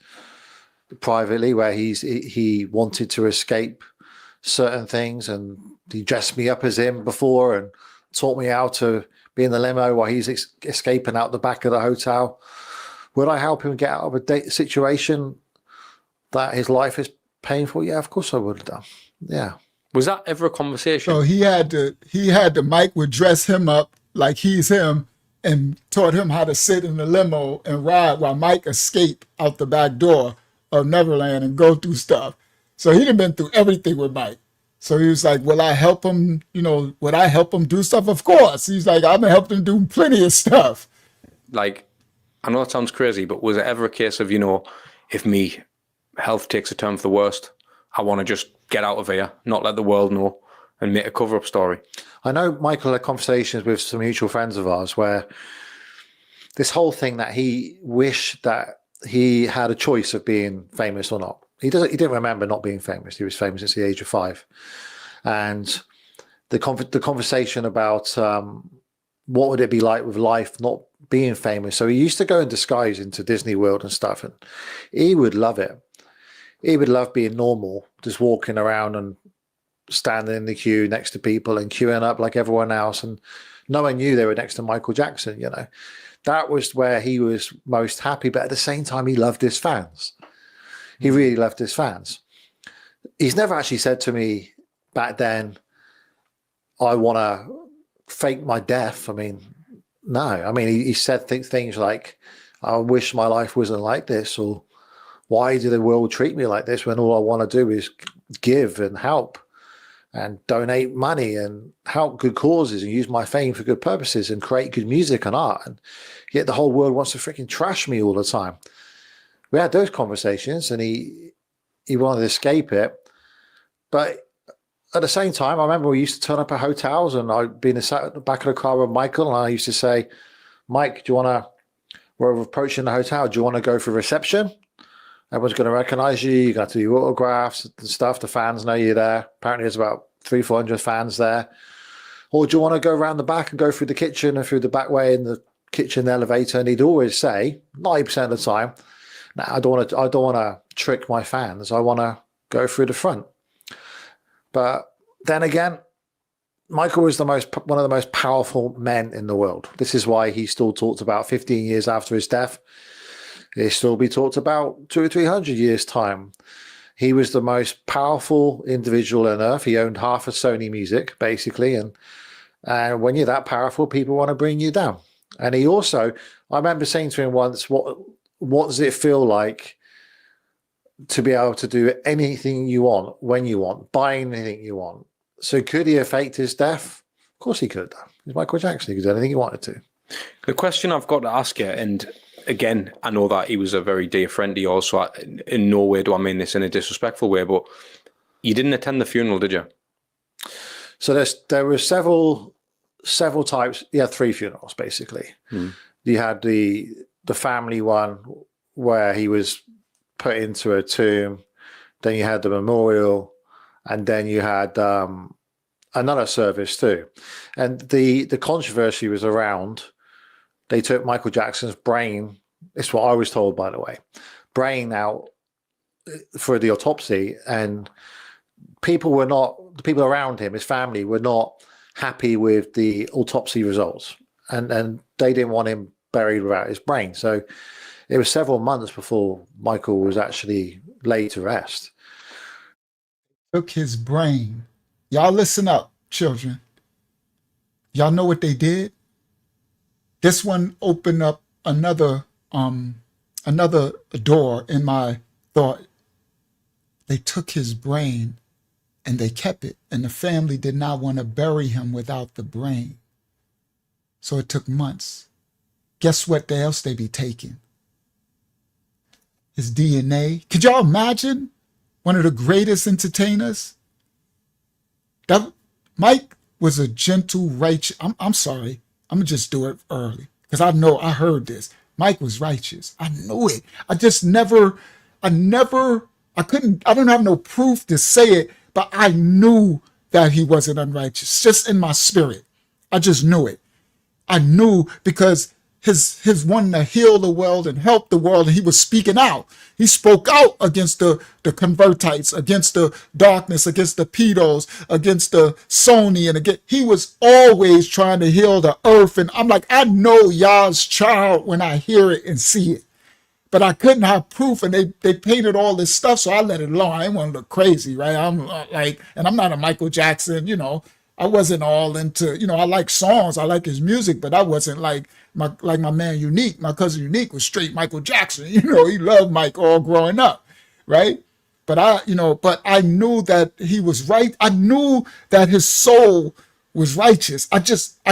privately, where he wanted to escape certain things, and he dressed me up as him before and taught me how to be in the limo while he's escaping out the back of the hotel. Would I help him get out of a situation that his life is painful? Yeah, of course I would have done. Yeah. Was that ever a conversation? So he had to Mike would dress him up like he's him and taught him how to sit in the limo and ride while Mike escaped out the back door of Neverland and go through stuff. So he'd have been through everything with Mike. So he was like, will I help him? Would I help him do stuff? Of course. He's like, I'm gonna help him do plenty of stuff. Like, I know it sounds crazy, but was it ever a case of, if me health takes a turn for the worst, I want to just get out of here, not let the world know, and make a cover-up story? I know Michael had conversations with some mutual friends of ours where this whole thing that he wished that he had a choice of being famous or not. He didn't remember not being famous. He was famous since the age of 5. And the conversation about what would it be like with life not being famous. So he used to go in disguise into Disney World and stuff, and he would love it. He would love being normal, just walking around and standing in the queue next to people and queuing up like everyone else, and no one knew they were next to Michael Jackson. That was where he was most happy, but at the same time he loved his fans. He really loved his fans. He's never actually said to me back then, I want to fake my death. I mean, no. I mean, he said things like, I wish my life wasn't like this, or why did the world treat me like this when all I want to do is give and help and donate money and help good causes and use my fame for good purposes and create good music and art. And yet the whole world wants to freaking trash me all the time. We had those conversations, and he wanted to escape it. But at the same time, I remember we used to turn up at hotels, and I'd been sat at the back of the car with Michael, and I used to say, Mike, we're approaching the hotel, do you want to go for reception? Everyone's going to recognize you. You got to do autographs and stuff. The fans know you're there. Apparently there's about 300-400 fans there. Or do you want to go around the back and go through the kitchen and through the back way in the kitchen elevator? And he'd always say, 90% of the time, no, I don't want to trick my fans. I want to go through the front. But then again, Michael was one of the most powerful men in the world. This is why he's still talked about 15 years after his death. He'll still be talked about 200 or 300 years' time. He was the most powerful individual on earth. He owned half of Sony Music, basically. And when you're that powerful, people want to bring you down. And he also, I remember saying to him once, what does it feel like to be able to do anything you want, when you want, buy anything you want? So could he have faked his death? Of course he could have done. He's Michael Jackson. He could do anything he wanted to. The question I've got to ask you, and again, I know that he was a very dear friend to you also. In no way do I mean this in a disrespectful way, but you didn't attend the funeral, did you? So there were several types. You had 3 funerals basically. You had the family one where he was put into a tomb. Then you had the memorial, and then you had another service too. And the controversy was around, they took Michael Jackson's brain, it's what I was told, by the way, brain out for the autopsy, and the people around him, his family, were not happy with the autopsy results, and they didn't want him buried without his brain. So it was several months before Michael was actually laid to rest. Took his brain. Y'all listen up, children. Y'all know what they did? This one opened up another door in my thought. They took his brain and they kept it, and the family did not want to bury him without the brain. So it took months. Guess what else they be taking? His DNA. Could y'all imagine? One of the greatest entertainers. That Mike was a gentle, righteous. I'm sorry. I'm gonna just do it early because I know I heard this. Mike was righteous. I knew it. I don't have no proof to say it, but I knew that he wasn't unrighteous. Just in my spirit. I just knew it. I knew because his wanting to heal the world and help the world, and he was speaking out. He spoke out against the convertites, against the darkness, against the pedos, against the Sony, and again, he was always trying to heal the earth. And I'm like, I know y'all's child when I hear it and see it. But I couldn't have proof, and they painted all this stuff, so I let it alone. I didn't want to look crazy, right? I'm like, and I'm not a Michael Jackson, I wasn't all into, I like songs, I like his music, but I wasn't like my man Unique. My cousin Unique was straight Michael Jackson. He loved Mike all growing up, right? But I knew that he was right. I knew that his soul was righteous. I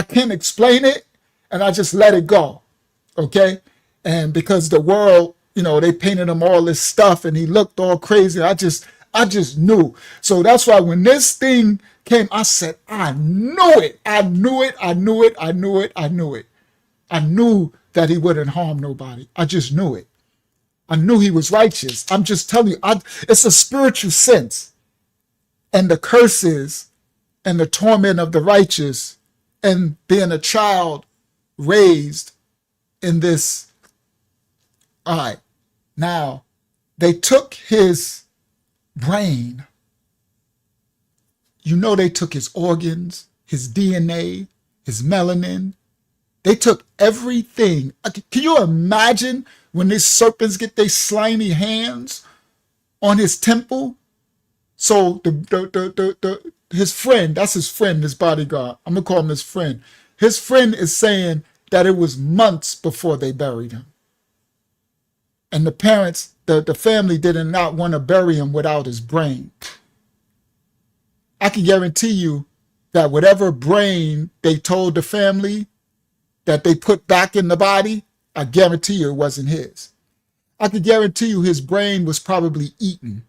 can't explain it, and I just let it go, okay? And because the world, they painted him all this stuff, and he looked all crazy. I just knew. So that's why when this thing came, I said, I knew it. I knew it. I knew it. I knew it. I knew it. I knew that he wouldn't harm nobody. I just knew it. I knew he was righteous. I'm just telling you, it's a spiritual sense. And the curses and the torment of the righteous and being a child raised in this. All right. Now, they took his brain. They took his organs, his DNA, his melanin. They took everything. Can you imagine when these serpents get their slimy hands on his temple? So his friend, that's his friend, his bodyguard. I'm gonna call him his friend. His friend is saying that it was months before they buried him. And the parents, the family did not want to bury him without his brain. I can guarantee you that whatever brain they told the family that they put back in the body, I guarantee you it wasn't his. I could guarantee you his brain was probably eaten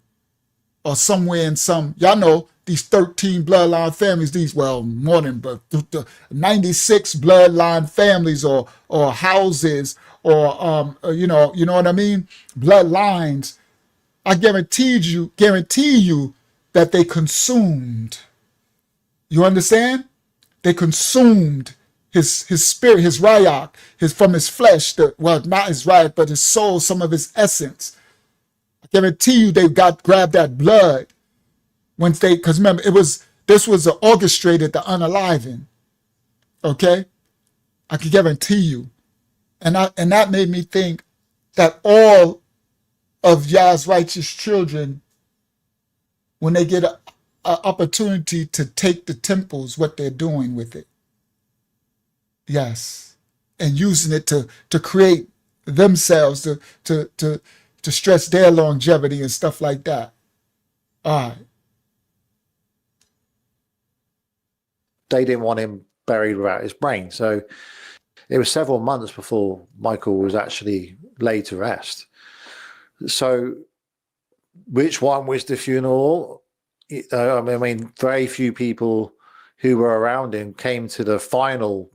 or somewhere in y'all know these 13 bloodline families, more than, but 96 bloodline families or houses or, you know what I mean? Bloodlines. I guarantee you that they consumed. You understand? They consumed his spirit, his rayach, from his flesh, not his rayach, but his soul, some of his essence. I guarantee you they grabbed that blood because remember, this was orchestrated to unaliving. Okay? I can guarantee you. And that made me think that all of Yah's righteous children, when they get an opportunity to take the temples, what they're doing with it. Yes. And using it to create themselves, to stress their longevity and stuff like that. All right. They didn't want him buried without his brain. So it was several months before Michael was actually laid to rest. So which one was the funeral? I mean, very few people who were around him came to the final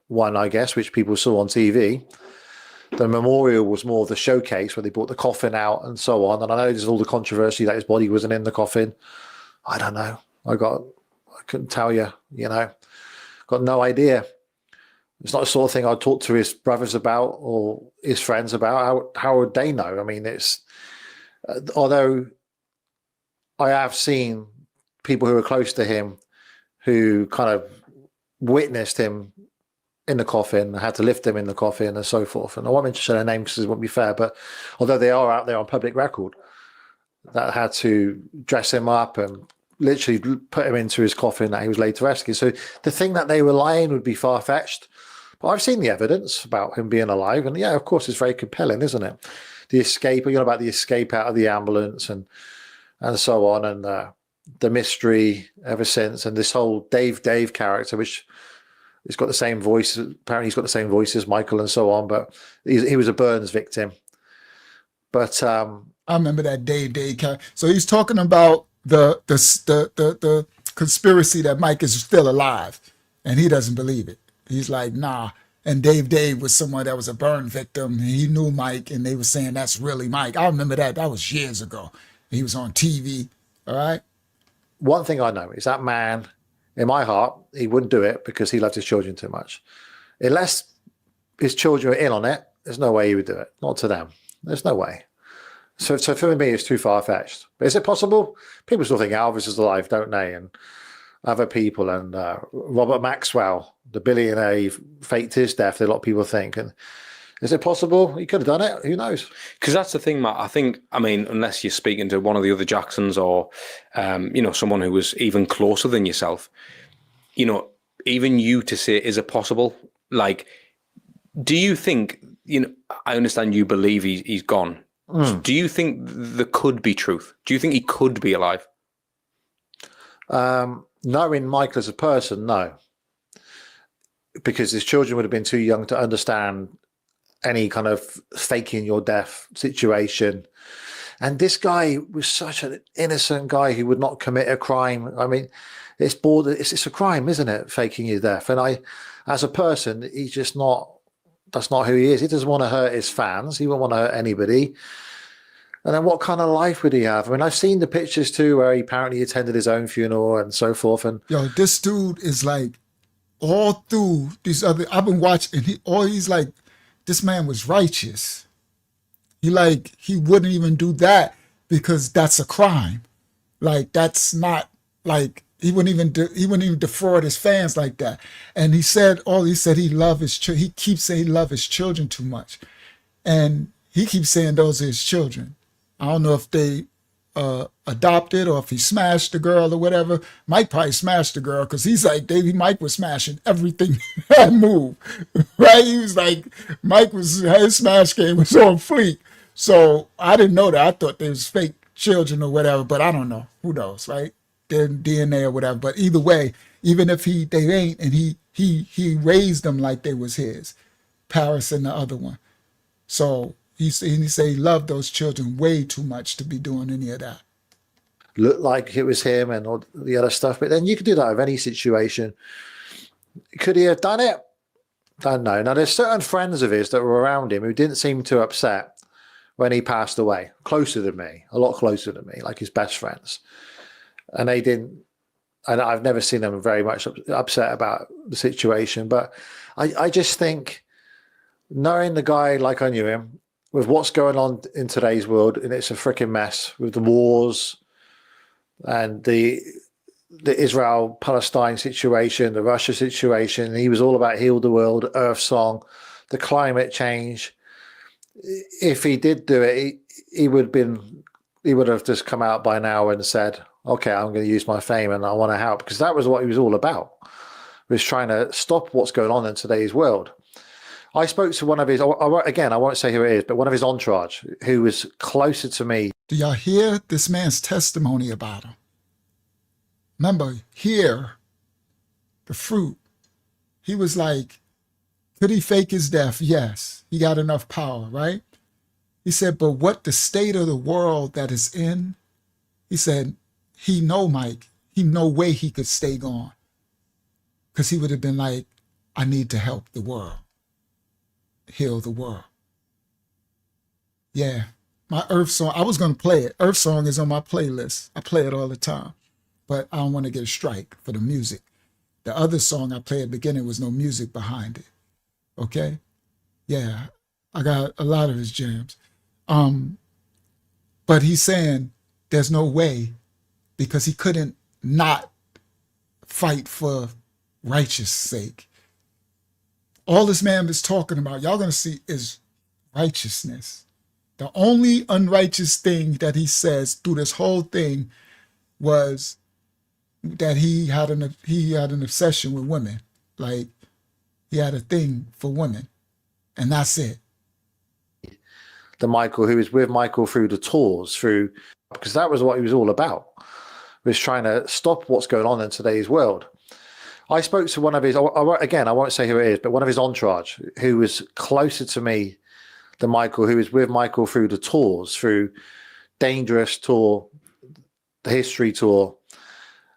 one, I guess, which people saw on TV. The memorial was more of the showcase where they brought the coffin out and so on. And I know there's all the controversy that his body wasn't in the coffin. I don't know. I couldn't tell you, got no idea. It's not the sort of thing I'd talk to his brothers about or his friends about. How would they know? I mean, although I have seen people who are close to him who kind of witnessed him in the coffin, had to lift him in the coffin and so forth. And I won't mention their names because it wouldn't be fair, but although they are out there on public record, that had to dress him up and literally put him into his coffin that he was laid to rescue. So the thing that they were lying would be far-fetched. But I've seen the evidence about him being alive. And yeah, of course, it's very compelling, isn't it? The escape, about the escape out of the ambulance and so on, and the mystery ever since, and this whole Dave character, which he's got the same voice. Apparently, he's got the same voice as Michael and so on. But he was a Burns victim. But I remember that Dave character. So he's talking about the conspiracy that Mike is still alive, and he doesn't believe it. He's like, nah. And Dave was someone that was a burn victim. And he knew Mike, and they were saying that's really Mike. I remember that. That was years ago. He was on TV. All right. One thing I know is that man, in my heart, he wouldn't do it because he loved his children too much. Unless his children were in on it, there's no way he would do it. Not to them. There's no way. So for me, it's too far-fetched. But is it possible? People still think Elvis is alive, don't they? And other people. And Robert Maxwell, the billionaire, he faked his death, a lot of people think. And is it possible? He could have done it. Who knows? Because that's the thing, Matt. I mean, unless you're speaking to one of the other Jacksons or, someone who was even closer than yourself, even you to say, is it possible? Like, do you think, I understand you believe he's gone. Do you think there could be truth? Do you think he could be alive? Knowing Michael as a person, no. Because his children would have been too young to understand any kind of faking your death situation. And this guy was such an innocent guy who would not commit a crime. I mean, it's a crime, isn't it? Faking your death. And as a person, that's not who he is. He doesn't want to hurt his fans. He won't want to hurt anybody. And then what kind of life would he have? I mean, I've seen the pictures too, where he apparently attended his own funeral and so forth. And this dude is like, all through these I've been watching, he's like, this man was righteous. He wouldn't even do that because that's a crime. Like, that's not, like, he wouldn't even defraud his fans like that. And he said he loved his children. He keeps saying he loved his children too much. And he keeps saying those are his children. I don't know if they adopted or if he smashed the girl or whatever. Mike probably smashed the girl because he's like, Mike was smashing everything that moved, right? He was like, his smash game was on fleek. So I didn't know that. I thought they was fake children or whatever, but I don't know. Who knows, right? Their DNA or whatever. But either way, even if they ain't, and he raised them like they was his, Paris and the other one. So he said he loved those children way too much to be doing any of that. Looked like it was him and all the other stuff. But then you could do that with any situation. Could he have done it? Don't know. Now, there's certain friends of his that were around him who didn't seem too upset when he passed away. Closer than me, a lot closer than me, like his best friends. And they didn't, and I've never seen them very much upset about the situation. But I just think, knowing the guy like I knew him, with what's going on in today's world, and it's a freaking mess with the wars and the Israel-Palestine situation, the Russia situation. He was all about heal the world, Earth Song, the climate change. If he did do it, he would have just come out by now and said, okay, I'm going to use my fame and I want to help, because that was what he was all about. He was trying to stop what's going on in today's world. I spoke to one of his, again, I won't say who it is, but one of his entourage who was closer to me. Do y'all hear this man's testimony about him? Remember, hear the fruit. He was like, could he fake his death? Yes, he got enough power, right? He said, but what the state of the world that is in, he said, he know Mike. He no way he could stay gone. Because he would have been like, I need to help the world. Heal the world. Yeah. My Earth song, I was going to play it. Earth song is on my playlist. I play it all the time. But I don't want to get a strike for the music. The other song I played at the beginning was no music behind it. Okay? Yeah. I got a lot of his jams. But he's saying there's no way because he couldn't not fight for righteous sake. All this man is talking about, y'all going to see, is righteousness. The only unrighteous thing that he says through this whole thing was that he had an obsession with women. Like, he had a thing for women. And that's it. The Michael who was with Michael through the tours, because that was what he was all about, was trying to stop what's going on in today's world. I spoke to one of his, again, I won't say who it is, but one of his entourage who was closer to me than Michael, who was with Michael through the tours, through Dangerous Tour, the History Tour.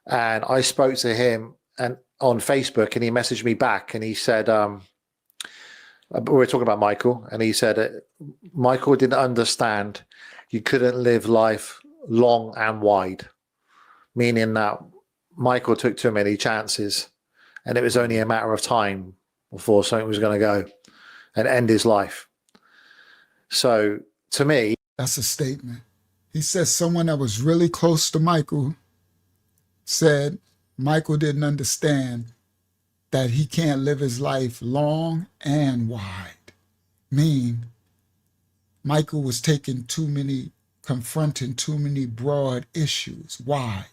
And I spoke to him and on Facebook, and he messaged me back, and he said, we were talking about Michael, and he said, Michael didn't understand you couldn't live life long and wide, meaning that Michael took too many chances, and it was only a matter of time before something was going to go and end his life. So to me, that's a statement. He says someone that was really close to Michael said Michael didn't understand that he can't live his life long and wide. Michael was confronting too many broad issues wide.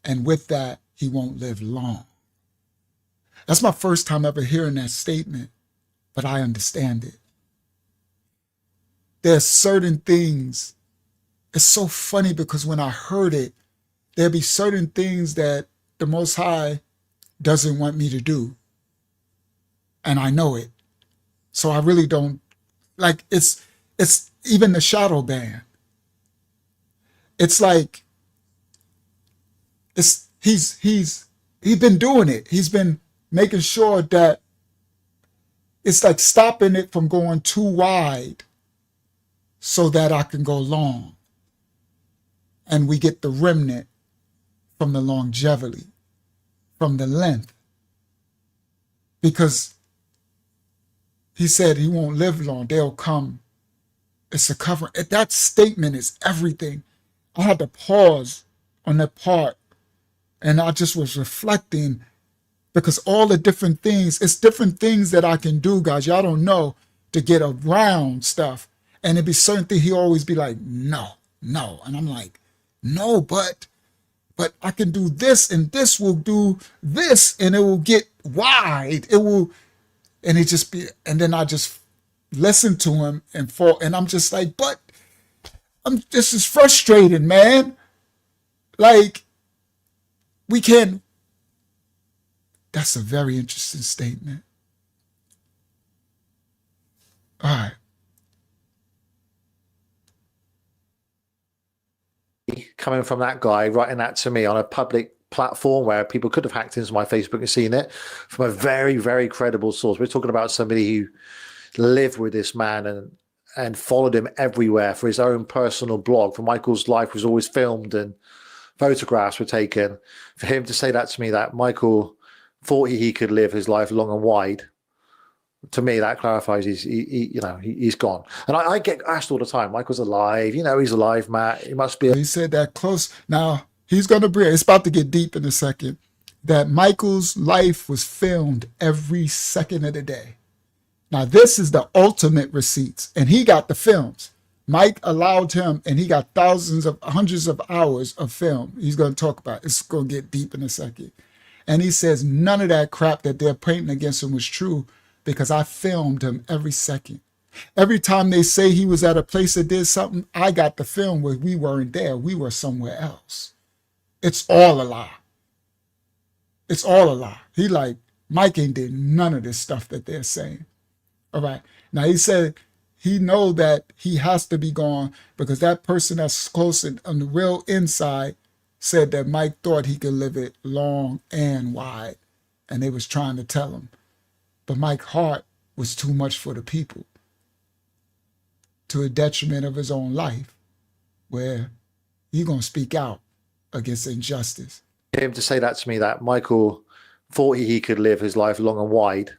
And with that, he won't live long. That's my first time ever hearing that statement, but I understand it. There's certain things, it's so funny because when I heard it, there'll be certain things that the Most High doesn't want me to do. And I know it. So I really don't, like, it's even the shadow ban. It's like, he's been doing it. He's been making sure that it's like stopping it from going too wide so that I can go long. And we get the remnant from the longevity, from the length. Because he said he won't live long, they'll come. It's a cover. That statement is everything. I had to pause on that part, and I just was reflecting, because all the different things, it's different things that I can do, guys. Y'all don't know, to get around stuff. And it'd be certain things, he'll always be like, no. And I'm like, no, but I can do this, and this will do this, and it will get wide. It will, and it just be, and then I just listen to him and fall, and I'm just like, but this is frustrating, man. Like, we can. That's a very interesting statement. All right. Coming from that guy, writing that to me on a public platform where people could have hacked into my Facebook and seen it, from a very, very credible source. We're talking about somebody who lived with this man and followed him everywhere for his own personal blog. For Michael's life was always filmed and photographs were taken. For him to say that to me, that Michael thought he could live his life long and wide, to me, that clarifies he's gone. And I get asked all the time, Michael's alive. He's alive, Matt. He must be. He said that close. Now, he's going to bring, it's about to get deep in a second, that Michael's life was filmed every second of the day. Now, this is the ultimate receipts, and he got the films. Mike allowed him, and he got hundreds of hours of film. He's going to talk about it. It's going to get deep in a second. And he says none of that crap that they're painting against him was true, because I filmed him every second. Every time they say he was at a place that did something, I got the film where we weren't there. We were somewhere else. It's all a lie. It's all a lie. He like, Mike ain't did none of this stuff that they're saying. All right. Now he said he know that he has to be gone because that person that's close on the real inside said that Mike thought he could live it long and wide, and they was trying to tell him. But Mike's heart was too much for the people, to a detriment of his own life, where he gonna speak out against injustice. Him to say that to me, that Michael thought he could live his life long and wide,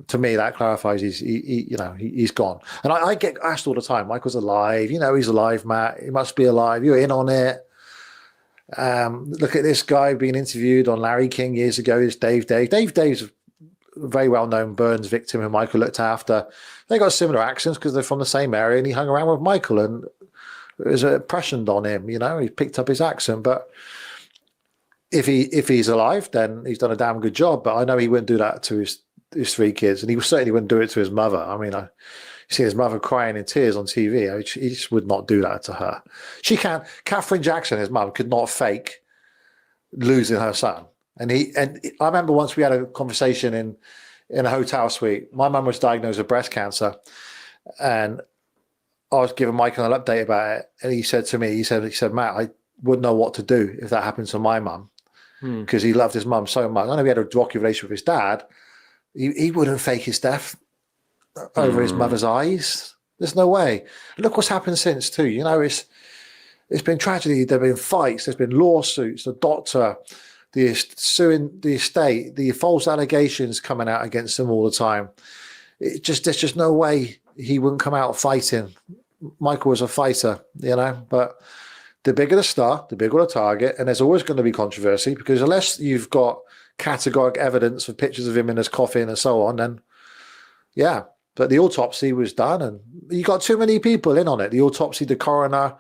to me that clarifies he's gone. And I get asked all the time, Michael's alive, he's alive, Matt, he must be alive, you're in on it. Look at this guy being interviewed on Larry King years ago. It's Dave's a very well-known Burns victim who Michael looked after. They got similar accents because they're from the same area, and he hung around with Michael, and it was impressioned on him. He picked up his accent. But if he's alive, then he's done a damn good job. But I know he wouldn't do that to his 3 kids, and he certainly wouldn't do it to his mother. I mean, I see his mother crying in tears on TV. He just would not do that to her. She can't. Catherine Jackson, his mum, could not fake losing her son. And I remember once we had a conversation in a hotel suite. My mum was diagnosed with breast cancer, and I was giving Michael an update about it. And he said to me, he said, Matt, I wouldn't know what to do if that happened to my mum, because he loved his mum so much. I know he had a rocky relationship with his dad. He wouldn't fake his death over his mother's eyes. There's no way. Look what's happened since too. It's been tragedy. There've been fights. There's been lawsuits. The doctor, suing the estate, the false allegations coming out against him all the time. There's just no way he wouldn't come out fighting. Michael was a fighter, but the bigger the star, the bigger the target, and there's always going to be controversy, because unless you've got categorical evidence of pictures of him in his coffin and so on, then yeah. But the autopsy was done, and you got too many people in on it. The autopsy, the coroner,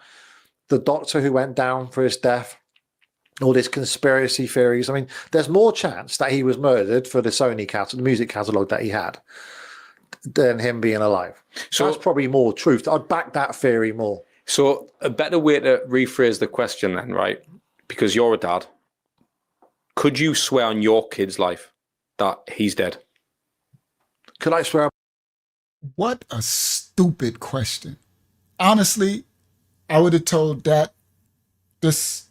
the doctor who went down for his death, all these conspiracy theories. I mean, there's more chance that he was murdered for the Sony the music catalog that he had, than him being alive. So that's probably more truth. I'd back that theory more. So a better way to rephrase the question then, right? Because you're a dad. Could you swear on your kid's life that he's dead? Could I swear? What a stupid question. Honestly, I would have told that this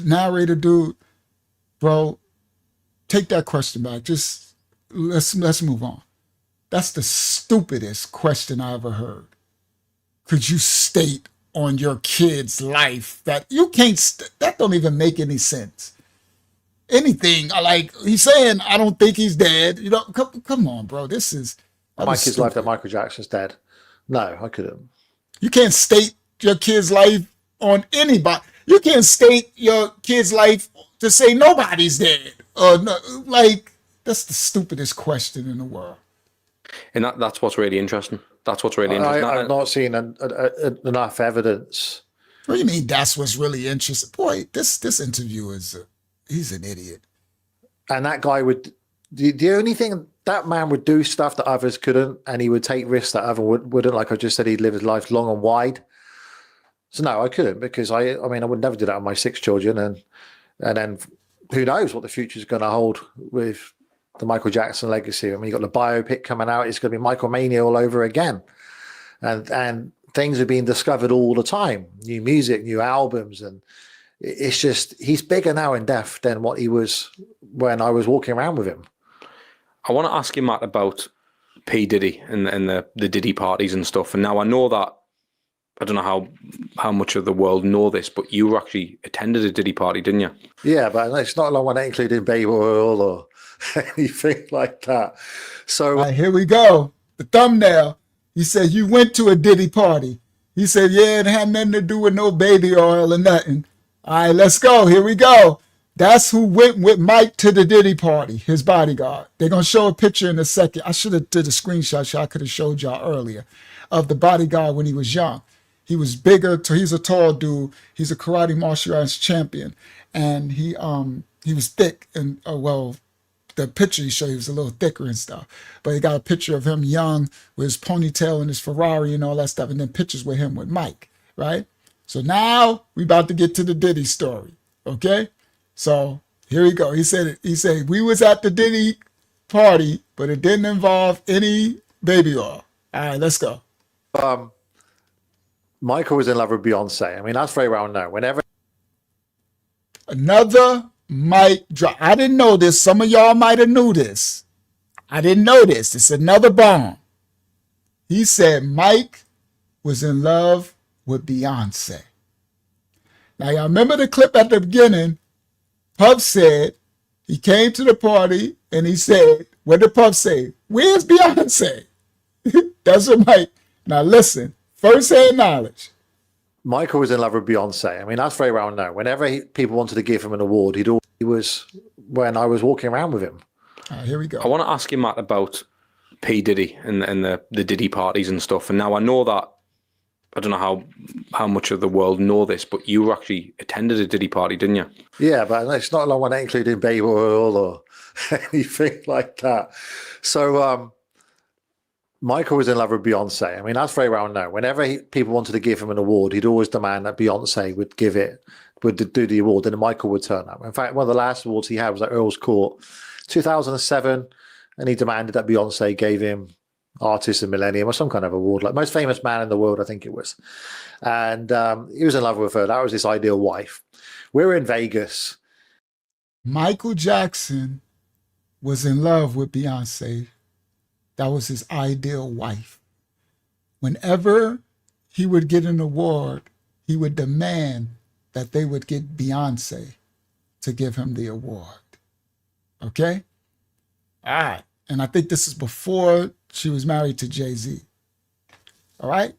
narrator dude, bro, take that question back. Just let's move on. That's the stupidest question I ever heard. Could you state on your kid's life that you can't? That don't even make any sense. Anything like he's saying, I don't think he's dead. Come on, bro. This is my kid's life that Michael Jackson's dead. No, I couldn't. You can't state your kid's life on anybody. You can't state your kid's life to say nobody's dead. That's the stupidest question in the world. And that's what's really interesting. That's what's really interesting. I've not seen enough evidence. What do you mean that's what's really interesting? Boy, this interview he's an idiot. And that guy would, the only thing, that man would do stuff that others couldn't, and he would take risks that others wouldn't. Like I just said, he'd live his life long and wide. So no, I couldn't, because I would never do that on my 6 children. And then who knows what the future is going to hold with the Michael Jackson legacy. I mean, you got the biopic coming out. It's going to be Michael Mania all over again. And things are being discovered all the time. New music, new albums. And it's just, he's bigger now in death than what he was when I was walking around with him. I want to ask you, Matt, about P. Diddy and the Diddy parties and stuff. And now I know that, I don't know how much of the world know this, but you actually attended a Diddy party, didn't you? Yeah, but it's not a long one that included baby oil or anything like that. So here we go. The thumbnail. He said, you went to a Diddy party. He said, yeah, it had nothing to do with no baby oil or nothing. All right, let's go. Here we go. That's who went with Mike to the Diddy party, his bodyguard. They're going to show a picture in a second. I should have did a screenshot so I could have showed y'all earlier of the bodyguard when he was young. He was bigger. He's a tall dude. He's a karate martial arts champion. And he was thick. And, the picture he showed, he was a little thicker and stuff. But he got a picture of him young with his ponytail and his Ferrari and all that stuff. And then pictures with him with Mike, right? So now we about to get to the Diddy story, okay? So here we go. He said, we was at the Diddy party, but it didn't involve any baby oil. All right, let's go. Michael was in love with Beyonce. I mean, that's very well known. Whenever Another mic drop. I didn't know this. Some of y'all might have knew this. I didn't know this. It's another bomb. He said Mike was in love with Beyonce. Now, y'all remember the clip at the beginning? Puff said he came to the party and he said, what did Puff say? Where's Beyonce? That's what Mike. Now, listen, first-hand knowledge. Michael was in love with Beyonce. I mean, that's very well known. Whenever people wanted to give him an award, he was when I was walking around with him. Here we go. I want to ask you, Matt, about P. Diddy and the Diddy parties and stuff. And now I know that, I don't know how much of the world know this, but you actually attended a Diddy party, didn't you? Yeah, but it's not a long one that included baby oil or anything like that. So Michael was in love with Beyonce. I mean, that's very well known. Whenever people wanted to give him an award, he'd always demand that Beyonce would do the award, and Michael would turn up. In fact, one of the last awards he had was at Earl's Court, 2007, and he demanded that Beyonce gave him Artist of Millennium or some kind of award, like most famous man in the world, I think it was. And he was in love with her. That was his ideal wife. We were in Vegas. Michael Jackson was in love with Beyonce. That was his ideal wife. Whenever he would get an award, he would demand that they would get Beyonce to give him the award. Okay? All right. And I think this is before she was married to Jay-Z. All right?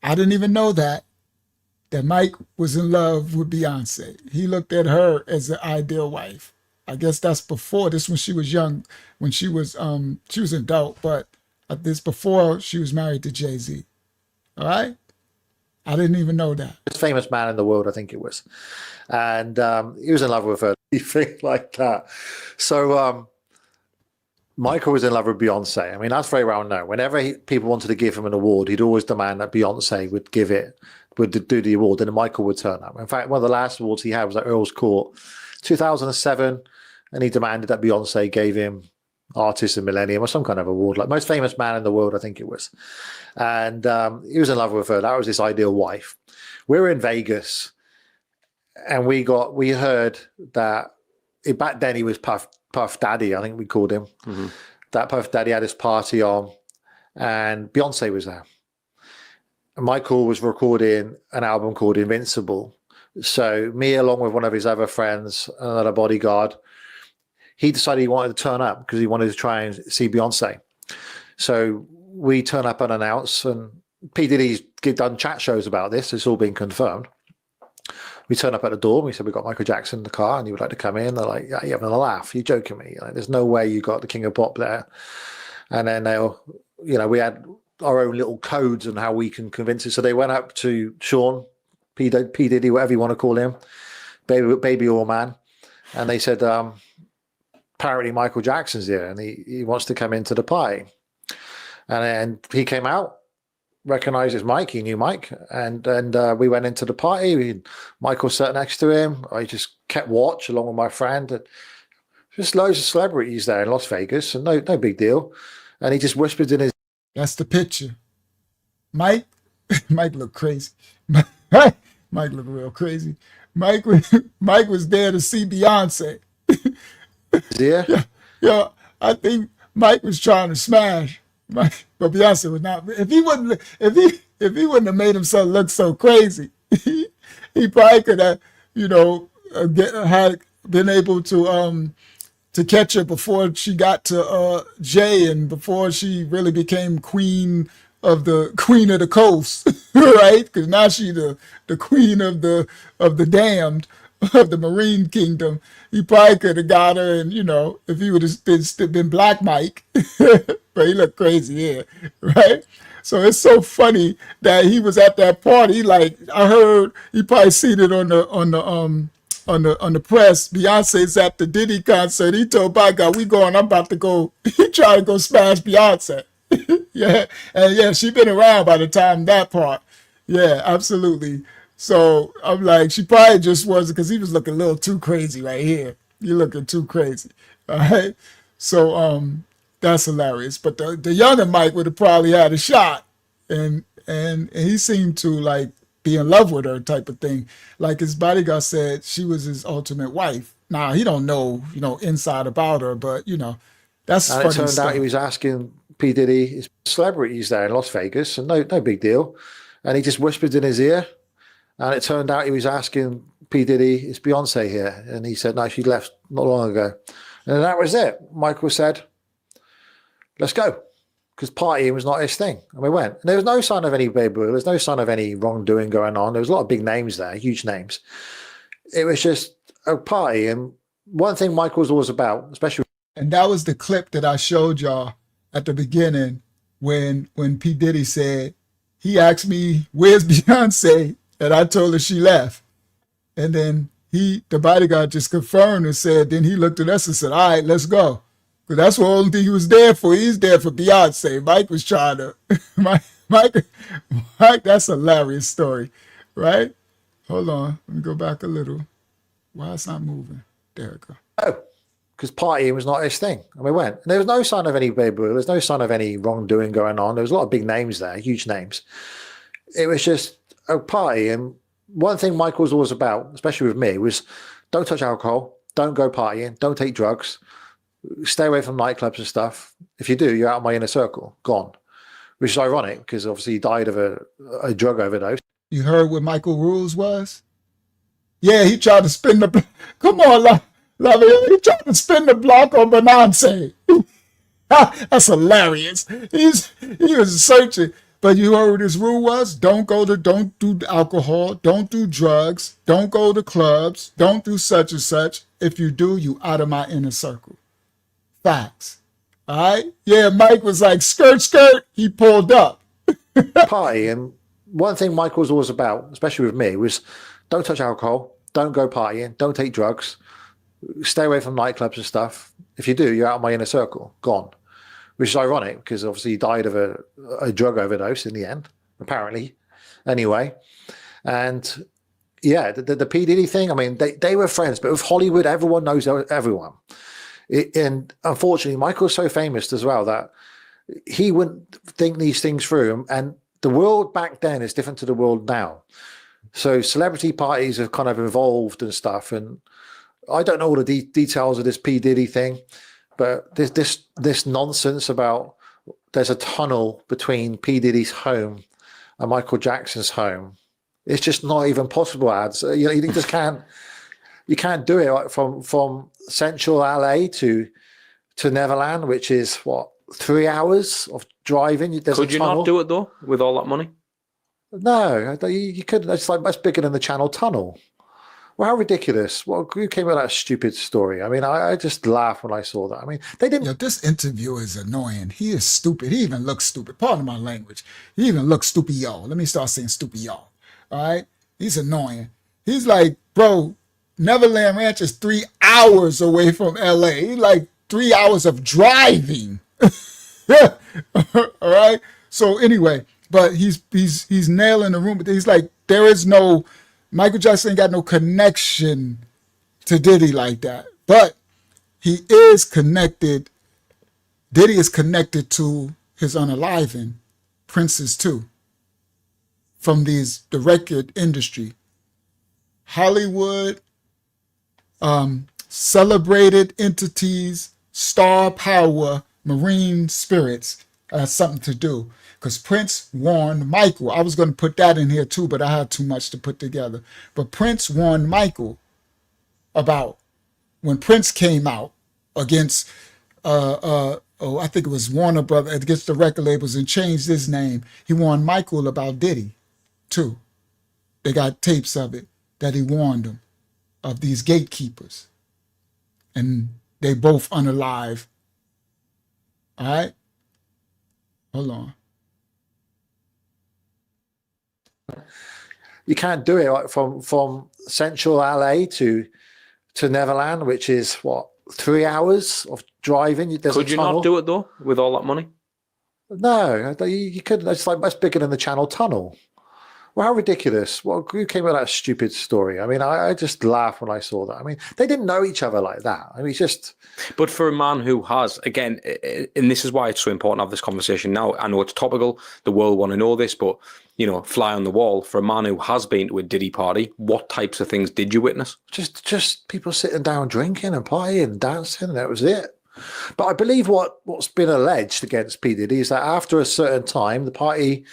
I didn't even know that Mike was in love with Beyonce. He looked at her as the ideal wife. I guess that's before this, when she was young, when she was an adult, but this before she was married to Jay-Z. All right? I didn't even know that. Most famous man in the world, I think it was. And he was in love with her, anything like that. So Michael was in love with Beyonce. I mean, that's very well known. Whenever people wanted to give him an award, he'd always demand that Beyonce would do the award, and Michael would turn up. In fact, one of the last awards he had was at Earl's Court, 2007, and he demanded that Beyonce gave him Artist of Millennium or some kind of award, like most famous man in the world, I think it was. And he was in love with her. That was his ideal wife. We were in Vegas, and we heard that back then he was Puff Daddy, I think we called him. Mm-hmm. That Puff Daddy had his party on, and Beyonce was there. And Michael was recording an album called Invincible. So me, along with one of his other friends, another bodyguard, he decided he wanted to turn up because he wanted to try and see Beyonce. So we turn up unannounced, and P. Diddy's done chat shows about this. It's all been confirmed. We turn up at the door, and we said, we've got Michael Jackson in the car, and he would like to come in. They're like, yeah, you're having a laugh. You're joking me. Like, there's no way you got the King of Pop there. And then we had our own little codes on how we can convince it. So they went up to Sean, P. Diddy, whatever you want to call him, baby or man. And they said, apparently Michael Jackson's here and he wants to come into the party. And he came out, recognized his Mike, he knew Mike. And we went into the party. Michael sat next to him. I just kept watch along with my friend. And just loads of celebrities there in Las Vegas, and no big deal. And he just whispered in his... That's the picture. Mike looked crazy. Mike looked real crazy. Mike was there to see Beyonce. Yeah, I think Mike was trying to smash, but Beyonce was not. If he wouldn't have made himself look so crazy, he probably could have, had been able to catch her before she got to Jay and before she really became queen of the coast, right? Because now she the queen of the damned, of the Marine Kingdom. He probably could have got her, and if he would have been Black Mike, but he looked crazy here, right? So it's so funny that he was at that party. Like, I heard he probably seen it on the press. Beyonce's at the Diddy concert. He told by God, we going. I'm about to go. He tried to go smash Beyonce. Yeah, and yeah, she been around by the time that part. Yeah, absolutely. So I'm like, she probably just wasn't, because he was looking a little too crazy right here. You're looking too crazy. All right. So that's hilarious. But the younger Mike would have probably had a shot, and he seemed to like be in love with her type of thing. Like his bodyguard said, she was his ultimate wife. Now, he don't know, inside about her, but, that's And funny it turned stuff. out he was asking P. Diddy, his celebrities there in Las Vegas, and no big deal. And he just whispered in his ear. And it turned out he was asking P. Diddy, is Beyonce here? And he said, no, she left not long ago. And that was it. Michael said, let's go. Because partying was not his thing. And we went. And there was no sign of any baby. There was no sign of any wrongdoing going on. There was a lot of big names there, huge names. It was just a party. And one thing Michael's always about, especially. And that was the clip that I showed y'all at the beginning when P. Diddy said, he asked me, where's Beyonce? And I told her she left. And then the bodyguard just confirmed and said, then he looked at us and said, all right, let's go. Because that's the only thing he was there for. He's there for Beyonce. Mike was trying to, Mike, that's a hilarious story, right? Hold on, let me go back a little. Why it's not moving? There it go. Oh, because partying was not his thing. And we went. And there was no sign of any baby. There was no sign of any wrongdoing going on. There was a lot of big names there, huge names. It was just a party. And one thing Michael's always about, especially with me, was don't touch alcohol, don't go partying, don't take drugs, stay away from nightclubs and stuff. If you do, you're out of my inner circle, gone. Which is ironic because obviously he died of a drug overdose. You heard what Michael rules was? Yeah, he tried to spin the come on, Lovey, he tried to spin the block on Beyonce. That's hilarious. He was searching. But you heard what his rule was? Don't do alcohol, don't do drugs, don't go to clubs, don't do such and such. If you do, you out of my inner circle. Facts. All right? Yeah, Mike was like, skirt, he pulled up. Party. And one thing Michael's always about, especially with me, was don't touch alcohol, don't go partying, don't take drugs, stay away from nightclubs and stuff. If you do, you're out of my inner circle, gone. Which is ironic because obviously he died of a drug overdose in the end, apparently. Anyway, and yeah, the P. Diddy thing, I mean, they were friends, but with Hollywood, everyone knows everyone. And unfortunately, Michael's so famous as well that he wouldn't think these things through. And the world back then is different to the world now. So celebrity parties have kind of evolved and stuff. And I don't know all the details of this P. Diddy thing. But this nonsense about there's a tunnel between P. Diddy's home and Michael Jackson's home. It's just not even possible, ads. You just can't. You can't do it like from central LA to Neverland, which is what 3 hours of driving. Could you not do it though with all that money? No, you couldn't. It's like much bigger than the Channel Tunnel. Well, how ridiculous. Who came with that stupid story? I mean, I just laughed when I saw that. I mean, they didn't. Yo, this interview is annoying. He is stupid. He even looks stupid. Pardon my language. He even looks stupid, y'all. Let me start saying stupid, y'all. All right? He's annoying. He's like, bro, Neverland Ranch is 3 hours away from LA. He's like 3 hours of driving. All right? So anyway, but he's nailing the room. But he's like, there is no... Michael Jackson ain't got no connection to Diddy like that. But he is connected. Diddy is connected to his unaliving princes too. From the record industry. Hollywood, celebrated entities, star power, marine spirits has something to do. Because Prince warned Michael. I was going to put that in here too, but I had too much to put together. But Prince warned Michael about when Prince came out against, I think it was Warner Brothers, against the record labels and changed his name. He warned Michael about Diddy too. They got tapes of it that he warned him of these gatekeepers. And they both unalive. All right? Hold on. You can't do it like from central LA to Neverland, which is what 3 hours of driving. Could you not do it though with all that money? No, you couldn't. It's like much bigger than the Channel Tunnel. Well, how ridiculous. Who came with that stupid story? I mean, I just laughed when I saw that. I mean, they didn't know each other like that. I mean, it's just... But for a man who has, again, and this is why it's so important to have this conversation now. I know it's topical. The world want to know this, but fly on the wall for a man who has been to a Diddy party. What types of things did you witness? Just people sitting down drinking and partying and dancing, and that was it. But I believe what's been alleged against P. Diddy is that after a certain time, the party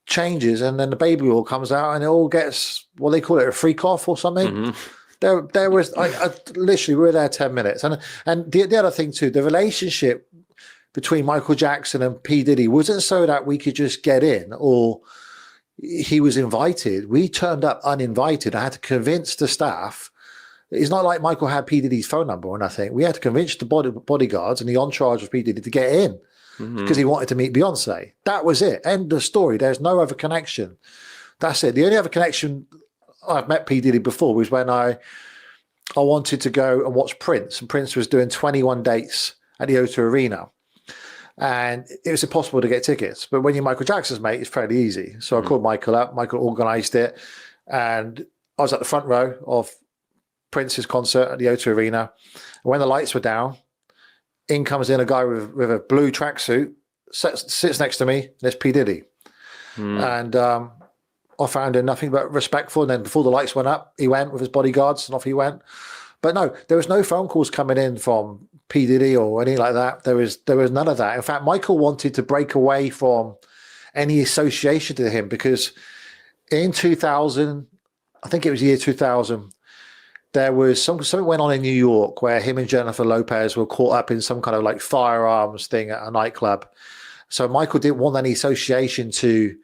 changes and then the baby oil comes out and it all gets, what they call it, a freak off or something. Mm-hmm. There was, I literally, we were there 10 minutes. And the other thing too, the relationship between Michael Jackson and P. Diddy wasn't so that we could just get in or he was invited. We turned up uninvited. I had to convince the staff. It's not like Michael had P. Diddy's phone number or nothing. We had to convince the bodyguards and the entourage of P. Diddy to get in because he wanted to meet Beyonce. That was it. End of story. There's no other connection. That's it. The only other connection I've met P. Diddy before was when I wanted to go and watch Prince, and Prince was doing 21 dates at the O2 Arena. And it was impossible to get tickets. But when you're Michael Jackson's mate, it's fairly easy. So I called Michael up. Michael organised it. And I was at the front row of Prince's concert at the O2 Arena. And when the lights were down, in comes in a guy with a blue tracksuit, sits next to me. There's P. Diddy. And I found him nothing but respectful. And then before the lights went up, he went with his bodyguards and off he went. But no, there was no phone calls coming in from P. Diddy or anything like that. There was none of that. In fact, Michael wanted to break away from any association to him because in 2000, I think it was year 2000, there was something went on in New York where him and Jennifer Lopez were caught up in some kind of like firearms thing at a nightclub. So Michael didn't want any association to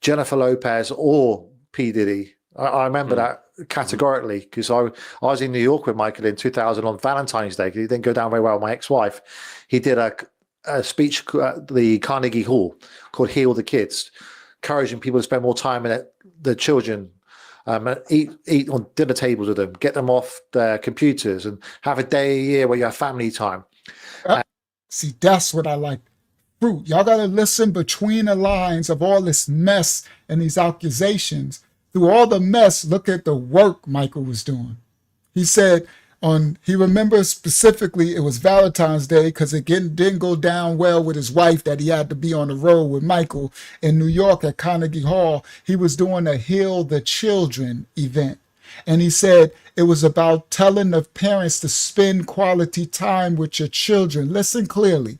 Jennifer Lopez or P. Diddy. I remember that categorically because I was in New York with Michael in 2000 on Valentine's Day because he didn't go down very well with my ex-wife. He did a speech at the Carnegie Hall called Heal the Kids, encouraging people to spend more time in the children, eat on dinner tables with them, get them off their computers and have a day a year where you have family time. See, that's what I like. Fruit. Y'all got to listen between the lines of all this mess and these accusations. Through all the mess, look at the work Michael was doing. He said he remembers specifically it was Valentine's Day because it didn't go down well with his wife that he had to be on the road with Michael in New York at Carnegie Hall. He was doing a Heal the Children event. And he said it was about telling the parents to spend quality time with your children. Listen clearly.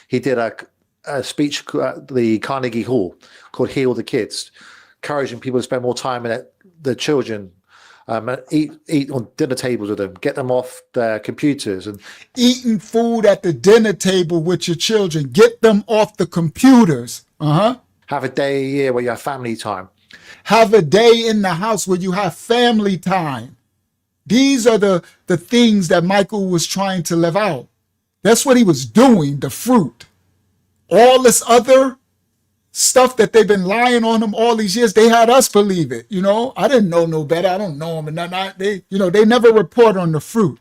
He did a speech at the Carnegie Hall called Heal the Kids, encouraging people to spend more time in the children, eat on dinner tables with them, get them off their computers. And eating food at the dinner table with your children, get them off the computers. Have a day a year where you have family time. Have a day in the house where you have family time. These are the things that Michael was trying to live out. That's what he was doing, the fruit. All this other stuff that they've been lying on him all these years, they had us believe it. I didn't know no better. I don't know him. And they never report on the fruit.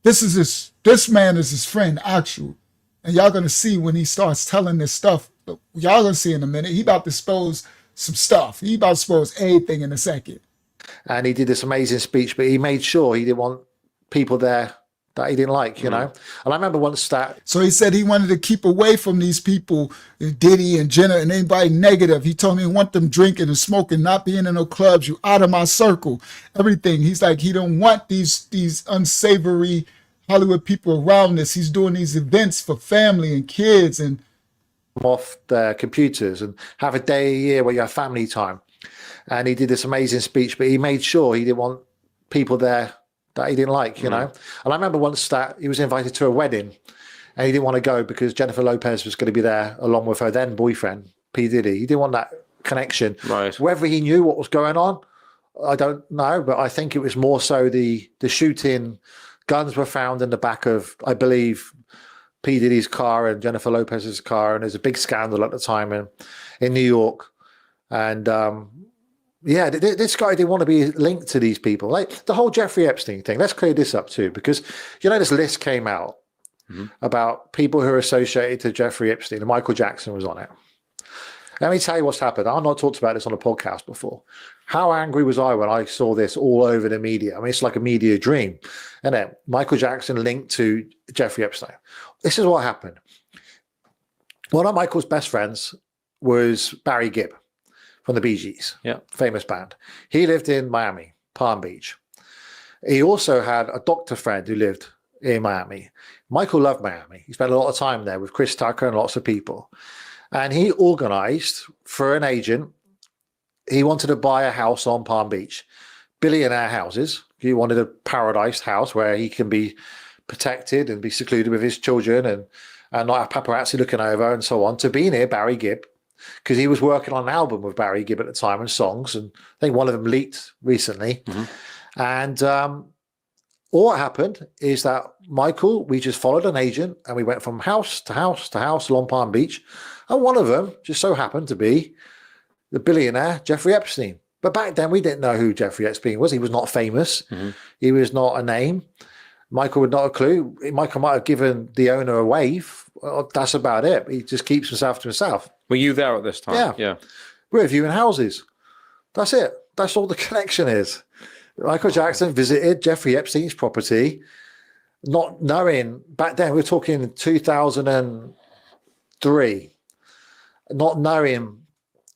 This man is his friend, actual. And y'all going to see when he starts telling this stuff. Y'all going to see in a minute. He about to expose some stuff. He about to expose everything in a second. And he did this amazing speech, but he made sure he didn't want people there that he didn't like, you know. And I remember once that. So he said he wanted to keep away from these people, Diddy and Jenna and anybody negative. He told me he want them drinking and smoking, not being in no clubs. You out of my circle, everything. He's like, he don't want these unsavory Hollywood people around us. He's doing these events for family and kids and off their computers and have a day a year where you have family time. And he did this amazing speech, but he made sure he didn't want people there that he didn't like, you know. And I remember once that he was invited to a wedding and he didn't want to go because Jennifer Lopez was going to be there along with her then boyfriend, P. Diddy. He didn't want that connection. Right. Whether he knew what was going on, I don't know, but I think it was more so the shooting. Guns were found in the back of, I believe, P. Diddy's car and Jennifer Lopez's car, and there's a big scandal at the time in New York. And yeah, this guy didn't want to be linked to these people. Like the whole Jeffrey Epstein thing, let's clear this up too, because this list came out about people who are associated to Jeffrey Epstein, and Michael Jackson was on it. Let me tell you what's happened. I've not talked about this on a podcast before. How angry was I when I saw this all over the media? I mean, it's like a media dream. And then Michael Jackson linked to Jeffrey Epstein. This is what happened. One of Michael's best friends was Barry Gibb from the Bee Gees, famous band. He lived in Miami, Palm Beach. He also had a doctor friend who lived in Miami. Michael loved Miami. He spent a lot of time there with Chris Tucker and lots of people. And he organized for an agent. He wanted to buy a house on Palm Beach, billionaire houses. He wanted a paradise house where he can be protected and be secluded with his children and not have paparazzi looking over and so on, to be near Barry Gibb, because he was working on an album with Barry Gibb at the time and songs. And I think one of them leaked recently. And all that happened is that Michael, we just followed an agent and we went from house to house to house along Palm Beach. And one of them just so happened to be the billionaire Jeffrey Epstein. But back then we didn't know who Jeffrey Epstein was. He was not famous. He was not a name. Michael would not have a clue. Michael might have given the owner a wave. Well, that's about it. He just keeps himself to himself. Were you there at this time? Yeah. We're viewing houses. That's it. That's all the connection is. Michael Jackson visited Jeffrey Epstein's property, not knowing, back then, we're talking 2003, not knowing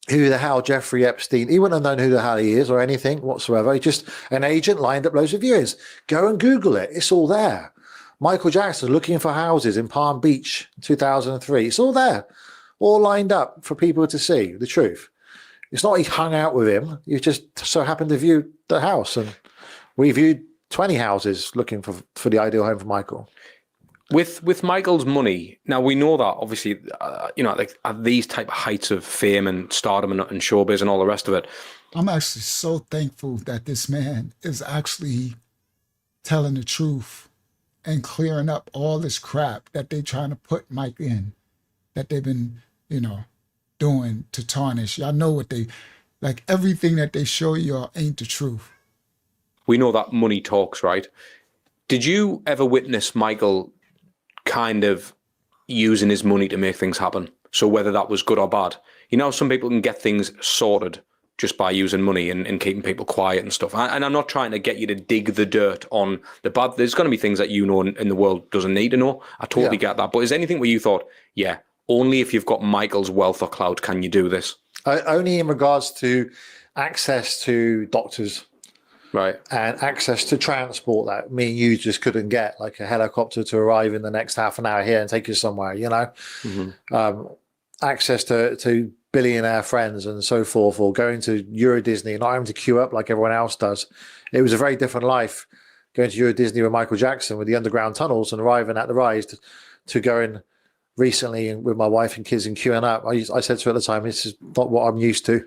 who the hell Jeffrey Epstein, he wouldn't have known who the hell he is or anything whatsoever. He just, an agent lined up loads of viewers. Go and Google it. It's all there. Michael Jackson looking for houses in Palm Beach, 2003. It's all there, all lined up for people to see the truth. It's not he hung out with him. You just so happened to view the house, and we viewed 20 houses looking for the ideal home for Michael. With Michael's money, now we know that obviously, like at these type of heights of fame and stardom and showbiz and all the rest of it. I'm actually so thankful that this man is actually telling the truth and clearing up all this crap that they trying to put Mike in, that they've been, doing to tarnish. Y'all know what like everything that they show y'all ain't the truth. We know that money talks, right? Did you ever witness Michael kind of using his money to make things happen? So whether that was good or bad, some people can get things sorted just by using money and keeping people quiet and stuff. And I'm not trying to get you to dig the dirt on the bad. There's going to be things that in the world doesn't need to know. I totally get that. But is there anything where you thought, only if you've got Michael's wealth or clout can you do this? Only in regards to access to doctors. Right. And access to transport that me and you just couldn't get, like a helicopter to arrive in the next half an hour here and take you somewhere, access to billionaire friends and so forth, or going to Euro Disney, not having to queue up like everyone else does. It was a very different life going to Euro Disney with Michael Jackson with the underground tunnels and arriving at the rides to going recently with my wife and kids and queuing up. I said to her at the time, this is not what I'm used to.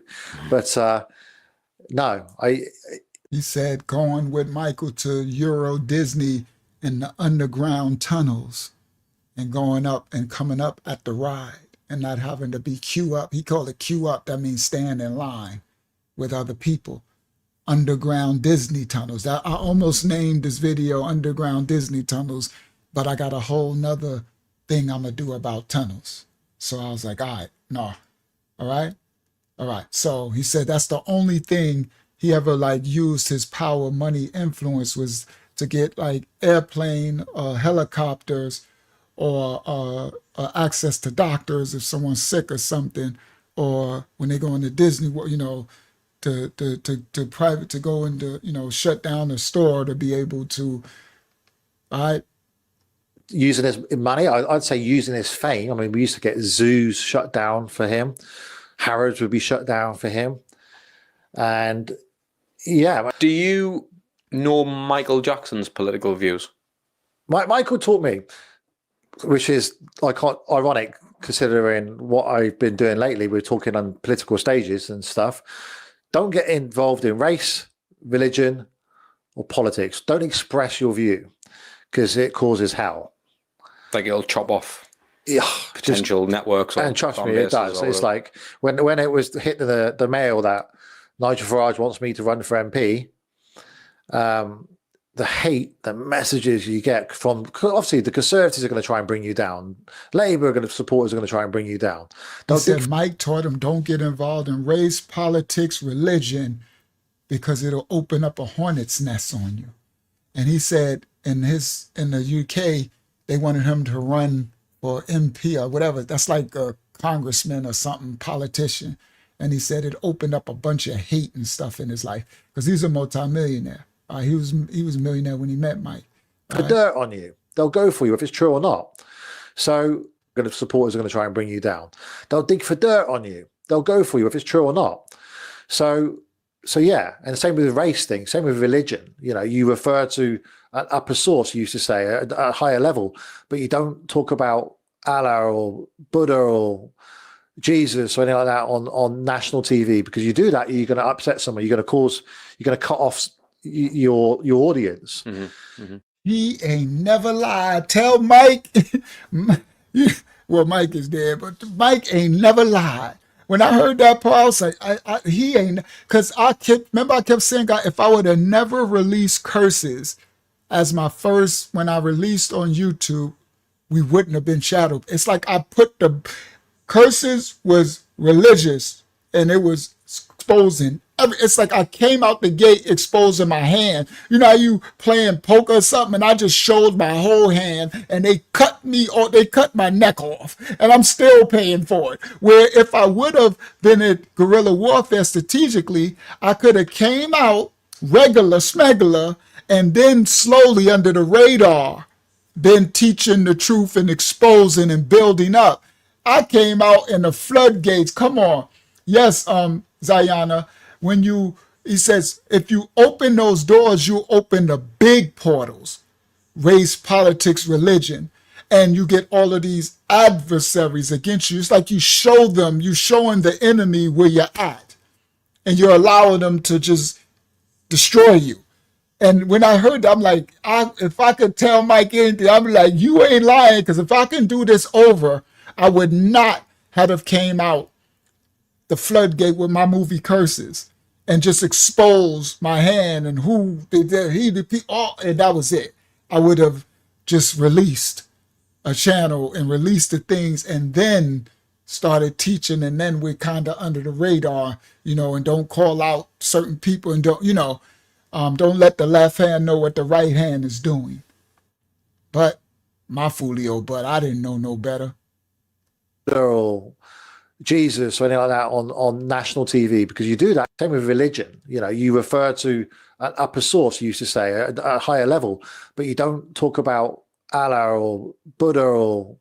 But no, He said going with Michael to Euro Disney in the underground tunnels and going up and coming up at the ride and not having to be queue up. He called it queue up. That means stand in line with other people. Underground Disney tunnels. I almost named this video Underground Disney Tunnels, but I got a whole nother thing I'm going to do about tunnels. So I was like, all right, no. All right. So he said that's the only thing he ever used his power, money, influence was to get airplane helicopters or access to doctors if someone's sick or something, or when they go into Disney, to private, to go into, shut down the store to be able to, using his money, I'd say using his fame. I mean, we used to get zoos shut down for him. Harrods would be shut down for him. And yeah. Do you know Michael Jackson's political views? Michael taught me, which is ironic considering what I've been doing lately. We're talking on political stages and stuff. Don't get involved in race, religion, or politics. Don't express your view because it causes hell. Like it'll chop off potential networks. And trust me, it does. It's like when it was hitting the mail that Nigel Farage wants me to run for MP, the hate, the messages you get from, obviously the Conservatives are going to try and bring you down. Labour supporters are going to try and bring you down. He said Mike taught him don't get involved in race, politics, religion, because it'll open up a hornet's nest on you. And he said in the UK, they wanted him to run for MP or whatever. That's like a congressman or something, politician. And he said it opened up a bunch of hate and stuff in his life because he's a multimillionaire. He was a millionaire when he met Mike. The dirt on you. They'll go for you if it's true or not. So supporters are going to try and bring you down. They'll dig for dirt on you. They'll go for you if it's true or not. So yeah, and same with the race thing, same with religion. You know, you refer to an upper source, you used to say, at a higher level, but you don't talk about Allah or Buddha or Jesus or anything like that on national TV, because you do that, you're going to upset someone. You're going to cut off your audience. He ain't never lied. Tell Mike. Well, Mike is dead, but Mike ain't never lied. When I heard that part, I was like, he ain't, because I kept saying, God, if I would have never released curses as my first, when I released on YouTube, we wouldn't have been shadowed. It's like I put the curses was religious and it was exposing. It's like I came out the gate exposing my hand. You know how you playing poker or something and I just showed my whole hand and they cut me off, they cut my neck off and I'm still paying for it. Where if I would have been at guerrilla warfare strategically, I could have came out regular, smuggler, and then slowly under the radar, been teaching the truth and exposing and building up. I came out in the floodgates. Come on. Yes, Zayana. He says, if you open those doors, you open the big portals, race, politics, religion, and you get all of these adversaries against you. It's like you show them, you showing the enemy where you're at, and you're allowing them to just destroy you. And when I heard that, I'm like, if I could tell Mike anything, I'm like, you ain't lying, because if I can do this over, I would not have came out the floodgate with my movie Curses and just expose my hand and who and that was it. I would have just released a channel and released the things and then started teaching, and then we're kind of under the radar, and don't call out certain people and don't let the left hand know what the right hand is doing. But my foolio, but I didn't know no better. Or Jesus or anything like that on national TV, because you do that. Same with religion. You refer to an upper source, you used to say, at a higher level, but you don't talk about Allah or Buddha or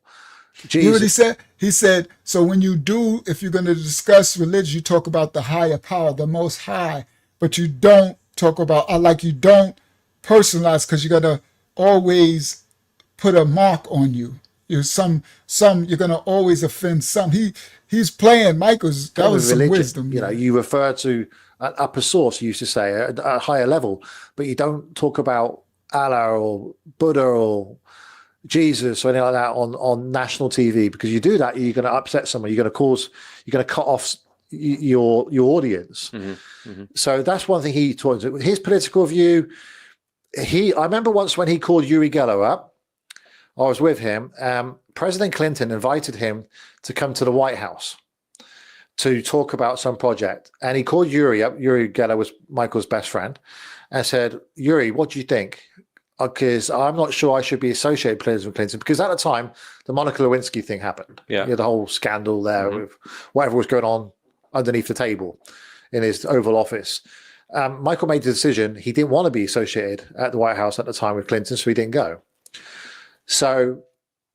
Jesus. You know what he said? He said, so when you do, if you're going to discuss religion, you talk about the higher power, the most high, but you don't talk about, you don't personalize, because you're going to always put a mark on you. You're you're going to always offend some. He's playing Michael's, that was some wisdom. You refer to an upper source, you used to say, at a higher level, but you don't talk about Allah or Buddha or Jesus or anything like that on national TV, because you do that, you're going to upset someone. You're going to cut off your audience. So that's one thing he taught. His political view. I remember once when he called Uri Geller up. I was with him. President Clinton invited him to come to the White House to talk about some project, and he called Uri up. Uri Geller was Michael's best friend, and said, "Uri, what do you think? Because I'm not sure I should be associated with President Clinton, because at the time the Monica Lewinsky thing happened. The whole scandal there with whatever was going on underneath the table in his Oval Office. Michael made the decision he didn't want to be associated at the White House at the time with Clinton, so he didn't go. So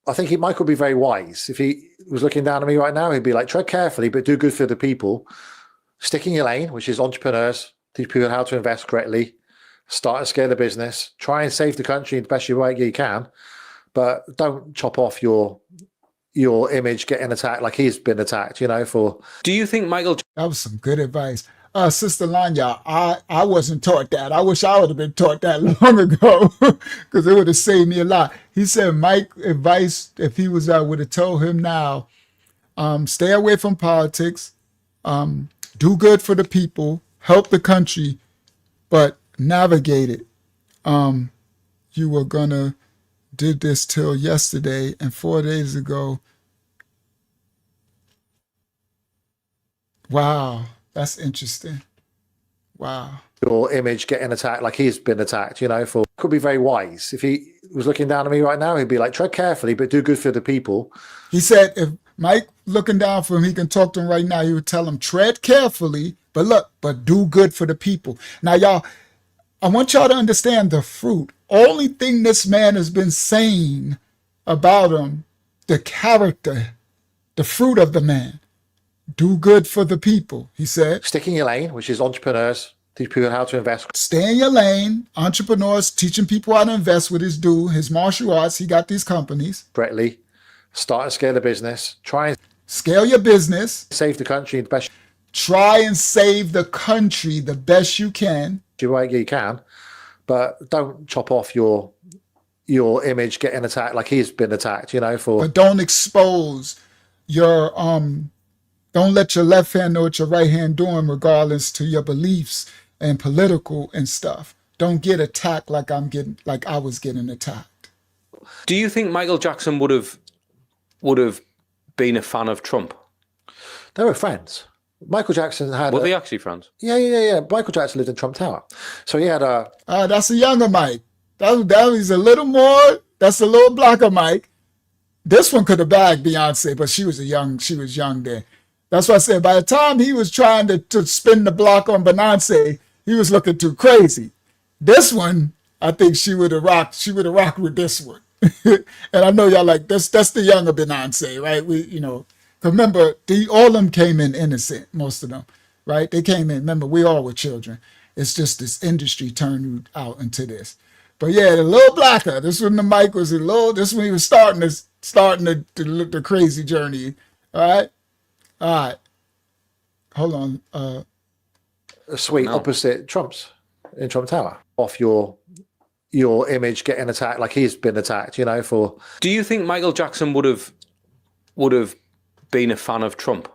I think Michael would be very wise. If he was looking down at me right now, he'd be like, tread carefully, but do good for the people. Stick in your lane, which is entrepreneurs, teach people how to invest correctly, start and scale a business, try and save the country the best way you can, but don't chop off your image getting attacked like he's been attacked, for... Do you think Michael... That was some good advice. Sister Lanya, I wasn't taught that. I wish I would have been taught that long ago, because it would have saved me a lot. He said Mike's advice, if he was would have told him now, stay away from politics, do good for the people, help the country, but navigate it. You were gonna did this till yesterday, and 4 days ago. Wow. That's interesting. Wow. Your image getting attacked like he's been attacked, could be very wise. If he was looking down at me right now, he'd be like, tread carefully, but do good for the people. He said, if Mike looking down for him, he can talk to him right now. He would tell him, tread carefully, but do good for the people. Now, y'all, I want y'all to understand the fruit. Only thing this man has been saying about him, the character, the fruit of the man. Do good for the people, he said. Stick in your lane, which is entrepreneurs, teach people how to invest. Stay in your lane. Entrepreneurs, teaching people how to invest with his his martial arts. He got these companies. Brett Lee, start and scale the business. Try and scale your business. Save the country the best. Try and save the country the best you can. You can, but don't chop off your image getting attacked like he's been attacked, But don't expose your don't let your left hand know what your right hand doing, regardless to your beliefs and political and stuff. Don't get attacked like I was getting attacked. Do you think Michael Jackson would have been a fan of Trump? They were friends. Michael Jackson had. Were they actually friends? Yeah. Michael Jackson lived in Trump Tower, so he had a. That's a younger Mike. That was a little more. That's a little blacker Mike. This one could have bagged Beyonce, but she was young then. That's why I said by the time he was trying to spin the block on Beyonce, he was looking too crazy. This one, I think she would have rocked. She would have rocked with this one. And I know y'all like that's the younger Beyonce, right? Remember, all of them came in innocent, most of them, right? They came in. Remember, we all were children. It's just this industry turned out into this. But yeah, the little blacker. This one, the mic was a little. This one, he was starting the crazy journey. All right. Hold on. A suite opposite Trump's in Trump Tower. Off your image getting attacked like he's been attacked. For. Do you think Michael Jackson would have been a fan of Trump?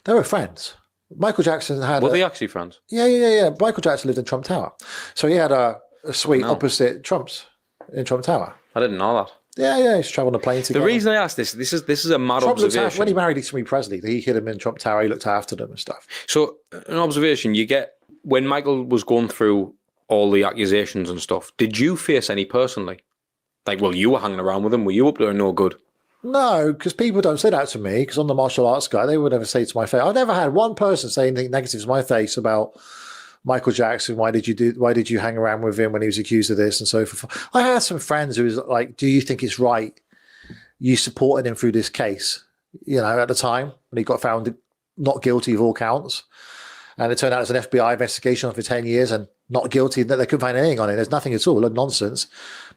They were friends. Michael Jackson had. Were they actually friends? Yeah. Michael Jackson lived in Trump Tower, so he had a suite opposite Trump's in Trump Tower. I didn't know that. Yeah. He's traveled on a plane together. The reason I asked this is a mad Trump observation. When he married Smee Presley, he hid him in Trump Tower. He looked after them and stuff. So an observation you get when Michael was going through all the accusations and stuff. Did you face any personally? Like, well, you were hanging around with him. Were you up there no good? No, because people don't say that to me. Because I'm the martial arts guy, they would never say it to my face. I've never had one person say anything negative to my face about Michael Jackson. Why did you hang around with him when he was accused of this and so forth? I had some friends who was like, "Do you think it's right? You supported him through this case?" At the time when he got found not guilty of all counts, and it turned out it was an FBI investigation for 10 years and not guilty. That they couldn't find anything on it. There's nothing at all. Nonsense.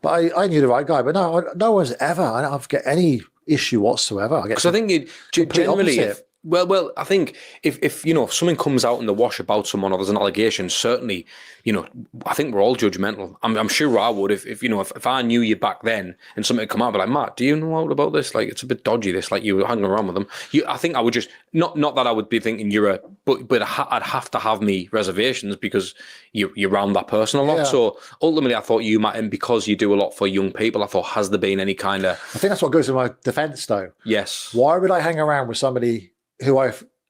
But I knew the right guy. But no one's ever. I don't get any issue whatsoever. Because I think generally, well, I think if something comes out in the wash about someone or there's an allegation, certainly, I think we're all judgmental. I'm sure I would if I knew you back then and something had come out, I'd be like, Matt, do you know out about this? Like, it's a bit dodgy. This, like, you were hanging around with them. I think I would just not that I would be thinking but I'd have to have me reservations because you're around that person a lot. Yeah. So ultimately, I thought you might, and because you do a lot for young people, I thought, has there been any kind of? I think that's what goes in my defense, though. Yes. Why would I hang around with somebody who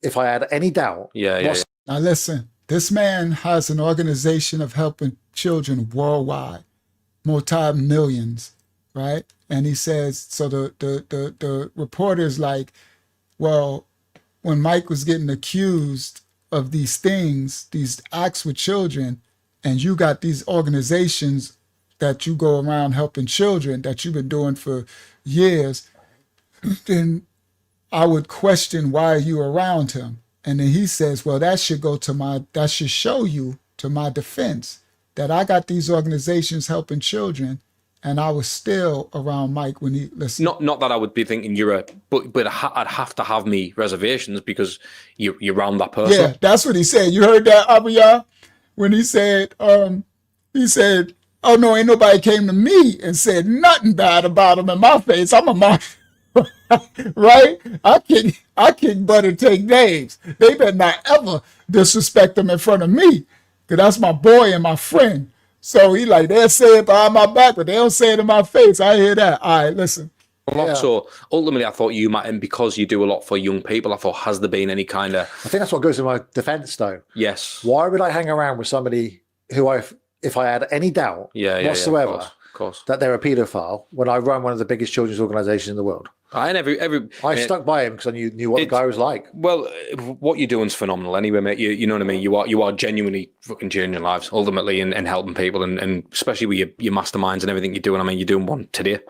if I had any doubt? Yeah. Now listen, this man has an organization of helping children worldwide, multi-millions, right? And he says, so the reporter's like, well, when Mike was getting accused of these things, these acts with children, and you got these organizations that you go around helping children that you've been doing for years, then I would question why you around him. And then he says, well, that should show you to my defense that I got these organizations helping children and I was still around Mike when he listened. Not that I would be thinking but I'd have to have me reservations because you're around that person. Yeah, that's what he said. You heard that, Abiyah? When he said, oh no, ain't nobody came to me and said nothing bad about him in my face. I'm a mark. Right? I kick butt and take names. They better not ever disrespect them in front of me, because that's my boy and my friend. So they'll say it behind my back, but they don't say it in my face. I hear that. All right, listen. Yeah. So ultimately, I thought you might, and because you do a lot for young people, I thought, has there been any kind of? I think that's what goes in my defense, though. Yes. Why would I hang around with somebody who if I had any doubt whatsoever course. that they're a paedophile when I run one of the biggest children's organizations in the world. And I stuck by him because I knew what the guy was like. Well, what you're doing is phenomenal anyway, mate. You know what I mean? You are genuinely fucking changing lives ultimately and helping people and especially with your masterminds and everything you're doing. I mean, you're doing one today.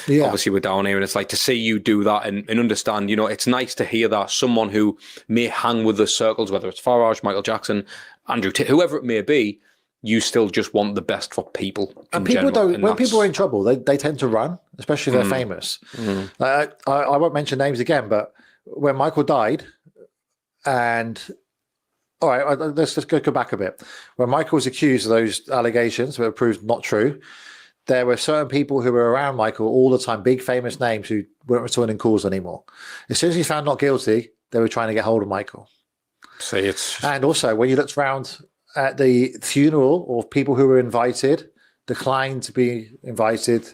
Yeah. Obviously we're down here and it's like to see you do that and understand, you know, it's nice to hear that someone who may hang with the circles, whether it's Farage, Michael Jackson, Andrew Tate, whoever it may be, you still just want the best for people. And people don't. When people are in trouble, they tend to run, especially if they're famous. I won't mention names again, but when Michael died, and all right, let's just go back a bit. When Michael was accused of those allegations that were proved not true, there were certain people who were around Michael all the time, big famous names who weren't returning calls anymore. As soon as he found not guilty, they were trying to get hold of Michael. And also, when you looked around at the funeral, of people who were invited declined to be invited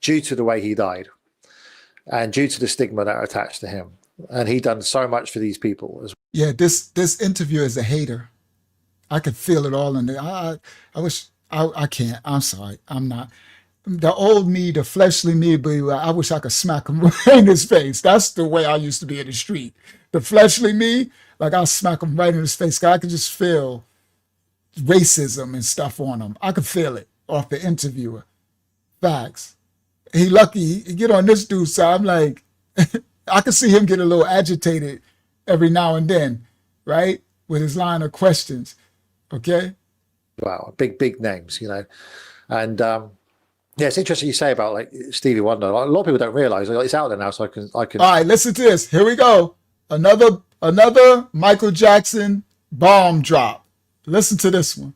due to the way he died and due to the stigma that attached to him. And he done so much for these people as well. Yeah, this interview is a hater. I could feel it all in there. I wish I can't. I'm sorry. I'm not. The old me, the fleshly me, but I wish I could smack him right in his face. That's the way I used to be in the street. The fleshly me, like I'll smack him right in his face. 'Cause I could just feel racism and stuff on him. I could feel it off the interviewer. Facts. He lucky he get on this dude's side. I'm like, I could see him get a little agitated every now and then, right? With his line of questions. Okay. Wow, big names, you know. And yeah, it's interesting you say about like Stevie Wonder. Like, a lot of people don't realize it's out there now, so I can. All right, listen to this. Here we go. Another Michael Jackson bomb drop. Listen to this one.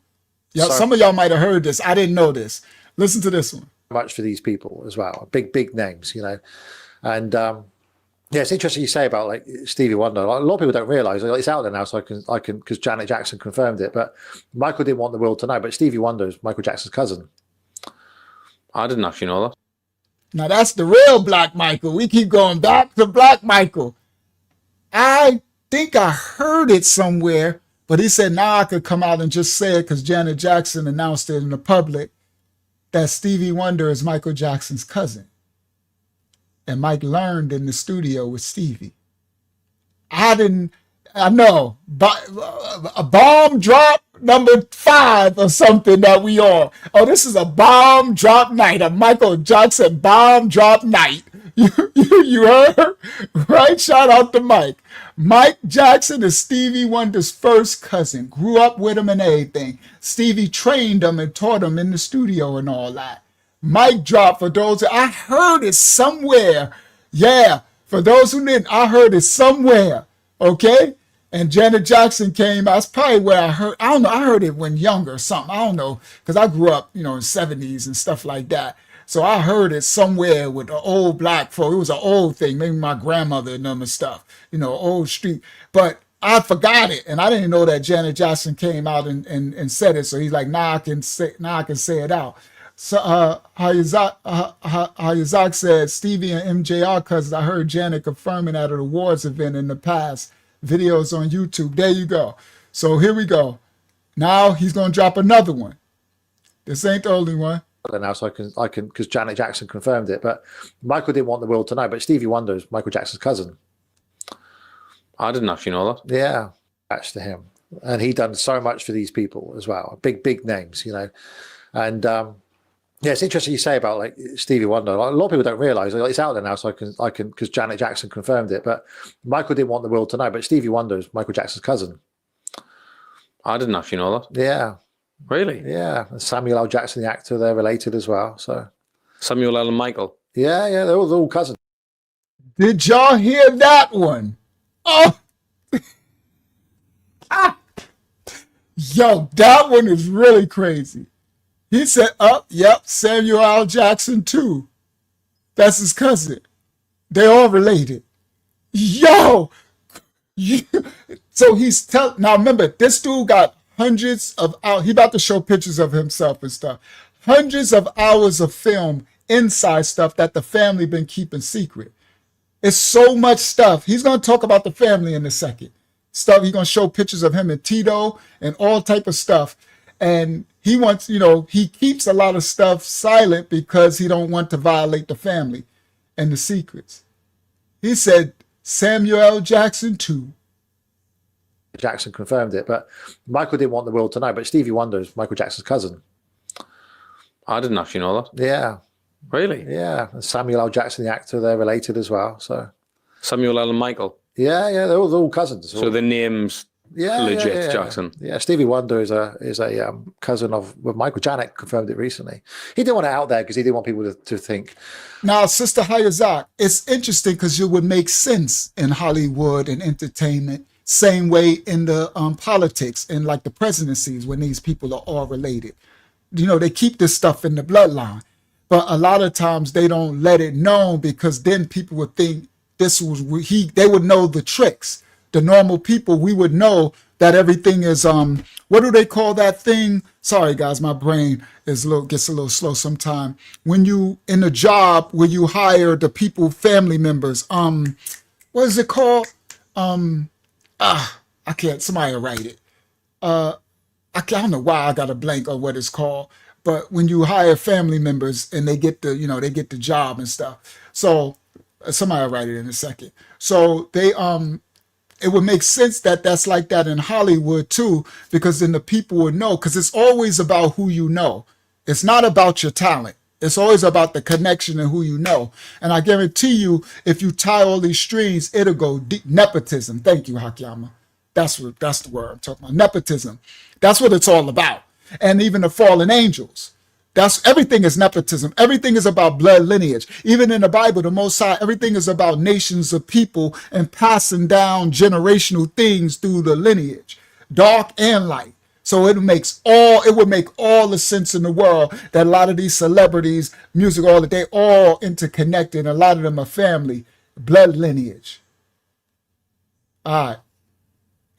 Yeah, some of y'all might have heard this. I didn't know this. Listen to this one. Much for these people as well. Big names, you know. And yeah, it's interesting you say about like Stevie Wonder. Like, a lot of people don't realize it's out there now, so I can because Janet Jackson confirmed it. But Michael didn't want the world to know. But Stevie Wonder is Michael Jackson's cousin. I didn't actually know that. Now that's the real Black Michael. We keep going back to Black Michael. I think I heard it somewhere. But he said, now I could come out and just say it because Janet Jackson announced it in the public that Stevie Wonder is Michael Jackson's cousin. And Mike learned in the studio with Stevie. I know, but a bomb drop number 5 or something that we are. Oh, this is a bomb drop night, a Michael Jackson bomb drop night. You heard? Right? Shout out to Mike. Mike Jackson is Stevie Wonder's first cousin. Grew up with him and everything. Stevie trained him and taught him in the studio and all that. Mike dropped for those. I heard it somewhere. Yeah, for those who didn't, I heard it somewhere. Okay? And Janet Jackson came. That's probably where I heard. I don't know. I heard it when younger or something. I don't know. Because I grew up, in 70s and stuff like that. So I heard it somewhere with the old black folk. It was an old thing. Maybe my grandmother and them and stuff. Old street. But I forgot it. And I didn't know that Janet Jackson came out and said it. So he's like, I can say it out. So Hayazak said, Stevie and MJ are cousins. I heard Janet confirming at an awards event in the past. Videos on YouTube. There you go. So here we go. Now he's going to drop another one. This ain't the only one. Now, so I can because Janet Jackson confirmed it. But Michael didn't want the world to know. But Stevie Wonder is Michael Jackson's cousin. I didn't actually know that. Yeah, attached to him, and he done so much for these people as well. Big names, And yeah, it's interesting you say about like Stevie Wonder. Like, a lot of people don't realize it's out there now, so I can because Janet Jackson confirmed it. But Michael didn't want the world to know. But Stevie Wonder is Michael Jackson's cousin. I didn't actually know that. Yeah. Really? Yeah. Samuel L. Jackson, the actor, they're related as well. So Samuel L. and Michael. Yeah, they're all cousins. Did y'all hear that one? Oh, yo, that one is really crazy. He said, yep, Samuel L. Jackson too. That's his cousin. They're all related. Yo, so he's now remember, this dude got hundreds of hours. He about to show pictures of himself and stuff. Hundreds of hours of film, inside stuff that the family been keeping secret. It's so much stuff. He's going to talk about the family in a second. Stuff, he's going to show pictures of him and Tito and all type of stuff. And he wants, he keeps a lot of stuff silent because he don't want to violate the family and the secrets. He said Samuel L. Jackson too. Jackson confirmed it, but Michael didn't want the world to know. But Stevie Wonder is Michael Jackson's cousin. I didn't actually know that. Yeah. Really? Yeah. And Samuel L. Jackson, the actor, they're related as well. So Samuel L. and Michael. Yeah, they're all cousins. So the name's legit Jackson. Yeah, Stevie Wonder is a cousin of Michael. Janet confirmed it recently. He didn't want it out there because he didn't want people to think. Now, Sister Hayazak, it's interesting because it would make sense in Hollywood and entertainment, same way in the politics and like the presidencies when these people are all related. They keep this stuff in the bloodline, but a lot of times they don't let it known because then people would think they would know the tricks. The normal people, we would know that everything is what do they call that thing? Sorry guys, my brain gets a little slow sometime. When you in a job where you hire the people, family members, what is it called? I can't, somebody will write it. I don't know why I got a blank on what it's called, but when you hire family members and they get the job and stuff. So somebody will write it in a second. So they it would make sense that that's like that in Hollywood too, because then the people would know, because it's always about who you know. It's not about your talent. It's always about the connection and who you know. And I guarantee you, if you tie all these strings, it'll go deep. Nepotism. Thank you, Hakiyama. That's the word I'm talking about. Nepotism. That's what it's all about. And even the fallen angels. Everything is nepotism. Everything is about blood lineage. Even in the Bible, the Most High, everything is about nations of people and passing down generational things through the lineage, dark and light. So it would make all the sense in the world that a lot of these celebrities, music, they all interconnected. A lot of them are family, blood lineage. All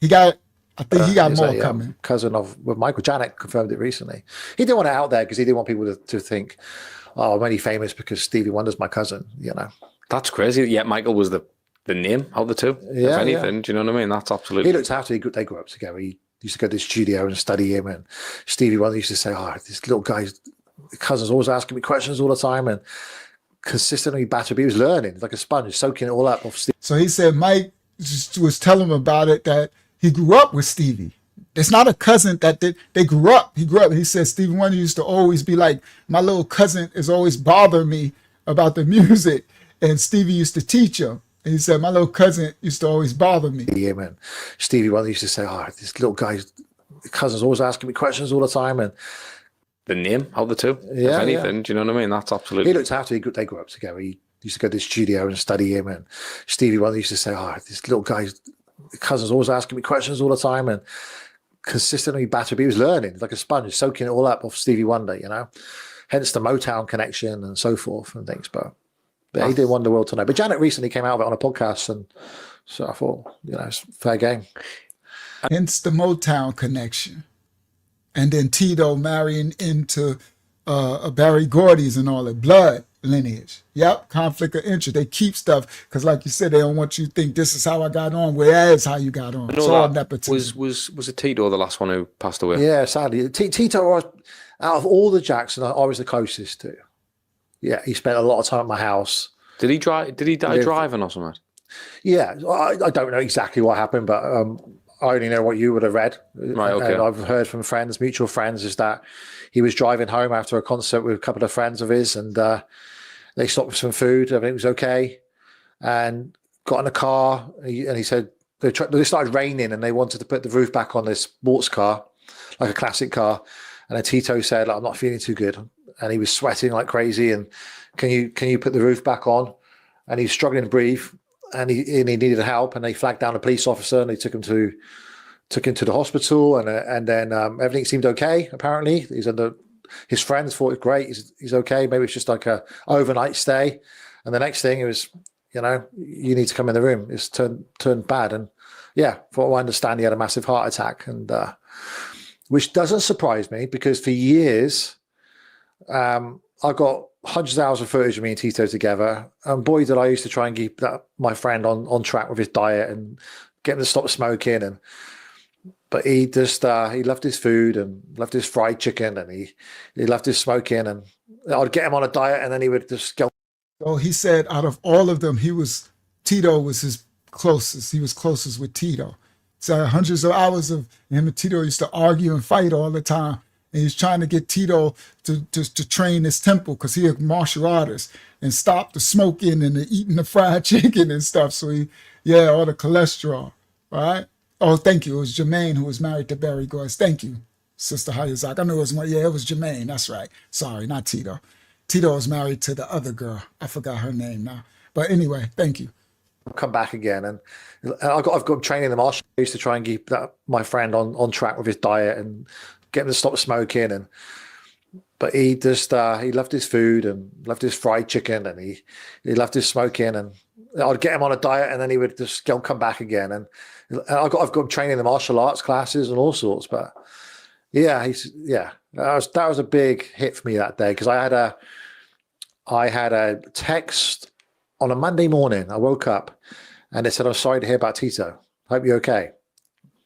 right. I think he got more coming. Cousin of Michael. Janet confirmed it recently. He didn't want it out there because he didn't want people to think, oh, I'm only famous because Stevie Wonder's my cousin, That's crazy. Yeah, Michael was the name of the two. Yeah, if anything, do you know what I mean? That's absolutely. He looked after. They grew up together. He used to go to the studio and study him. And Stevie Wonder used to say, oh, this little guy's cousin's always asking me questions all the time and consistently battered. He was learning like a sponge, soaking it all up off Stevie. So he said Mike was telling him about it, that he grew up with Stevie. It's not a cousin that they grew up. He grew up. He said Stevie Wonder used to always be like, my little cousin is always bothering me about the music. And Stevie used to teach him. And he said, my little cousin used to always bother me. Yeah, man. Stevie Wonder used to say, oh, this little guy's cousin's always asking me questions all the time. And the name of the two, if anything, do you know what I mean? That's absolutely. He looked after. They grew up together. He used to go to the studio and study him. And Stevie Wonder used to say, oh, this little guy's cousin's always asking me questions all the time and consistently battered. He was learning like a sponge, soaking it all up off Stevie Wonder, hence the Motown connection and so forth and things. But he didn't want the world to know. But Janet recently came out of it on a podcast, and so I thought, it's fair game. Hence the Motown connection. And then Tito marrying into Barry Gordy's and all that blood lineage. Yep, conflict of interest. They keep stuff because, like you said, they don't want you to think this is how I got on. Well, that is how you got on. It's all nepotism. Was it Tito the last one who passed away? Yeah, sadly, Tito. Out of all the Jackson, I was the closest to. Yeah, he spent a lot of time at my house. Did he drive? Did he die driving or something? Yeah, I don't know exactly what happened, but I only know what you would have read. Right, okay. And I've heard from friends, mutual friends, is that he was driving home after a concert with a couple of friends of his, and they stopped for some food. Everything was okay, and got in a car. And he said they started raining, and they wanted to put the roof back on this sports car, like a classic car. And then Tito said, "I'm not feeling too good," and he was sweating like crazy. And can you put the roof back on? And he's struggling to breathe, and he needed help. And they flagged down a police officer, and they took him to the hospital. And then everything seemed okay. Apparently, his friends thought it was great. He's okay. Maybe it's just like a overnight stay. And the next thing it was, you need to come in the room. It's turned bad. And yeah, from what I understand, he had a massive heart attack, and which doesn't surprise me because for years, I got hundreds of hours of footage of me and Tito together. And boy, did I used to try and keep my friend on track with his diet and get him to stop smoking. And But he just he loved his food and loved his fried chicken, and he loved his smoking, and I'd get him on a diet, and then he would just go. So he said out of all of them, Tito was his closest. He was closest with Tito. So hundreds of hours of him and Tito used to argue and fight all the time. And he was trying to get Tito to train his temple because he had martial artist and stop the smoking and the eating the fried chicken and stuff. So all the cholesterol, right? Oh, thank you. It was Jermaine who was married to Barry Gorse. Thank you, Sister Hayazak. I knew it was it was Jermaine. That's right. Sorry, not Tito. Tito was married to the other girl. I forgot her name now. But anyway, thank you. Come back again, and I've got training the martial. I used to try and keep my friend on track with his diet and get him to stop smoking. But he just he loved his food and loved his fried chicken, and he loved his smoking. And I'd get him on a diet, and then he would just come back again. And I've got training the martial arts classes and all sorts. But that was a big hit for me that day, because I had a text on a Monday morning. I woke up and they said, "I'm sorry to hear about Tito. Hope you're okay."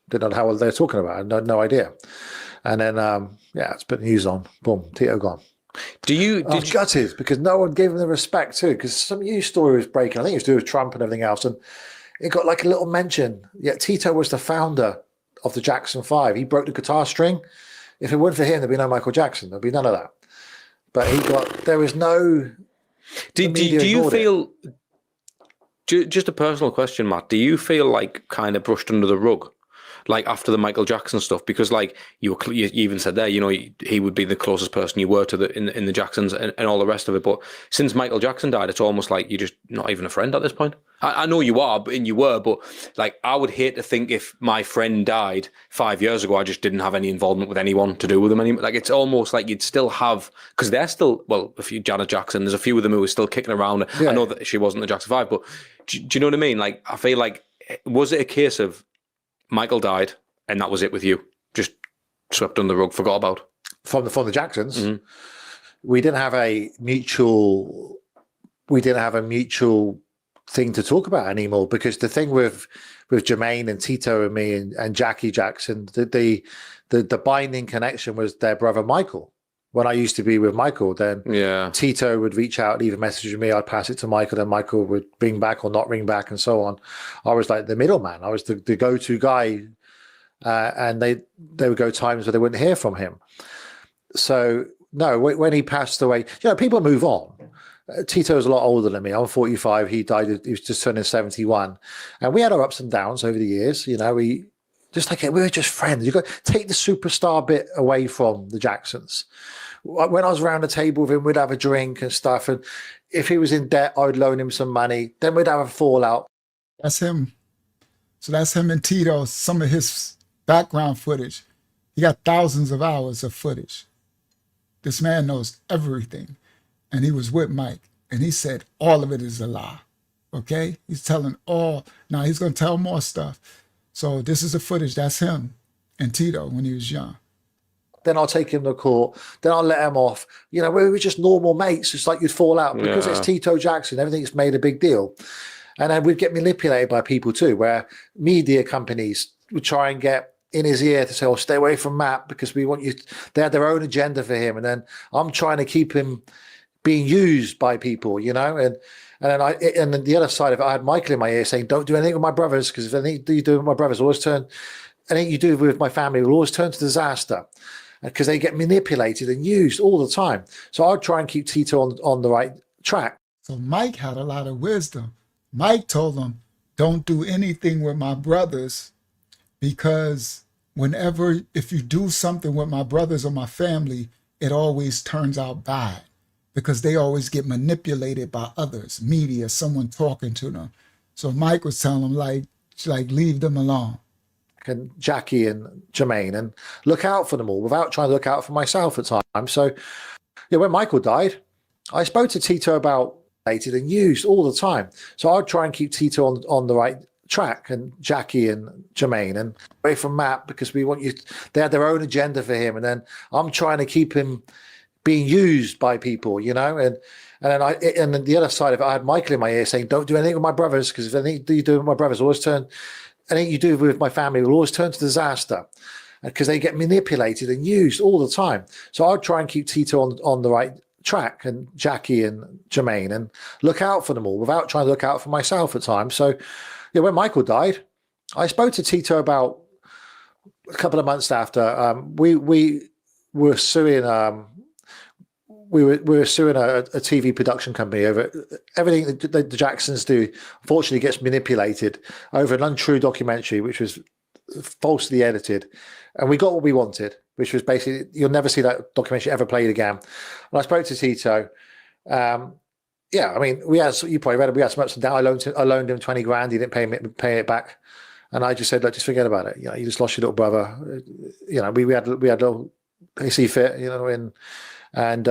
Didn't know how they're talking about it. No idea. And then, it's put news on. Boom, Tito gone. I was gutted because no one gave him the respect too, because some news story was breaking. I think it was to do with Trump and everything else. And it got like a little mention. Yet Tito was the founder of the Jackson 5. He broke the guitar string. If it weren't for him, there'd be no Michael Jackson. There'd be none of that. But there was no... Do you feel, just a personal question, Matt, do you feel like kind of brushed under the rug, like after the Michael Jackson stuff? Because like you even said there, he would be the closest person you were to in the Jacksons and all the rest of it. But since Michael Jackson died, it's almost like you're just not even a friend at this point. I know you are, and you were, but like I would hate to think if my friend died 5 years ago, I just didn't have any involvement with anyone to do with them anymore. Like it's almost like you'd still have, because they're still, a few Janet Jackson, there's a few of them who are still kicking around. Yeah. I know that she wasn't the Jackson 5, but do you know what I mean? Like I feel like, was it a case of Michael died and that was it with you? Just swept under the rug, forgot about? From the Jacksons, we didn't have a mutual thing to talk about anymore, because the thing with Jermaine and Tito and me and Jackie Jackson, the binding connection was their brother Michael. When I used to be with Michael, then Tito would reach out, leave a message with me, I'd pass it to Michael, then Michael would ring back or not ring back and so on. I was like the middleman. I was the go-to guy, and they would go times where they wouldn't hear from him. So no, when he passed away, people move on. Tito's a lot older than me. I'm 45. He died. He was just turning 71, and we had our ups and downs over the years. We were just friends. You got to take the superstar bit away from the Jacksons. When I was around the table with him, we'd have a drink and stuff. And if he was in debt, I'd loan him some money. Then we'd have a fallout. That's him. So that's him and Tito. Some of his background footage. He got thousands of hours of footage. This man knows everything. And he was with Mike, and he said all of it is a lie. Okay? He's telling all. Now he's going to tell more stuff. So this is the footage. That's him and Tito when he was young. Then I'll take him to court. Then I'll let him off. We were just normal mates. It's like you'd fall out because it's Tito Jackson. Everything's made a big deal. And then we'd get manipulated by people too, where media companies would try and get in his ear to say, "Oh, stay away from Matt because we want you." They had their own agenda for him, and then I'm trying to keep him being used by people, and then the other side of it, I had Michael in my ear saying, "Don't do anything with my brothers, because if anything you do with my brothers, anything you do with my family will always turn to disaster, because they get manipulated and used all the time." So I'd try and keep Tito on the right track. So Mike had a lot of wisdom. Mike told him, "Don't do anything with my brothers, because if you do something with my brothers or my family, it always turns out bad. Because they always get manipulated by others, media, someone talking to them." So Mike was telling them, like leave them alone. And Jackie and Jermaine, and look out for them all without trying to look out for myself at times. So when Michael died, I spoke to Tito about it and used all the time. So I'd try and keep Tito on the right track, and Jackie and Jermaine, and away from Matt because we want you. They had their own agenda for him, and then I'm trying to keep him being used by people, and then the other side of it, I had Michael in my ear saying, "Don't do anything with my brothers, because if anything you do with my brothers, always turn anything you do with my family will always turn to disaster because they get manipulated and used all the time. So I'd try and keep Tito on the right track, and Jackie and Jermaine, and look out for them all without trying to look out for myself at times. So yeah, when Michael died, I spoke to Tito about a couple of months after. We were suing. We were suing a TV production company over everything that the Jacksons do. Unfortunately, gets manipulated over an untrue documentary, which was falsely edited, and we got what we wanted, which was basically you'll never see that documentary ever played again. And I spoke to Tito. Yeah, I mean, we had, you probably read it. We had some ups and downs. I loaned him 20 grand. He didn't pay it back, and I just said, look, just forget about it. You know, you just lost your little brother. You know, we had a little AC fit. You know, and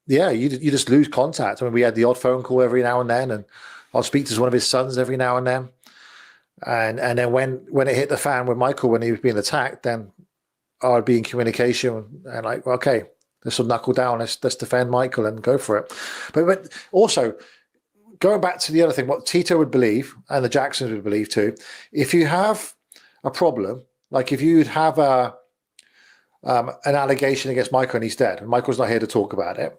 yeah, you just lose contact. I mean, we had the odd phone call every now and then, and I'll speak to one of his sons every now and then. And then when it hit the fan with Michael, when he was being attacked, then I'd be in communication and like, well, okay, let's knuckle down, let's defend Michael and go for it. But also going back to the other thing, what Tito would believe and the Jacksons would believe too, if you have a problem, like if you'd have an allegation against Michael and he's dead, and Michael's not here to talk about it,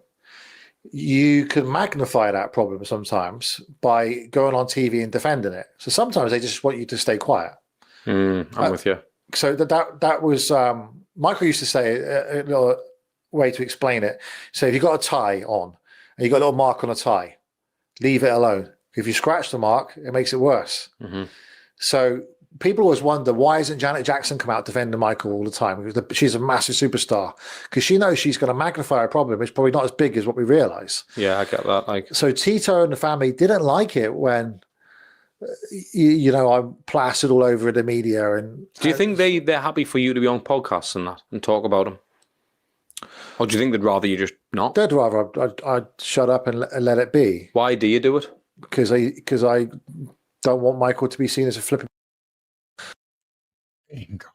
you can magnify that problem sometimes by going on TV and defending it. So sometimes they just want you to stay quiet. I'm with you. So that was Michael used to say a little way to explain it. So if you've got a tie on and you've got a little mark on a tie, leave it alone. If you scratch the mark, it makes it worse. Mm-hmm. So people always wonder, why isn't Janet Jackson come out defending Michael all the time? Because she's a massive superstar. Because she knows she's going to magnify a problem. It's probably not as big as what we realize. Yeah, I get that. Like, so Tito and the family didn't like it when, you know, I'm plastered all over the media. And do you think they're happy for you to be on podcasts and that and talk about them? Or do you think they'd rather you just not? They'd rather I'd shut up and let it be. Why do you do it? Because I don't want Michael to be seen as a flipping. Bingo.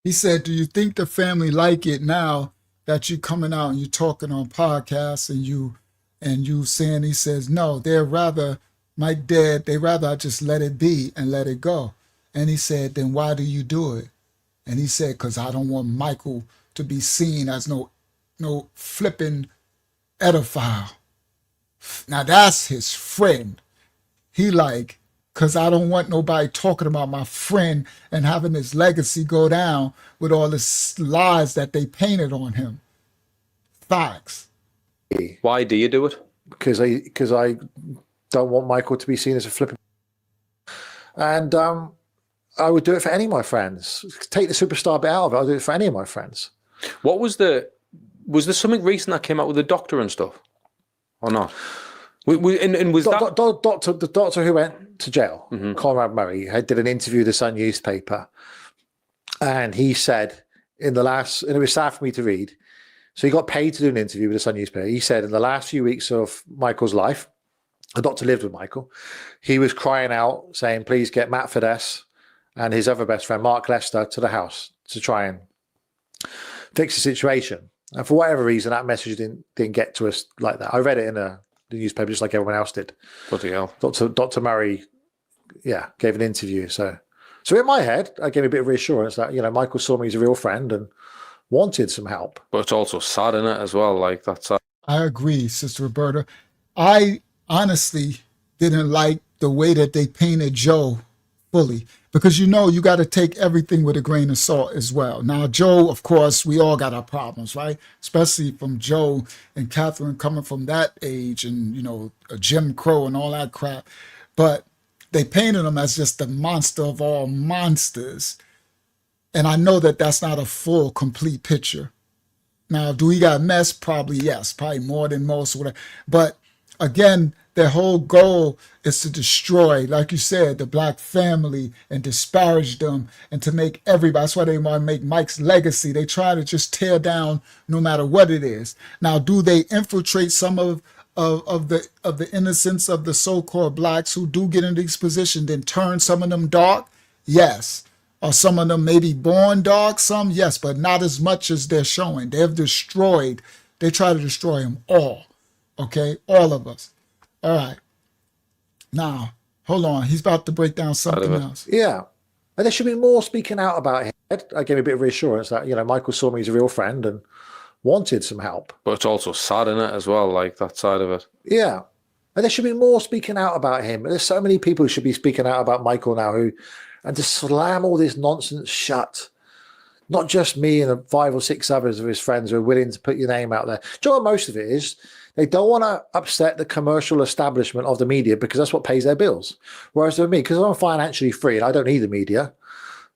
He said, do you think the family like it now that you coming out and you talking on podcasts and you saying, he says, no, they'd rather my dad, they rather I just let it be and let it go. And he said, then why do you do it? And he said, because I don't want Michael to be seen as no flipping pedophile. Now that's his friend. He like, because I don't want nobody talking about my friend and having his legacy go down with all the lies that they painted on him. Facts. Why do you do it? Because I don't want Michael to be seen as a flipping. And I would do it for any of my friends. Take the superstar bit out of it. I'll do it for any of my friends. What was there something recent that came out with the doctor and stuff, or not? And was the doctor who went to jail, mm-hmm. Conrad Murray, did an interview with the Sun newspaper, and he said and it was sad for me to read. So he got paid to do an interview with the Sun newspaper. He said in the last few weeks of Michael's life, the doctor lived with Michael, he was crying out saying, please get Matt Fidesz and his other best friend, Mark Lester, to the house to try and fix the situation. And for whatever reason, that message didn't get to us like that. I read it in the newspaper just like everyone else did. Bloody hell. Dr. Murray, gave an interview. So in my head, I gave a bit of reassurance that, Michael saw me as a real friend and wanted some help. But it's also sad, isn't it, as well? Like, that's sad. I agree, Sister Roberta. I honestly didn't like the way that they painted Joe fully, because you got to take everything with a grain of salt as well. Now, Joe, of course, we all got our problems, right? Especially from Joe and Catherine coming from that age and, Jim Crow and all that crap. But they painted him as just the monster of all monsters. And I know that that's not a full, complete picture. Now, do he got messed? Probably yes, probably more than most. Whatever. But again, their whole goal is to destroy, like you said, the black family and disparage them and to make everybody. That's why they want to make Mike's legacy. They try to just tear down no matter what it is. Now, do they infiltrate some of the innocence of the so-called blacks who do get in these positions and turn some of them dark? Yes. Or some of them maybe born dark, some, yes, but not as much as they're showing. They try to destroy them all. Okay, all of us. All right. Now, Hold on. He's about to break down something else. Yeah. And there should be more speaking out about him. I gave me a bit of reassurance that, you know, Michael saw me as a real friend and wanted some help. But it's also sad in it as well, like that side of it. Yeah. And there should be more speaking out about him. There's so many people who should be speaking out about Michael now and just slam all this nonsense shut. Not just me and the 5 or 6 others of his friends who are willing to put your name out there. Do you know what most of it is? They don't want to upset the commercial establishment of the media because that's what pays their bills. Whereas for me, because I'm financially free and I don't need the media,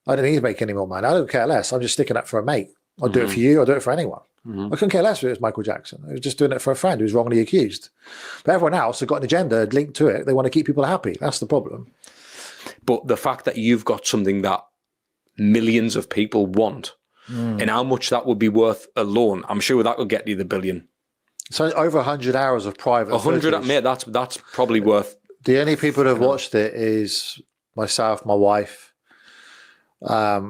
I don't need to make any more money. I don't care less. I'm just sticking up for a mate. I'll do it for you. I'll do it for anyone. I couldn't care less if it was Michael Jackson. I was just doing it for a friend who's wrongly accused. But everyone else has got an agenda linked to it. They want to keep people happy. That's the problem. But the fact that you've got something that millions of people want and how much that would be worth alone, I'm sure that would get you the billion. So over 100 hours of private 100, footage. mate, that's probably worth. The only people that have watched it is myself, my wife, a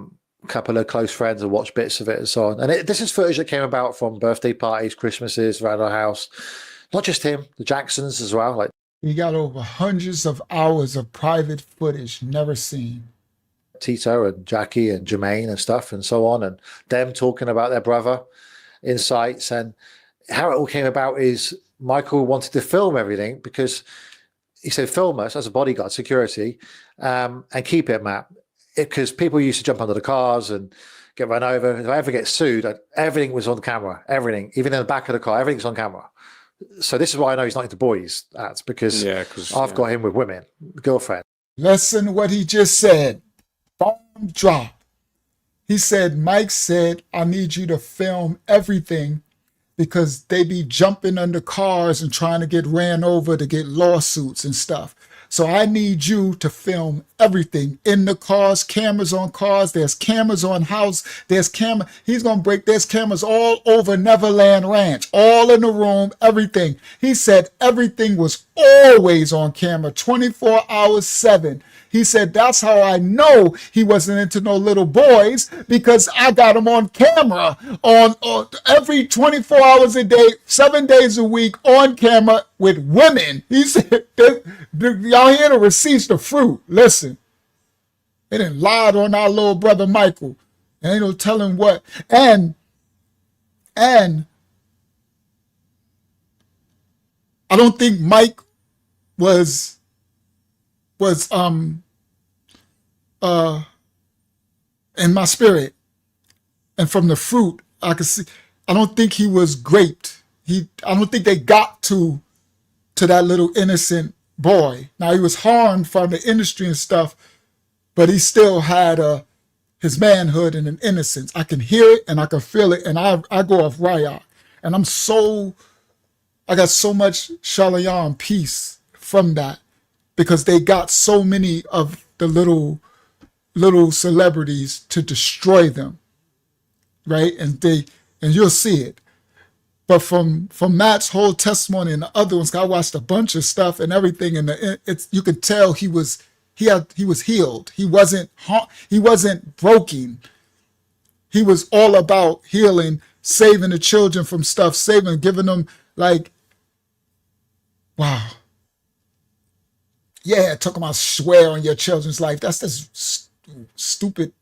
couple of close friends have watched bits of it and so on. And this is footage that came about from birthday parties, Christmases around our house. Not just him, the Jacksons as well. Like He got over hundreds of hours of private footage never seen. Tito and Jackie and Jermaine and stuff and so on, and them talking about their brother insights. And how it all came about is Michael wanted to film everything because he said, film us as a bodyguard, security, and keep it, Matt. Because people used to jump under the cars and get run over. If I ever get sued, everything was on camera, everything, even in the back of the car, everything's on camera. So this is why I know he's not into boys. That's because I've got him with women, girlfriend. Listen to what he just said. Bomb drop. He said, Mike said, I need you to film everything because they be jumping under cars and trying to get ran over to get lawsuits and stuff. So I need you to film everything in the cars, cameras on cars. There's cameras on house. There's He's going to break. There's cameras all over Neverland Ranch, all in the room, everything. He said everything was always on camera, 24 hours, 7. He said, that's how I know he wasn't into no little boys because I got him on camera on every 24 hours a day, 7 days a week on camera with women. He said, y'all hear the receipts, the fruit. Listen, they didn't lie on our little brother Michael. And ain't no telling what. And I don't think Mike was in my spirit, and from the fruit I could see, I don't think he was graped. I don't think they got to that little innocent boy. Now he was harmed from the industry and stuff, but he still had his manhood and an innocence. I can hear it and I can feel it, and I go off riot, and I got so much shalom peace from that, because they got so many of the little celebrities to destroy them, right? And you'll see it. But from Matt's whole testimony and the other ones, I watched a bunch of stuff and everything, and you could tell he was healed. He wasn't broken. He was all about healing, saving the children from stuff, giving them wow. Yeah, talking about swear on your children's life. That's this stupid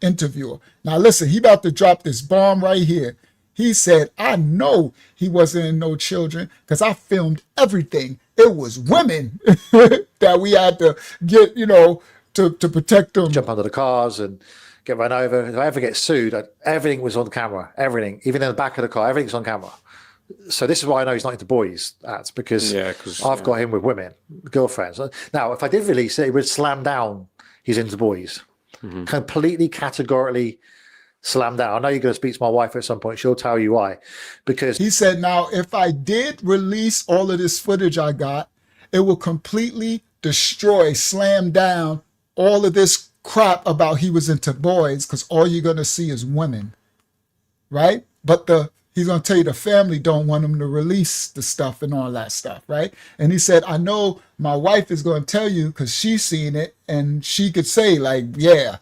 interviewer. Now listen, he about to drop this bomb right here. He said, I know he wasn't in no children because I filmed everything. It was women that we had to get, to protect them. Jump under the cars and get run over. If I ever get sued, everything was on camera, everything, even in the back of the car, everything's on camera. So this is why I know he's not into boys. That's because I've got him with women, girlfriends. Now, if I did release it, it would slam down he's into boys. Completely, categorically slam down. I know you're going to speak to my wife at some point. She'll tell you why. Because he said, now, if I did release all of this footage I got, it will completely destroy, slam down all of this crap about he was into boys, because all you're going to see is women, right? But he's going to tell you the family don't want him to release the stuff and all that stuff, right? And he said, I know my wife is going to tell you because she's seen it, and she could say, yeah,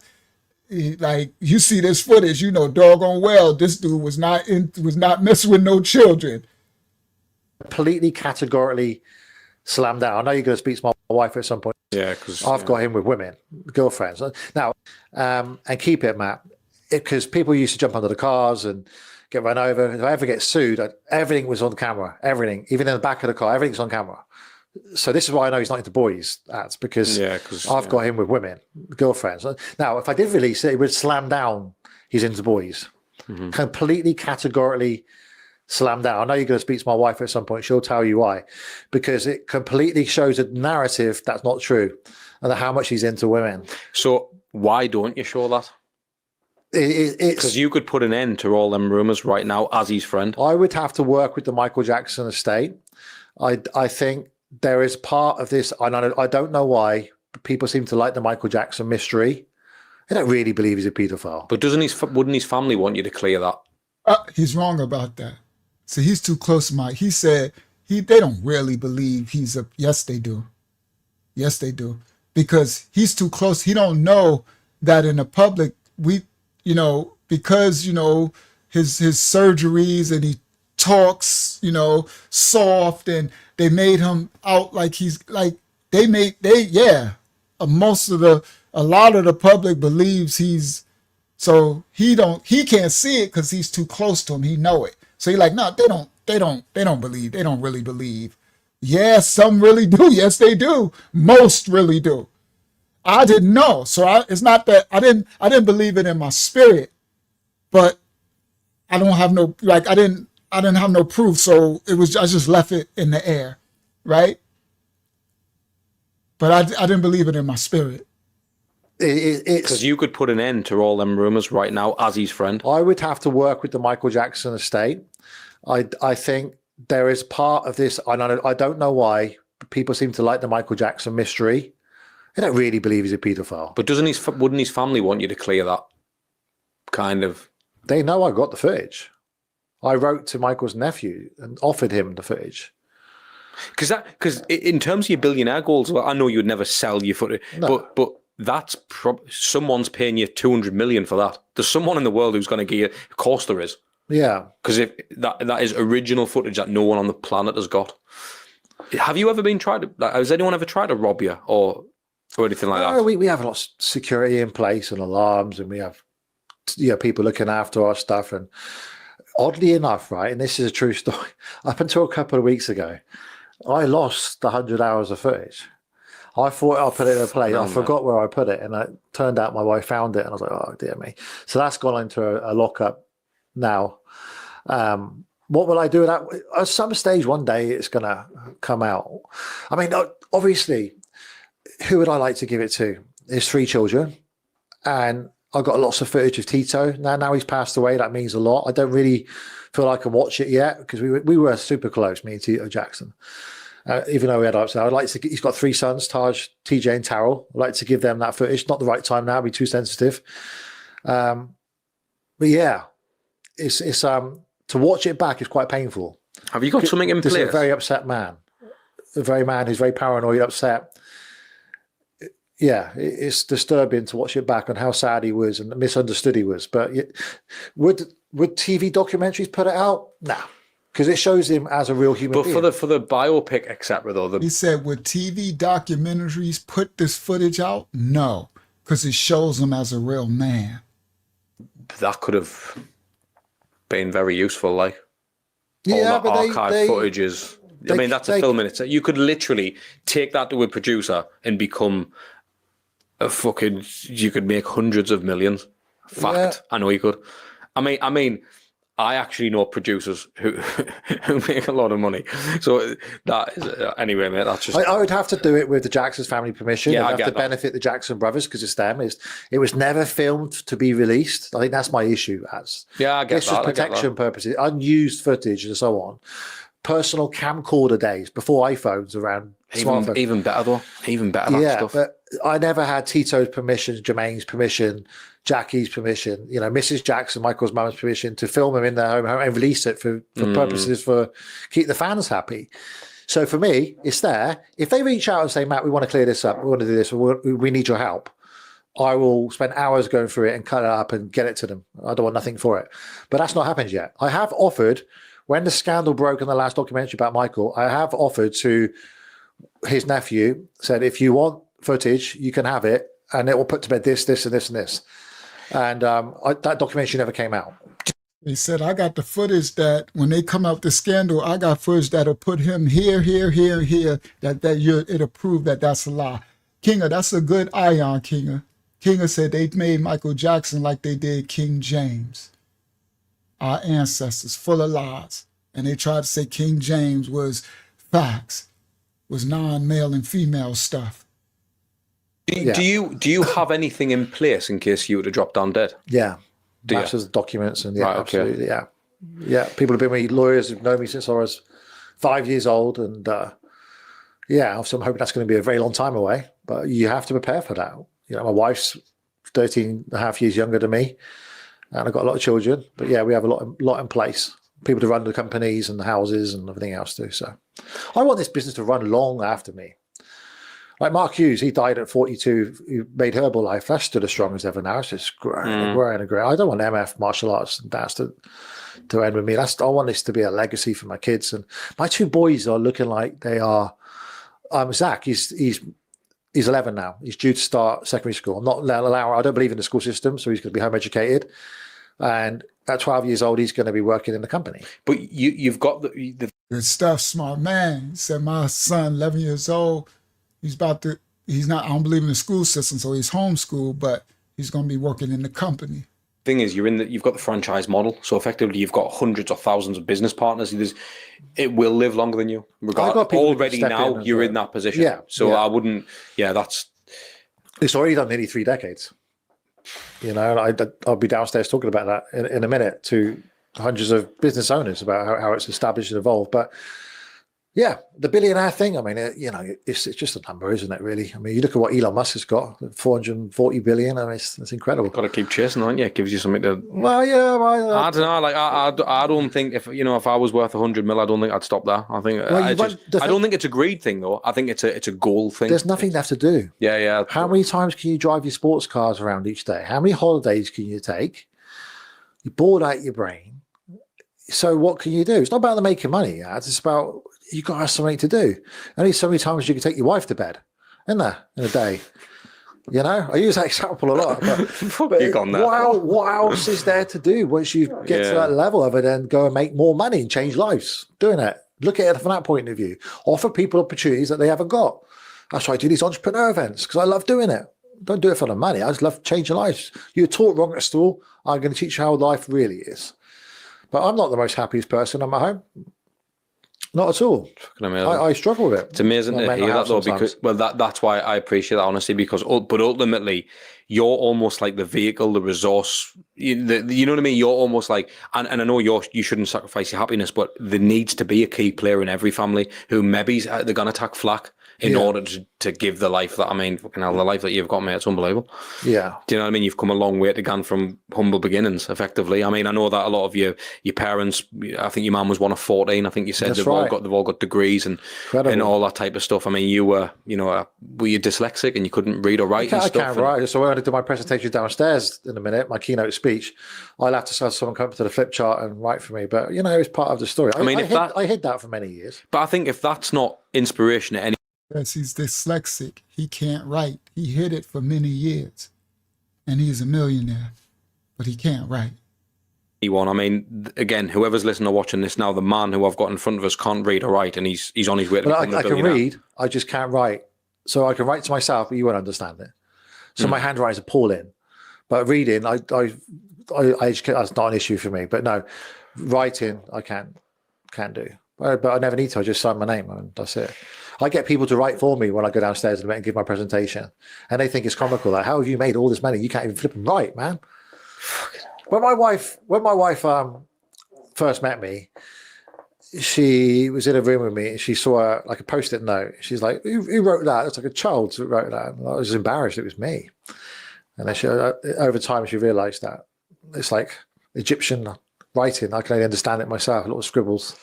you see this footage, doggone well, this dude was not messing with no children. Completely, categorically slam down. I know you're going to speak to my wife at some point. Yeah, because I've got him with women, girlfriends. Now, and keep it, Matt, because people used to jump under the cars and get run over. If I ever get sued, everything was on camera. Everything, even in the back of the car, everything's on camera. So this is why I know he's not into boys. That's because I've got him with women, girlfriends. Now, if I did release it, it would slam down he's into boys. Completely, categorically slam down. I know you're going to speak to my wife at some point. She'll tell you why. Because it completely shows a narrative that's not true and how much he's into women. So why don't you show that? Because you could put an end to all them rumours right now as his friend. I would have to work with the Michael Jackson estate. I think there is part of this. I don't know why people seem to like the Michael Jackson mystery. They don't really believe he's a paedophile. But wouldn't his family want you to clear that? He's wrong about that. So he's too close to Mike. He said they don't really believe he's a. Yes, they do. Yes, they do. Because he's too close. He don't know that in the public, because, his surgeries and he talks, soft, and they made him out like he's like, a lot of the public believes he's, so he can't see it because he's too close to him. He know it. So he's like, no, they don't believe. They don't really believe. Yeah, some really do. Yes, they do. Most really do. I didn't know. So it's not that I didn't believe it in my spirit, but I don't have no, I didn't have no proof. So I just left it in the air. Right. But I didn't believe it in my spirit. Because you could put an end to all them rumours right now as his friend. I would have to work with the Michael Jackson estate. I think there is part of this. I don't know why people seem to like the Michael Jackson mystery. They don't really believe he's a paedophile. But wouldn't his family want you to clear that? Kind of. They know I got the footage. I wrote to Michael's nephew and offered him the footage. Because in terms of your billionaire goals, well, I know you would never sell your footage, but that's someone's paying you 200 million for that. There's someone in the world who's going to give you. Of course, there is. Yeah. Because if that is original footage that no one on the planet has got. Have you ever been has anyone ever tried to rob you or anything like that? We have a lot of security in place and alarms, and we have people looking after our stuff. And oddly enough, right, and this is a true story, up until a couple of weeks ago, I lost 100 hours of footage. I thought I put it in a place. I forgot where I put it, and it turned out my wife found it, and I was like, "Oh dear me!" So that's gone into a lockup now. What will I do with that? At some stage, one day, it's going to come out. I mean, obviously, who would I like to give it to? There's 3 children, and I've got lots of footage of Tito. Now he's passed away. That means a lot. I don't really feel like I can watch it yet because we were super close, me and Tito Jackson. Even though we had ups, he's got 3 sons, Taj, TJ, and Tarrell. I'd like to give them that footage. Not the right time now, it'd be too sensitive. But yeah, it's to watch it back is quite painful. Have you got something in place? This is a very upset man. A man who's very paranoid, upset. Yeah, it's disturbing to watch it back on how sad he was and misunderstood he was. But would TV documentaries put it out? No. Because it shows him as a real human being. But for the biopic, etc., though, he said, would TV documentaries put this footage out? No, because it shows him as a real man. That could have been very useful, like all that archive footage is. I mean, that's a film in itself. You could literally take that to a producer and become a fucking. You could make hundreds of millions. Fact, yeah. I know you could. I mean. I actually know producers who make a lot of money. So that is, anyway, mate, that's just... I would have to do it with the Jackson's family permission. Yeah, I'd have to benefit the Jackson brothers because it's them. It was never filmed to be released. I think that's my issue. Yeah, I get this was protection purposes, unused footage and so on. Personal camcorder days before iPhones around smartphones. Even better, though. Even better, that stuff. But I never had Tito's permission, Jermaine's permission, Jackie's permission, Mrs. Jackson, Michael's mum's permission to film him in their home and release it for purposes for keep the fans happy. So for me, it's there. If they reach out and say, Matt, we want to clear this up, we want to do this, we need your help, I will spend hours going through it and cut it up and get it to them. I don't want nothing for it. But that's not happened yet. I have offered, when the scandal broke in the last documentary about Michael, I have offered to his nephew said, if you want footage, you can have it, and it will put to bed this, this, and this, and this. And that documentary never came out. They said, I got the footage that when they come out the scandal, I got footage that'll put him here, here, here, here, it'll prove that that's a lie. Kinga, that's a good eye on Kinga. Kinga said they made Michael Jackson like they did King James. Our ancestors, full of lies. And they tried to say King James was facts, was non-male and female stuff. Do you have anything in place in case you were to drop down dead? Yeah. Do you? Master's documents and Right, okay. absolutely, yeah. Yeah, people have been with me, lawyers who've known me since I was 5 years old, and yeah, so I'm hoping that's going to be a very long time away, but you have to prepare for that. You know, my wife's 13 and a half years younger than me, and I've got a lot of children, but yeah, we have a lot in place. People to run the companies and the houses and everything else too. So I want this business to run long after me. Like Mark Hughes, he died at 42. He made Herbalife. That's still as strong as ever now. It's just growing and growing and growing. I don't want MF martial arts and dance to end with me. I want this to be a legacy for my kids. And my two boys are looking like they are. Zach, he's 11 now. He's due to start secondary school. I'm not allowing. I don't believe in the school system, so he's going to be home educated. And at 12 years old, he's going to be working in the company. But you've got the Good stuff, smart man. He said, my son, 11 years old, he's not, I don't believe in the school system, so he's homeschooled, but he's going to be working in the company. thing is, you've got the franchise model, so effectively you've got hundreds of thousands of business partners. It will live longer than you. Already now you're in that position. Yeah. So yeah. I wouldn't. Yeah, it's already done nearly 3 decades. You know, I'll be downstairs talking about that in a minute to hundreds of business owners about how it's established and evolved. But yeah, the billionaire thing, I mean, it's just a number, isn't it, really? I mean, you look at what Elon Musk has got, 440 billion. I mean, it's incredible. Got to keep chasing, aren't you? It gives you something to... Well, yeah. I don't know. Like, I don't think if I was worth 100 mil, I don't think I'd stop there. I think I don't think it's a greed thing, though. I think it's a goal thing. There's nothing left to do. Yeah. How many times can you drive your sports cars around each day? How many holidays can you take? You're bored out your brain. So what can you do? It's not about the making money. It's about... You've got to have something to do. Only so many times you can take your wife to bed, isn't there, in a day? You know, I use that example a lot. But You've gone there. What else is there to do once you get to that level of it and go and make more money and change lives doing it? Look at it from that point of view. Offer people opportunities that they haven't got. That's why I do these entrepreneur events, because I love doing it. Don't do it for the money. I just love changing lives. You're taught wrong at school. I'm going to teach you how life really is. But I'm not the most happiest person at my home. Not at all. I struggle with it. It's amazing to hear that, though, because that's why I appreciate that, honestly, because but ultimately you're almost like the vehicle, the resource. You know what I mean? You're almost like, and I know you shouldn't sacrifice your happiness, but there needs to be a key player in every family who maybe they're going to take flack in order to give the life that, I mean, fucking hell, the life that you've got, mate, it's unbelievable. Yeah. Do you know what I mean? You've come a long way to go from humble beginnings, effectively. I mean, I know that a lot of your parents, I think your mum was one of 14. I think you said they've all got degrees and all that type of stuff. I mean, you were, were you dyslexic and you couldn't read or write and stuff? I can't write. So when I do my presentation downstairs in a minute, my keynote speech, I'll have to have someone come up to the flip chart and write for me. But, it's part of the story. I hid that for many years. But I think if that's not inspiration at any... Yes, he's dyslexic. He can't write. He hid it for many years. And he's a millionaire, but he can't write. I mean, again, whoever's listening or watching this now, the man who I've got in front of us can't read or write, and he's on his way to becoming a billionaire. I can read, I just can't write. So I can write to myself, but you won't understand it. So my handwriting is appalling. But reading, I educate, that's not an issue for me. But no, writing, I can't do. But I never need to. I just sign my name, and that's it. I get people to write for me when I go downstairs and give my presentation, and they think it's comical. Like, how have you made all this money? You can't even flip and write, man. When my wife first met me, she was in a room with me and she saw like a post-it note. She's like, "Who wrote that?" It's like a child who wrote that. And I was embarrassed. It was me. And then over time, she realised that it's like Egyptian writing. I can only understand it myself. Little scribbles.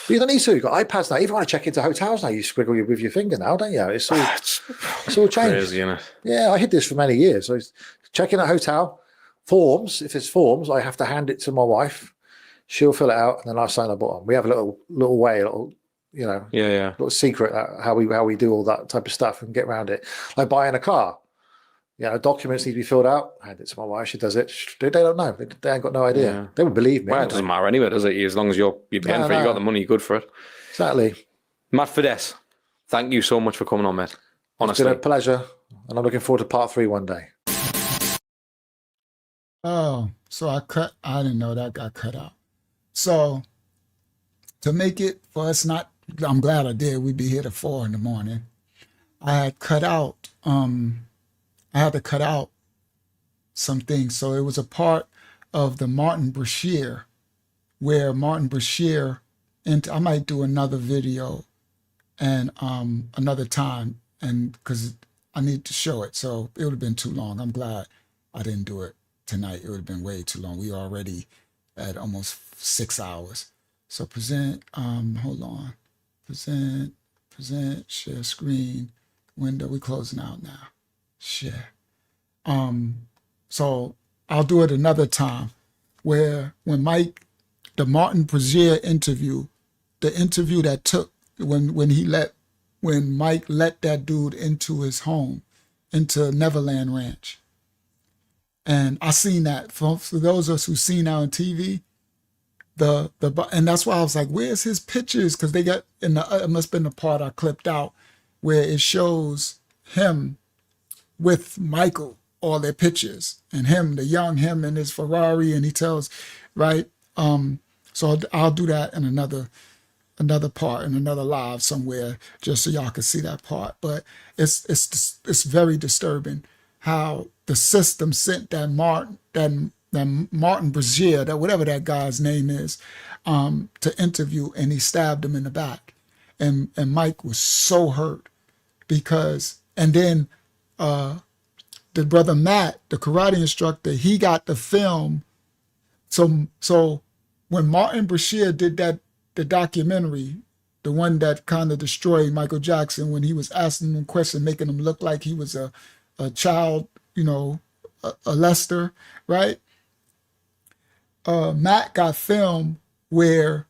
But you don't need to. You've got iPads now. Even when I check into hotels now, you scribble with your finger now, don't you? It's all changed. Crazy, isn't it? Yeah, I hid this for many years. So checking a hotel, forms, if it's forms, I have to hand it to my wife. She'll fill it out, and then I sign the bottom. We have a little way, a little you know, Yeah. little secret how we do all that type of stuff and get around it. Like buying a car. You know, documents need to be filled out. I hand it to my wife. She does it. They don't know. They ain't got no idea. Yeah. They would believe me. Well, it doesn't matter anyway, does it? As long as you're paying for it, you got the money, you're good for it. Exactly. Matt Fides, thank you so much for coming on, mate. Honestly. It's been a pleasure. And I'm looking forward to part 3 one day. Oh, so I didn't know that got cut out. So to make it for us not, I'm glad I did. We'd be here at 4 in the morning. I had to cut out some things. So it was a part of the Martin Brashear where Martin Brashear, and I might do another video and another time, and because I need to show it. So it would have been too long. I'm glad I didn't do it tonight. It would have been way too long. We already at almost 6 hours. So present, hold on. Present, share screen, window. We're closing out now. Share. So I'll do it another time where when the Martin Brashear interview, the interview that took when Mike let that dude into his home, into Neverland Ranch. And I seen that for those of us who've seen that on TV, and that's why I was like, where's his pictures? Because they got it must have been the part I clipped out where it shows him with Michael, all their pictures, and the young him in his Ferrari, and he tells, right? So I'll do that in another part, in another live somewhere, just so y'all can see that part. But it's very disturbing how the system sent that Martin Brashear, that whatever that guy's name is, to interview, and he stabbed him in the back, and Mike was so hurt because, and then the brother Matt, the karate instructor, he got the film. So when Martin Brashear did the documentary, the one that kind of destroyed Michael Jackson, when he was asking him questions, making him look like he was a child, you know, a Lester, right? Matt got film where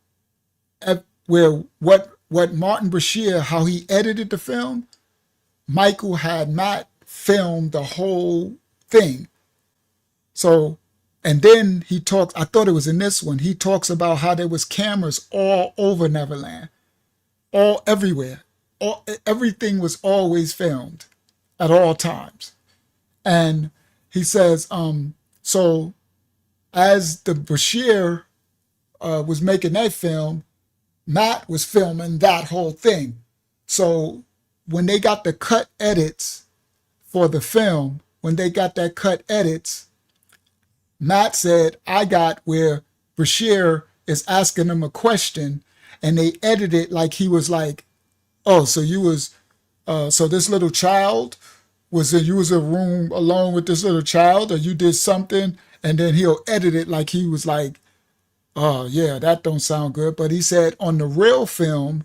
what Martin Brashear, how he edited the film, Michael had Matt film the whole thing. So, and then he talks, I thought it was in this one, he talks about how there was cameras all over Neverland, all everywhere. Everything was always filmed at all times. And he says, so as the Brashear was making that film, Matt was filming that whole thing. So when they got the cut edits for the film, when they got that cut edits, Matt said, I got where Brashear is asking him a question, and they edited it like he was like, oh, so you was, so this little child, you was in a room alone with this little child, or you did something, and then he'll edit it like he was like, oh yeah, that don't sound good. But he said on the real film,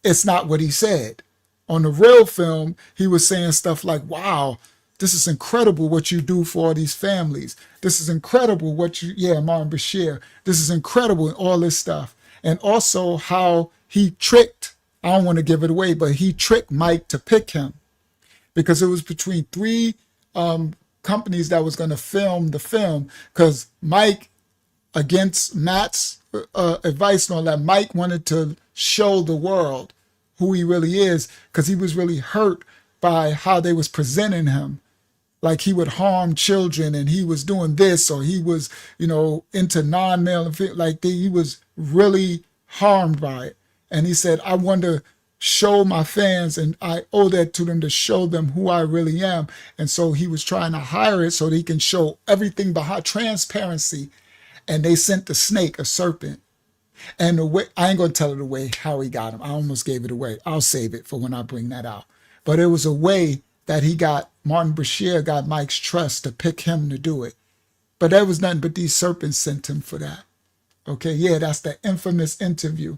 it's not what he said. On the real film, he was saying stuff like, wow, this is incredible what you do for all these families. This is incredible Martin Brashear, this is incredible, and all this stuff. And also how he tricked, I don't want to give it away, but he tricked Mike to pick him because it was between 3 companies that was going to film the film, because Mike, against Matt's advice and all that, Mike wanted to show the world who he really is, because he was really hurt by how they was presenting him. Like he would harm children, and he was doing this, or he was, into non-male, like he was really harmed by it. And he said, I want to show my fans, and I owe that to them, to show them who I really am. And so he was trying to hire it so that he can show everything behind transparency. And they sent the snake, a serpent. And the way, I ain't going to tell it away how he got him. I almost gave it away. I'll save it for when I bring that out. But it was a way that Martin Brashear got Mike's trust to pick him to do it. But that was nothing but these serpents sent him for that. Okay, yeah, that's the infamous interview.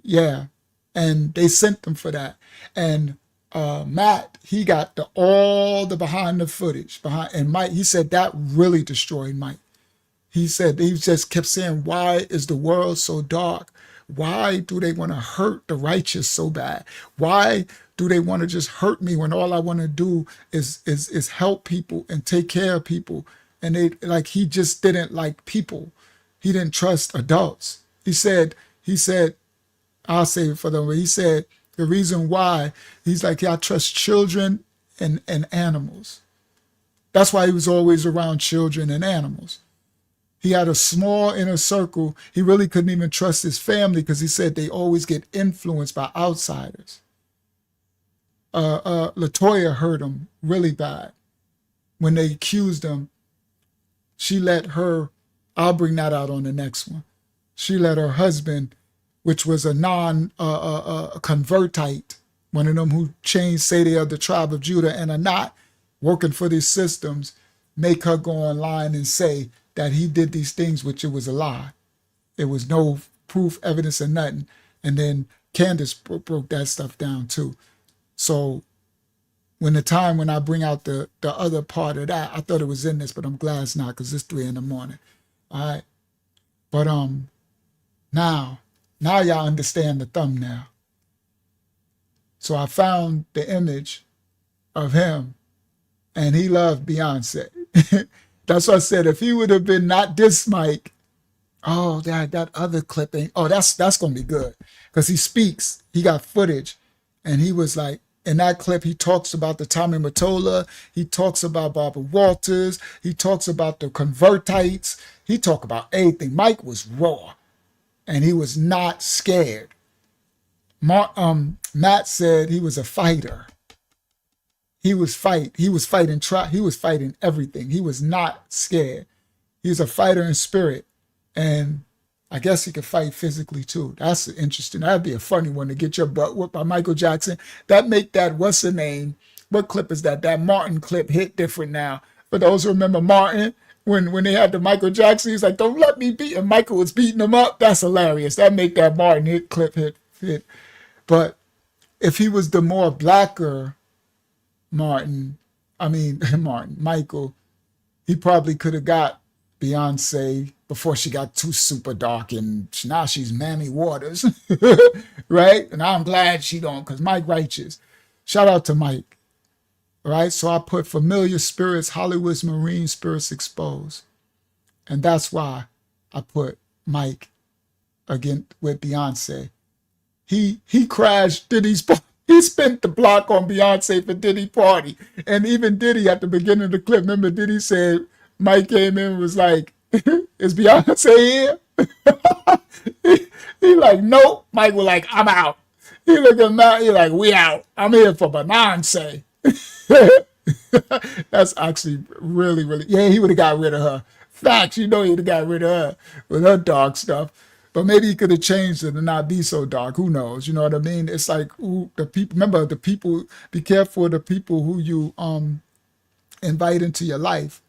Yeah, and they sent him for that. And Matt, he got all the behind the footage. And Mike, he said that really destroyed Mike. He said, he just kept saying, why is the world so dark? Why do they want to hurt the righteous so bad? Why do they want to just hurt me when all I want to do is help people and take care of people? And they like, he just didn't like people. He didn't trust adults. He said, I'll say it for them, but he said the reason why, he's like, I trust children and animals. That's why he was always around children and animals. He had a small inner circle. He really couldn't even trust his family because he said they always get influenced by outsiders. LaToya hurt him really bad. When they accused him, she let her, I'll bring that out on the next one. She let her husband, which was a convertite, one of them who changed, say they are the tribe of Judah and are not working for these systems, make her go online and say that he did these things, which it was a lie. There was no proof, evidence, or nothing. And then Candace broke that stuff down too. So when I bring out the other part of that, I thought it was in this, but I'm glad it's not because it's 3 a.m. All right. But now y'all understand the thumbnail. So I found the image of him and he loved Beyonce. That's why I said if he would have been not this Mike, oh, that other clip ain't, oh, that's gonna be good. Because he speaks, he got footage, and he was like, in that clip, he talks about the Tommy Mottola, he talks about Barbara Walters, he talks about the convertites, he talked about everything. Mike was raw, and he was not scared. Matt said he was a fighter. He was fighting everything. He was not scared. He was a fighter in spirit. And I guess he could fight physically too. That's interesting. That'd be a funny one to get your butt whooped by Michael Jackson. That make that, what's the name? What clip is that? That Martin clip hit different now. For those who remember Martin, when they had the Michael Jackson, he's like, don't let me beat him. Michael was beating him up. That's hilarious. That make that Martin clip hit. But if he was the more blacker Michael, he probably could have got Beyonce before she got too super dark and now she's Mammy Waters, right? And I'm glad she don't, because Mike righteous. Shout out to Mike, right? So I put familiar spirits, Hollywood's marine spirits exposed. And that's why I put Mike again with Beyonce. He crashed Diddy's party. He spent the block on Beyonce for Diddy party. And even Diddy at the beginning of the clip, remember Diddy said, Mike came in and was like, is Beyonce here? he like, nope. Mike was like, I'm out. He looked at Matt, he like, we out. I'm here for Beyonce. That's actually really, really, yeah, he would have got rid of her. Facts, he would have got rid of her with her dark stuff. But maybe he could have changed it and not be so dark. Who knows? You know what I mean? It's like the people. Remember, the people. Be careful of the people who you invite into your life,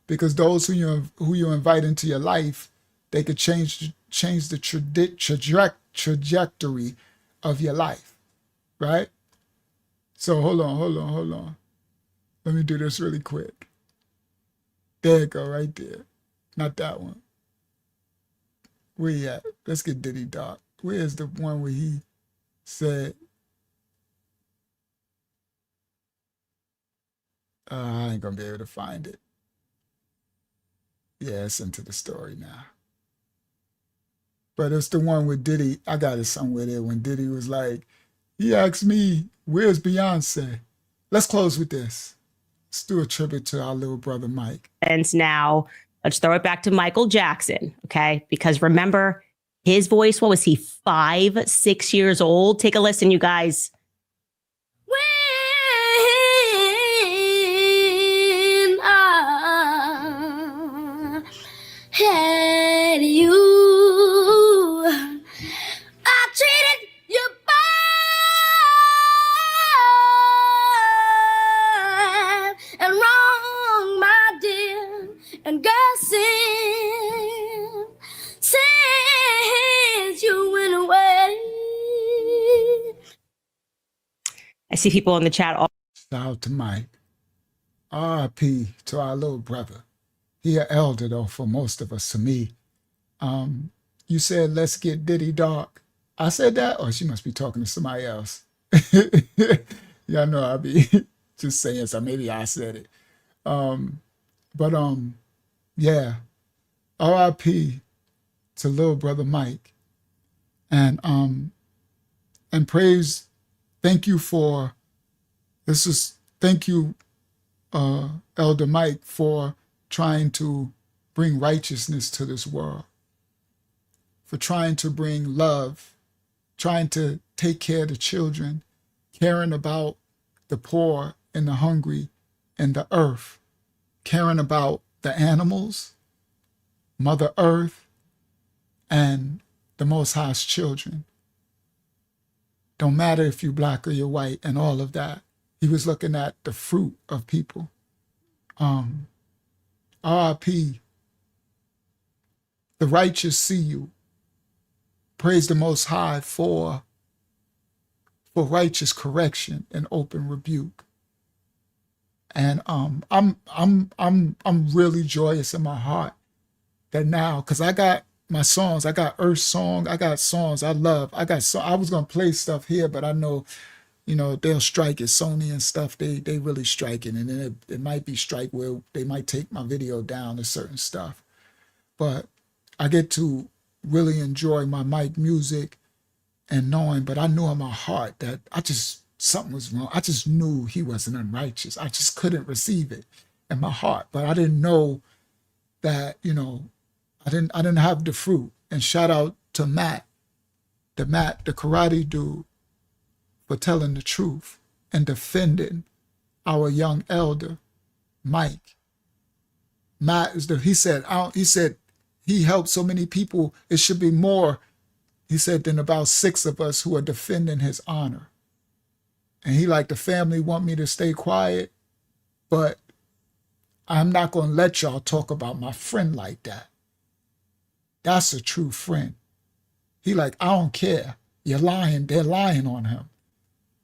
because those who you invite into your life, they could change the trajectory of your life, right? So hold on. Let me do this really quick. There you go, right there. Not that one. Where you at? Let's get Diddy Doc. Where's the one where he said, I ain't gonna be able to find it. Yeah, it's into the story now. But it's the one with Diddy. I got it somewhere there when Diddy was like, he asked me, where's Beyonce? Let's close with this. Let's do a tribute to our little brother, Mike. And now let's throw it back to Michael Jackson, okay? Because remember, his voice, what was he, 5, 6 years old? Take a listen, you guys. When I had you, I treated you bad and wrong, my dear, and God since you went away. I see people in the chat. Shout out to Mike. R.I.P. to our little brother. He an elder though for most of us. To me, you said let's get Diddy Dark. I said that, or she must be talking to somebody else. Y'all know I be just saying something. Maybe I said it. But yeah. R.I.P. to little brother Mike. And praise, thank you, Elder Mike, for trying to bring righteousness to this world, for trying to bring love, trying to take care of the children, caring about the poor and the hungry and the earth, caring about the animals, Mother Earth, and the Most High's children. Don't matter if you're black or you're white and all of that. He was looking at the fruit of people. R.I.P. The righteous see you. Praise the Most High for righteous correction and open rebuke. And I'm really joyous in my heart that now, because I got my songs, I got Earth song, I got songs I love. I was gonna play stuff here, but I know, they'll strike it. Sony and stuff, they really striking, and then it might be strike where they might take my video down to certain stuff. But I get to really enjoy my Mike music and knowing, but I knew in my heart that something was wrong. I just knew he wasn't unrighteous. I just couldn't receive it in my heart. But I didn't know that, I didn't have the fruit. And shout out to Matt, the karate dude, for telling the truth and defending our young elder, Mike. Matt he said he helped so many people. It should be more, he said, than about 6 of us who are defending his honor. And he the family want me to stay quiet, but I'm not going to let y'all talk about my friend like that. That's a true friend. He I don't care. You're lying. They're lying on him.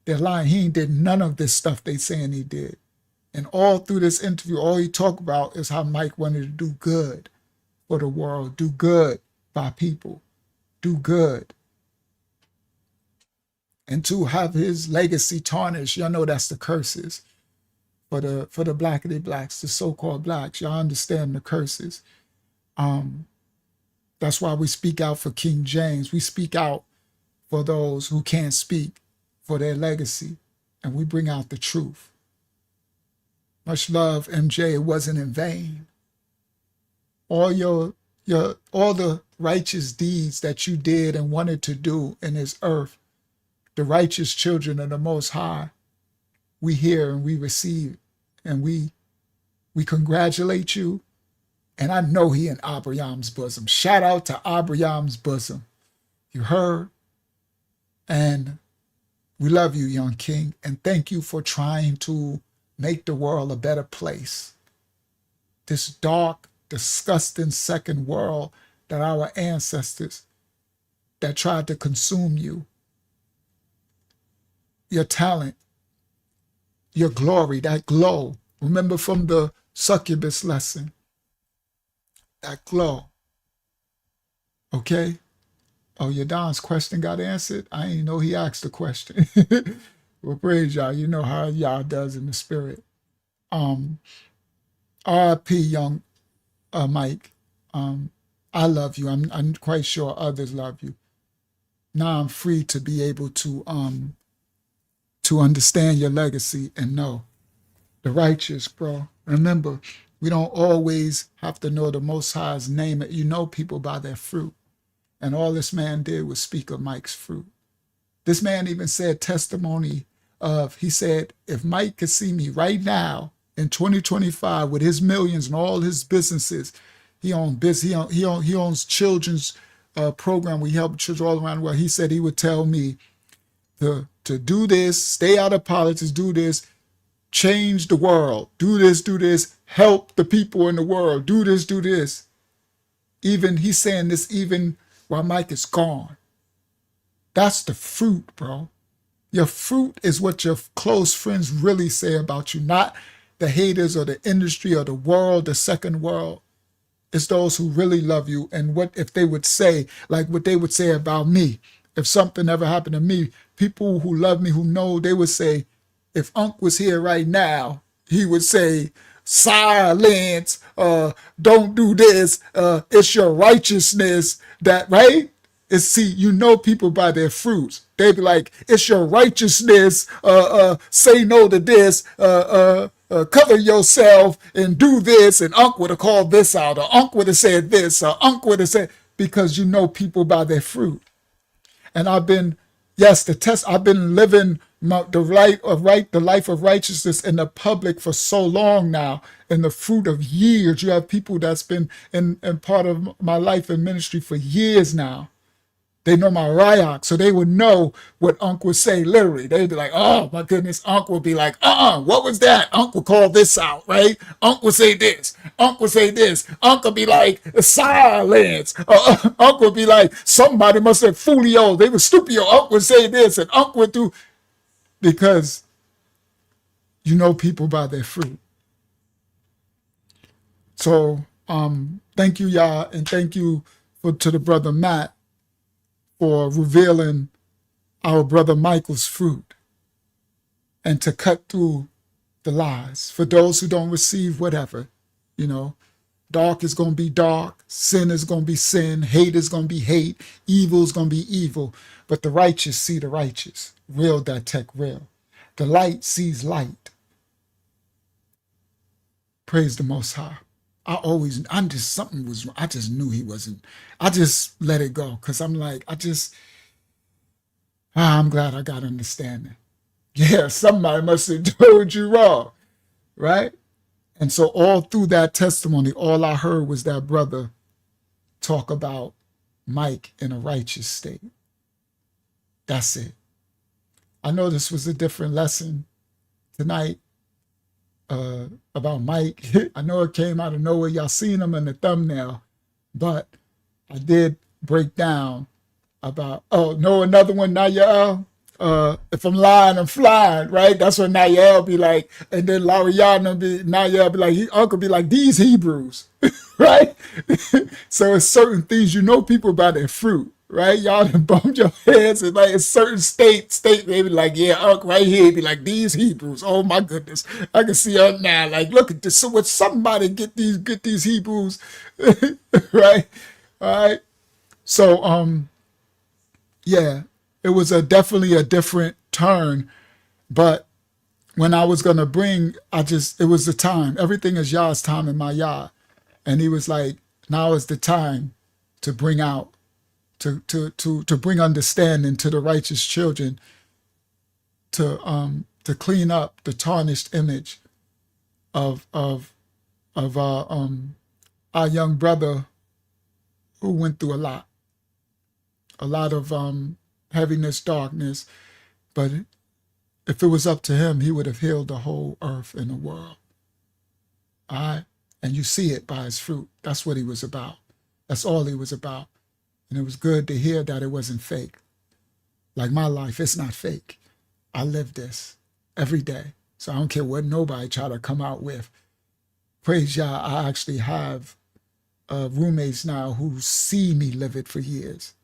They're lying. He ain't did none of this stuff they saying he did. And all through this interview, all he talked about is how Mike wanted to do good for the world, do good by people, do good. And to have his legacy tarnished, y'all know that's the curses for the blackity blacks, the so-called blacks. Y'all understand the curses. That's why we speak out for King James. We speak out for those who can't speak for their legacy, and we bring out the truth. Much love, MJ. It wasn't in vain. All all the righteous deeds that you did and wanted to do in this earth, the righteous children of the Most High, we hear and we receive, and we congratulate you. And I know he in Abraham's bosom. Shout out to Abraham's bosom. You heard? And we love you, young king, and thank you for trying to make the world a better place. This dark, disgusting second world that our ancestors that tried to consume you, your talent, your glory, that glow. Remember from the succubus lesson, that glow. Okay? Oh, your Don's question got answered? I didn't know he asked the question. Well, praise y'all. You know how y'all does in the spirit. R.I.P. young Mike. I love you. I'm quite sure others love you. Now I'm free to be able to understand your legacy and know the righteous, bro. Remember, we don't always have to know the Most High's name. You know people by their fruit. And all this man did was speak of Mike's fruit. This man even said testimony of, he said, if Mike could see me right now in 2025 with his millions and all his businesses, he owns children's program. We help children all around the world. He said he would tell me to do this, stay out of politics, do this, change the world, do this, help the people in the world, do this. Even he's saying this even while Mike is gone. That's the fruit, bro. Your fruit is what your close friends really say about you, not the haters or the industry or the world, the second world. It's those who really love you. And what if they would say, like what they would say about me, if something ever happened to me, people who love me, who know, they would say, if Unc was here right now, he would say, silence, don't do this, it's your righteousness that, right? It's, see, you know people by their fruits. They be like, it's your righteousness, say no to this, cover yourself and do this, and Unc would have called this out, or Unc would have said this, or Unc would have said, because you know people by their fruit. And I've been, yes, I've been living the life of righteousness in the public for so long now, in the fruit of years. You have people that's been in part of my life and ministry for years now. They know my rayok, so they would know what Unc would say literally. They'd be like, oh my goodness, Unc would be like, what was that? Unc would call this out, right? Unc would say this. Unc would say this. Unc would be like, silence. Unc would be like, somebody must have foolio. They were stupid. Unc would say this, and Unc would do, because you know people by their fruit. So thank you, y'all, and thank you to the brother Matt for revealing our brother Michael's fruit and to cut through the lies. For those who don't receive whatever, you know, dark is going to be dark, sin is going to be sin, hate is going to be hate, evil is going to be evil. But the righteous see the righteous, real that tech real. The light sees light. Praise the Most High. I just knew he wasn't. I just let it go because I'm like, I'm glad I got understanding. Yeah, somebody must have told you wrong, right? And so all through that testimony, all I heard was that brother talk about Mike in a righteous state. That's it. I know this was a different lesson tonight. About Mike. I know it came out of nowhere. Y'all seen him in the thumbnail, but I did break down about, another one, Nayel. If I'm lying, I'm flying, right? That's what Nayel be like. And then Nayel be like, Uncle be like, these Hebrews, right? So it's certain things, you know people by their fruit, right? Y'all done bumped your heads, and like a certain state, they be like, yeah, Unc right here, be like, these Hebrews, oh my goodness. I can see Unc now, like, look at this. So would somebody get these Hebrews, right? All right. So, yeah, it was definitely a different turn, but when I was going to bring, it was the time. Everything is Yah's time in my Yah. And he was like, now is the time to bring out, to bring understanding to the righteous children, to clean up the tarnished image of our young brother who went through a lot of heaviness, darkness. But if it was up to him, he would have healed the whole earth and the world. All right? And you see it by his fruit. That's what he was about. That's all he was about. And it was good to hear that it wasn't fake. Like my life, it's not fake. I live this every day. So I don't care what nobody try to come out with. Praise Yah, I actually have roommates now who see me live it for years.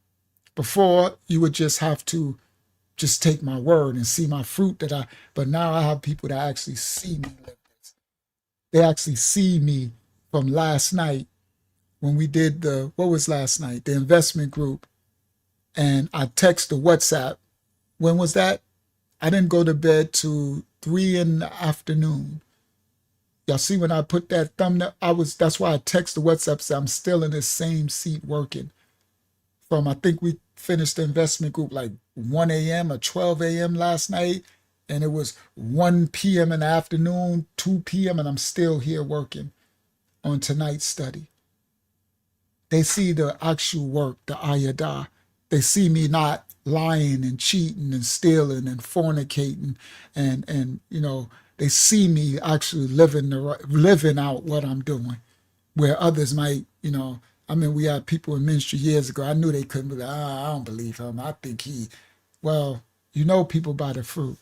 Before, you would just have to just take my word and see my fruit but now I have people that actually see me live this. They actually see me from last night when we did what was last night? The investment group. And I text the WhatsApp. When was that? I didn't go to bed till 3 in the afternoon. Y'all see when I put that thumbnail, that's why I text the WhatsApp, say I'm still in the same seat working. I think we finished the investment group like 1 a.m. or 12 a.m. last night. And it was 1 p.m. in the afternoon, 2 p.m. and I'm still here working on tonight's study. They see the actual work, the ayadah. They see me not lying and cheating and stealing and fornicating, and you know, they see me actually living out what I'm doing, where others might, you know. I mean, we had people in ministry years ago. I knew they couldn't be like, I don't believe him. I think well, you know people by the fruit.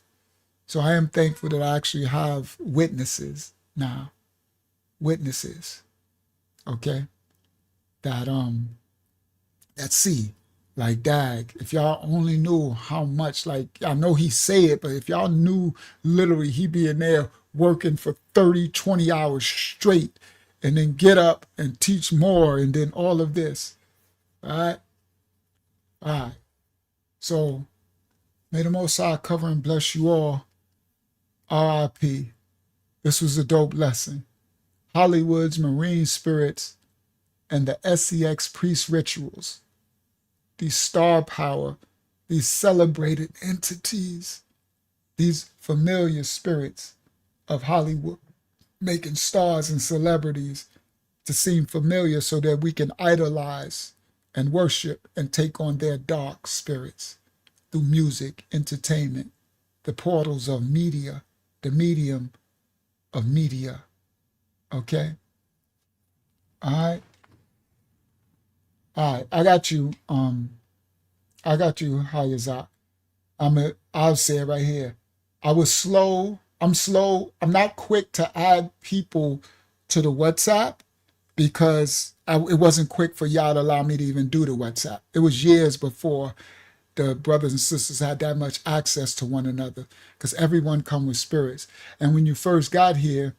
So I am thankful that I actually have witnesses now. Witnesses, okay, that see. Like, dag, if y'all only knew how much, like, I know he say it, but if y'all knew literally he be in there working for 30, 20 hours straight and then get up and teach more and then all of this. All right? All right. So may the Most High cover and bless you all. R.I.P. This was a dope lesson. Hollywood's marine spirits and the SEX priest rituals. These star power, these celebrated entities, these familiar spirits of Hollywood, making stars and celebrities to seem familiar so that we can idolize and worship and take on their dark spirits through music, entertainment, the portals of media, the medium of media. Okay? All right? All right, I got you, Hayazak. I'll say it right here. I'm slow. I'm not quick to add people to the WhatsApp because it wasn't quick for y'all to allow me to even do the WhatsApp. It was years before the brothers and sisters had that much access to one another because everyone come with spirits. And when you first got here,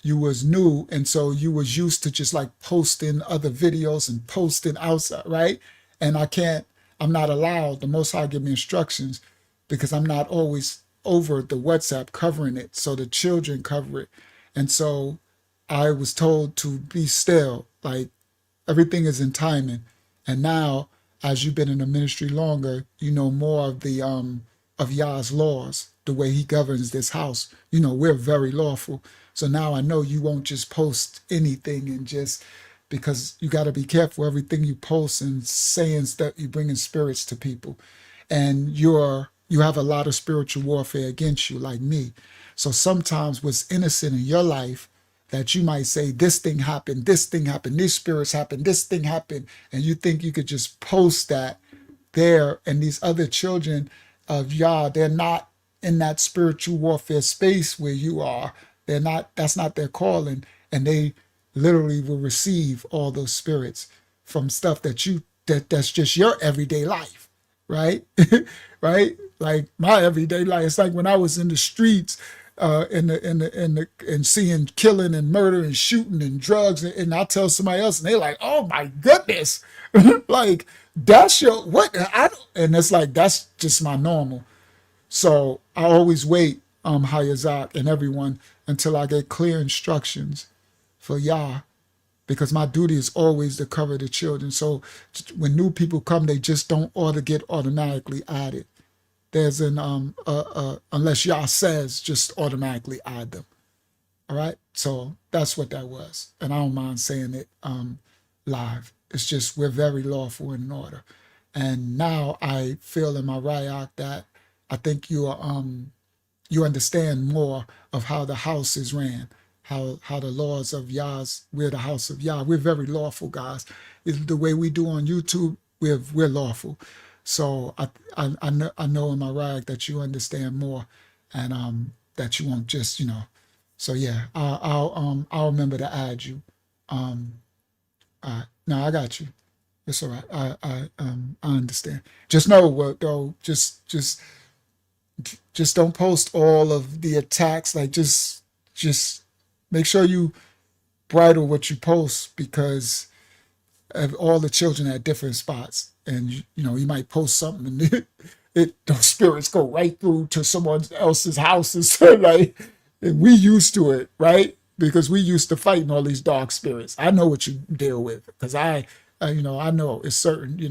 you was new, and so you was used to just like posting other videos and posting outside, right? And I'm not allowed, the Most High give me instructions because I'm not always over the WhatsApp covering it, so the children cover it. And so I was told to be still, like everything is in timing. And now, as you've been in the ministry longer, you know more of the of Yah's laws, the way he governs this house. You know, we're very lawful. So now I know you won't just post anything and just, because you got to be careful everything you post and saying that you're bringing spirits to people. And you have a lot of spiritual warfare against you, like me. So sometimes what's innocent in your life that you might say, this thing happened, these spirits happened, this thing happened, and you think you could just post that there, and these other children of Yah, they're not in that spiritual warfare space where you are. They're not, that's not their calling, and they literally will receive all those spirits from stuff that's just your everyday life, right? Right? Like my everyday life. It's like when I was in the streets, and seeing killing and murder and shooting and drugs, and I tell somebody else, and they're like, "Oh my goodness, like that's your what?" And it's like that's just my normal. So I always wait, Hayazak and everyone, until I get clear instructions for Yah, because my duty is always to cover the children. So when new people come, they just don't get automatically added. There's an unless Yah says, just automatically add them. All right, so that's what that was, and I don't mind saying it live. It's just we're very lawful and in order, and now I feel in my rayak that I think you understand more of how the house is ran, how the laws of Yah's. We're the house of Yah. We're very lawful, guys. It's the way we do on YouTube. We're lawful. So I know in my rag that you understand more, and that you won't just So yeah, I'll remember to add you. No, I got you. It's all right. I understand. Just know what though. Just don't post all of the attacks. Like just make sure you bridle what you post, because of all the children at different spots. And you might post something and those spirits go right through to someone else's houses. Like, and we used to it, right? Because we used to fighting all these dark spirits. I know what you deal with, because I know it's certain,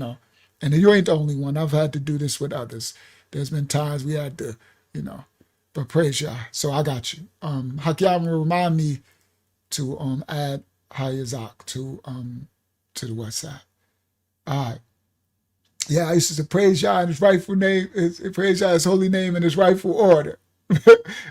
and you ain't the only one. I've had to do this with others. There's been times we had to, but praise Yah. So I got you. Hakyam will remind me to add Hayazak to the WhatsApp. All right. Yeah, I used to say praise Yah in his rightful name, praise Yah his holy name in his rightful order.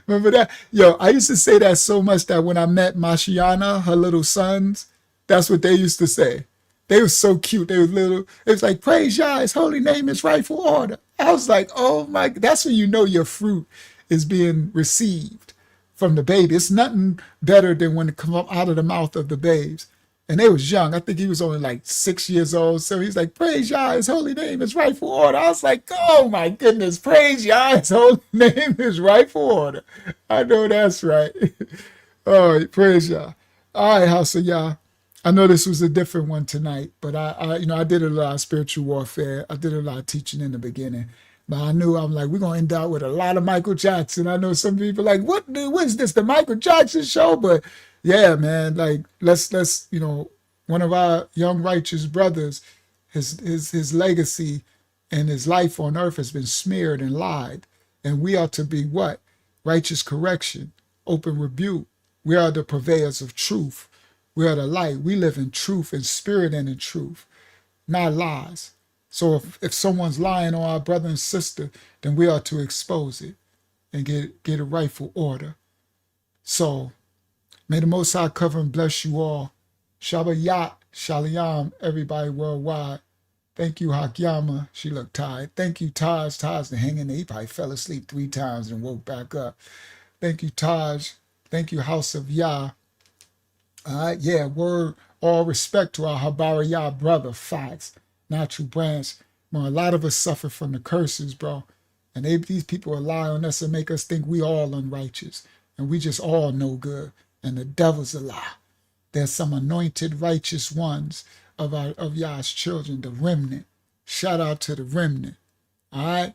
Remember that? Yo, I used to say that so much that when I met Mashiana, her little sons, that's what they used to say. They were so cute. They were little. It was like, praise Yah his holy name, his rightful order. I was like, oh my, that's when you know your fruit is being received from the baby. It's nothing better than when it comes out of the mouth of the babes. And they was young. I think he was only like 6 years old. So he's like, praise Yah, his holy name is rightful order. I was like, oh my goodness, praise Yah, his holy name is rightful order. I know that's right. Oh, praise Yah. All right, House of Yah. I know this was a different one tonight, but I did a lot of spiritual warfare. I did a lot of teaching in the beginning. But I knew I'm like, we're going to end out with a lot of Michael Jackson. I know some people like, what is this, the Michael Jackson show? But yeah, man, like let's one of our young righteous brothers, his legacy and his life on earth has been smeared and lied. And we are to be what? Righteous correction, open rebuke. We are the purveyors of truth. We are the light. We live in truth, in spirit and in truth, not lies. So if someone's lying on our brother and sister, then we are to expose it and get a rightful order. So may the Most High cover and bless you all. Shabbat Shalom, everybody worldwide. Thank you, Hakyama. She looked tired. Thank you, Taj. Taj, the hanging there. He probably fell asleep 3 times and woke back up. Thank you, Taj. Thank you, House of Yah. All right, yeah, word, all respect to our Habara Yah brother, facts, natural branch. Man, a lot of us suffer from the curses, bro. And these people rely on us and make us think we all unrighteous. And we just all no good. And the devil's a lie. There's some anointed righteous ones of Yah's children, the remnant. Shout out to the remnant. All right?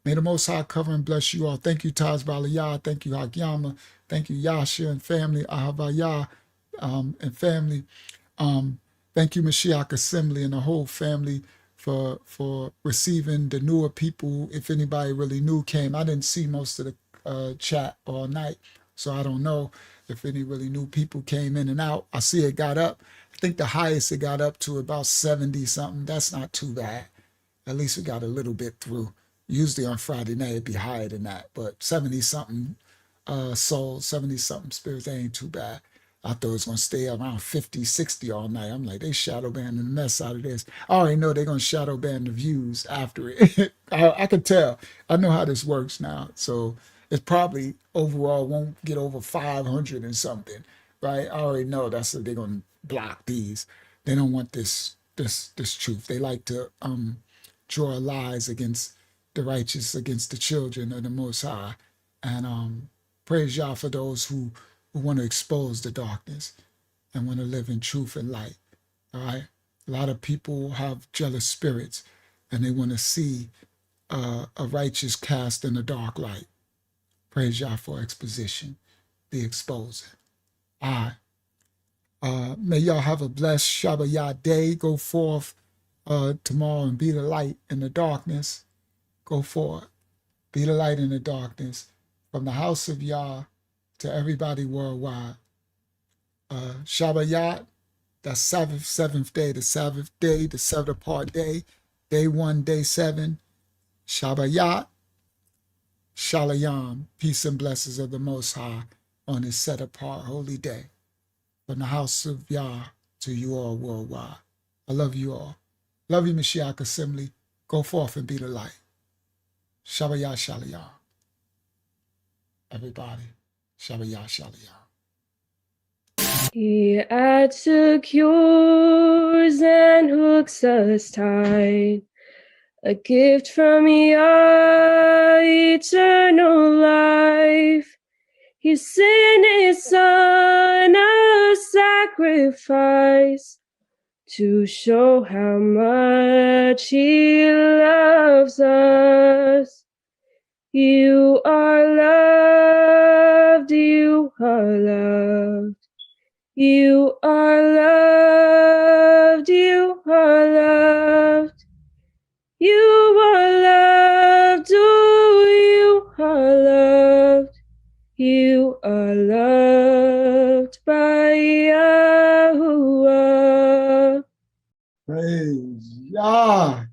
May the Most High cover and bless you all. Thank you, Taj Baliyah. Thank you, Hakyama. Thank you, Yasha and family, Ahavayah and family. Thank you, Mashiach Assembly and the whole family for receiving the newer people. If anybody really new came, I didn't see most of the chat all night, so I don't know if any really new people came in and out. I see it got up. I think the highest it got up to about 70 something. That's not too bad. At least we got a little bit through. Usually on Friday night it'd be higher than that, but 70 something souls, 70 something spirits, they ain't too bad. I thought it was going to stay around 50, 60 all night. I'm like, they shadow banning the mess out of this. I already know they're going to shadow ban the views after it. I can tell. I know how this works now. So it probably overall won't get over 500 and something, right? I already know that's what they're going to block these. They don't want this truth. They like to draw lies against the righteous, against the children of the Most High. And praise Yah for those who want to expose the darkness and want to live in truth and light. All right. A lot of people have jealous spirits and they want to see a righteous cast in a dark light. Praise Yah for exposition, the exposer. All right. May y'all have a blessed Shabbat Yah day. Go forth tomorrow and be the light in the darkness. Go forth. Be the light in the darkness. From the house of Yah to everybody worldwide. Shabbat Yah, that's seventh day, the Sabbath day, the 7th apart day, day 1, day 7. Shabbat Yah, Shalom, peace and blessings of the Most High on his set apart holy day. From the house of Yah to you all worldwide. I love you all. Love you, Mashiach Assembly. Go forth and be the light. Shabbat Yah, Shalom. Everybody. Shabbat Yah, Shalom. He adds secures and hooks us tight. A gift from Yah, eternal life. He sent his son a sacrifice to show how much he loves us. You are loved, you are loved. You are loved, you are loved. You are loved, oh, you are loved. You are loved by Yahuwah. Praise Yah.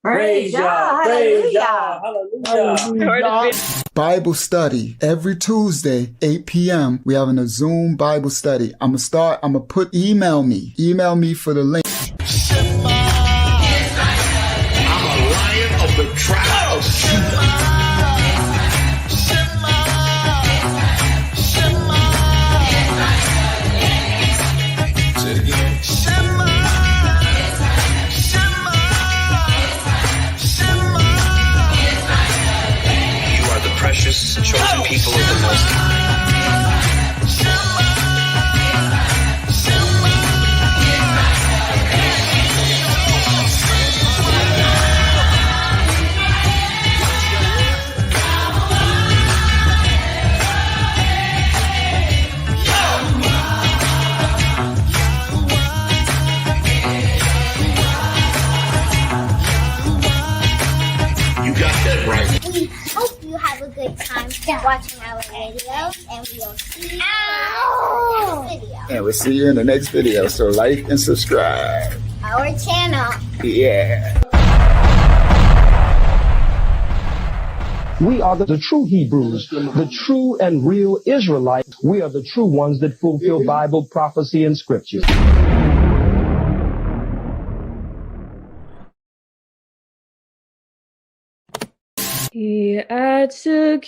Praise Yah, praise Yah, hallelujah. Bible study every Tuesday, 8 p.m. We having a Zoom Bible study. I'm gonna put email me for the link. I'm a lion of the tribe of Judah. time watching our video, and we will see you in the next video. And we'll see you in the next video. So like and subscribe. Our channel. Yeah. We are the true Hebrews, the true and real Israelites. We are the true ones that fulfill Bible prophecy and scripture. He had secured